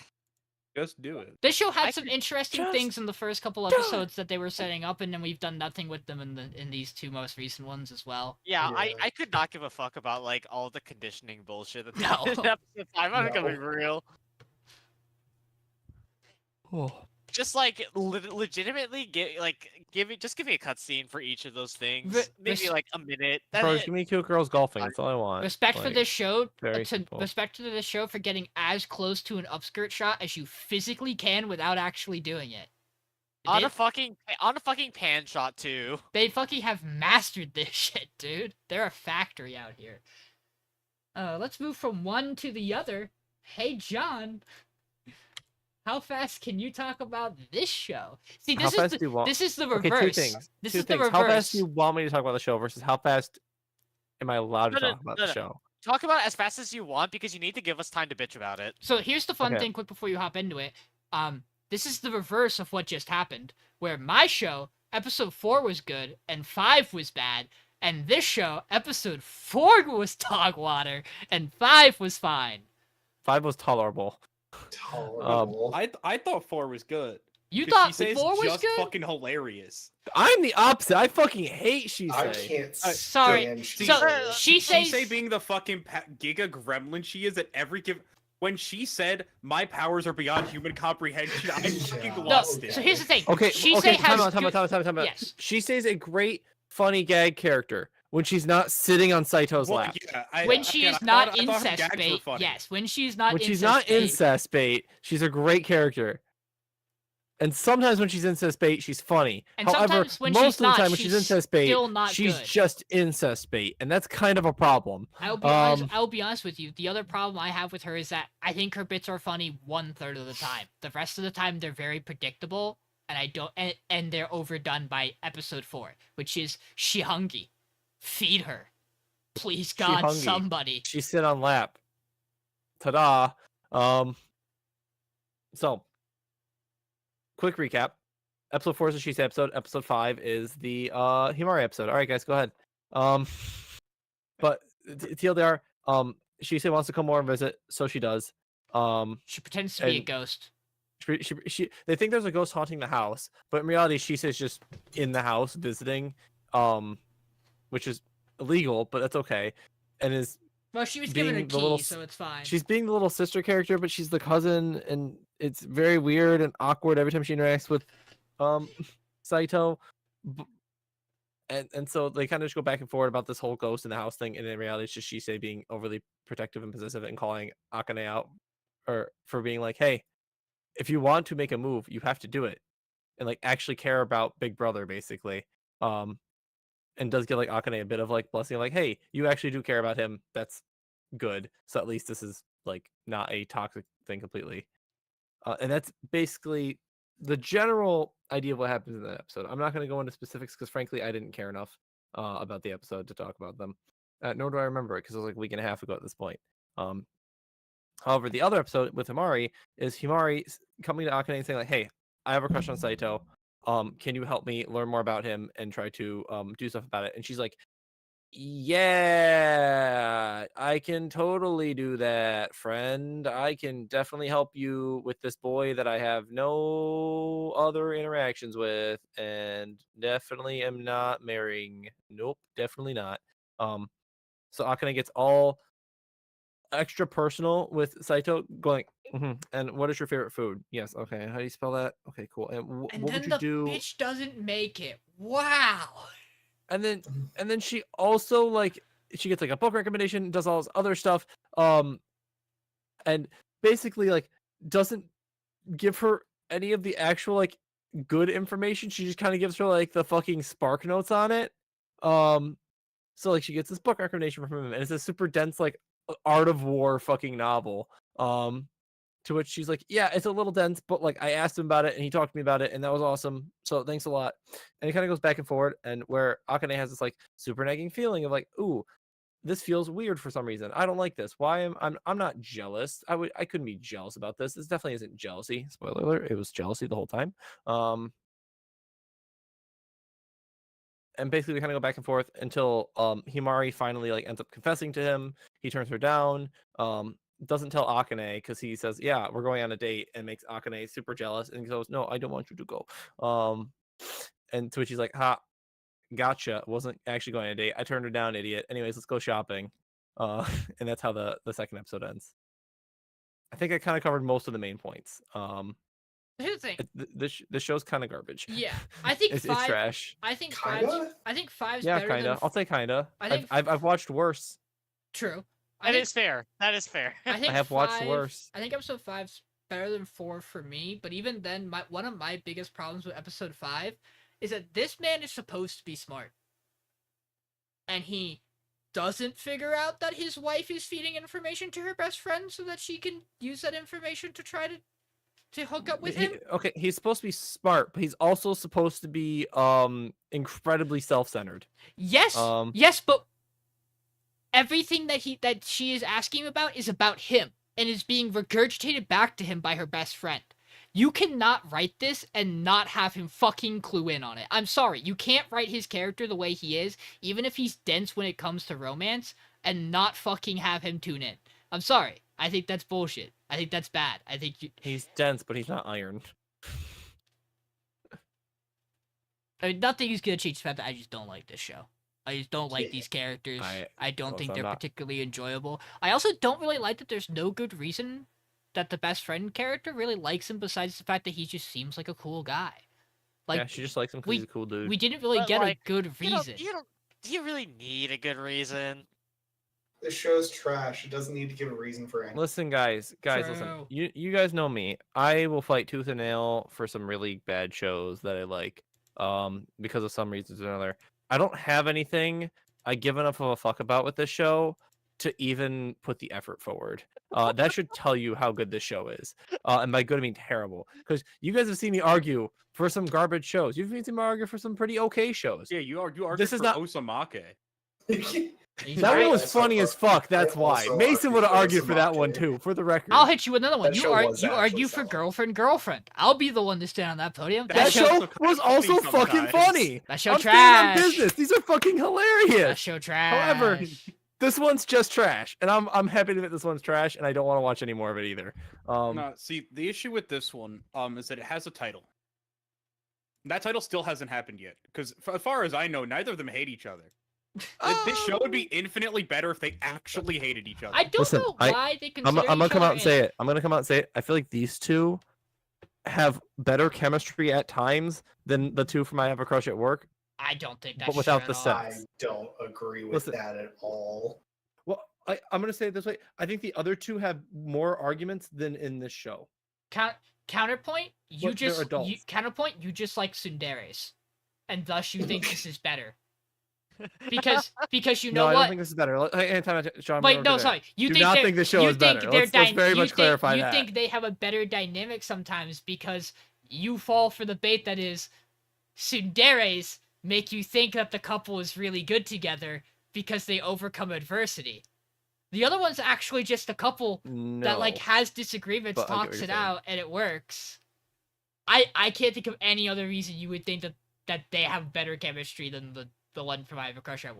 [SPEAKER 5] Just do it.
[SPEAKER 4] This show had
[SPEAKER 3] I
[SPEAKER 4] some
[SPEAKER 3] could
[SPEAKER 4] interesting
[SPEAKER 1] just
[SPEAKER 4] things in the first couple
[SPEAKER 1] do it.
[SPEAKER 4] episodes that they were setting up, and then we've done nothing with them in these 2 most recent ones as well.
[SPEAKER 3] yeah,
[SPEAKER 2] Yeah.
[SPEAKER 3] I could not give a fuck about like all the conditioning bullshit that
[SPEAKER 4] No.
[SPEAKER 3] in episode 5. I'm gonna be
[SPEAKER 2] No.
[SPEAKER 3] real.
[SPEAKER 1] Oh.
[SPEAKER 3] Just like legitimately give me a cutscene for each of those things.
[SPEAKER 4] Re-
[SPEAKER 3] Maybe
[SPEAKER 4] res-
[SPEAKER 3] like a minute.
[SPEAKER 1] Bro,
[SPEAKER 3] That
[SPEAKER 1] just give me 2 girls golfing. That's all I want.
[SPEAKER 4] Respect for
[SPEAKER 1] Like,
[SPEAKER 4] this show.
[SPEAKER 1] very simple.
[SPEAKER 4] Respect to this show for getting as close to an upskirt shot as you physically can without actually doing it.
[SPEAKER 3] on
[SPEAKER 4] They,
[SPEAKER 3] a fucking pan shot too.
[SPEAKER 4] they fucking have mastered this shit, dude. They're a factory out here. Let's move from one to the other. Hey, John. How fast can you talk about this show? See,
[SPEAKER 1] How
[SPEAKER 4] this
[SPEAKER 1] fast
[SPEAKER 4] is
[SPEAKER 1] do you want?
[SPEAKER 4] this is the
[SPEAKER 1] Okay,
[SPEAKER 4] reverse.
[SPEAKER 1] 2 things.
[SPEAKER 4] This
[SPEAKER 1] 2
[SPEAKER 4] is the
[SPEAKER 1] things. How fast
[SPEAKER 4] reverse.
[SPEAKER 1] do you want me to talk about the show versus how fast am I allowed to
[SPEAKER 3] No, no,
[SPEAKER 1] talk about
[SPEAKER 3] no,
[SPEAKER 1] the
[SPEAKER 3] no.
[SPEAKER 1] show?
[SPEAKER 3] Talk about it as fast as you want because you need to give us time to bitch about it.
[SPEAKER 4] So here's the fun
[SPEAKER 1] Okay.
[SPEAKER 4] thing, quick before you hop into it. This is the reverse of what just happened, where my show, episode 4 was good and 5 was bad, and this show, episode 4 was dog water and 5 was fine.
[SPEAKER 1] 5 was tolerable.
[SPEAKER 2] Tolerable.
[SPEAKER 5] I thought 4 was good.
[SPEAKER 4] You
[SPEAKER 5] 'cause
[SPEAKER 4] thought
[SPEAKER 5] Shisei's
[SPEAKER 4] 4 was
[SPEAKER 5] just
[SPEAKER 4] good?
[SPEAKER 5] fucking hilarious.
[SPEAKER 1] I'm the opposite. I fucking hate Shisei.
[SPEAKER 2] I can't
[SPEAKER 4] Sorry,
[SPEAKER 2] stand
[SPEAKER 4] so-
[SPEAKER 2] Shisei.
[SPEAKER 4] She says-
[SPEAKER 5] Shisei being the fucking giga gremlin she is at every give. When she said my powers are beyond human comprehension, I fucking
[SPEAKER 2] No,
[SPEAKER 5] lost
[SPEAKER 4] No,
[SPEAKER 5] it.
[SPEAKER 4] so here's the thing.
[SPEAKER 1] Okay,
[SPEAKER 4] Shisei
[SPEAKER 1] okay,
[SPEAKER 4] has
[SPEAKER 1] time
[SPEAKER 4] good-
[SPEAKER 1] out.
[SPEAKER 4] Yes.
[SPEAKER 1] Shisei's a great funny gag character when she's not sitting on Saito's
[SPEAKER 5] Well,
[SPEAKER 1] lap.
[SPEAKER 5] yeah,
[SPEAKER 4] When she
[SPEAKER 5] again,
[SPEAKER 4] is
[SPEAKER 5] I
[SPEAKER 4] not
[SPEAKER 5] thought her
[SPEAKER 4] incest
[SPEAKER 5] gags were
[SPEAKER 4] bait,
[SPEAKER 5] funny.
[SPEAKER 4] yes. When she's not
[SPEAKER 1] When
[SPEAKER 4] incest
[SPEAKER 1] she's not
[SPEAKER 4] bait,
[SPEAKER 1] incest bait, she's a great character. And sometimes when she's incest bait, she's funny.
[SPEAKER 4] And
[SPEAKER 1] However,
[SPEAKER 4] sometimes when
[SPEAKER 1] most
[SPEAKER 4] she's
[SPEAKER 1] of the
[SPEAKER 4] not,
[SPEAKER 1] time when she's
[SPEAKER 4] she's
[SPEAKER 1] incest bait,
[SPEAKER 4] still not
[SPEAKER 1] she's
[SPEAKER 4] good.
[SPEAKER 1] just incest bait, and that's kind of a problem.
[SPEAKER 4] I'll be honest with you. The other problem I have with her is that I think her bits are funny 1/3 of the time. The rest of the time they're very predictable, and I don't and they're overdone by episode 4, which is Shihungi. Feed her. Please God,
[SPEAKER 1] Shihungi.
[SPEAKER 4] somebody.
[SPEAKER 1] She sit on lap. Ta-da. So, quick recap. Episode 4 is the Shisei episode. Episode 5 is the Himari episode. All right, guys, go ahead. But TLDR, Shisei wants to come over and visit, so she does.
[SPEAKER 4] She pretends to be a
[SPEAKER 1] and-
[SPEAKER 4] ghost.
[SPEAKER 1] They think there's a ghost haunting the house, but in reality, Shisei's just in the house visiting, which is illegal, but that's okay. And is
[SPEAKER 4] Well, she was given a
[SPEAKER 1] being the little
[SPEAKER 4] key,
[SPEAKER 1] s-
[SPEAKER 4] so it's fine.
[SPEAKER 1] she's being the little sister character, but she's the cousin, and it's very weird and awkward every time she interacts with Saito. And so they kind of just go back and forth about this whole ghost in the house thing, and in reality, it's just Shisei being overly protective and possessive and calling Akane out, or for being like, hey, if you want to make a move, you have to do it, and like actually care about Big Brother, basically. And and does give like Akane a bit of like blessing, like, hey, you actually do care about him. That's good. So at least this is like not a toxic thing completely. And that's basically the general idea of what happens in that episode. I'm not going to go into specifics because frankly, I didn't care enough about the episode to talk about them. Nor do I remember it because it was like a week and a half ago at this point. However, the other episode with Himari is Himari coming to Akane and saying like, hey, I have a crush on Saito. Can you help me learn more about him and try to do stuff about it? And she's like, yeah, I can totally do that, friend. I can definitely help you with this boy that I have no other interactions with and definitely am not marrying. Nope, definitely not. So Akane gets all extra personal with Saito, going, and what is your favorite food? Yes, okay. How do you spell that? Okay, cool. And
[SPEAKER 4] And
[SPEAKER 1] what
[SPEAKER 4] then
[SPEAKER 1] would you
[SPEAKER 4] the
[SPEAKER 1] do?
[SPEAKER 4] bitch doesn't make it. Wow.
[SPEAKER 1] And then she also like she gets like a book recommendation, does all this other stuff, and basically like doesn't give her any of the actual like good information. She just kind of gives her like the fucking spark notes on it. So like she gets this book recommendation from him, and it's a super dense like art of war fucking novel. To which she's like, yeah, it's a little dense, but like I asked him about it and he talked to me about it and that was awesome. So thanks a lot. And it kind of goes back and forward, and where Akane has this like super nagging feeling of like, ooh, this feels weird for some reason. I don't like this. Why am I'm not jealous. I couldn't be jealous about this. This definitely isn't jealousy. Spoiler alert, it was jealousy the whole time. And basically we kind of go back and forth until Himari finally like ends up confessing to him. He turns her down. Doesn't tell Akane because he says, yeah, we're going on a date, and makes Akane super jealous and goes, no, I don't want you to go. And to which he's like, ha, gotcha. Wasn't actually going on a date. I turned her down, idiot. Anyways, let's go shopping. And that's how the second episode ends. I think I kind of covered most of the main points.
[SPEAKER 4] Here's the thing.
[SPEAKER 1] The show's kind of garbage.
[SPEAKER 4] Yeah, I think
[SPEAKER 1] it's
[SPEAKER 4] five.
[SPEAKER 1] trash.
[SPEAKER 4] I think
[SPEAKER 2] Kinda?
[SPEAKER 4] five's
[SPEAKER 1] Yeah,
[SPEAKER 4] better
[SPEAKER 1] kind
[SPEAKER 4] than.
[SPEAKER 1] of. I'll say kind of.
[SPEAKER 4] I think
[SPEAKER 1] I've watched worse.
[SPEAKER 4] True.
[SPEAKER 3] That is fair. That is fair.
[SPEAKER 4] I think
[SPEAKER 1] I have watched
[SPEAKER 4] five-
[SPEAKER 1] worse.
[SPEAKER 4] I think episode 5's better than 4 for me, but even then, one of my biggest problems with episode 5 is that this man is supposed to be smart, and he doesn't figure out that his wife is feeding information to her best friend so that she can use that information to try to hook up with him.
[SPEAKER 1] Okay, he's supposed to be smart, but he's also supposed to be incredibly self-centered.
[SPEAKER 4] Yes, yes, but everything that she is asking about is about him and is being regurgitated back to him by her best friend. You cannot write this and not have him fucking clue in on it. I'm sorry, you can't write his character the way he is, even if he's dense when it comes to romance, and not fucking have him tune in. I'm sorry. I think that's bullshit. I think that's bad. I think
[SPEAKER 1] he's dense, but he's not iron.
[SPEAKER 4] I mean, nothing is gonna change the fact that I just don't like this show. I just don't like these characters. I don't think they're particularly enjoyable. I also don't really like that there's no good reason that the best friend character really likes him besides the fact that he just seems like a cool guy. Like,
[SPEAKER 1] yeah, she just likes him because he's a cool dude.
[SPEAKER 4] We didn't really get a good reason.
[SPEAKER 3] Do you really need a good reason?
[SPEAKER 2] This show's trash. It doesn't need to give a reason for anything.
[SPEAKER 1] Listen, guys, listen.
[SPEAKER 4] True.
[SPEAKER 1] You guys know me. I will fight tooth and nail for some really bad shows that I like. Because of some reasons or another. I don't have anything I give enough of a fuck about with this show to even put the effort forward. That should tell you how good this show is. And by good, I mean terrible. Because you guys have seen me argue for some garbage shows. You've seen me argue for some pretty okay shows.
[SPEAKER 5] Yeah, you argue
[SPEAKER 1] This is
[SPEAKER 5] for
[SPEAKER 1] not
[SPEAKER 5] Osamake.
[SPEAKER 1] That one was funny as fuck. That's why Mason would have argued for that one too. For the record,
[SPEAKER 4] I'll hit you with another one.
[SPEAKER 2] That
[SPEAKER 4] You
[SPEAKER 2] show was
[SPEAKER 4] argue
[SPEAKER 2] actually
[SPEAKER 4] for
[SPEAKER 2] solid.
[SPEAKER 4] girlfriend. I'll be the one to stand on that podium.
[SPEAKER 1] that show was also fucking funny.
[SPEAKER 4] That show
[SPEAKER 1] I'm standing on
[SPEAKER 4] trash.
[SPEAKER 1] business. These are fucking hilarious.
[SPEAKER 4] That show trash.
[SPEAKER 1] However, this one's just trash, and I'm happy to admit this one's trash, and I don't want to watch any more of it either.
[SPEAKER 5] No, see, the issue with this one is that it has a title. That title still hasn't happened yet, because as far as I know, neither of them hate each other. This show would be infinitely better if they actually hated each other.
[SPEAKER 4] I don't know why they consider
[SPEAKER 1] I'm gonna
[SPEAKER 4] each
[SPEAKER 1] come
[SPEAKER 4] other
[SPEAKER 1] out and say it. I'm gonna come out and say it. I feel like these two have better chemistry at times than the two from I Have a Crush at Work.
[SPEAKER 4] I don't think that's
[SPEAKER 1] But without
[SPEAKER 4] true
[SPEAKER 1] the
[SPEAKER 4] at all.
[SPEAKER 1] sex.
[SPEAKER 2] I don't agree with
[SPEAKER 1] Listen.
[SPEAKER 2] that at all.
[SPEAKER 1] Well, I'm gonna say it this way. I think the other two have more arguments than in this show.
[SPEAKER 4] Counterpoint, you
[SPEAKER 1] But they're
[SPEAKER 4] just
[SPEAKER 1] adults.
[SPEAKER 4] counterpoint, you just like tsunderes, and thus you think this is better. because you
[SPEAKER 1] No,
[SPEAKER 4] know
[SPEAKER 1] I don't
[SPEAKER 4] what?
[SPEAKER 1] think this is better. Hey, time out, Sean.
[SPEAKER 4] Wait, no, sorry. You
[SPEAKER 1] Do
[SPEAKER 4] think
[SPEAKER 1] not
[SPEAKER 4] they're-
[SPEAKER 1] think this show
[SPEAKER 4] you
[SPEAKER 1] is
[SPEAKER 4] think
[SPEAKER 1] better.
[SPEAKER 4] they're
[SPEAKER 1] Let's very much clarify
[SPEAKER 4] you
[SPEAKER 1] that.
[SPEAKER 4] think they have a better dynamic sometimes because you fall for the bait that is tsunderes make you think that the couple is really good together because they overcome adversity. The other one's actually just a couple that like
[SPEAKER 1] No.
[SPEAKER 4] has disagreements,
[SPEAKER 1] But I get what
[SPEAKER 4] talks
[SPEAKER 1] you're
[SPEAKER 4] it
[SPEAKER 1] saying.
[SPEAKER 4] out, and it works. I can't think of any other reason you would think that they have better chemistry than the one from I Have a Crush at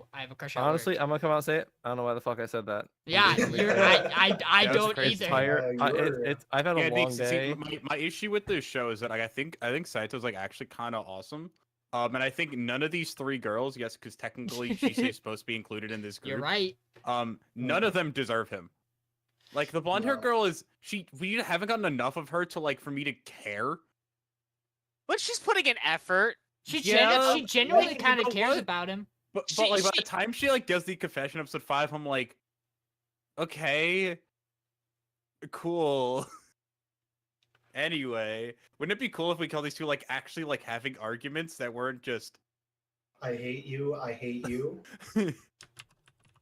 [SPEAKER 1] Honestly,
[SPEAKER 4] Work.
[SPEAKER 1] I'm gonna come out and say it. I don't know why the fuck I said that.
[SPEAKER 4] Yeah,
[SPEAKER 1] I'm being
[SPEAKER 4] you're
[SPEAKER 1] clear.
[SPEAKER 4] I
[SPEAKER 5] Yeah, that's
[SPEAKER 4] don't
[SPEAKER 5] crazy.
[SPEAKER 1] It's
[SPEAKER 4] either.
[SPEAKER 1] tired.
[SPEAKER 2] Yeah,
[SPEAKER 1] It's I've had a
[SPEAKER 5] Yeah,
[SPEAKER 1] long day.
[SPEAKER 5] my issue with this show is that like, I think Saito's like actually kind of awesome. And I think none of these three girls, yes, because technically she's supposed to be included in this group.
[SPEAKER 4] You're right.
[SPEAKER 5] None of them deserve him. Like the blonde hair
[SPEAKER 2] No.
[SPEAKER 5] girl we haven't gotten enough of her to like for me to care.
[SPEAKER 3] But she's putting in effort.
[SPEAKER 4] She
[SPEAKER 5] Yeah,
[SPEAKER 4] genuinely
[SPEAKER 5] like,
[SPEAKER 4] kind
[SPEAKER 5] you
[SPEAKER 4] of
[SPEAKER 5] know
[SPEAKER 4] cares
[SPEAKER 5] what?
[SPEAKER 4] about him.
[SPEAKER 5] But
[SPEAKER 3] She-
[SPEAKER 5] like by
[SPEAKER 3] she-
[SPEAKER 5] the time she like does the confession episode 5, I'm like, okay, cool. Anyway, wouldn't it be cool if we call these two like actually like having arguments that weren't just
[SPEAKER 2] I hate you. I hate you.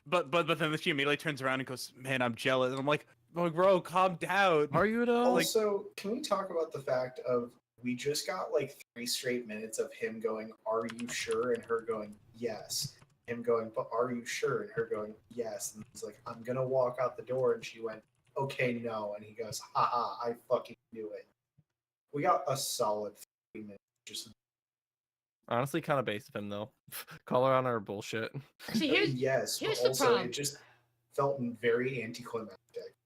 [SPEAKER 5] but then she immediately turns around and goes, "Man, I'm jealous." And I'm like, "Oh, bro, calm down."
[SPEAKER 1] Are you though?
[SPEAKER 2] Also, can we talk about the fact of we just got like 3 straight minutes of him going, "Are you sure?" and her going, "Yes." Him going, "But are you sure?" and her going, "Yes." And he's like, "I'm gonna walk out the door," and she went, "Okay, no." And he goes, "Haha, I fucking knew it." We got a solid 3 minutes. Just
[SPEAKER 1] Honestly, kind of based of him though. Call her on her bullshit.
[SPEAKER 4] See, here's
[SPEAKER 2] yes,
[SPEAKER 4] here's
[SPEAKER 2] but
[SPEAKER 4] the
[SPEAKER 2] also
[SPEAKER 4] problem.
[SPEAKER 2] it just felt very anticlimactic.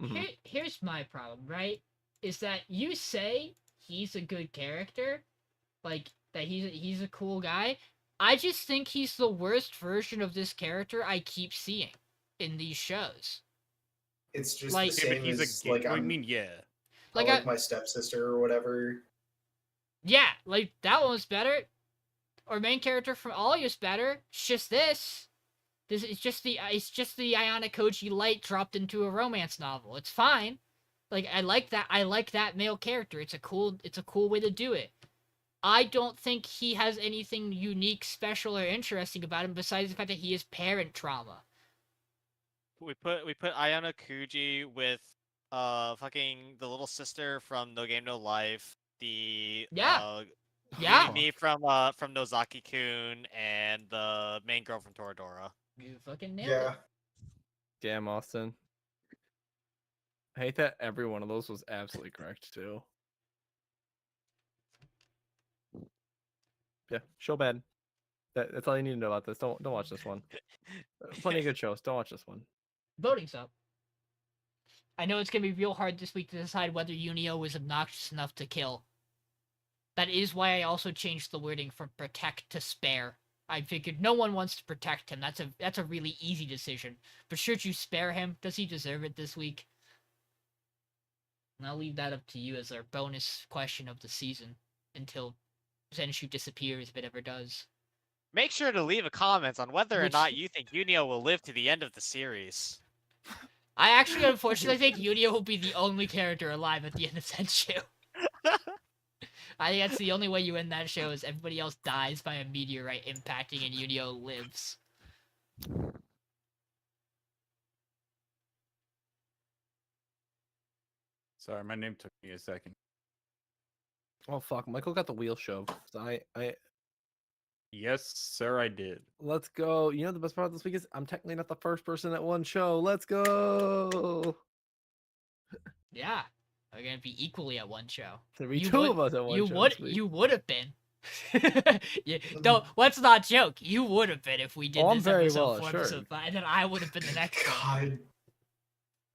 [SPEAKER 1] Mhm.
[SPEAKER 4] Here's my problem, right? Is that you say he's a good character, like that he's a cool guy. I just think he's the worst version of this character I keep seeing in these shows.
[SPEAKER 2] It's just
[SPEAKER 4] Like-
[SPEAKER 2] the
[SPEAKER 5] Yeah,
[SPEAKER 2] same
[SPEAKER 5] but he's
[SPEAKER 2] as
[SPEAKER 5] a
[SPEAKER 2] like
[SPEAKER 5] I
[SPEAKER 2] I'm
[SPEAKER 5] mean, yeah.
[SPEAKER 4] Like
[SPEAKER 2] like my stepsister or whatever.
[SPEAKER 4] Yeah, like that one was better. Or main character from Alya's better. It's just this. This is just the Ayana Koji light dropped into a romance novel. It's fine. Like I like that male character. It's a cool way to do it. I don't think he has anything unique, special, or interesting about him besides the fact that he has parent trauma.
[SPEAKER 3] We put Ayana Kuji with fucking the little sister from No Game No Life, the
[SPEAKER 4] Yeah. Yeah.
[SPEAKER 3] me from Nozaki-kun, and the main girl from Toradora.
[SPEAKER 4] You fucking nailed
[SPEAKER 2] Yeah.
[SPEAKER 4] it.
[SPEAKER 1] Damn, Austin. I hate that every one of those was absolutely correct too. Yeah, show bad. That's all you need to know about this. Don't watch this one. Plenty of good shows. Don't watch this one.
[SPEAKER 4] Voting's up. I know it's gonna be real hard this week to decide whether Yunio is obnoxious enough to kill. That is why I also changed the wording from protect to spare. I figured no one wants to protect him. That's a really easy decision. But should you spare him? Does he deserve it this week? And I'll leave that up to you as our bonus question of the season until ZENSHU disappears if it ever does.
[SPEAKER 3] Make sure to leave a comment on whether or
[SPEAKER 4] Which-
[SPEAKER 3] not you think Yunio will live to the end of the series.
[SPEAKER 4] I actually unfortunately think Yunio will be the only character alive at the end of ZENSHU. I think that's the only way you end that show is everybody else dies by a meteorite impacting and Yunio lives.
[SPEAKER 5] Sorry, my name took me a second.
[SPEAKER 1] Oh fuck, Michael got the wheel shoved. So I
[SPEAKER 5] Yes, sir, I did.
[SPEAKER 1] let's go. You know the best part of this week is I'm technically not the first person at one show. Let's go.
[SPEAKER 4] Yeah, we're gonna be equally at one show.
[SPEAKER 1] There be
[SPEAKER 4] You
[SPEAKER 1] two
[SPEAKER 4] would-
[SPEAKER 1] of us at one
[SPEAKER 4] You
[SPEAKER 1] show.
[SPEAKER 4] would
[SPEAKER 1] this week.
[SPEAKER 4] you would have been. Yeah, don't let's not joke. You would have been if we did
[SPEAKER 1] Oh, I'm
[SPEAKER 4] this
[SPEAKER 1] very
[SPEAKER 4] episode
[SPEAKER 1] well
[SPEAKER 4] 4,
[SPEAKER 1] assured.
[SPEAKER 4] episode 5, and then I would have been the next one.
[SPEAKER 2] God.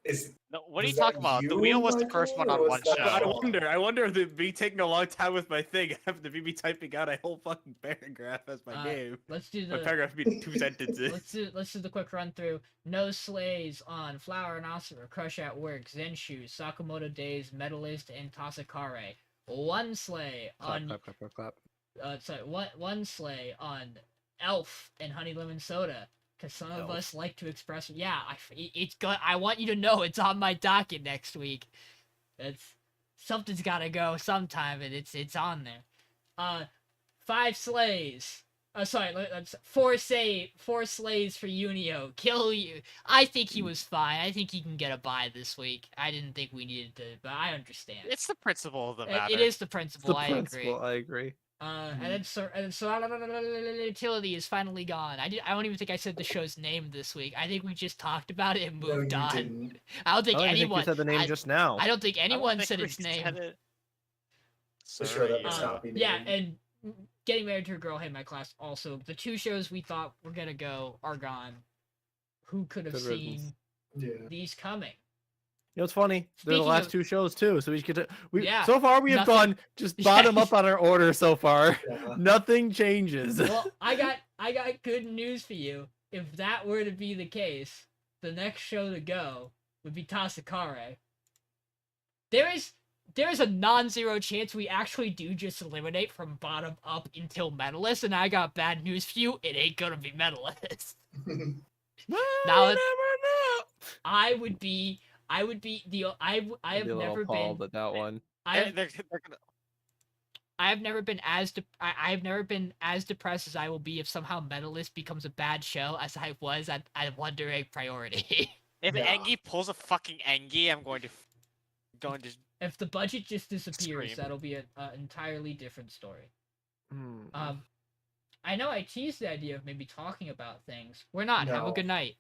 [SPEAKER 2] Is
[SPEAKER 3] No, what are
[SPEAKER 2] Was
[SPEAKER 3] you
[SPEAKER 2] that
[SPEAKER 3] talking about? The
[SPEAKER 2] you,
[SPEAKER 3] wheel was the first one
[SPEAKER 2] Michael,
[SPEAKER 3] on
[SPEAKER 2] or
[SPEAKER 3] one
[SPEAKER 2] was that
[SPEAKER 3] show.
[SPEAKER 5] I wonder if it'd be taking a long time with my thing, having to be typing out a whole fucking paragraph as my name.
[SPEAKER 4] Let's do
[SPEAKER 5] My
[SPEAKER 4] the
[SPEAKER 5] paragraph would be 2 sentences.
[SPEAKER 4] let's do the quick run through. No slays on Flower and Asura, Crush at Work, ZENSHU, Sakamoto Days, Medalist, and Tasokare. One slay on
[SPEAKER 1] Clap, clap, clap, clap, clap.
[SPEAKER 4] sorry, one slay on Elf and Honey Lemon Soda. Because some of
[SPEAKER 1] Elf.
[SPEAKER 4] us like to express, it's good. I want you to know it's on my docket next week. Something's got to go sometime, and it's on there. 5 slays Sorry, let's four slays for Unio. Kill you. I think he was fine. I think he can get a bye this week. I didn't think we needed to, but I understand.
[SPEAKER 3] It's the principle of the
[SPEAKER 4] It-
[SPEAKER 3] matter.
[SPEAKER 4] it is the
[SPEAKER 1] It's
[SPEAKER 4] principle.
[SPEAKER 1] the
[SPEAKER 4] I
[SPEAKER 1] principle.
[SPEAKER 4] agree.
[SPEAKER 1] I agree.
[SPEAKER 4] And then utility is finally gone. I don't even think I said the show's name this week. I think we just talked about it and
[SPEAKER 2] No,
[SPEAKER 4] moved
[SPEAKER 2] you
[SPEAKER 4] on.
[SPEAKER 2] didn't.
[SPEAKER 4] I don't think
[SPEAKER 1] I don't even think
[SPEAKER 4] anyone.
[SPEAKER 1] you said the name
[SPEAKER 4] I,
[SPEAKER 1] just now.
[SPEAKER 4] I don't think
[SPEAKER 3] I don't
[SPEAKER 4] anyone
[SPEAKER 3] think
[SPEAKER 4] said
[SPEAKER 3] we
[SPEAKER 4] its name.
[SPEAKER 3] said it.
[SPEAKER 2] The show that was
[SPEAKER 3] Sorry,
[SPEAKER 2] not be
[SPEAKER 4] Yeah,
[SPEAKER 2] named.
[SPEAKER 4] and Getting Married to a Girl, Hey My Class. Also, the two shows we thought were gonna go are gone. Who could have
[SPEAKER 1] Good
[SPEAKER 4] seen
[SPEAKER 1] riddance.
[SPEAKER 2] Yeah.
[SPEAKER 4] these coming?
[SPEAKER 1] You know, it's funny. They're the
[SPEAKER 4] Speaking
[SPEAKER 1] last
[SPEAKER 4] of-
[SPEAKER 1] 2 shows too, so we get to.
[SPEAKER 4] Yeah,
[SPEAKER 1] So far, we have
[SPEAKER 4] nothing-
[SPEAKER 1] gone just bottom up on our order so far.
[SPEAKER 2] Yeah.
[SPEAKER 1] Nothing changes.
[SPEAKER 4] Well, I got good news for you. If that were to be the case, the next show to go would be TASOKARE. There is a non-zero chance we actually do just eliminate from bottom up until Medalist, and I got bad news for you. It ain't gonna be Medalist. Now
[SPEAKER 1] I
[SPEAKER 4] it-
[SPEAKER 1] never know.
[SPEAKER 4] I would be the I have
[SPEAKER 1] I'd be a little
[SPEAKER 4] never
[SPEAKER 1] appalled
[SPEAKER 4] been
[SPEAKER 1] at that one.
[SPEAKER 3] They're gonna.
[SPEAKER 4] I have never been as I have never been as depressed as I will be if somehow Medalist becomes a bad show as I was at Wonder Egg Priority.
[SPEAKER 3] If
[SPEAKER 2] Yeah.
[SPEAKER 3] Engie pulls a fucking Engie, I'm going to
[SPEAKER 4] If the budget just disappears,
[SPEAKER 3] Scream.
[SPEAKER 4] that'll be an entirely different story.
[SPEAKER 1] Hmm.
[SPEAKER 4] I know I teased the idea of maybe talking about things. We're not. Have a
[SPEAKER 2] No.
[SPEAKER 4] good night.